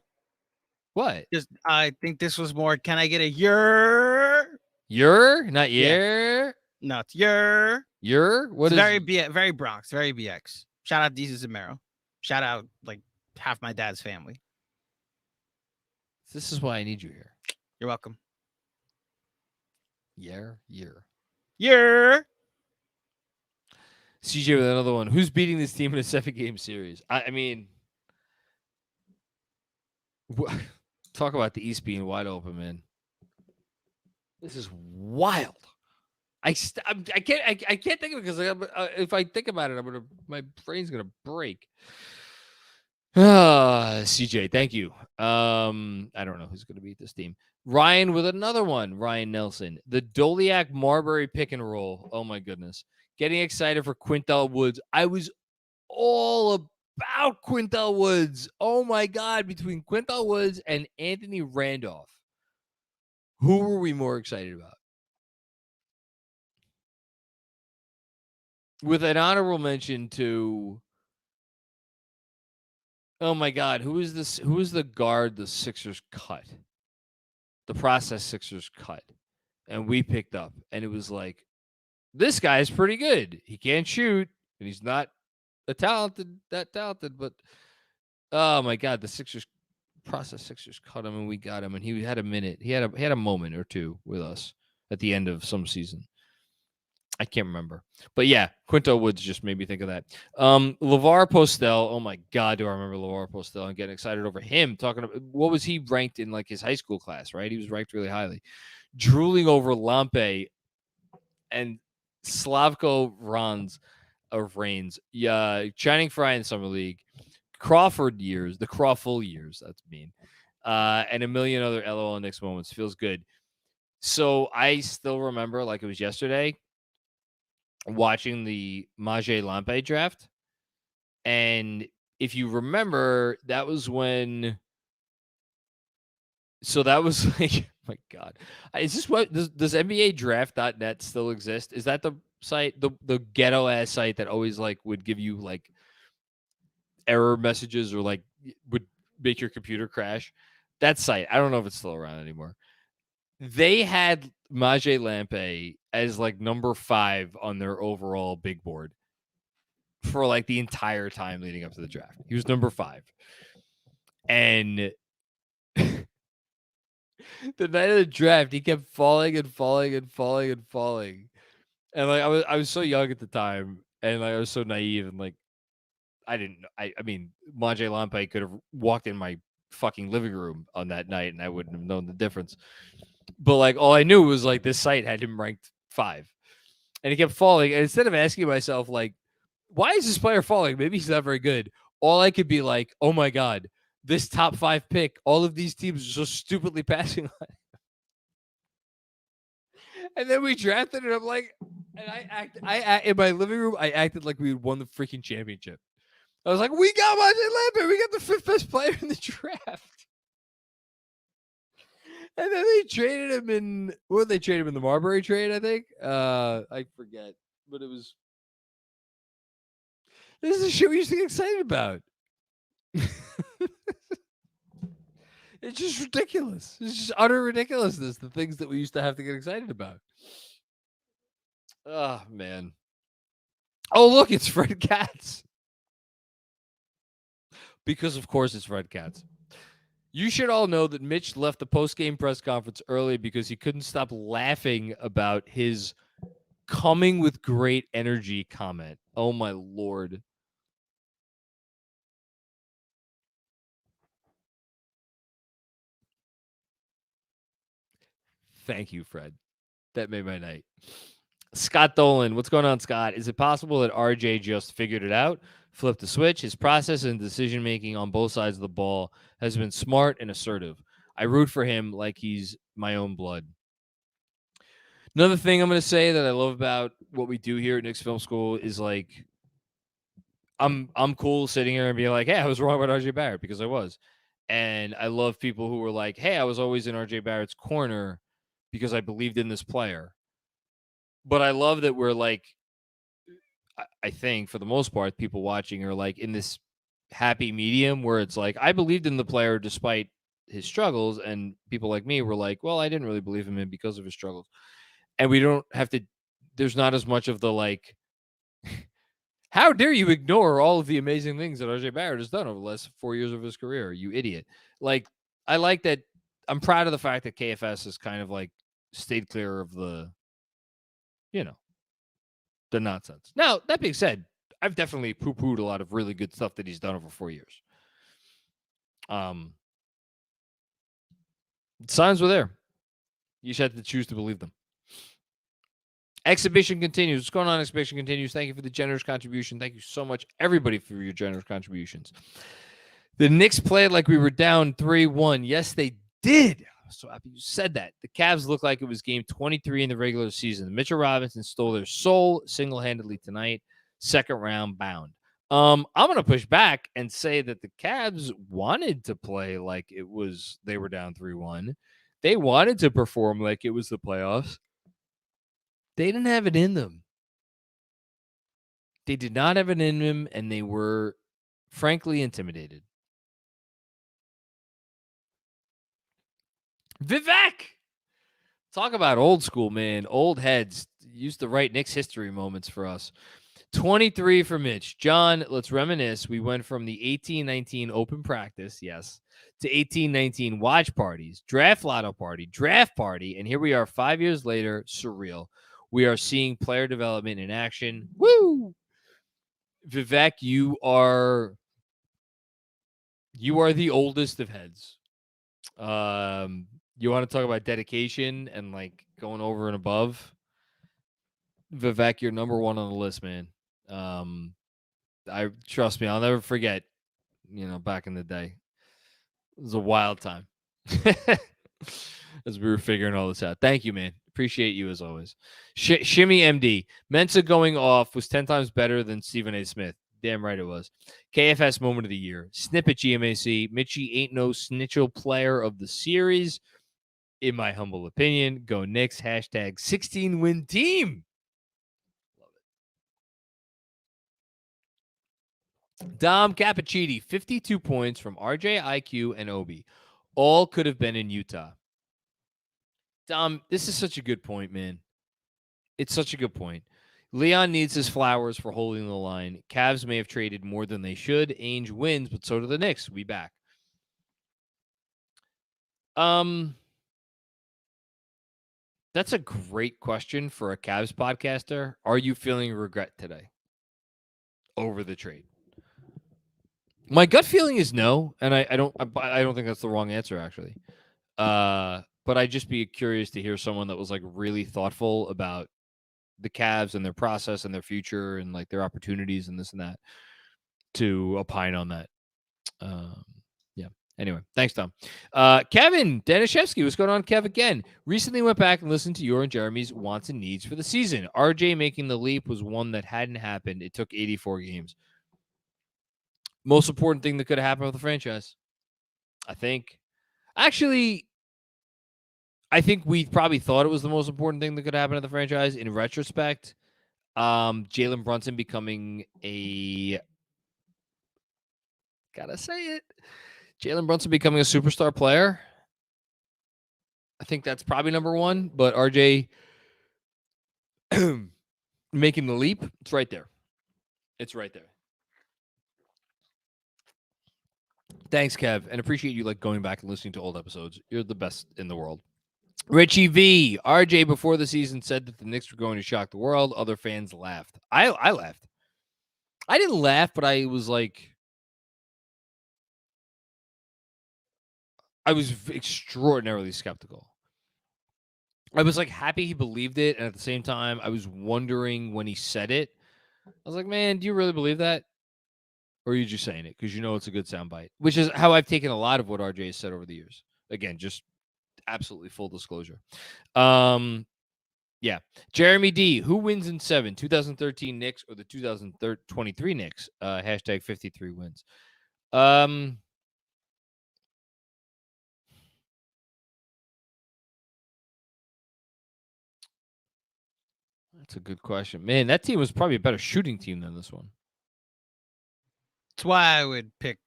what? Just I think this was more. Can I get a year? Your, not year. Yeah. No, it's your. Your. What it's is very Bronx, very BX. Shout out Deezus Zamero. Shout out like half my dad's family. This is why I need you here. You're welcome. Year. CJ with another one. Who's beating this team in a 7-game series? I mean, talk about the East being wide open, man. This is wild. I can't think of it because if I think about it, my brain's gonna break. CJ, thank you. I don't know who's gonna beat this team. Ryan with another one. Ryan Nelson, the Doliak Marbury pick and roll. Oh my goodness, getting excited for Quintel Woods. I was all about Quintel Woods. Oh my God, between Quintel Woods and Anthony Randolph, who were we more excited about? With an honorable mention to Oh my God, who is this? Who is the guard the Sixers cut? The process Sixers cut, and we picked up, and it was like, this guy is pretty good. He can't shoot, and he's not that talented, but oh my God, the Sixers cut him, and we got him, and he had a minute. He had a moment or two with us at the end of some season. I can't remember. But yeah, Quinto Woods just made me think of that. LeVar Postel. Oh my God, do I remember LeVar Postel? I'm getting excited over him. Talking about what was he ranked in like his high school class, right? He was ranked really highly. Drooling over Lampe and Slavko Reigns. Yeah, Channing Frye in Summer League. Crawford years, the Crawful years, that's mean. And a million other LOL Knicks moments. Feels good. So I still remember like it was yesterday watching the Maje Lampe draft. And if you remember, that was when. So that was like, oh my God. Is this what does NBA draft.net still exist? Is that the site, the ghetto ass site that always like would give you like error messages or like would make your computer crash? That site. I don't know if it's still around anymore. They had Maje Lampe as like number 5 on their overall big board for like the entire time leading up to the draft. He was number 5. And the night of the draft, he kept falling and falling and falling and falling. And like I was so young at the time, and like I was so naive, and like I didn't know. I mean, Maje Lampe could have walked in my fucking living room on that night, and I wouldn't have known the difference. But like all I knew was like this site had him ranked 5, and he kept falling. And instead of asking myself like, why is this player falling? Maybe he's not very good. All I could be like, oh my God, this top 5 pick. All of these teams are so stupidly passing on him. And then we drafted it. I'm like, and I in my living room, I acted like we had won the freaking championship. I was like, we got Maje Lampe. We got the 5th best player in the draft. And then they traded him in. What did they trade him in? The Marbury trade, I think. I forget, but it was. This is the shit we used to get excited about. It's just ridiculous. It's just utter ridiculousness. The things that we used to have to get excited about. Oh man. Oh look, it's Fred Katz. Because of course it's Fred Katz. You should all know that Mitch left the post-game press conference early because he couldn't stop laughing about his coming with great energy comment. Oh, my Lord. Thank you, Fred. That made my night. Scott Dolan. What's going on, Scott? Is it possible that RJ just figured it out? Flipped the switch. His process and decision-making on both sides of the ball has been smart and assertive. I root for him like he's my own blood. Another thing I'm going to say that I love about what we do here at Knicks Film School is like, I'm cool sitting here and being like, hey, I was wrong about RJ Barrett because I was. And I love people who were like, hey, I was always in RJ Barrett's corner because I believed in this player. But I love that we're like, I think for the most part, people watching are like in this happy medium where it's like, I believed in the player despite his struggles. And people like me were like, well, I didn't really believe him in because of his struggles. And we don't have to, there's not as much of the like, how dare you ignore all of the amazing things that RJ Barrett has done over the last 4 years of his career, you idiot. Like, I like that. I'm proud of the fact that KFS has kind of like stayed clear of the, you know, the nonsense. Now, that being said, I've definitely poo-pooed a lot of really good stuff that he's done over 4 years. Signs were there. You just had to choose to believe them. Exhibition continues. What's going on? Exhibition continues. Thank you for the generous contribution. Thank you so much, everybody, for your generous contributions. The Knicks played like we were down 3-1. Yes, they did. I'm so happy you said that. The Cavs looked like it was game 23 in the regular season. Mitchell Robinson stole their soul single-handedly tonight. Second round bound. I'm going to push back and say that the Cavs wanted to play like it was they were down 3-1. They wanted to perform like it was the playoffs. They didn't have it in them. They did not have it in them, and they were, frankly, intimidated. Vivek. Talk about old school, man. Old heads used to write Knicks history moments for us. 23 for Mitch. John, let's reminisce. We went from the 18-19 open practice, yes, to 18-19 watch parties, draft lotto party, draft party, and here we are 5 years later, surreal. We are seeing player development in action. Woo! Vivek, you are the oldest of heads. You want to talk about dedication and like going over and above? Vivek, you're number one on the list, man. I trust me, I'll never forget. Back in the day, it was a wild time as we were figuring all this out. Thank you, man. Appreciate you as always. Shimmy MD, Mensa going off was 10 times better than Stephen A. Smith. Damn right it was. KFS moment of the year. Snippet GMAC. Mitchie ain't no snitchel player of the series, in my humble opinion. Go Knicks. Hashtag 16-win team. Dom Cappuccini, 52 points from RJ, IQ, and Obi. All could have been in Utah. Dom, this is such a good point, man. It's such a good point. Leon needs his flowers for holding the line. Cavs may have traded more than they should. Ainge wins, but so do the Knicks. We back. That's a great question for a Cavs podcaster. Are you feeling regret today over the trade? My gut feeling is no, and I don't think that's the wrong answer actually. But I'd just be curious to hear someone that was like really thoughtful about the Cavs and their process and their future and like their opportunities and this and that to opine on that. Yeah. Anyway, thanks, Tom. Kevin Danishevsky, what's going on, Kev? Again, recently went back and listened to your and Jeremy's wants and needs for the season. RJ making the leap was one that hadn't happened. It took 84 games. Most important thing that could have happened with the franchise, I think. Actually, I think we probably thought it was the most important thing that could happen to the franchise. In retrospect, Jalen Brunson becoming a Jalen Brunson becoming a superstar player. I think that's probably number one. But RJ making the leap, it's right there. It's right there. Thanks, Kev, and appreciate you like going back and listening to old episodes. You're the best in the world. Richie V. RJ before the season said that the Knicks were going to shock the world. Other fans laughed. I laughed. I didn't laugh, but I was like, I was extraordinarily skeptical. I was like happy he believed it, and at the same time, I was wondering when he said it. I was like, man, do you really believe that? Or are you just saying it because you know it's a good soundbite? Which is how I've taken a lot of what RJ has said over the years. Again, just absolutely full disclosure. Yeah. Jeremy D. Who wins in 7? 2013 Knicks or the 2023 Knicks? Hashtag 53 wins. That's a good question. Man, that team was probably a better shooting team than this one. That's why I would pick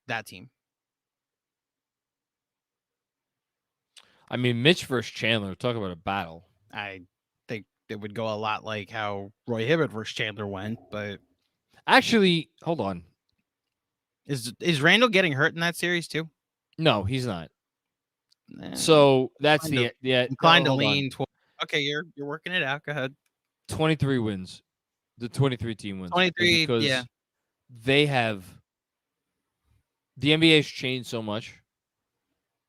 that team. I mean, Mitch versus Chandler. Talk about a battle. I think it would go a lot like how Roy Hibbert versus Chandler went, but actually, hold on. Is Randall getting hurt in that series too? No, he's not. So that's inclined to lean. Okay, you're working it out. Go ahead. 23 wins. The 23 team wins. 23, yeah. They have the NBA has changed so much.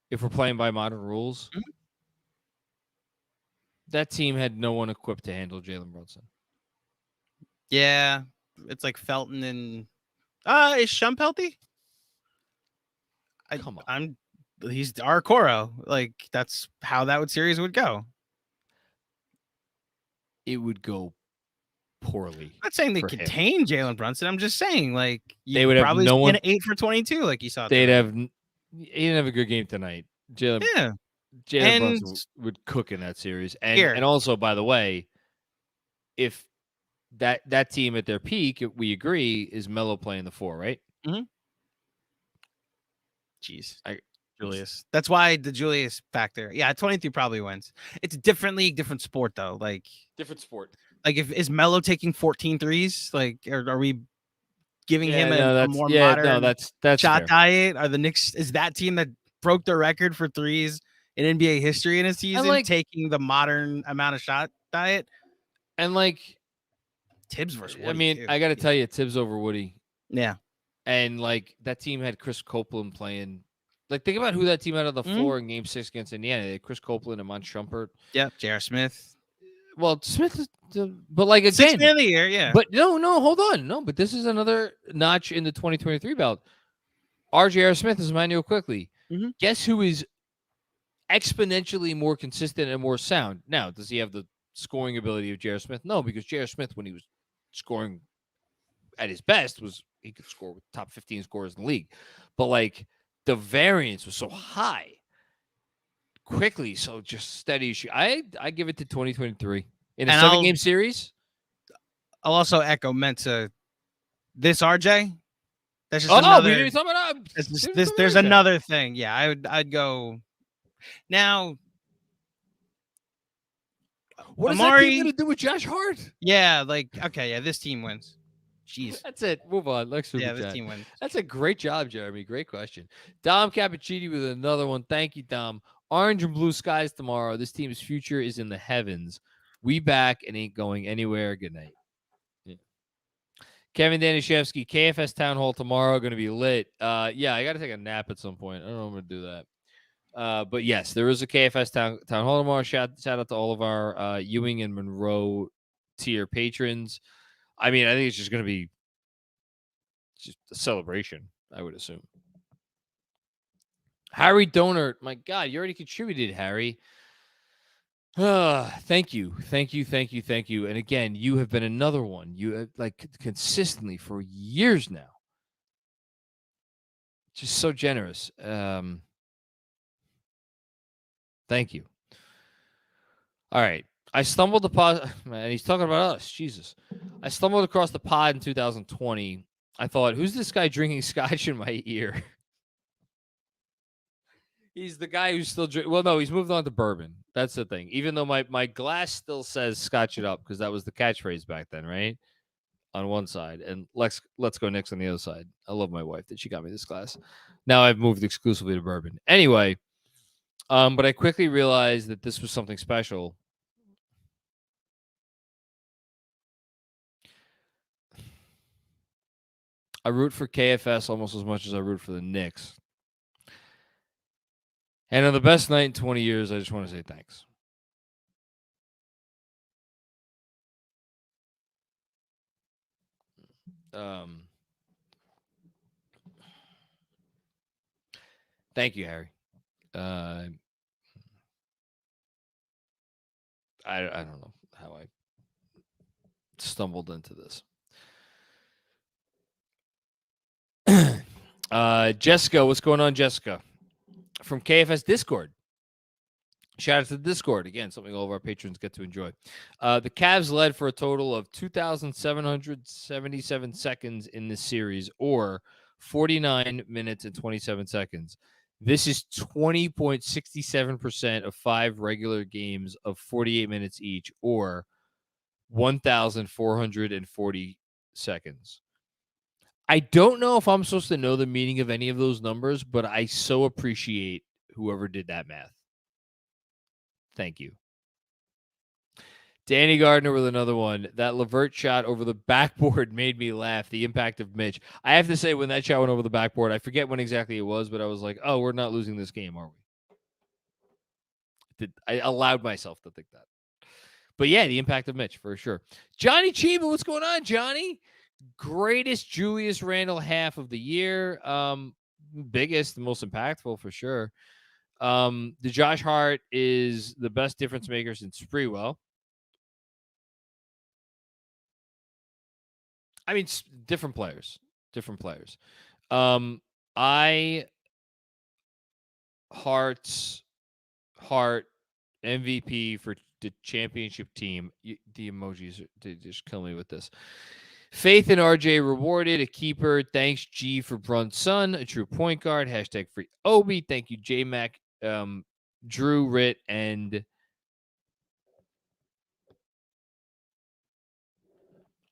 If we're playing by modern rules, that team had no one equipped to handle Jalen Brunson. Yeah, it's like Felton and is Shump healthy? Come on, he's our Coro. Like that's how that series would go. It would go poorly. I'm not saying they contain Jalen Brunson. I'm just saying like they would probably have no one 8 for 22, like you saw. They'd have. He didn't have a good game tonight. Jalen Brunson would cook in that series, and also, by the way, if that team at their peak, we agree, is Melo playing the 4, right? Mm-hmm. Jeez, Julius. That's why the Julius factor. Yeah, 23 probably wins. It's a different league, different sport though. Like Different sport. Like, is Melo taking 14 threes? Like, are we giving him a more modern that's shot fair. diet? Are the Knicks is that team that broke the record for threes in NBA history in a season like- taking the modern amount of shot diet? And like Tibbs versus Woody, I mean, too. I got to tell you, Tibbs over Woody. Yeah. And like that team had Chris Copeland playing. Like, think about who that team had on the floor in Game 6 against Indiana. They had Chris Copeland and Mon Shumpert. Yep. J.R. Smith. Well, Smith is, but like again, Sixth man of the year, yeah. But no, hold on, no. But this is another notch in the 2023 belt. R.J.R. Smith is Emmanuel Quickly. Mm-hmm. Guess who is exponentially more consistent and more sound? Now, does he have the scoring ability of J.R. Smith? No, because J.R. Smith, when he was scoring at his best, he could score with top 15 scorers in the league. But like the variance was so high. Quickly, so just steady. I give it to 2023 in a 7-game series. I'll also echo Mensa. This RJ. That's just we another. didn't even talk about There's another thing. Yeah, I'd go. Now, what is Amari, that team going to do with Josh Hart? Yeah, like okay, yeah, this team wins. Jeez, that's it. Move on. Let's this team wins. That's a great job, Jeremy. Great question. Dom Cappuccini with another one. Thank you, Dom. Orange and blue skies tomorrow. This team's future is in the heavens. We back and ain't going anywhere. Good night. Yeah. Kevin Danishevsky, KFS Town Hall tomorrow. Going to be lit. Yeah, I got to take a nap at some point. I don't know if I'm going to do that. But yes, there is a KFS Town Hall tomorrow. Shout out to all of our Ewing and Monroe tier patrons. I mean, I think it's just going to be just a celebration, I would assume. Harry Donert, my God, you already contributed, Harry. Thank you. And again, you have been another one. You have, like, consistently for years now. Just so generous. Thank you. All right. I stumbled upon, man, he's talking about us. Jesus. I stumbled across the pod in 2020. I thought, who's this guy drinking scotch in my ear? He's the guy who's still drinking. Well, no, he's moved on to bourbon. That's the thing. Even though my glass still says scotch it up because that was the catchphrase back then, right? On one side. And let's go Knicks on the other side. I love my wife that she got me this glass. Now I've moved exclusively to bourbon. Anyway, but I quickly realized that this was something special. I root for KFS almost as much as I root for the Knicks. And on the best night in 20 years, I just want to say thanks. Thank you, Harry. I don't know how I stumbled into this. Jessica, what's going on, Jessica? From KFS Discord. Shout out to the Discord. Again, something all of our patrons get to enjoy. The Cavs led for a total of 2,777 seconds in this series, or 49 minutes and 27 seconds. This is 20.67% of 5 regular games of 48 minutes each, or 1,440 seconds. I don't know if I'm supposed to know the meaning of any of those numbers, but I so appreciate whoever did that math. Thank you. Danny Gardner with another one. That Levert shot over the backboard made me laugh. The impact of Mitch. I have to say, when that shot went over the backboard, I forget when exactly it was, but I was like, oh, we're not losing this game, are we? I allowed myself to think that. But yeah, the impact of Mitch, for sure. Johnny Chiba, what's going on, Johnny? Greatest Julius Randle half of the year. Biggest, most impactful for sure. The Josh Hart is the best difference maker since Sprewell. I mean, different players. Hart MVP for the championship team. The emojis, they just kill me with this. Faith in RJ rewarded. A keeper. Thanks, G, for Brunt's son. A true point guard. Hashtag free Obi. Thank you, GMAC, Drew, Rit, and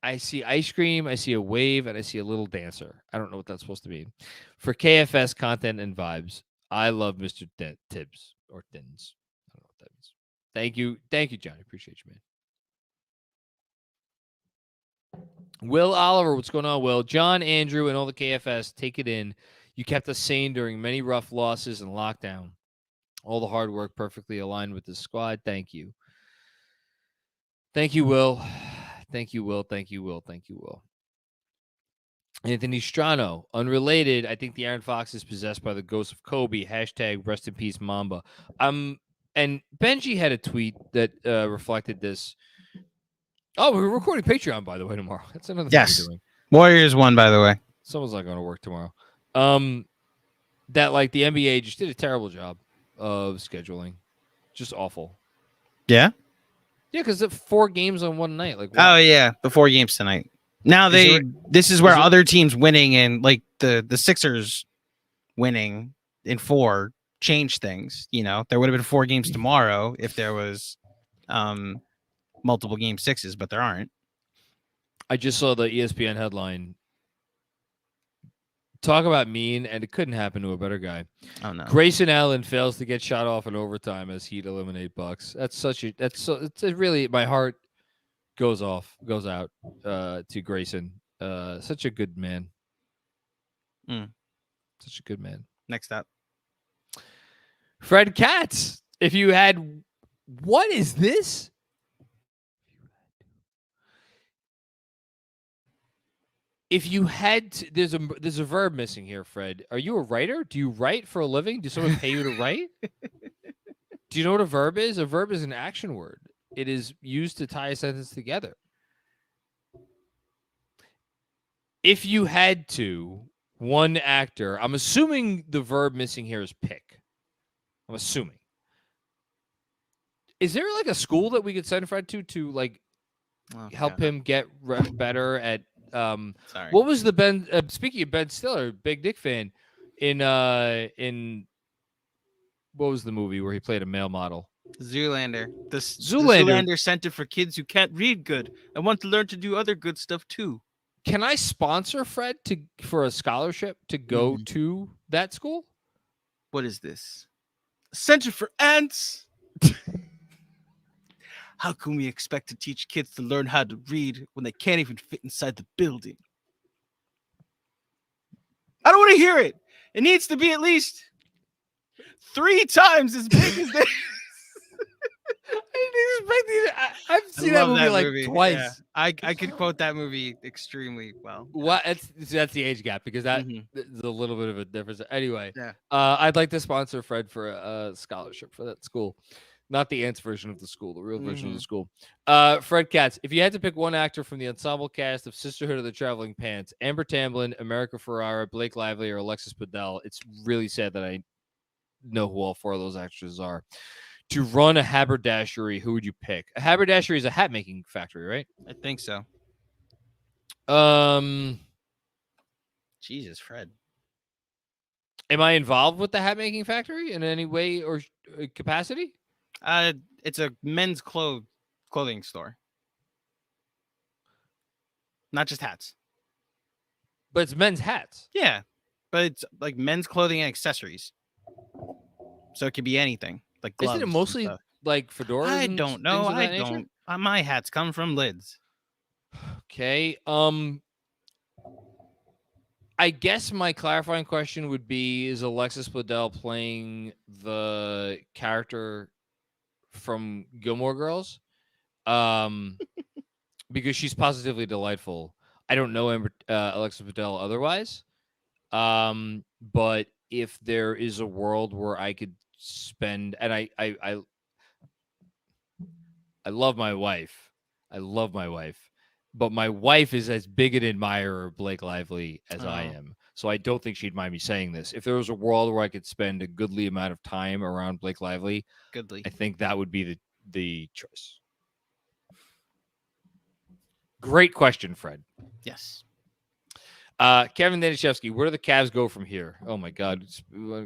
I see ice cream. I see a wave, and I see a little dancer. I don't know what that's supposed to mean. For KFS content and vibes, I love Mr. Tibbs or Thins. I don't know what that means. Thank you. Thank you, Johnny. Appreciate you, man. Will Oliver, what's going on, Will? John, Andrew, and all the KFS, take it in. You kept us sane during many rough losses and lockdown. All the hard work perfectly aligned with the squad. Thank you. Thank you, Will. Thank you, Will. Thank you, Will. Thank you, Will. Anthony Strano, unrelated. I think the Aaron Fox is possessed by the ghost of Kobe. Hashtag rest in peace, Mamba. And Benji had a tweet that reflected this. Oh, we're recording Patreon, by the way, tomorrow. That's another thing we're doing. Warriors won, by the way. Someone's not going to work tomorrow. That like the NBA just did a terrible job of scheduling. Just awful. Yeah? Yeah, because it's 4 games on one night. Like, oh yeah, the 4 games tonight. Now this is where other teams winning and like the Sixers winning in 4 change things. You know, there would have been 4 games tomorrow if there was multiple game 6s, but there aren't. I just saw the ESPN headline. Talk about mean, and it couldn't happen to a better guy. Oh no! Grayson Allen fails to get shot off in overtime as Heat eliminate Bucks. It's really, my heart goes out to Grayson. Such a good man. Such a good man. Next up, Fred Katz. If you had, what is this? If you had to, there's a verb missing here, Fred. Are you a writer? Do you write for a living? Does someone pay you to write? Do you know what a verb is? A verb is an action word. It is used to tie a sentence together. If you had to, one actor, I'm assuming the verb missing here is pick. I'm assuming. Is there like a school that we could send Fred to like help him get better at Sorry. What was the Ben? Speaking of Ben Stiller, big Dick fan. In what was the movie where he played a male model? Zoolander. The Zoolander. Zoolander Center for kids who can't read good and want to learn to do other good stuff too. Can I sponsor Fred for a scholarship to go to that school? What is this? Center for Ants. How can we expect to teach kids to learn how to read when they can't even fit inside the building? I don't want to hear it. It needs to be at least 3 times as big as this. I didn't expect you to, I've seen that movie like twice. Yeah. I could quote that movie extremely well. What? That's the age gap because that is a little bit of a difference. Anyway, yeah. I'd like to sponsor Fred for a scholarship for that school. Not the Ants version of the school, the real version of the school. Fred Katz, if you had to pick one actor from the ensemble cast of Sisterhood of the Traveling Pants, Amber Tamblyn, America Ferrara, Blake Lively, or Alexis Bledel, it's really sad that I know who all 4 of those actors are. To run a haberdashery, who would you pick? A haberdashery is a hat making factory, right? I think so. Jesus, Fred. Am I involved with the hat making factory in any way or capacity? It's a men's clothing store. Not just hats. But it's men's hats. Yeah. But it's like men's clothing and accessories. So it could be anything. Like gloves. Isn't it mostly like fedoras? I don't know. I don't. My hats come from Lids. Okay. I guess my clarifying question would be, is Alexis Bledel playing the character from Gilmore Girls? Because she's positively delightful. I don't know Alexis Bledel otherwise. But if there is a world where I could spend, and I love my wife. I love my wife. But my wife is as big an admirer of Blake Lively as I am. So I don't think she'd mind me saying this. If there was a world where I could spend a goodly amount of time around Blake Lively, I think that would be the choice. Great question, Fred. Yes. Kevin Danishevsky, where do the Cavs go from here? Oh my God,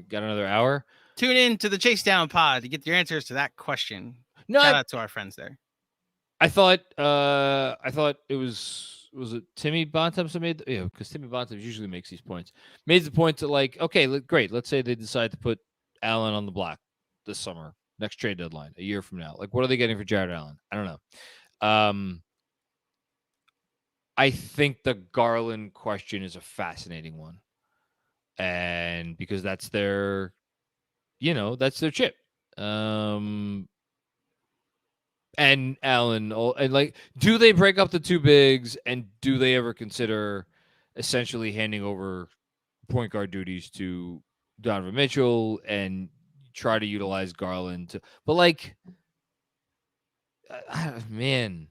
got another hour. Tune in to the Chase Down Pod to get your answers to that question. No, Shout out to our friends there. I thought it was it Timmy Bontemps that made because Timmy Bontemps usually makes these points. Made the point to like, okay, great. Let's say they decide to put Allen on the block this summer, next trade deadline, a year from now. Like, what are they getting for Jared Allen? I don't know. I think the Garland question is a fascinating one, and because that's their chip. And Allen, and like, do they break up the two bigs, and do they ever consider essentially handing over point guard duties to Donovan Mitchell and try to utilize Garland to? But like, man,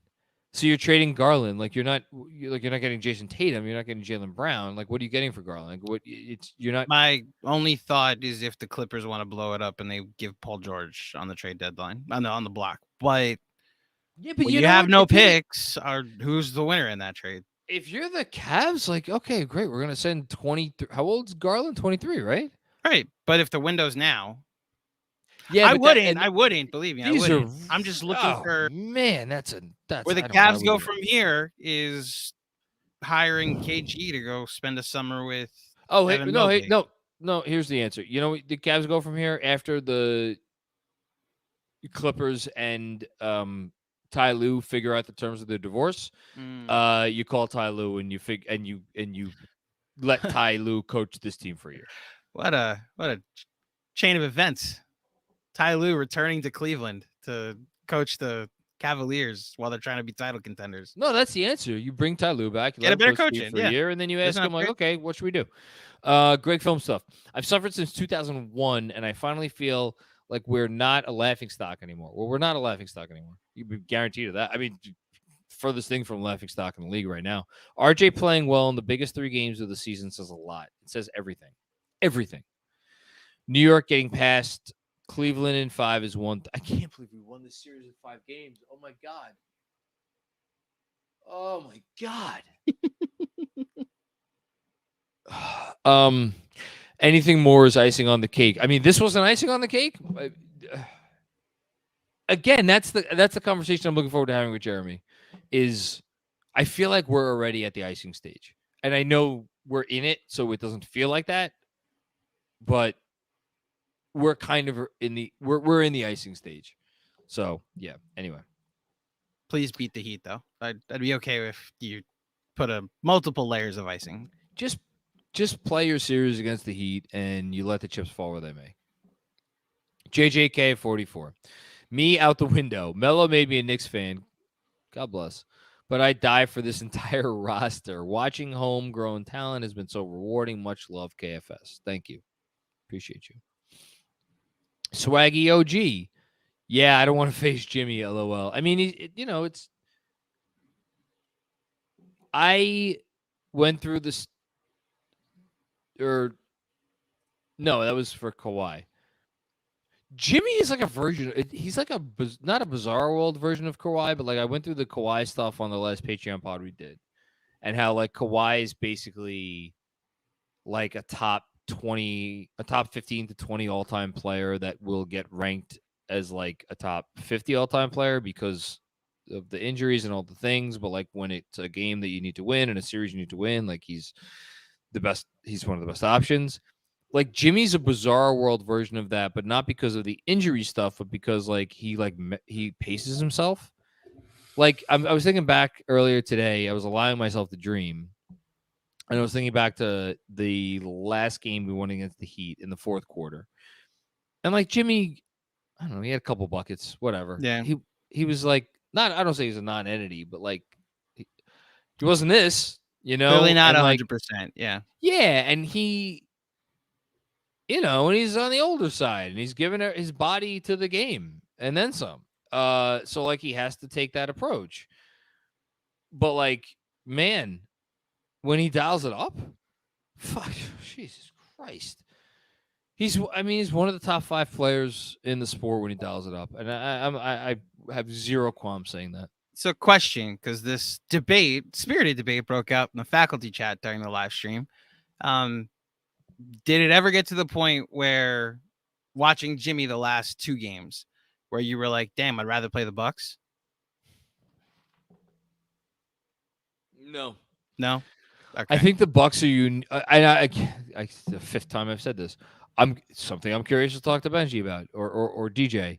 so you're trading Garland, like you're not getting Jason Tatum, you're not getting Jaylen Brown. Like, what are you getting for Garland? Like, you're not. My only thought is if the Clippers want to blow it up and they give Paul George on the trade deadline on the block, but. Yeah, but you have no picks. Who's the winner in that trade? If you're the Cavs, like, okay, great, we're gonna send 23. How old's Garland? 23, right? Right, but if the window's now, yeah, I wouldn't believe me. I'm just looking for man. That's where the Cavs go from here is hiring KG to go spend a summer with. No. Here's the answer. You know, the Cavs go from here after the Clippers and Ty Lue figure out the terms of their divorce. You call Ty Lue and you let Ty Lue coach this team for a year. What a chain of events. Ty Lue returning to Cleveland to coach the Cavaliers while they're trying to be title contenders. No, that's the answer. You bring Ty Lue back, get a better coach in for a year, and then you ask him like, okay, what should we do? Great film stuff. I've suffered since 2001, and I finally feel like we're not a laughingstock anymore. Well, we're not a laughingstock anymore. You'd be guaranteed of that. I mean, furthest thing from laughingstock in the league right now. RJ playing well in the biggest 3 games of the season says a lot. It says everything. Everything. New York getting past Cleveland in 5 is one. I can't believe we won this series in 5 games. Oh, my God. Oh, my God. Anything more is icing on the cake. I mean, this wasn't icing on the cake. Again, that's the conversation I'm looking forward to having with Jeremy. Is I feel like we're already at the icing stage, and I know we're in it, so it doesn't feel like that. But we're kind of we're in the icing stage. So yeah. Anyway, please beat the Heat, though. I'd be okay if you put multiple layers of icing. Just play your series against the Heat, and you let the chips fall where they may. JJK 44. Me out the window. Melo made me a Knicks fan. God bless. But I die for this entire roster. Watching homegrown talent has been so rewarding. Much love, KFS. Thank you. Appreciate you. Swaggy OG. Yeah, I don't want to face Jimmy, LOL. I mean, it's... I went through this... No, that was for Kawhi. Jimmy is like a version. He's like not a bizarre world version of Kawhi, but like I went through the Kawhi stuff on the last Patreon pod we did, and how like Kawhi is basically like a top 15 to 20 all-time player that will get ranked as like a top 50 all-time player because of the injuries and all the things. But like when it's a game that you need to win and a series you need to win, like he's the best. He's one of the best options. Like Jimmy's a bizarre world version of that, but not because of the injury stuff, but because like he paces himself. Like I was thinking back earlier today, I was allowing myself to dream, and I was thinking back to the last game we won against the Heat in the 4th quarter, and like Jimmy, I don't know, he had a couple buckets, whatever. Yeah, he was like not. I don't say he's a non-entity, but like he wasn't this. You know, really not 100%. Yeah, and he, and he's on the older side, and he's giving his body to the game, and then some. So like he has to take that approach. But like, man, when he dials it up, fuck, Jesus Christ, he's one of the top 5 players in the sport when he dials it up, and I have zero qualms saying that. So question, because this spirited debate broke out in the faculty chat during the live stream. Did it ever get to the point where watching Jimmy the last 2 games where you were like, damn, I'd rather play the Bucks? No. No? Okay. I think the Bucks are I the 5th time I've said this. I'm curious to talk to Benji about or DJ.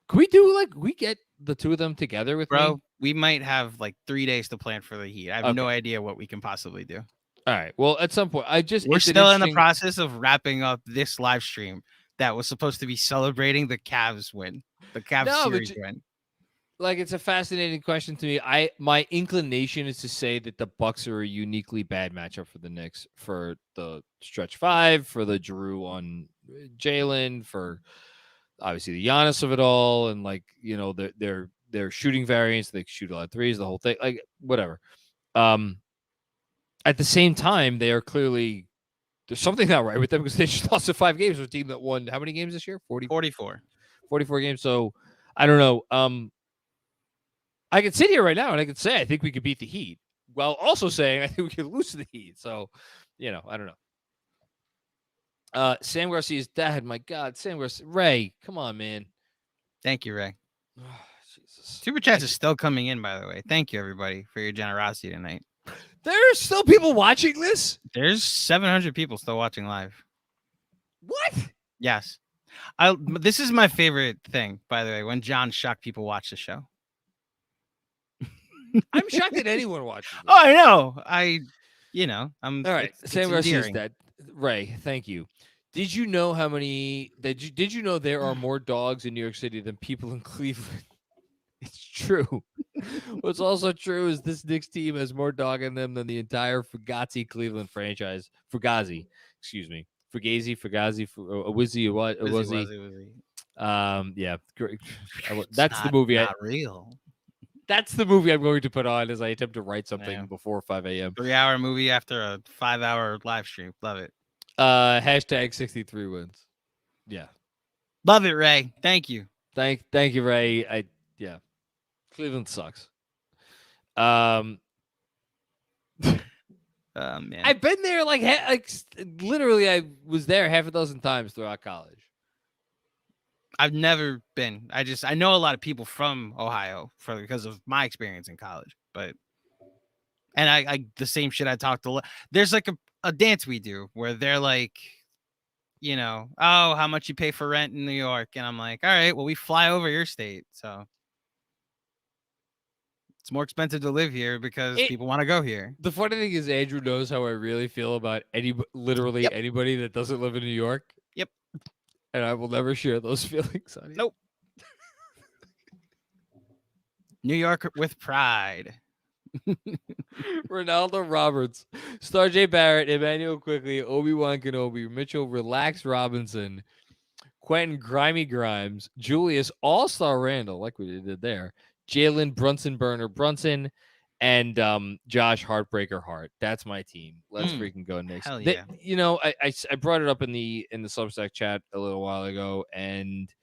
Can we do we get the 2 of them together with Bro, me? we might have 3 days to plan for the Heat. I have no idea what we can possibly do. All right. Well, at some point, we're still in the process of wrapping up this live stream that was supposed to be celebrating the Cavs win, the Cavs series win. It's a fascinating question to me. My inclination is to say that the Bucks are a uniquely bad matchup for the Knicks for the stretch 5, for the Drew on Jalen, for obviously the Giannis of it all, and their shooting variants. They shoot a lot of threes, the whole thing, whatever. At the same time, they are clearly there's something not right with them because they just lost 5 games with a team that won how many games this year? 44 games. So I don't know. I could sit here right now and I could say I think we could beat the Heat while also saying I think we could lose to the Heat. So, I don't know. Sam Garcia's dad. My God, Sam Garcia. Ray, come on, man. Thank you, Ray. Oh, Jesus. Super Chats is still coming in, by the way. Thank you, everybody, for your generosity tonight. There's still people watching this? There's 700 people still watching live. What? Yes. This is my favorite thing, by the way, when John shocked people watch the show. I'm shocked that anyone watches this. Oh, I know. I'm all right. It's Sam Garcia's endearing. dad. Ray, thank you. Did you know did you know there are more dogs in New York City than people in Cleveland? It's true. What's also true is this Knicks team has more dog in them than the entire Fugazi Cleveland franchise. Fugazi, Awizzy, what? Wizzy. Yeah. Great. That's the movie. Not real. That's the movie I'm going to put on as I attempt to write something before 5 a.m. 3-hour movie after a 5-hour live stream. Love it. Hashtag 63 wins. Yeah. Love it, Ray. Thank you. Thank you, Ray. Cleveland sucks. Man. I've been there literally. I was there half a dozen times throughout college. I've never been. I know a lot of people from Ohio because of my experience in college. And I the same shit I talked to. There's a dance we do where they're like, oh, how much you pay for rent in New York, and I'm like, all right, well, we fly over your state, so. It's more expensive to live here because people want to go here. The funny thing is Andrew knows how I really feel about literally anybody that doesn't live in New York. Yep. And I will never share those feelings on you. Nope. New York with pride. Ronaldo Roberts, Star J Barrett, Emmanuel Quickly, Obi-Wan Kenobi, Mitchell Relax Robinson, Quentin Grimy Grimes, Julius All-Star Randall, like we did there, Jalen Brunson Burner Brunson, and Josh Heartbreaker Hart. That's my team. Let's freaking go, Knicks. Hell yeah. I brought it up in the Substack chat a little while ago, and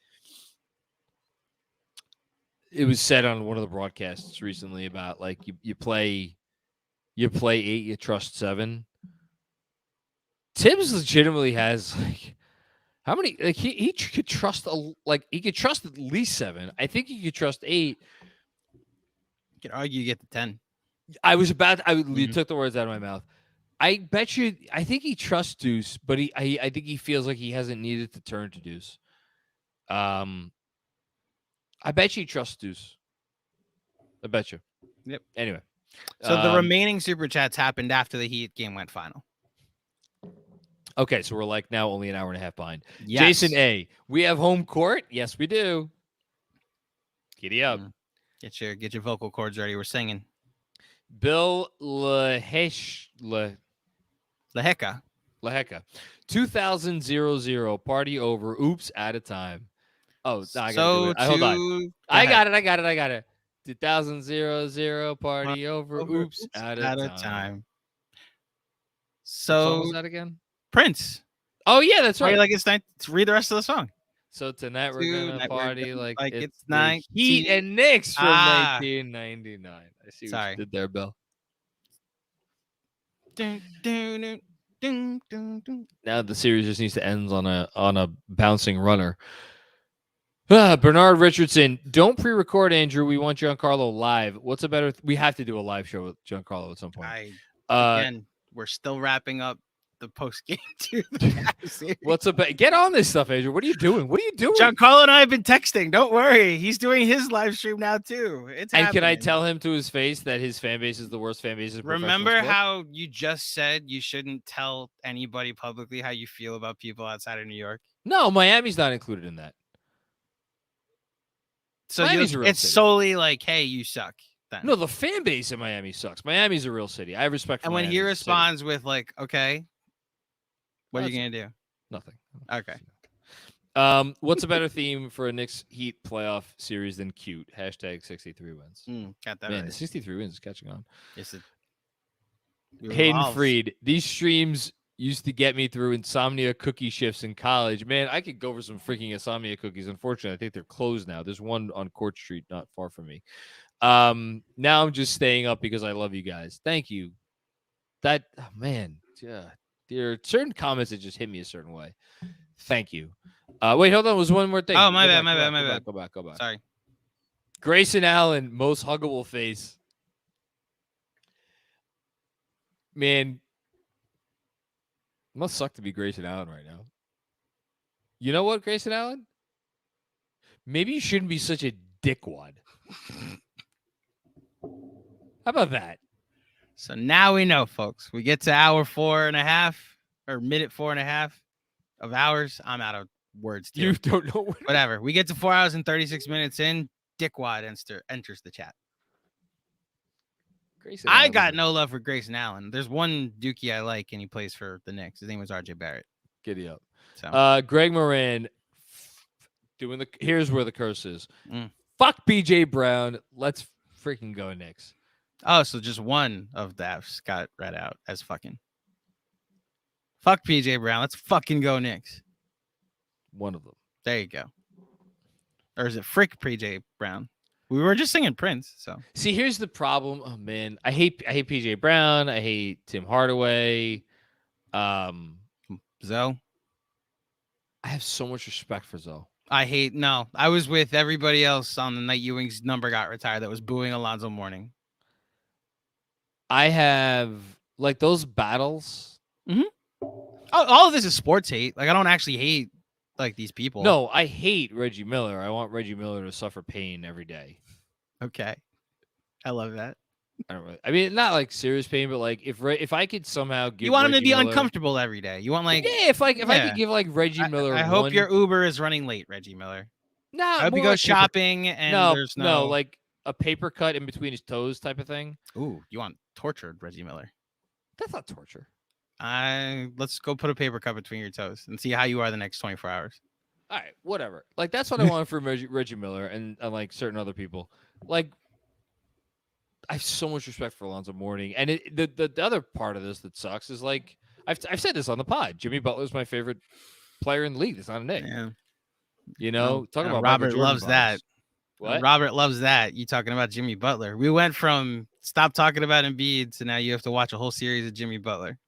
it was said on one of the broadcasts recently about you play 8, you trust 7. Tibbs legitimately has how many he could trust he could trust at least 7. I think he could trust 8. You could argue you get the 10. You took the words out of my mouth. I bet you. I think he trusts Deuce, but I think he feels like he hasn't needed to turn to Deuce. I bet you he trusts Deuce. I bet you. Yep. Anyway, so the remaining super chats happened after the Heat game went final. Okay, so we're now only an hour and a half behind. Yes. Jason A, we have home court. Yes, we do. Giddy up. Get your vocal cords ready. We're singing. Bill Laheka. 2000 party over. Oops, out of time. Oh, I gotta do it. Hold on. I got it. 2000 party over. Oops, out of time. So what was that again? Prince. Oh yeah, that's right. It's time to read the rest of the song. So tonight we're gonna Tonight we're party gonna- like like it's it's the 19 Heat and Knicks from Ah. 1999. I see what Sorry. you did there, Bill. Dun, dun, dun, dun, dun, dun. Now the series just needs to end on a bouncing runner. Bernard Richardson, don't pre-record, Andrew. We want Giancarlo live. What's a better? We have to do a live show with Giancarlo at some point. Again, we're still wrapping up the post game to the Cavs series. What's up? Get on this stuff, Andrew. What are you doing? What are you doing? Giancarlo and I have been texting. Don't worry, he's doing his live stream now too. It's and can I happening. tell him to his face that his fan base is the worst fan base? In professional Remember sports? how you just said you shouldn't tell anybody publicly how you feel about people outside of New York? No, Miami's not included in that. So Miami's a real it's city. solely like, hey, you suck. Then. No, the fan base in Miami sucks. Miami's a real city. I have respect for And when Miami he as a city. responds with like, okay, what are That's- you gonna do? Nothing. Okay. What's a better theme for a Knicks Heat playoff series than cute? Hashtag 63 wins. Got that Man, the right. 63 wins is catching on. Yes, Hayden Freed, these streams used to get me through insomnia cookie shifts in college. Man, I could go for some freaking insomnia cookies. Unfortunately, I think they're closed now. There's one on Court Street, not far from me. Now I'm just staying up because I love you guys. Thank you. That man, yeah, there are certain comments that just hit me a certain way. Thank you. Wait, hold on. There was one more thing. Oh, my Go bad, back, my go bad, back, Go back. Go back. Sorry. Grayson Allen, most huggable face. Man, must suck to be Grayson Allen right now. You know what, Grayson Allen? Maybe you shouldn't be such a dickwad. How about that? So now we know, folks. We get to hour 4.5 or minute 4.5 of hours. I'm out of words. You Too. don't know what. Whatever. We get to 4 hours and 36 minutes in. Dickwad enters the chat. Grayson I Allen got is- no love for Grayson Allen. There's one Dookie I like, and he plays for the Knicks. His name was RJ Barrett. Giddy up. So Greg Moran doing the. Here's where the curse is. Mm. Fuck BJ Brown. Let's freaking go Knicks. so just one of the F's got read out as fucking. Fuck PJ Brown. Let's fucking go Knicks. One of them. There you go. Or is it Frick PJ Brown? We were just singing Prince, so See, here's the problem. Oh man, I hate PJ Brown. I hate Tim Hardaway. Zoe. I have so much respect for Zoe. I was with everybody else on the night Ewing's number got retired that was booing Alonzo Mourning. I have like those battles. All of this is sports hate. Like I don't actually hate like these people. No, I hate Reggie Miller. I want Reggie Miller to suffer pain every day. Okay. I love that. I don't really. I mean, not like serious pain, but like if I could somehow give You want him to Reggie be Miller, uncomfortable every day. You want like Yeah, if I could Yeah. give like Reggie Miller. I hope one, your Uber is running late, Reggie Miller. No, I hope you more go like paper- shopping and there's no like a paper cut in between his toes type of thing. Ooh, you want tortured Reggie Miller. That's not torture. Let's go put a paper cut between your toes and see how you are the next 24 hours. All right, whatever. Like that's what I wanted from Reggie Miller and like certain other people. Like I have so much respect for Alonzo Mourning, and the other part of this that sucks is like I've said this on the pod. Jimmy Butler's my favorite player in the league. That's not a Knick. Yeah. You know, talking about Robert Michael Jordan loves that. vibes. What? Robert loves that. You talking about Jimmy Butler. We went from stop talking about Embiid to now you have to watch a whole series of Jimmy Butler.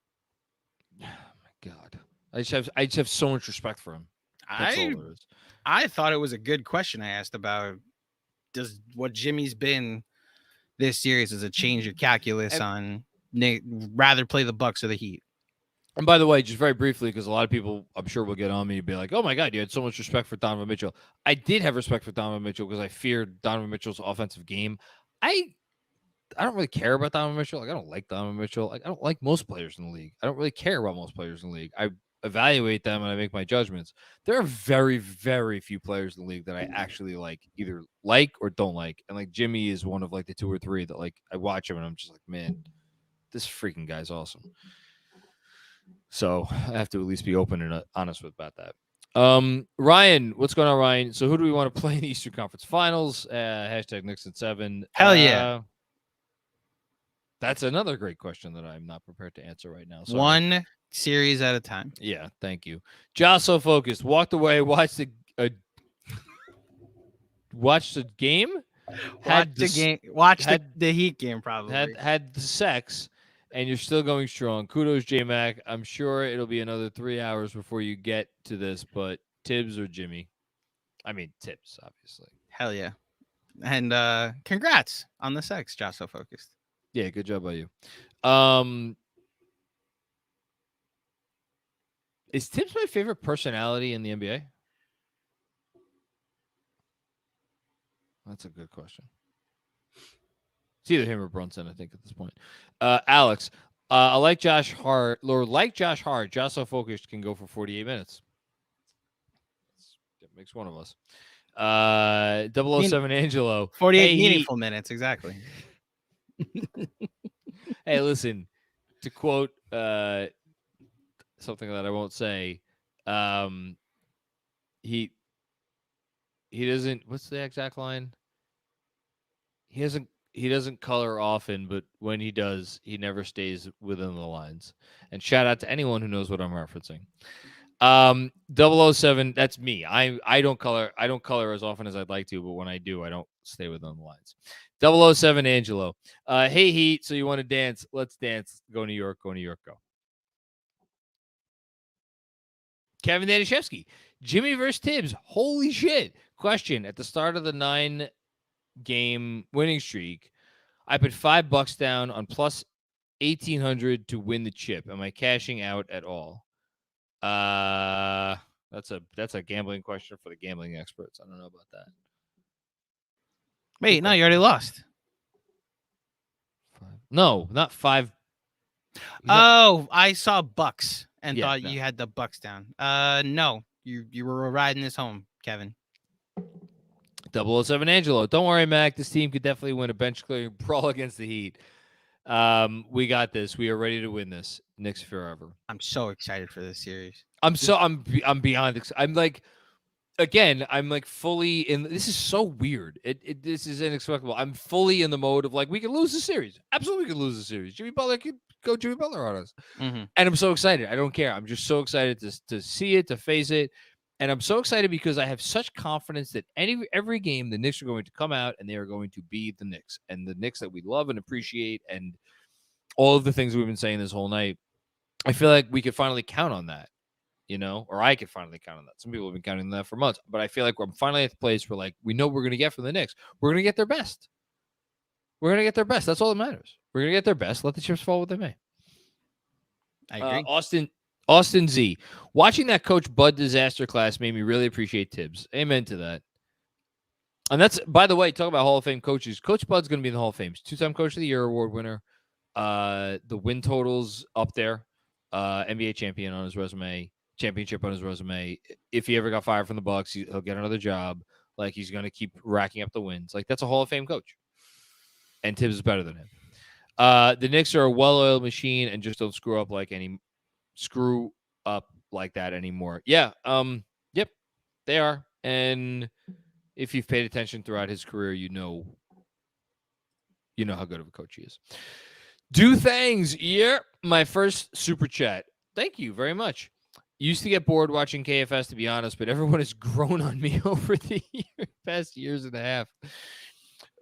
Oh my god, I just have so much respect for him. That's all there is. I thought it was a good question I asked about does what Jimmy's been this series as a change your calculus on rather play the Bucks or the Heat. And by the way, just very briefly, because a lot of people, I'm sure, will get on me and be like, "Oh my God, you had so much respect for Donovan Mitchell." I did have respect for Donovan Mitchell because I feared Donovan Mitchell's offensive game. I don't really care about Donovan Mitchell. Like I don't like Donovan Mitchell. Like I don't like most players in the league. I don't really care about most players in the league. I evaluate them and I make my judgments. There are very, very few players in the league that I actually like, either like or don't like. And like Jimmy is one of like the 2 or 3 that like I watch him and I'm just like, man, this freaking guy's awesome. So I have to at least be open and honest about that. Ryan, what's going on, Ryan? So who do we want to play in the Eastern Conference Finals? Hashtag Knicks in 7. Hell yeah. That's another great question that I'm not prepared to answer right now. Sorry. One series at a time. Yeah, thank you. Josh, so focused. Walked away, watched a watched the game, Watch the game. Watch the Heat game probably. had the sex, and you're still going strong. Kudos, GMAC. I'm sure it'll be another 3 hours before you get to this, but Tibbs or Jimmy? I mean, Tibbs, obviously. Hell yeah. And congrats on the sex, Josh So Focused. Yeah, good job by you. Is Tibbs my favorite personality in the NBA? That's a good question. It's either him or Brunson, I think, at this point. Alex, I like Josh Hart. Like Josh Hart, Josh So Focused can go for 48 minutes. That makes one of us. 007 Angelo. 48 meaningful minutes, exactly. Hey, listen, to quote something that I won't say, he doesn't, what's the exact line? He doesn't color often, but when he does, he never stays within the lines. And shout out to anyone who knows what I'm referencing. 007, that's me. I don't color as often as I'd like to, but when I do, I don't stay within the lines. 007 Angelo. Hey Heat, so you want to dance? Let's dance. Go New York, go. Kevin Danishevsky. Jimmy versus Tibbs. Holy shit. Question. At the start of the 9-game winning streak, I put $5 down on plus 1,800 to win the chip. Am I cashing out at all? That's a gambling question for the gambling experts. I don't know about that. Wait, no, you already lost. No, not 5. Oh, I saw Bucks and Yeah, thought no. you had the Bucks down. No, you were riding this home, Kevin. 007 Angelo. Don't worry, Mac. This team could definitely win a bench clearing brawl against the Heat. We got this. We are ready to win this. Knicks forever. I'm so excited for this series. I'm beyond excited. I'm like fully in. This is so weird. This is inexplicable. I'm fully in the mode of like, we can lose the series. Absolutely, we can lose the series. Jimmy Butler could go Jimmy Butler on us. Mm-hmm. And I'm so excited. I don't care. I'm just so excited to see it, to face it. And I'm so excited because I have such confidence that every game the Knicks are going to come out and they are going to be the Knicks, and the Knicks that we love and appreciate, and all of the things we've been saying this whole night. I feel like we could finally count on that, or I could finally count on that. Some people have been counting on that for months, but I feel like we're finally at the place where like we know what we're going to get from the Knicks. We're going to get their best. We're going to get their best. That's all that matters. We're going to get their best. Let the chips fall what they may. I agree. Austin Z. Watching that Coach Bud disaster class made me really appreciate Tibbs. Amen to that. And that's, by the way, talk about Hall of Fame coaches. Coach Bud's going to be in the Hall of Fame. 2-time Coach of the Year award winner. The win totals up there. NBA champion on his resume. Championship on his resume. If he ever got fired from the Bucks, he'll get another job. Like, he's going to keep racking up the wins. Like, that's a Hall of Fame coach. And Tibbs is better than him. The Knicks are a well-oiled machine and just don't screw up like that anymore. Yeah. Yep. They are. And if you've paid attention throughout his career, you know how good of a coach he is. Do things. Yeah. My first super chat. Thank you very much. Used to get bored watching KFS, to be honest, but everyone has grown on me over the past years and a half.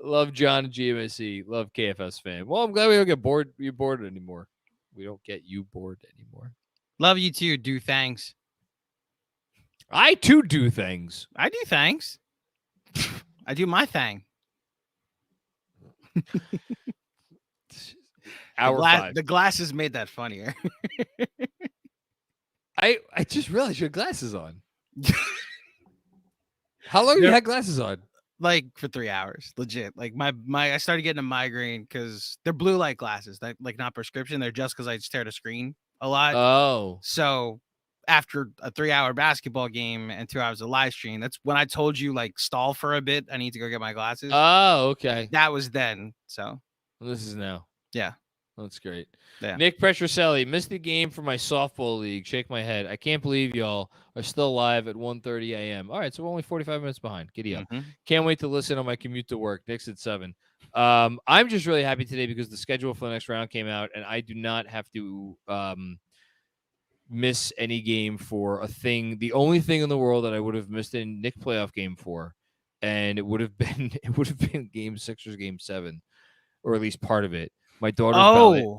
Love John and GMAC. Love KFS fan. Well, I'm glad we don't get bored. You're bored anymore. We don't get you bored anymore. Love you too. Do things. I too do things. I do things. I do my thing. Hour 5. The glasses made that funnier. I just realized you had glasses on. How long have you had glasses on? Like for 3 hours, legit. Like my I started getting a migraine because they're blue light glasses. They're like not prescription. They're just because I stare at a screen a lot. Oh. So after a 3-hour basketball game and 2 hours of live stream, that's when I told you like stall for a bit. I need to go get my glasses. Oh, okay. That was then. So Well, this is now. Yeah. That's great. Yeah. Nick Petroselli, missed the game for my softball league. Shake my head. I can't believe y'all are still live at 1:30 a.m. All right, so we're only 45 minutes behind. Giddy up. Mhm. Can't wait to listen on my commute to work. Nick's at 7. I'm just really happy today because the schedule for the next round came out, and I do not have to miss any game for a thing. The only thing in the world that I would have missed a Nick playoff game for and it would have been game 6 or game 7, or at least part of it. My daughter's ballet.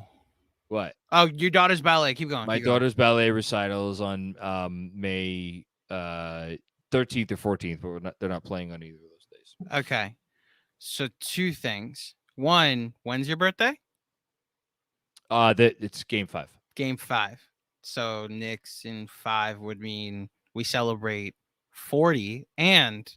What? Oh, your daughter's ballet. Keep going. My keep going. daughter's ballet recital is on May 13th or 14th, but they're not playing on either of those days. Okay. So 2 things. One, when's your birthday? It's game 5. Game 5. So Knicks in 5 would mean we celebrate 40 and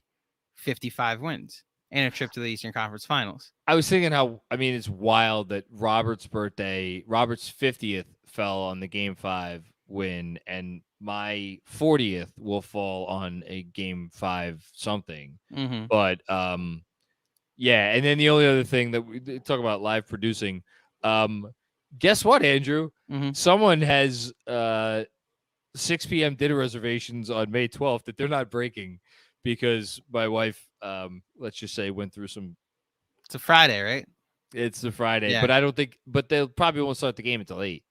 55 wins and a trip to the Eastern Conference Finals. I was thinking it's wild that Robert's 50th fell on the game 5 win, and my 40th will fall on a game 5 something. Mm-hmm. But yeah, and then the only other thing that we talk about live producing, guess what, Andrew? Mm-hmm. Someone has 6 p.m. dinner reservations on May 12th that they're not breaking because my wife, let's just say, went through some. It's a Friday, right? It's a Friday, Yeah. but I don't think. But they'll probably won't start the game until 8.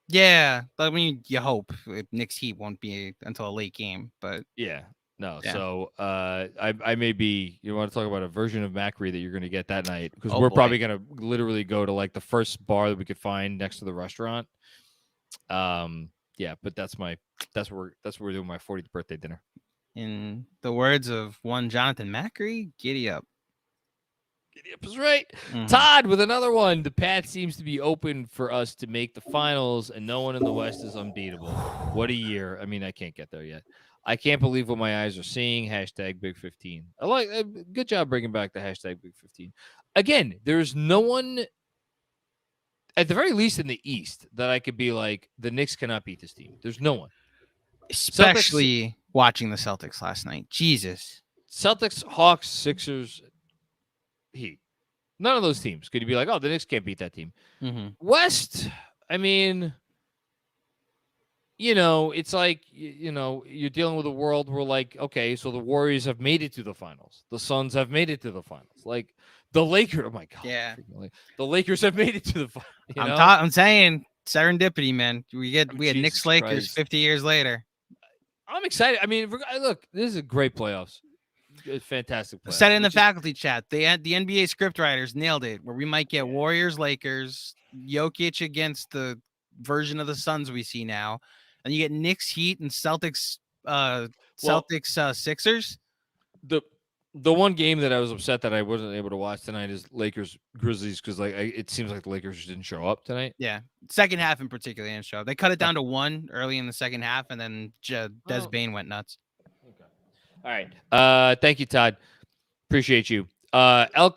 Yeah, I mean, you hope Knicks Heat won't be until a late game, but Yeah. No. Yeah. So I may be. You want to talk about a version of Macri that you're going to get that night, because Oh, we're boy. probably going to literally go to like the first bar that we could find next to the restaurant. Yeah, but that's where we're doing my 40th birthday dinner. in the words of one Jonathan Macri, giddy up. Giddy up is right. Mhm. Todd with another one. The path seems to be open for us to make the finals, and no one in the West is unbeatable. What a year. I mean, I can't get there yet. I can't believe what my eyes are seeing. Hashtag Big 15. I like. Good job bringing back the hashtag Big 15. Again, there's no one, at the very least in the East, that I could be like, the Knicks cannot beat this team. There's no one. Especially watching the Celtics last night. Jesus. Celtics, Hawks, Sixers, Heat. None of those teams could you be like, oh, the Knicks can't beat that team. Mm-hmm. West, I mean, it's like, you're dealing with a world where, like, okay, so the Warriors have made it to the finals. The Suns have made it to the finals. Like, the Lakers, oh, my God. Yeah. The Lakers have made it to the finals. I'm saying serendipity, man. We had Knicks Lakers Christ. 50 years later. I'm excited. I mean, look, this is a great playoffs. It's fantastic playoffs. Said it in the faculty chat. The NBA scriptwriters nailed it, where we might get Warriors, Lakers, Jokic against the version of the Suns we see now, and you get Knicks, Heat, and Celtics, Sixers. The one game that I was upset that I wasn't able to watch tonight is Lakers Grizzlies, because it seems like the Lakers just didn't show up tonight. Yeah, second half in particular didn't show up. They cut it down to 1 early in the second half, and then Des Bane went nuts. All right. Thank you, Todd. Appreciate you. El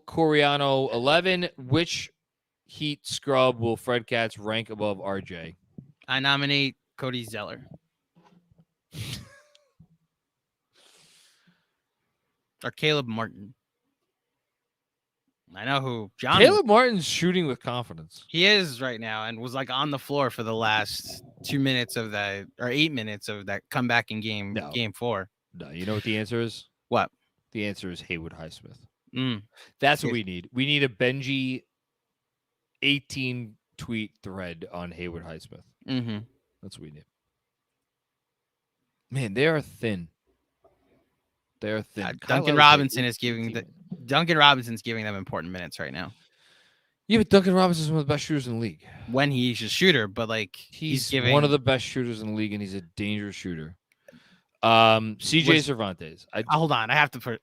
Coriano 11. Which Heat scrub will Fred Katz rank above RJ? I nominate Cody Zeller. Or Caleb Martin. I know who John. Caleb Martin's shooting with confidence. He is right now, and was like on the floor for the last 2 minutes of that, or 8 minutes of that comeback in game 4. No, you know what the answer is? What? The answer is Haywood Highsmith. Mm. That's what we need. We need a Benjy 18 tweet thread on Haywood Highsmith. Mm-hmm. That's what we need. Man, they are thin. They're thin. Duncan Robinson's giving them important minutes right now. Yeah, but Duncan Robinson's one of the best shooters in the league. When he's a shooter, but like he's giving one of the best shooters in the league, and he's a dangerous shooter. CJ Cervantes. Hold on, I have to.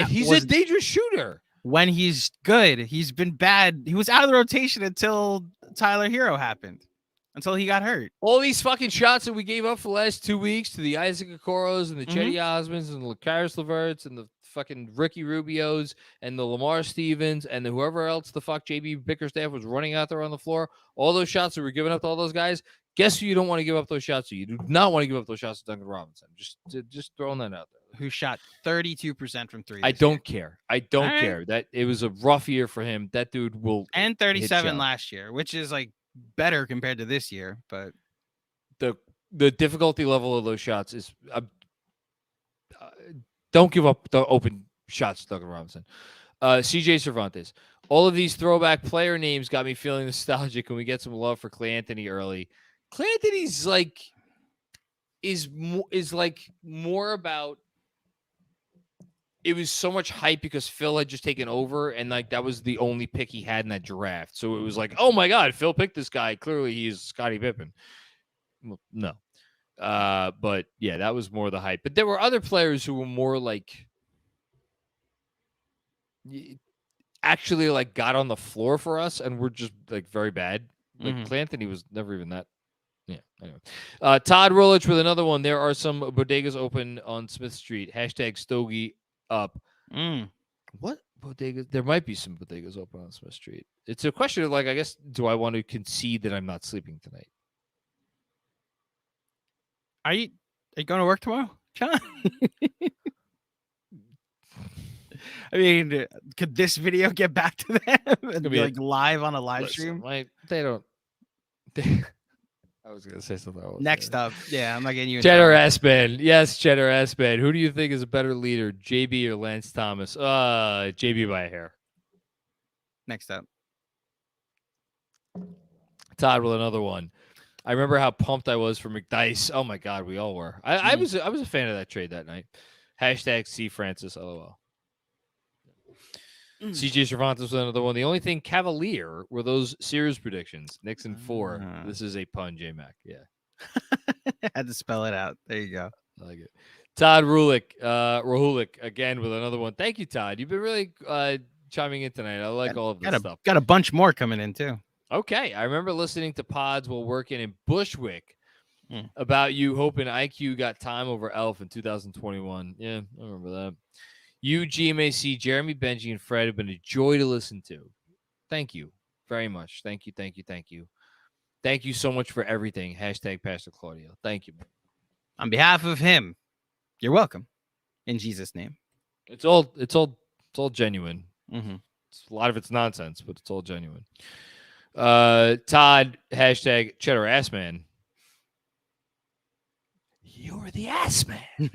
He's a dangerous shooter. When he's good, he's been bad. He was out of the rotation until Tyler Hero happened. Until he got hurt. All these fucking shots that we gave up for the last 2 weeks to the Isaac Okoros and the Chetty Osmonds and the Karis LeVerts and the fucking Ricky Rubios and the Lamar Stevens and the whoever else the fuck JB Bickerstaff was running out there on the floor. All those shots that were giving up to all those guys. Guess who you don't want to give up those shots to? You do not want to give up those shots to Duncan Robinson. Just throwing that out there. Who shot 32% from 3. I don't care. I don't care. That it was a rough year for him. That dude will. And 37 last year, which is like better compared to this year, but the difficulty level of those shots is don't give up the open shots to Duncan Robinson. CJ Cervantes. All of these throwback player names got me feeling nostalgic. Can we get some love for Clay Anthony early? Clay Anthony's is more about it was so much hype because Phil had just taken over, and like that was the only pick he had in that draft. So it was like, oh my God, Phil picked this guy. Clearly, he's Scottie Pippen. Well, no, but yeah, that was more the hype. But there were other players who were more like actually like got on the floor for us, and were just like very bad. Like Clanthony was never even that. Yeah. Anyway, Todd Rolich with another one. There are some bodegas open on Smith Street. Hashtag Stogie up. What bodegas? There might be some bodegas open on Smith Street. It's a question of like, I guess, do I want to concede that I'm not sleeping tonight? Are you going to work tomorrow, John? I mean, could this video get back to them and be like live on a live stream? They don't. I was going to say something else. Next up. Yeah, I'm not getting you. Cheddar S-Man. Yes, Cheddar S-Man. Who do you think is a better leader, JB or Lance Thomas? JB by a hair. Next up. Todd with another one. I remember how pumped I was for McDice. Oh my God, we all were. I was a fan of that trade that night. Hashtag C Francis LOL. CJ Cervantes with another one. The only thing Cavalier were those series predictions. Knicks in 4. This is a pun, GMAC. Yeah. Had to spell it out. There you go. I like it. Todd Rahulik again with another one. Thank you, Todd. You've been really chiming in tonight. I like all of this stuff. Got a bunch more coming in too. Okay. I remember listening to pods while working in Bushwick about you hoping IQ got time over Elf in 2021. Yeah, I remember that. You, GMAC, Jeremy, Benji, and Fred have been a joy to listen to. Thank you very much. Thank you. Thank you so much for everything. Hashtag Pastor Claudio. Thank you. On behalf of him, you're welcome. In Jesus' name. It's all genuine. A lot of it's nonsense, but it's all genuine. Todd, hashtag Cheddar Ass Man. You're the ass man.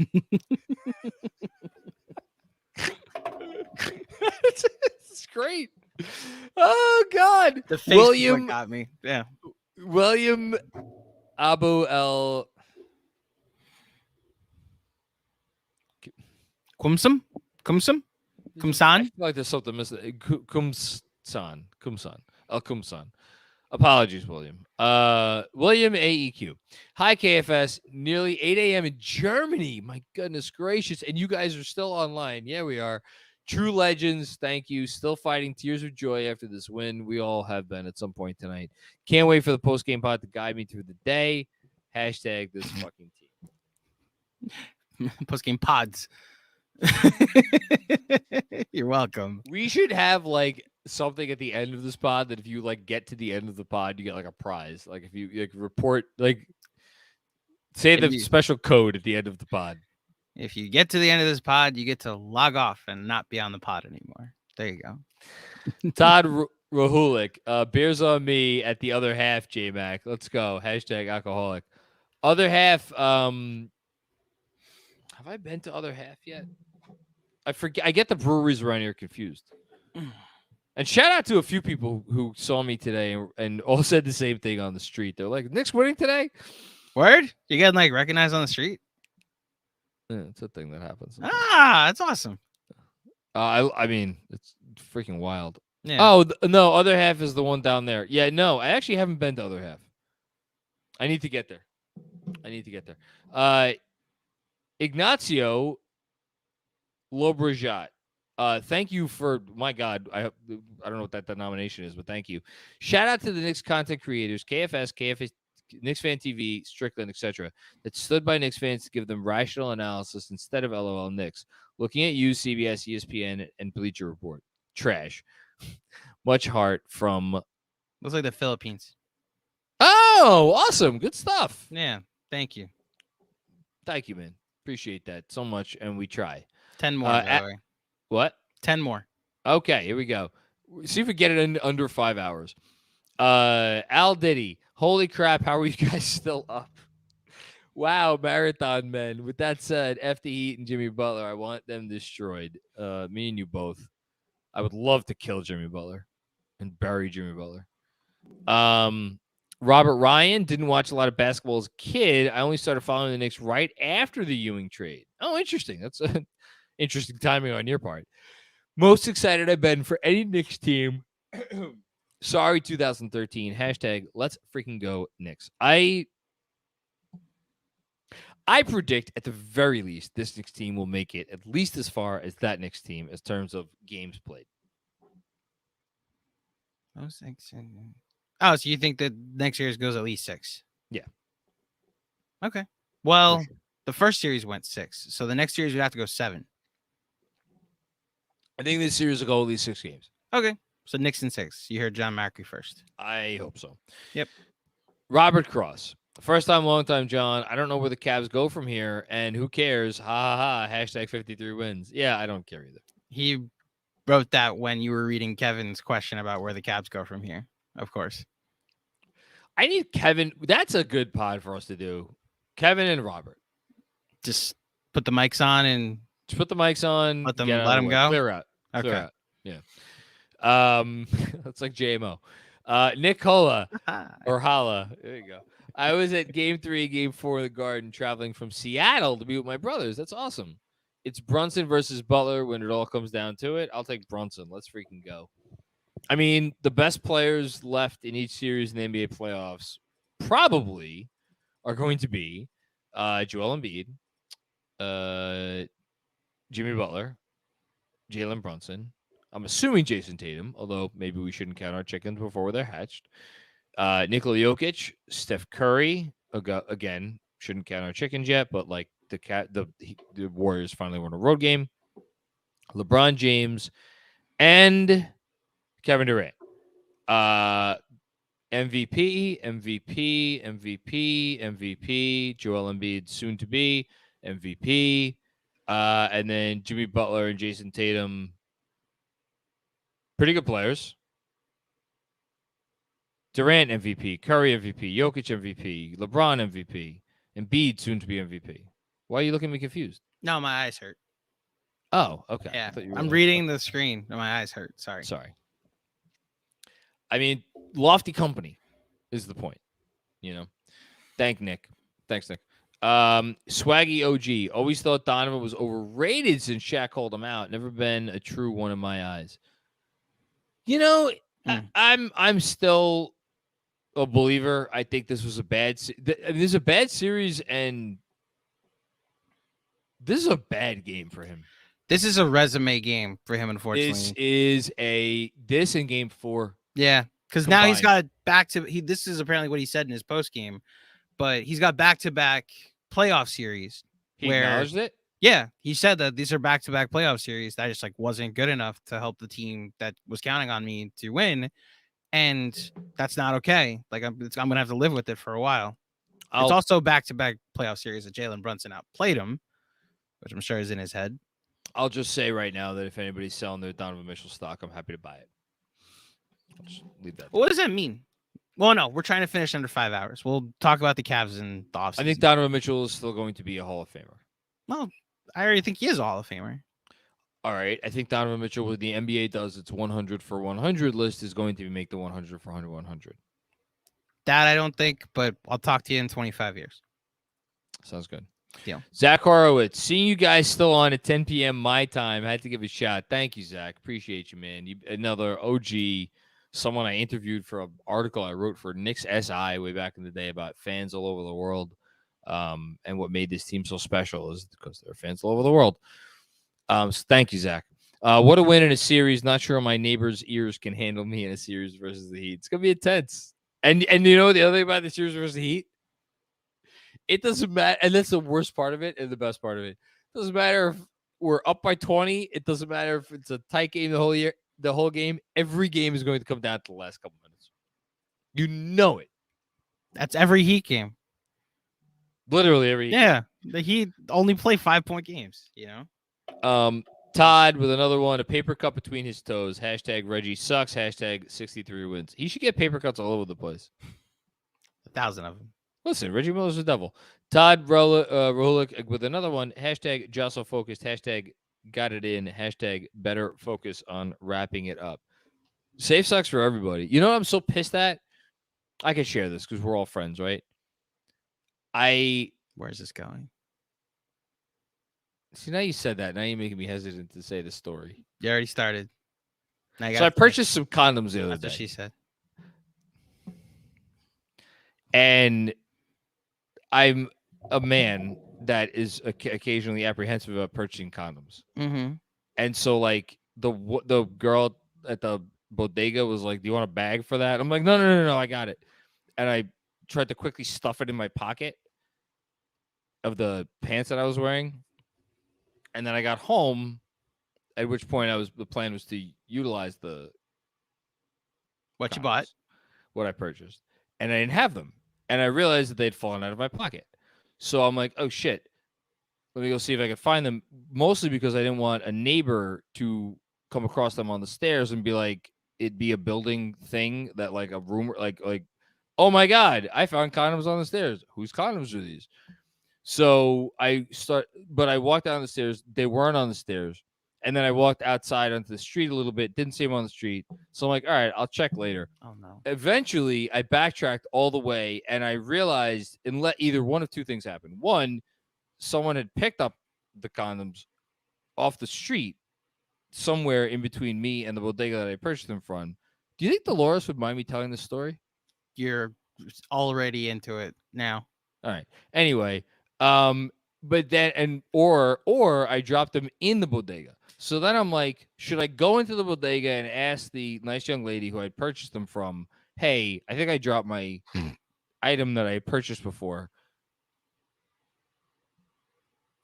It's great. Oh God. The face William got me. Yeah. William Abu El Kumsan? I feel like there's something missing. Kumsan. El Kumsan. Apologies, William. William AEQ. Hi, KFS. Nearly 8 a.m. in Germany. My goodness gracious. And you guys are still online. Yeah, we are. True legends. Thank you. Still fighting tears of joy after this win. We all have been at some point tonight. Can't wait for the post-game pod to guide me through the day. Hashtag this fucking team. Post-game pods. You're welcome. We should have like something at the end of this pod that if you like get to the end of the pod, you get like a prize. Like if you like report, like say the special code at the end of the pod. If you get to the end of this pod, you get to log off and not be on the pod anymore. There you go. Todd Rahulik, beers on me at the other half, JMac. Let's go. Hashtag alcoholic. Other half, have I been to other half yet? I forget. I get the breweries around here confused. And shout out to a few people who saw me today and all said the same thing on the street. They're like, Knicks winning today? Word? You getting like recognized on the street? Yeah, it's a thing that happens. That's awesome. I mean, it's freaking wild. Yeah. Oh, no, other half is the one down there. Yeah, no, I actually haven't been to other half. I need to get there. Ignacio Lobrajat. Thank you for, my God, I don't know what that denomination is, but thank you. Shout out to the Knicks content creators, KFS, Knicks Fan TV, Strickland, etc., that stood by Knicks fans to give them rational analysis instead of LOL Knicks. Looking at you, CBS, ESPN, and Bleacher Report. Trash. Much heart from... Looks like the Philippines. Oh, awesome. Good stuff. Yeah, thank you. Thank you, man. Appreciate that so much, and we try. 10 more, by the way. What? 10 more. Okay, here we go. See if we get it in under 5 hours. Al Diddy. Holy crap, how are you guys still up? Wow, marathon men. With that said, F the Heat and Jimmy Butler, I want them destroyed. Me and you both. I would love to kill Jimmy Butler and bury Jimmy Butler. Robert Ryan, didn't watch a lot of basketball as a kid. I only started following the Knicks right after the Ewing trade. Oh, interesting. That's Interesting timing on your part. Most excited I've been for any Knicks team. Sorry, 2013. Hashtag let's freaking go Knicks. I predict at the very least this Knicks team will make it at least as far as that Knicks team in terms of games played. Oh, so you think that next year's goes at least 6? Yeah. Okay. Well, For sure. the first series went 6, so the next series would have to go 7. I think this series will go at least 6 games. Okay. So Knicks in 6. You heard John Macri first. I hope so. Yep. Robert Cross. First time, long time, John. I don't know where the Cavs go from here, and who cares? Ha ha ha. Hashtag 53 wins. Yeah, I don't care either. He wrote that when you were reading Kevin's question about where the Cavs go from here, of course. I need Kevin. That's a good pod for us to do. Kevin and Robert. Just put the mics on and Just put the mics on. let them go. go. Clear out. Okay. Clear out. Yeah. That's like JMO. Nick Holla or Holla. There you go. I was at game 3, game 4 of the Garden, traveling from Seattle to be with my brothers. That's awesome. It's Brunson versus Butler when it all comes down to it. I'll take Brunson. Let's freaking go. I mean, the best players left in each series in the NBA playoffs probably are going to be Joel Embiid, Jimmy Butler, Jalen Brunson. I'm assuming Jason Tatum, although maybe we shouldn't count our chickens before they're hatched. Nikola Jokic, Steph Curry. Again, shouldn't count our chickens yet, but like the Warriors finally won a road game. LeBron James and Kevin Durant. MVP. Joel Embiid, soon to be MVP. And then Jimmy Butler and Jason Tatum. Pretty good players. Durant MVP, Curry MVP, Jokic MVP, LeBron MVP, Embiid soon to be MVP. Why are you looking at me confused? No, my eyes hurt. Oh, okay. Yeah, I thought you were I'm like- reading the screen. My eyes hurt. Sorry. I mean, lofty company is the point. You know. Thanks, Nick. Swaggy OG. Always thought Donovan was overrated since Shaq called him out. Never been a true one in my eyes. You know, I'm still a believer. I think this was a bad. This is a bad series, and this is a bad game for him. This is a resume game for him, unfortunately. This in game 4. Yeah, because now he's combined. got back to this is apparently what he said in his post game, but he's got back-to-back playoff series. He where acknowledged it. Yeah, he said that these are back-to-back playoff series that just like wasn't good enough to help the team that was counting on me to win, and that's not okay. Like I'm gonna have to live with it for a while. It's also back-to-back playoff series that Jalen Brunson outplayed him, which I'm sure is in his head. I'll just say right now that if anybody's selling their Donovan Mitchell stock, I'm happy to buy it. I'll just leave that. What does that mean? Well, no, we're trying to finish under 5 hours. We'll talk about the Cavs in the offseason. I think Donovan Mitchell is still going to be a Hall of Famer. Well, I already think he is a Hall of Famer. All right. I think Donovan Mitchell, when the NBA does its 100 for 100 list, is going to make the 100 for 100. That I don't think, but I'll talk to you in 25 years. Sounds good. Deal. Zach Horowitz, seeing you guys still on at 10 p.m. my time. I had to give a shout. Thank you, Zach. Appreciate you, man. Another OG, someone I interviewed for an article I wrote for Knicks SI way back in the day about fans all over the world. And what made this team so special is because there are fans all over the world. So thank you, Zach. What a win in a series. Not sure my neighbor's ears can handle me in a series versus the Heat. It's going to be intense. And you know the other thing about the series versus the Heat? It doesn't matter. And that's the worst part of it and the best part of it. It doesn't matter if we're up by 20. It doesn't matter if it's a tight game the whole game. Every game is going to come down to the last couple minutes. You know it. That's every Heat game. Literally every game. Yeah. The Heat only play 5-point games, you know? Todd with another one, a paper cut between his toes. Hashtag Reggie sucks. Hashtag 63 wins. He should get paper cuts all over the place. 1,000 of them. Listen, Reggie Miller's a devil. Todd Rolik with another one. Hashtag Jostle focused. Hashtag got it in. Hashtag better focus on wrapping it up. Safe sucks for everybody. You know what I'm so pissed at? I can share this because we're all friends, right? Where's this going? See, now you said that. Now you're making me hesitant to say the story. You already started. Now you So I gotta finish. purchased some condoms the other That's day. what she said. And I'm a man that is occasionally apprehensive about purchasing condoms. Mm-hmm. And so, like, the girl at the bodega was like, "Do you want a bag for that?" I'm like, No, I got it. And I tried to quickly stuff it in my pocket of the pants that I was wearing. And then I got home, at which point the plan was to utilize the What you bought? condoms, what I purchased, and I didn't have them. And I realized that they'd fallen out of my pocket. So I'm like, oh shit, let me go see if I can find them. Mostly because I didn't want a neighbor to come across them on the stairs and be like, it'd be a building thing that like a rumor, like, oh my God, I found condoms on the stairs. Whose condoms are these? So but I walked down the stairs. They weren't on the stairs. And then I walked outside onto the street a little bit. Didn't see them on the street. So I'm like, all right, I'll check later. Oh no. Eventually, I backtracked all the way, and I realized either one of two things happened. One, someone had picked up the condoms off the street somewhere in between me and the bodega that I purchased them from. Do you think Dolores would mind me telling this story? You're already into it now. All right. Anyway, but then or I dropped them in the bodega. So then I'm like, should I go into the bodega and ask the nice young lady who I purchased them from, hey, I think I dropped my item that I purchased before.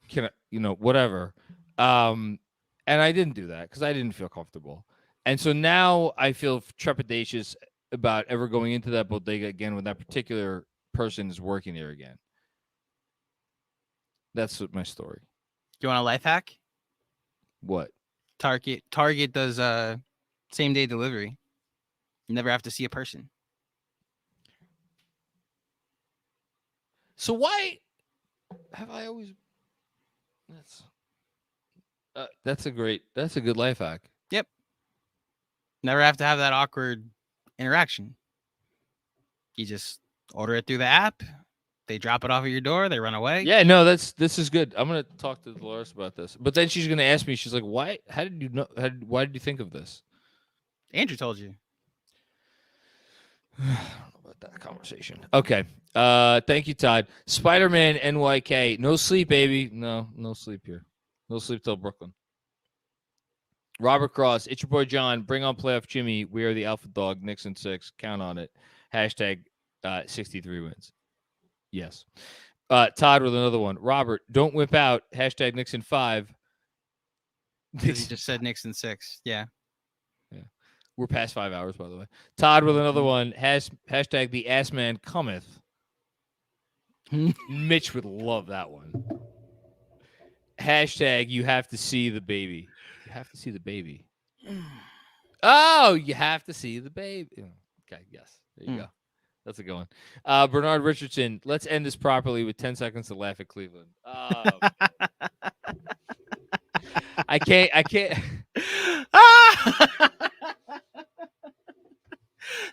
Can I, whatever. And I didn't do that because I didn't feel comfortable. And so now I feel trepidatious about ever going into that bodega again when that particular person is working there again. That's my story. Do you want a life hack? What? Target does same day delivery. You never have to see a person. So why have I always? That's a good life hack. Yep. Never have to have that awkward interaction. You just order it through the app. They drop it off at your door. They run away. Yeah, no, this is good. I'm gonna talk to Dolores about this. But then she's gonna ask me. She's like, "Why? How did you know? Why did you think of this?" Andrew told you. I don't know about that conversation. Okay. Thank you, Todd. Spider-Man NYK. No sleep, baby. No sleep here. No sleep till Brooklyn. Robert Cross. It's your boy John. Bring on playoff Jimmy. We are the alpha dog. Knicks in 6. Count on it. Hashtag 63 wins. Yes. Todd with another one. Robert, don't whip out. Hashtag Knicks in 5. He just said Knicks in 6. Yeah. We're past 5 hours, by the way. Todd with another one. Hashtag the ass man cometh. Mitch would love that one. Hashtag you have to see the baby. You have to see the baby. Oh, you have to see the baby. Okay, yes. There you go. That's a good one. Bernard Richardson, let's end this properly with 10 seconds to laugh at Cleveland. I can't.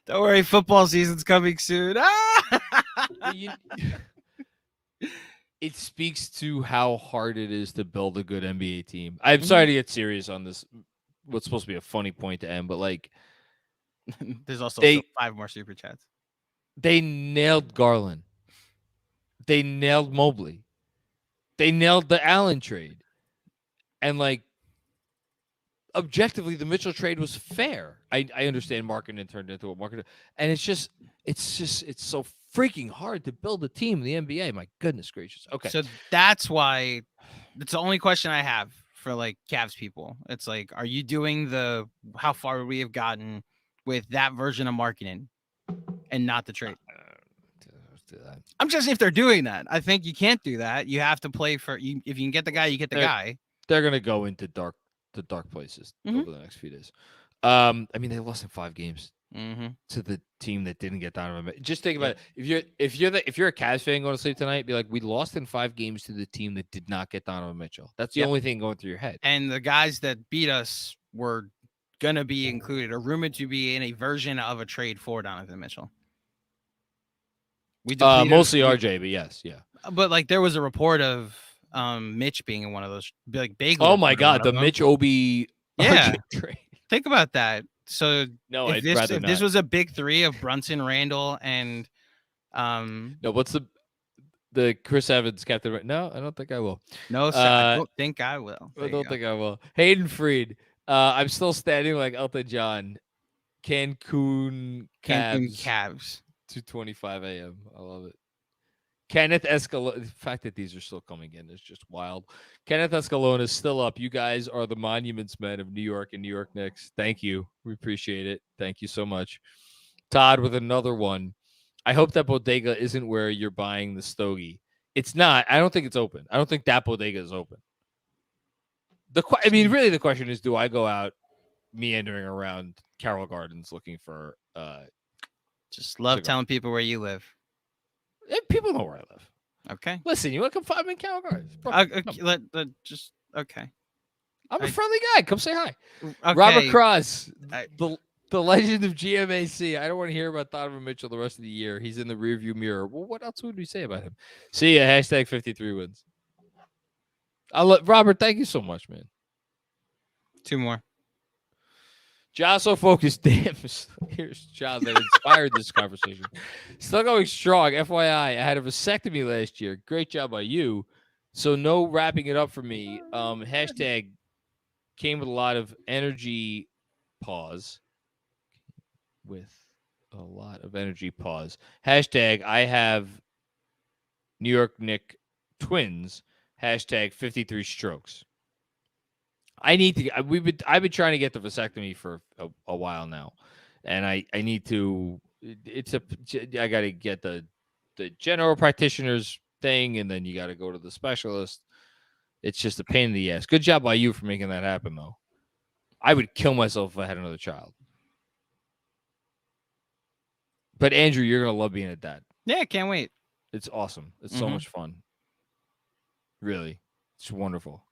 Don't worry, football season's coming soon. It speaks to how hard it is to build a good NBA team. I'm sorry to get serious on this. What's supposed to be a funny point to end, but like, there's also 5 more super chats. They nailed Garland. They nailed Mobley. They nailed the Allen trade. And like, objectively, the Mitchell trade was fair. I understand marketing turned into a market, and it's so freaking hard to build a team in the NBA. My goodness gracious. Okay. So that's why that's the only question I have for like Cavs people. It's like, are you doing how far would we have gotten with that version of marketing and not the trade? I'm just, if they're doing that, I think you can't do that. You have to play for you. If you can get the guy, you get the guy. They're going to go into dark places over the next few days. I mean, they lost in 5 games to the team that didn't get Donovan. Just think about it. If you're a Cavs fan going to sleep tonight, be like, we lost in 5 games to the team that did not get Donovan Mitchell. That's the only thing going through your head. And the guys that beat us were gonna be included, or rumored to be in a version of a trade for Donovan Mitchell. We mostly RJ, but yes, yeah. But like, there was a report of Mitch being in one of those, like Bagley. Oh my being one God, of the them. Mitch Obi Yeah. RJ trade. Think about that. So No, if I'd this rather if not. this was a big three of Brunson, Randall, and No, what's the Chris Evans captain? No, I don't think I will. no, sir, I don't think I will. I don't think I will. Hayden Freed. I'm still standing like Elton John. Cancun Cancun Cavs. Cavs. 2:25 a.m. I love it. Kenneth Escalona. The fact that these are still coming in is just wild. Kenneth Escalona is still up. You guys are the monuments men of New York and New York Knicks. Thank you. We appreciate it. Thank you so much. Todd with another one. I hope that bodega isn't where you're buying the stogie. It's not. I don't think it's open. I don't think that bodega is open. I mean, really, the question is, do I go out meandering around Carroll Gardens looking for Just love cigar? telling people where you live. People know where I live. Okay. Listen, you want to come find me in Carroll Gardens? Bro, Okay. I'm a friendly guy. Come say hi. Okay. Robert Cross, I- the legend of GMAC. I don't want to hear about Donovan Mitchell the rest of the year. He's in the rearview mirror. Well, what else would we say about him? See ya. Hashtag 53 wins. Robert, thank you so much, man. 2 more. John so focused. Damn. Here's John that inspired this conversation. Still going strong. FYI, I had a vasectomy last year. Great job by you. So no wrapping it up for me. Hashtag came with a lot of energy. Pause. With a lot of energy. Pause. Hashtag I have New York Knicks twins. Hashtag 53 strokes. I need to. I've been trying to get the vasectomy for a while now, and I need to. I got to get the general practitioner's thing, and then you got to go to the specialist. It's just a pain in the ass. Good job by you for making that happen, though. I would kill myself if I had another child. But Andrew, you're gonna love being a dad. Yeah, can't wait. It's awesome. It's so much fun. Really, it's wonderful.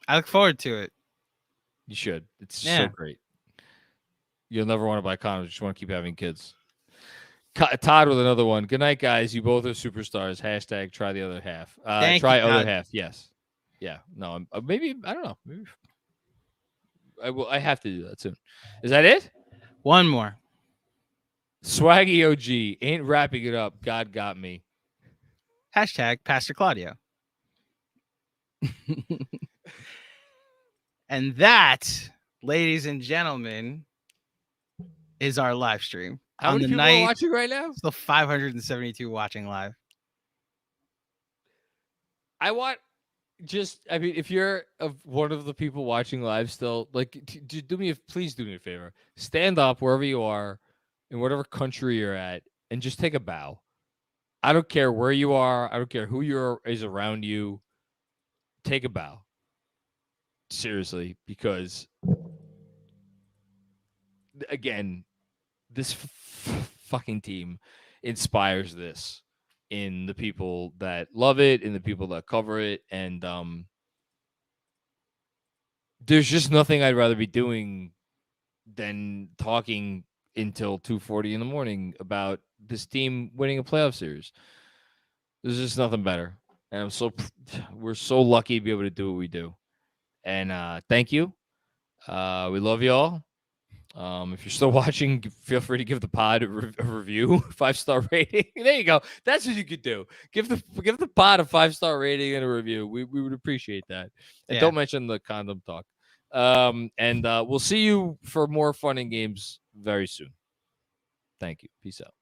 I look forward to it. You should. It's so great. You'll never want to buy condoms. You just want to keep having kids. Todd with another one. Good night, guys. You both are superstars. Hashtag try the other half. Try other Todd. half. Yes. Yeah. No. Maybe. I don't know. Maybe. I will. I have to do that soon. Is that it? 1 more. Swaggy OG ain't wrapping it up. God got me. Hashtag Pastor Claudio. And that, ladies and gentlemen, is our live stream. How many people are watching right now? Still 572 watching live. I mean, if you're one of the people watching live still, like, please do me a favor. Stand up wherever you are, in whatever country you're at, and just take a bow. I don't care where you are. I don't care who is around you. Take a bow. Seriously, because again, this fucking team inspires this in the people that love it, in the people that cover it, and there's just nothing I'd rather be doing than talking until 2:40 in the morning about this team winning a playoff series. There's just nothing better, and we're so lucky to be able to do what we do. And thank you. We love you all. If you're still watching, feel free to give the pod a review, 5-star rating. There you go. That's what you could do. Give the pod a 5-star rating and a review. We would appreciate that. And don't mention the condom talk. And we'll see you for more fun and games very soon. Thank you. Peace out.